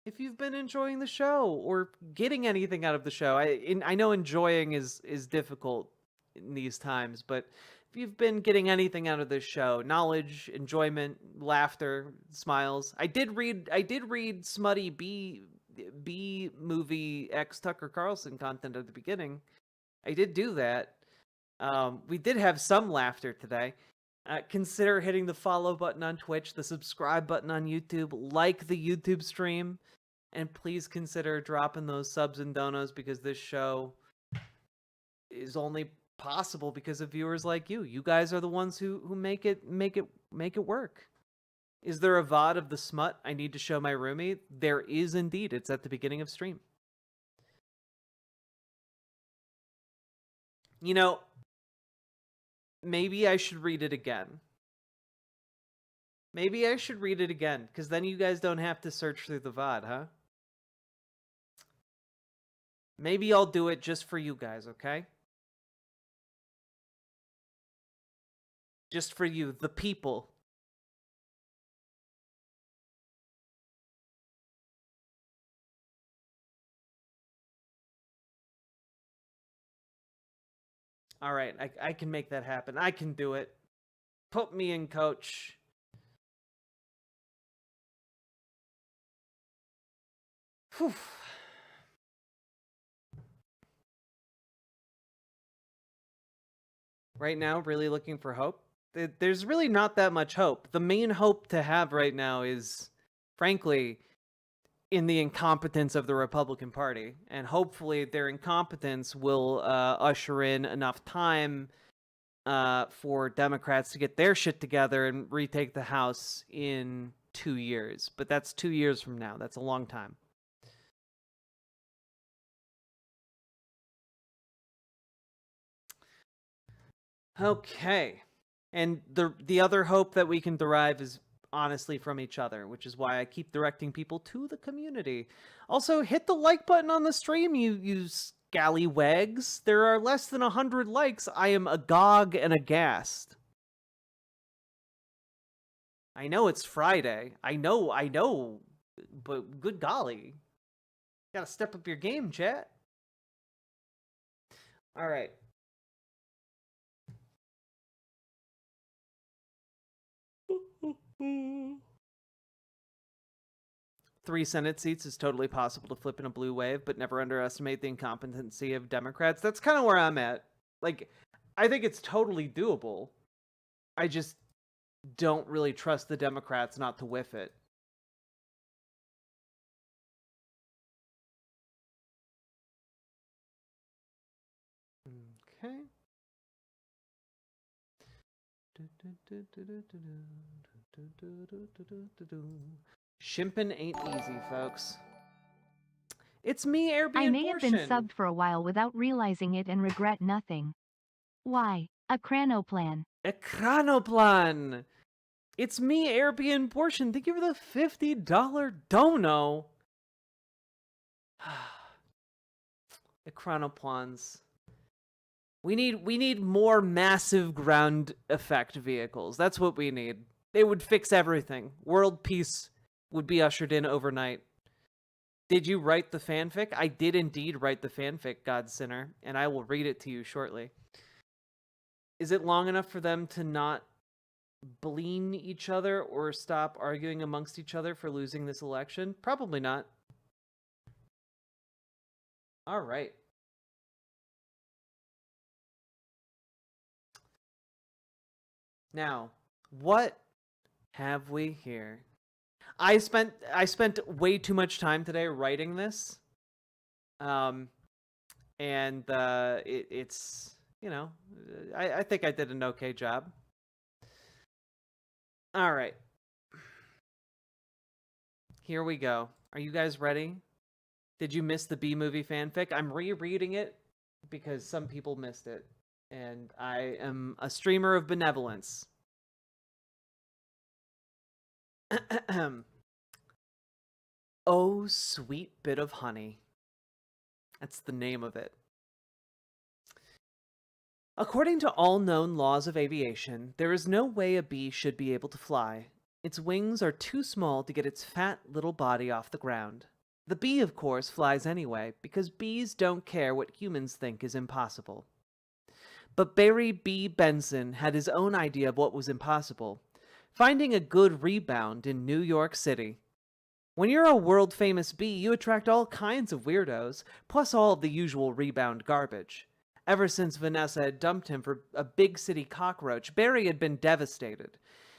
If you've been enjoying the show or getting anything out of the show, I know enjoying is difficult in these times, but if you've been getting anything out of this show, knowledge, enjoyment, laughter, smiles. I did read smutty B movie X Tucker Carlson content at the beginning. I did do that. We did have some laughter today. Consider hitting the follow button on Twitch, the subscribe button on YouTube, like the YouTube stream, and please consider dropping those subs and donos, because this show is only possible because of viewers like you. You guys are the ones who make it work. Is there a VOD of the smut I need to show my roomie? There is indeed. It's at the beginning of stream. You know, maybe I should read it again. Maybe I should read it again, because then you guys don't have to search through the VOD, huh? Maybe I'll do it just for you guys, okay? Just for you, the people. All right, I can make that happen. I can do it. Put me in, coach. Whew. Right now, really looking for hope. There's really not that much hope. The main hope to have right now is, frankly, in the incompetence of the Republican Party. And hopefully their incompetence will usher in enough time for Democrats to get their shit together and retake the House in 2 years. But that's 2 years from now. That's a long time. Okay. And the other hope that we can derive is honestly from each other, which is why I keep directing people to the community. Also, hit the like button on the stream, you scallywags. There are less than 100 likes. I am agog and aghast. I know it's Friday. I know, but good golly. Gotta step up your game, chat. All right. Three Senate seats is totally possible to flip in a blue wave, but never underestimate the incompetency of Democrats. That's kind of where I'm at. Like, I think it's totally doable. I just don't really trust the Democrats not to whiff it. Okay. Shimpin' ain't easy, folks. It's me, Airbnb. I may have been subbed for a while without realizing it and regret nothing. Why? A cranoplan. A cranoplan. It's me, Airbnb portion. Thank you for the $50 dono. The chronoplans. We need more massive ground effect vehicles. That's what we need. They would fix everything. World peace would be ushered in overnight. Did you write the fanfic? I did indeed write the fanfic, God Sinner, and I will read it to you shortly. Is it long enough for them to not bleen each other or stop arguing amongst each other for losing this election? Probably not. All right. Now, what have we here? I spent way too much time today writing this. It's, you know, I think I did an okay job. All right. Here we go. Are you guys ready? Did you miss the B-movie fanfic? I'm rereading it because some people missed it. And I am a streamer of benevolence. Oh, sweet bit of honey. That's the name of it. According to all known laws of aviation, there is no way a bee should be able to fly. Its wings are too small to get its fat little body off the ground. The bee, of course, flies anyway, because bees don't care what humans think is impossible. But Barry B. Benson had his own idea of what was impossible: finding a good rebound in New York City. When you're a world-famous bee, you attract all kinds of weirdos, plus all of the usual rebound garbage. Ever since Vanessa had dumped him for a big city cockroach, Barry had been devastated.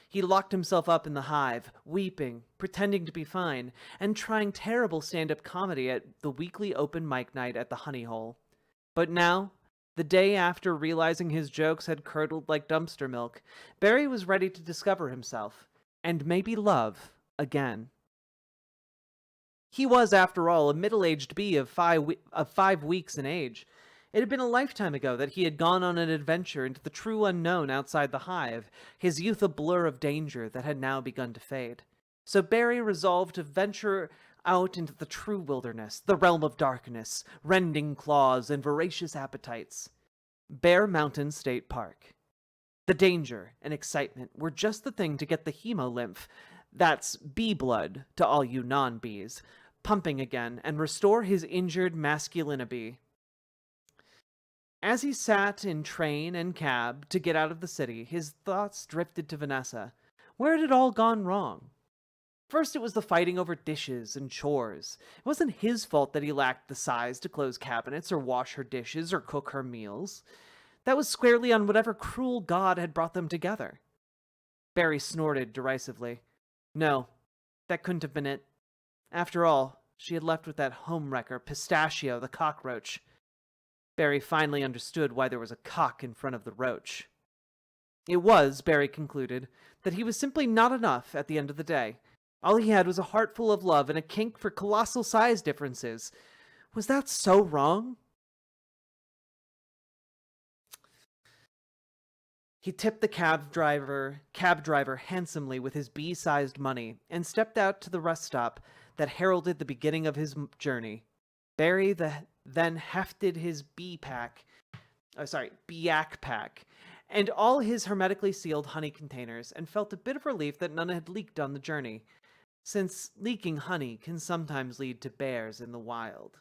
He locked himself up in the hive, weeping, pretending to be fine, and trying terrible stand-up comedy at the weekly open mic night at the Honey Hole. But now, the day after realizing his jokes had curdled like dumpster milk, Barry was ready to discover himself. and maybe love again. He was, after all, a middle-aged bee of 5 weeks in age. It had been a lifetime ago that he had gone on an adventure into the true unknown outside the hive, his youth a blur of danger that had now begun to fade. So Barry resolved to venture out into the true wilderness, the realm of darkness, rending claws, and voracious appetites. Blair Mountain State Park. The danger and excitement were just the thing to get the hemolymph, that's bee blood to all you non-bees, pumping again and restore his injured masculinity. As he sat in train and cab to get out of the city, his thoughts drifted to Vanessa. Where had it all gone wrong? First, it was the fighting over dishes and chores. It wasn't his fault that he lacked the size to close cabinets or wash her dishes or cook her meals. That was squarely on whatever cruel god had brought them together. Barry snorted derisively. No, that couldn't have been it. After all, she had left with that homewrecker, Pistachio the cockroach. Barry finally understood why there was a cock in front of the roach. It was, Barry concluded, that he was simply not enough at the end of the day. All he had was a heart full of love and a kink for colossal size differences. Was that so wrong? He tipped the cab driver handsomely with his bee-sized money and stepped out to the rest stop that heralded the beginning of his journey. Barry then hefted his yak pack and all his hermetically sealed honey containers and felt a bit of relief that none had leaked on the journey, since leaking honey can sometimes lead to bears in the wild.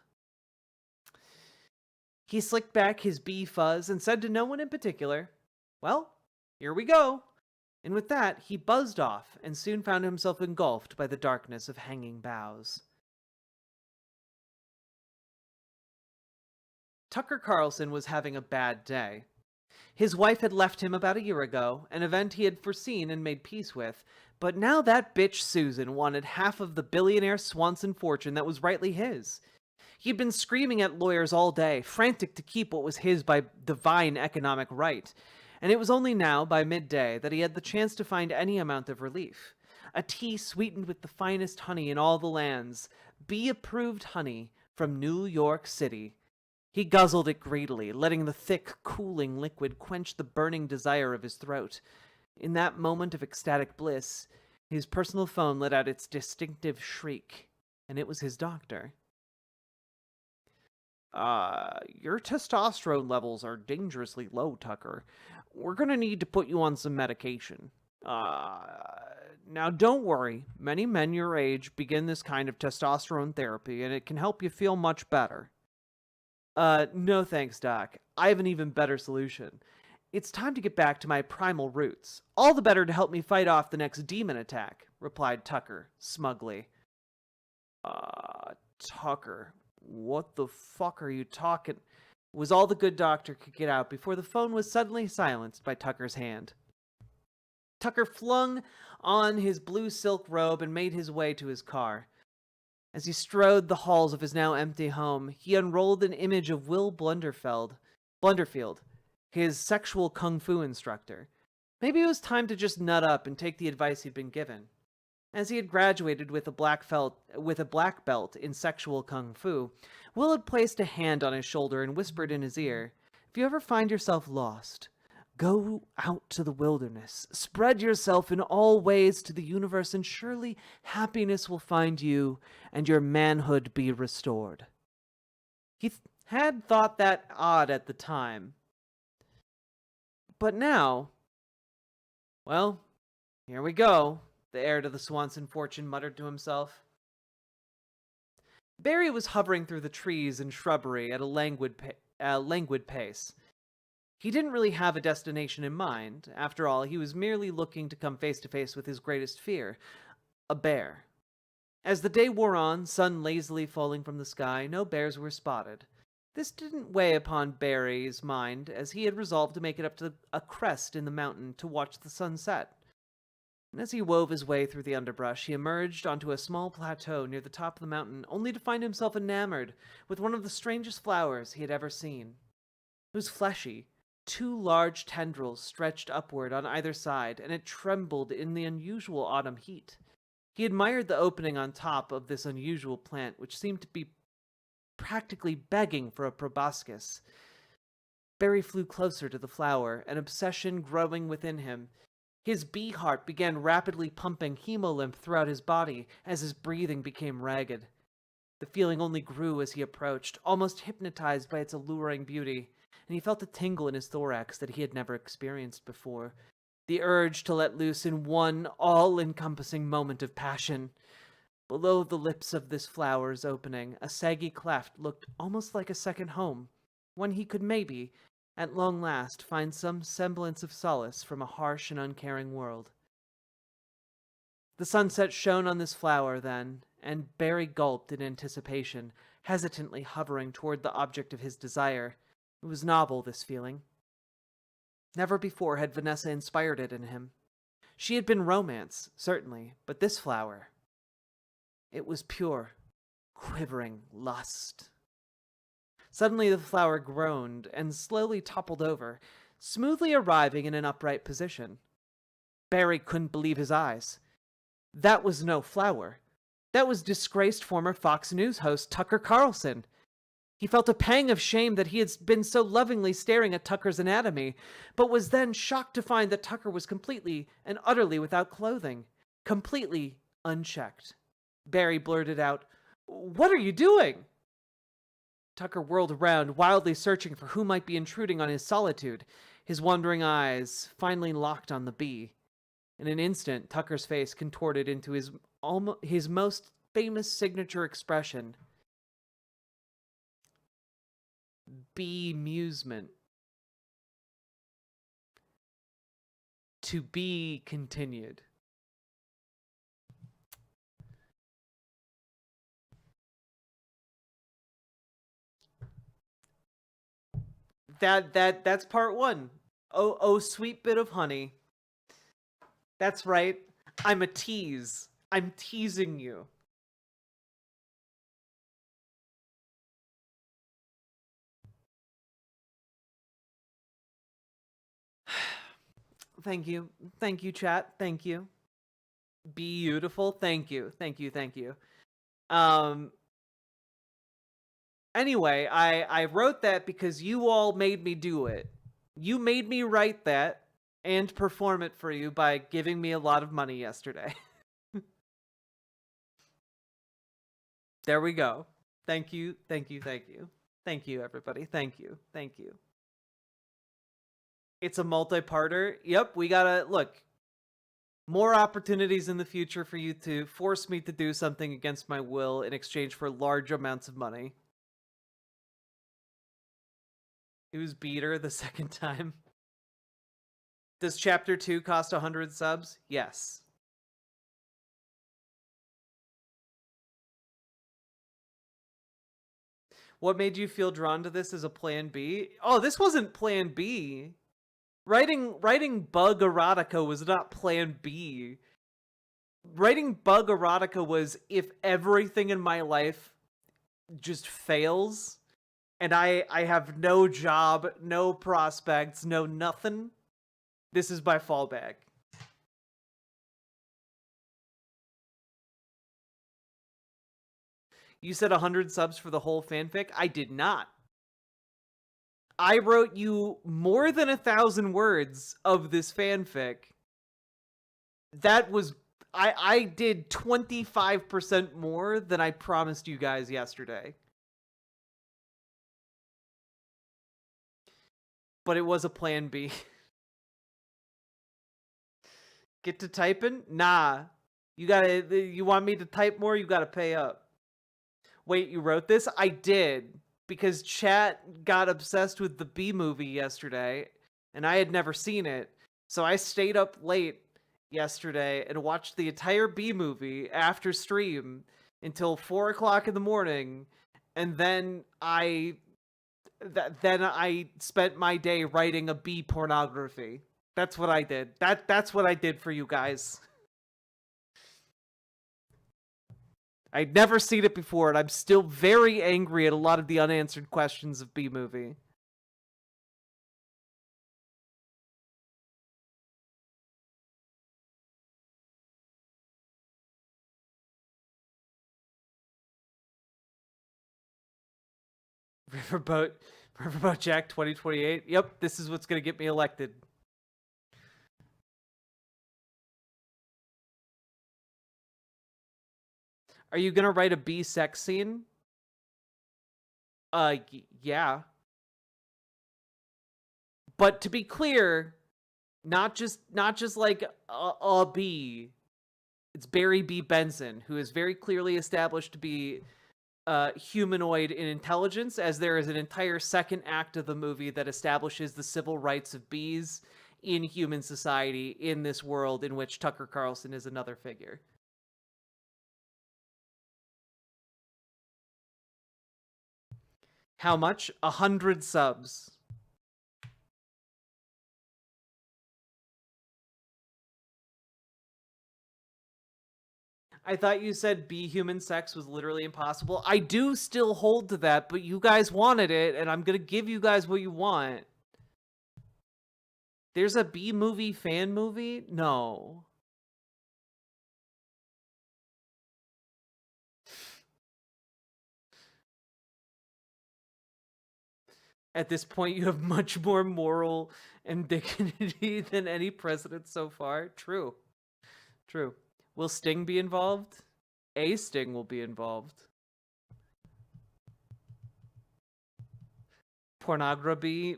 He slicked back his bee fuzz and said to no one in particular, "Well, here we go." And with that, he buzzed off and soon found himself engulfed by the darkness of hanging boughs. Tucker Carlson was having a bad day. His wife had left him about a year ago, an event he had foreseen and made peace with, but now that bitch Susan wanted half of the billionaire Swanson fortune that was rightly his. He'd been screaming at lawyers all day, frantic to keep what was his by divine economic right, and it was only now, by midday, that he had the chance to find any amount of relief. A tea sweetened with the finest honey in all the lands, bee-approved honey from New York City. He guzzled it greedily, letting the thick, cooling liquid quench the burning desire of his throat. In that moment of ecstatic bliss, his personal phone let out its distinctive shriek, and it was his doctor. Your testosterone levels are dangerously low, Tucker. We're gonna need to put you on some medication. Now don't worry, many men your age begin this kind of testosterone therapy, and it can help you feel much better. No thanks, Doc. I have an even better solution. It's time to get back to my primal roots. All the better to help me fight off the next demon attack, replied Tucker, smugly. Tucker, what the fuck are you talking? Was all the good doctor could get out before the phone was suddenly silenced by Tucker's hand. Tucker flung on his blue silk robe and made his way to his car. As he strode the halls of his now empty home, he unrolled an image of Will Blunderfield, his sexual kung fu instructor. Maybe it was time to just nut up and take the advice he'd been given. As he had graduated with a black belt in sexual kung fu, Will had placed a hand on his shoulder and whispered in his ear, "If you ever find yourself lost, go out to the wilderness, spread yourself in all ways to the universe, and surely happiness will find you and your manhood be restored." He had thought that odd at the time. But now, well, here we go, the heir to the Swanson fortune muttered to himself. Barry was hovering through the trees and shrubbery at a languid pace. He didn't really have a destination in mind. After all, he was merely looking to come face to face with his greatest fear, a bear. As the day wore on, sun lazily falling from the sky, no bears were spotted. This didn't weigh upon Barry's mind, as he had resolved to make it up to a crest in the mountain to watch the sunset. And as he wove his way through the underbrush, he emerged onto a small plateau near the top of the mountain, only to find himself enamored with one of the strangest flowers he had ever seen. It was fleshy, 2 large tendrils stretched upward on either side, and it trembled in the unusual autumn heat. He admired the opening on top of this unusual plant, which seemed to be practically begging for a proboscis. Barry flew closer to the flower, an obsession growing within him. His bee heart began rapidly pumping hemolymph throughout his body as his breathing became ragged. The feeling only grew as he approached, almost hypnotized by its alluring beauty, and he felt a tingle in his thorax that he had never experienced before. The urge to let loose in one all-encompassing moment of passion. Below the lips of this flower's opening, a saggy cleft looked almost like a second home, one he could maybe, at long last, find some semblance of solace from a harsh and uncaring world. The sunset shone on this flower then, and Barry gulped in anticipation, hesitantly hovering toward the object of his desire. It was novel, this feeling. Never before had Vanessa inspired it in him. She had been romance, certainly, but this flower, it was pure, quivering lust. Suddenly the flower groaned and slowly toppled over, smoothly arriving in an upright position. Barry couldn't believe his eyes. That was no flower. That was disgraced former Fox News host Tucker Carlson. He felt a pang of shame that he had been so lovingly staring at Tucker's anatomy, but was then shocked to find that Tucker was completely and utterly without clothing, completely unchecked. Barry blurted out, "What are you doing?" Tucker whirled around, wildly searching for who might be intruding on his solitude, his wandering eyes finally locked on the bee. In an instant, Tucker's face contorted into his most famous signature expression. Bemusement. To be continued. That's part one. Oh, sweet bit of honey. That's right. I'm a tease. I'm teasing you. Thank you. Thank you, chat. Thank you. Beautiful. Thank you. Thank you. Thank you. Anyway, I wrote that because you all made me do it. You made me write that and perform it for you by giving me a lot of money yesterday. There we go. Thank you. Thank you. Thank you. Thank you, everybody. Thank you. Thank you. It's a multi-parter. Yep, we gotta, look, more opportunities in the future for you to force me to do something against my will in exchange for large amounts of money. Who's beater the second time? Does chapter 2 cost 100 subs? Yes. What made you feel drawn to this as a plan B? Oh, this wasn't plan B. Writing bug erotica was not plan B. Writing bug erotica was if everything in my life just fails and I have no job, no prospects, no nothing, this is my fallback. You said 100 subs for the whole fanfic? I did not. I wrote you more than 1,000 words of this fanfic. That was... I did 25% more than I promised you guys yesterday. But it was a plan B. Get to typing? Nah. You want me to type more? You gotta pay up. Wait, you wrote this? I did. Because chat got obsessed with the B movie yesterday, and I had never seen it. So I stayed up late yesterday and watched the entire B movie after stream until 4 o'clock in the morning, and then I spent my day writing a B pornography. That's what I did. That's what I did for you guys. I'd never seen it before, and I'm still very angry at a lot of the unanswered questions of B-Movie. Riverboat Jack 2028. Yep, this is what's gonna get me elected. Are you gonna write a B sex scene? Yeah. But to be clear, not just like a bee. It's Barry B. Benson, who is very clearly established to be humanoid in intelligence, as there is an entire second act of the movie that establishes the civil rights of bees in human society in this world in which Tucker Carlson is another figure. How much? 100 subs. I thought you said be human sex was literally impossible. I do still hold to that, but you guys wanted it, and I'm gonna give you guys what you want. There's a B movie fan movie? No. At this point, you have much more moral and dignity than any president so far. True. True. Will Sting be involved? A Sting will be involved. Pornography?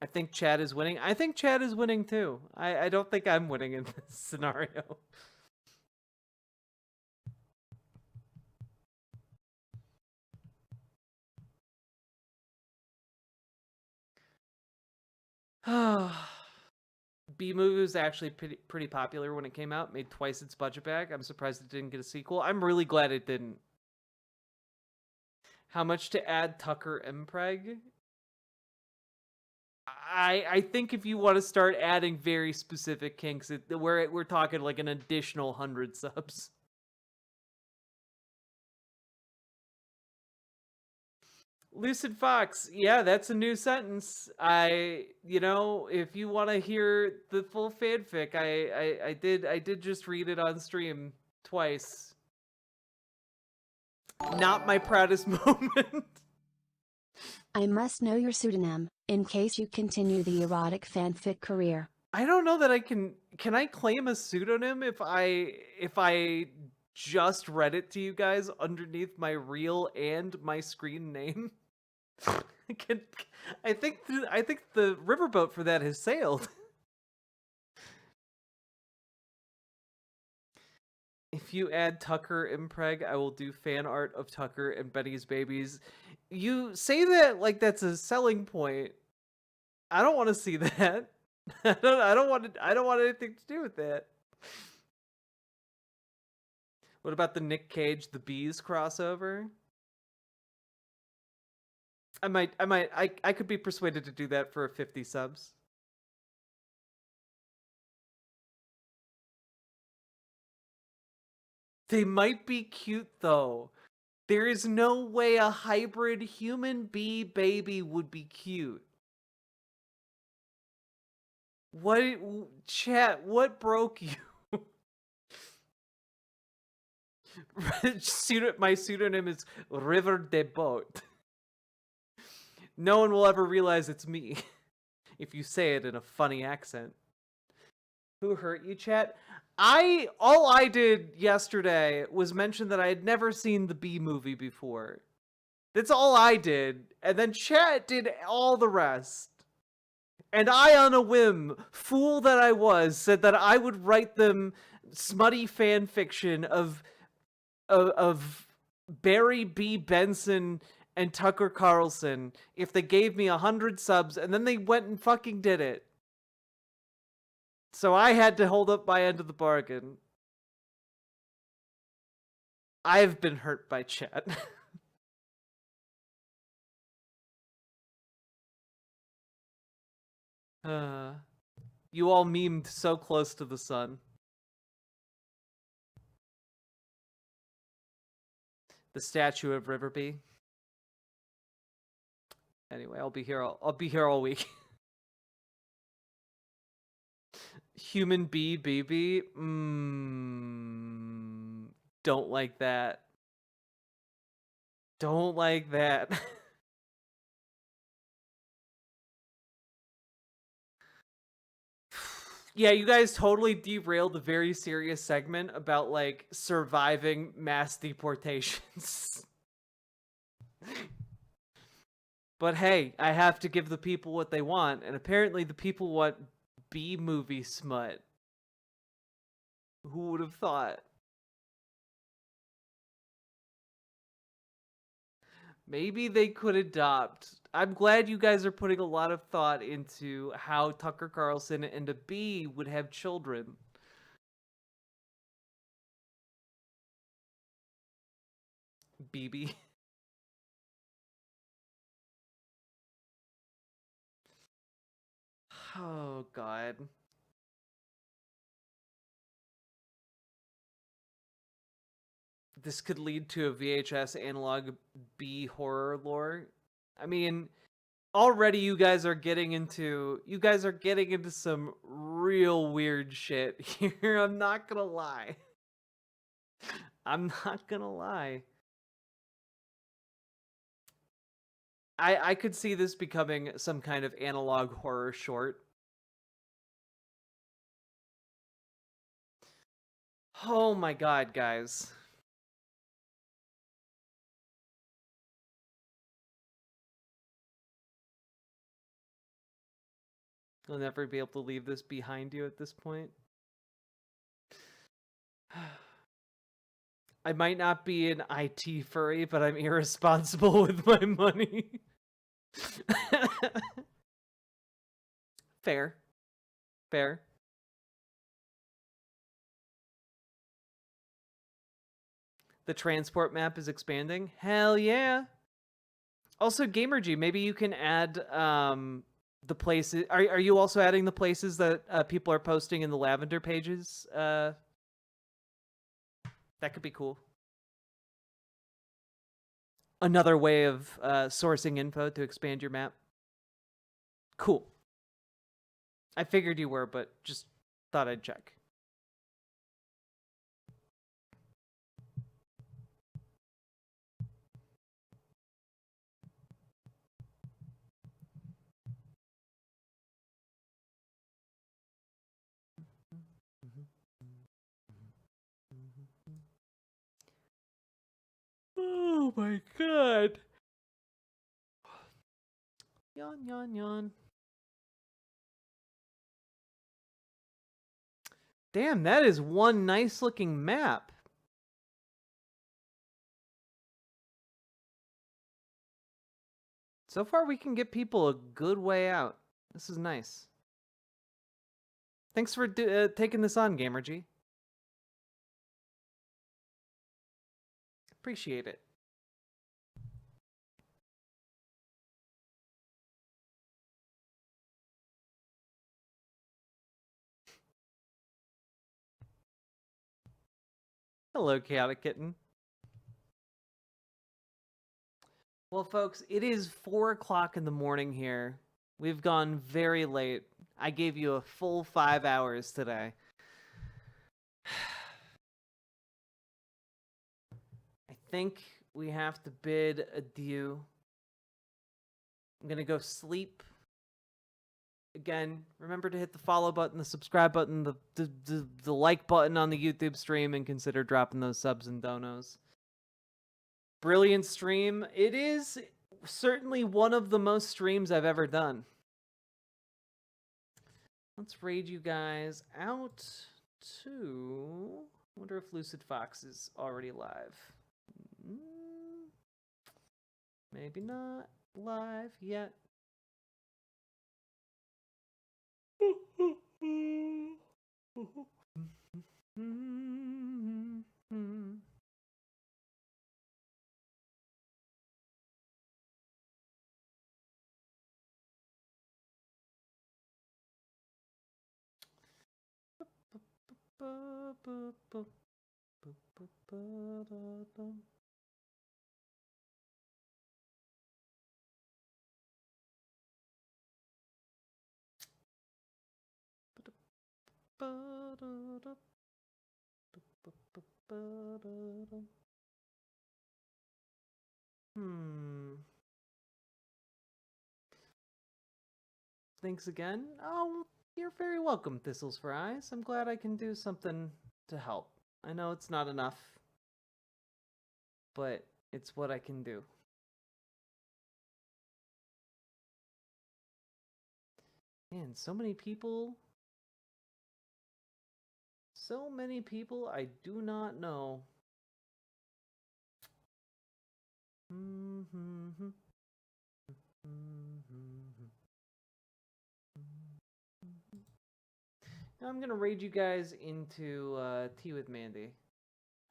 I think Chad is winning. I think Chad is winning too. I don't think I'm winning in this scenario. B movie was actually pretty popular when it came out. Made twice its budget back. I'm surprised it didn't get a sequel. I'm really glad it didn't. How much to add Tucker Mpreg? I think if you want to start adding very specific kinks, we're talking like an additional 100 subs. Lucid Fox, yeah, that's a new sentence. If you want to hear the full fanfic, I did just read it on stream twice. Not my proudest moment. I must know your pseudonym, in case you continue the erotic fanfic career. I don't know that I can I claim a pseudonym if I just read it to you guys underneath my real and my screen name? I think the riverboat for that has sailed. If you add Tucker Mpreg, I will do fan art of Tucker and Betty's babies. You say that like that's a selling point. I don't want to see that. I don't want anything to do with that. What about the Nick Cage The Bees crossover? I could be persuaded to do that for 50 subs. They might be cute though. There is no way a hybrid human bee baby would be cute. What, chat, what broke you? My pseudonym is River de Boat. No one will ever realize it's me if you say it in a funny accent. Who hurt you, chat? All I did yesterday was mention that I had never seen the Bee movie before. That's all I did. And then chat did all the rest. And I, on a whim, fool that I was, said that I would write them smutty fan fiction of Barry B. Benson and Tucker Carlson if they gave me 100 subs, and then they went and fucking did it. So I had to hold up my end of the bargain. I've been hurt by chat. You all memed so close to the sun. The statue of Riverbee. Anyway, I'll be here all week. Human bee BB? Don't like that. Don't like that. Yeah, you guys totally derailed a very serious segment about, like, surviving mass deportations. But hey, I have to give the people what they want, and apparently the people want B-movie smut. Who would have thought? Maybe they could adopt. I'm glad you guys are putting a lot of thought into how Tucker Carlson and a bee would have children. BB. Oh, God. This could lead to a VHS analog B horror lore. I mean, already you guys are getting into some real weird shit here. I'm not gonna lie. I'm not gonna lie. I could see this becoming some kind of analog horror short. Oh my god, guys. You'll never be able to leave this behind you at this point. I might not be an IT furry, but I'm irresponsible with my money. Fair. Fair. The transport map is expanding? Hell yeah. Also, GamerG, maybe you can add the places. Are you also adding the places that people are posting in the Lavender pages? That could be cool. Another way of sourcing info to expand your map. Cool. I figured you were, but just thought I'd check. Oh my god. Yawn, yawn, yawn. Damn, that is one nice looking map. So far, we can get people a good way out. This is nice. Thanks for taking this on, GamerG. Appreciate it. Hello, Chaotic Kitten. Well, folks, it is 4 o'clock in the morning here. We've gone very late. I gave you a full 5 hours today. I think we have to bid adieu. I'm gonna go sleep. Again, remember to hit the follow button, the subscribe button, the like button on the YouTube stream, and consider dropping those subs and donos. Brilliant stream. It is certainly one of the most streams I've ever done. Let's raid you guys out to... I wonder if Lucid Fox is already live. Maybe not live yet. Thanks again. Oh, you're very welcome, Thistles for Eyes. I'm glad I can do something to help. I know it's not enough, but it's what I can do. Man, so many people I do not know. Now I'm gonna raid you guys into Tea with Mandy.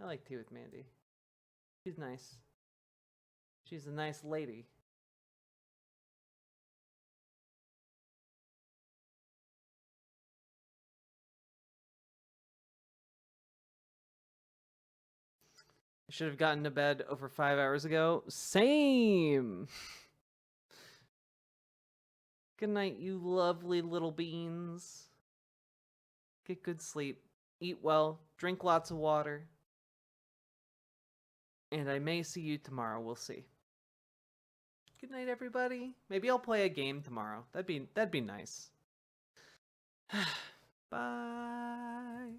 I like Tea with Mandy. She's nice. She's a nice lady. I should have gotten to bed over 5 hours ago. Same! Good night, you lovely little beans. Get good sleep. Eat well. Drink lots of water. And I may see you tomorrow. We'll see. Good night, everybody. Maybe I'll play a game tomorrow. That'd be nice. Bye.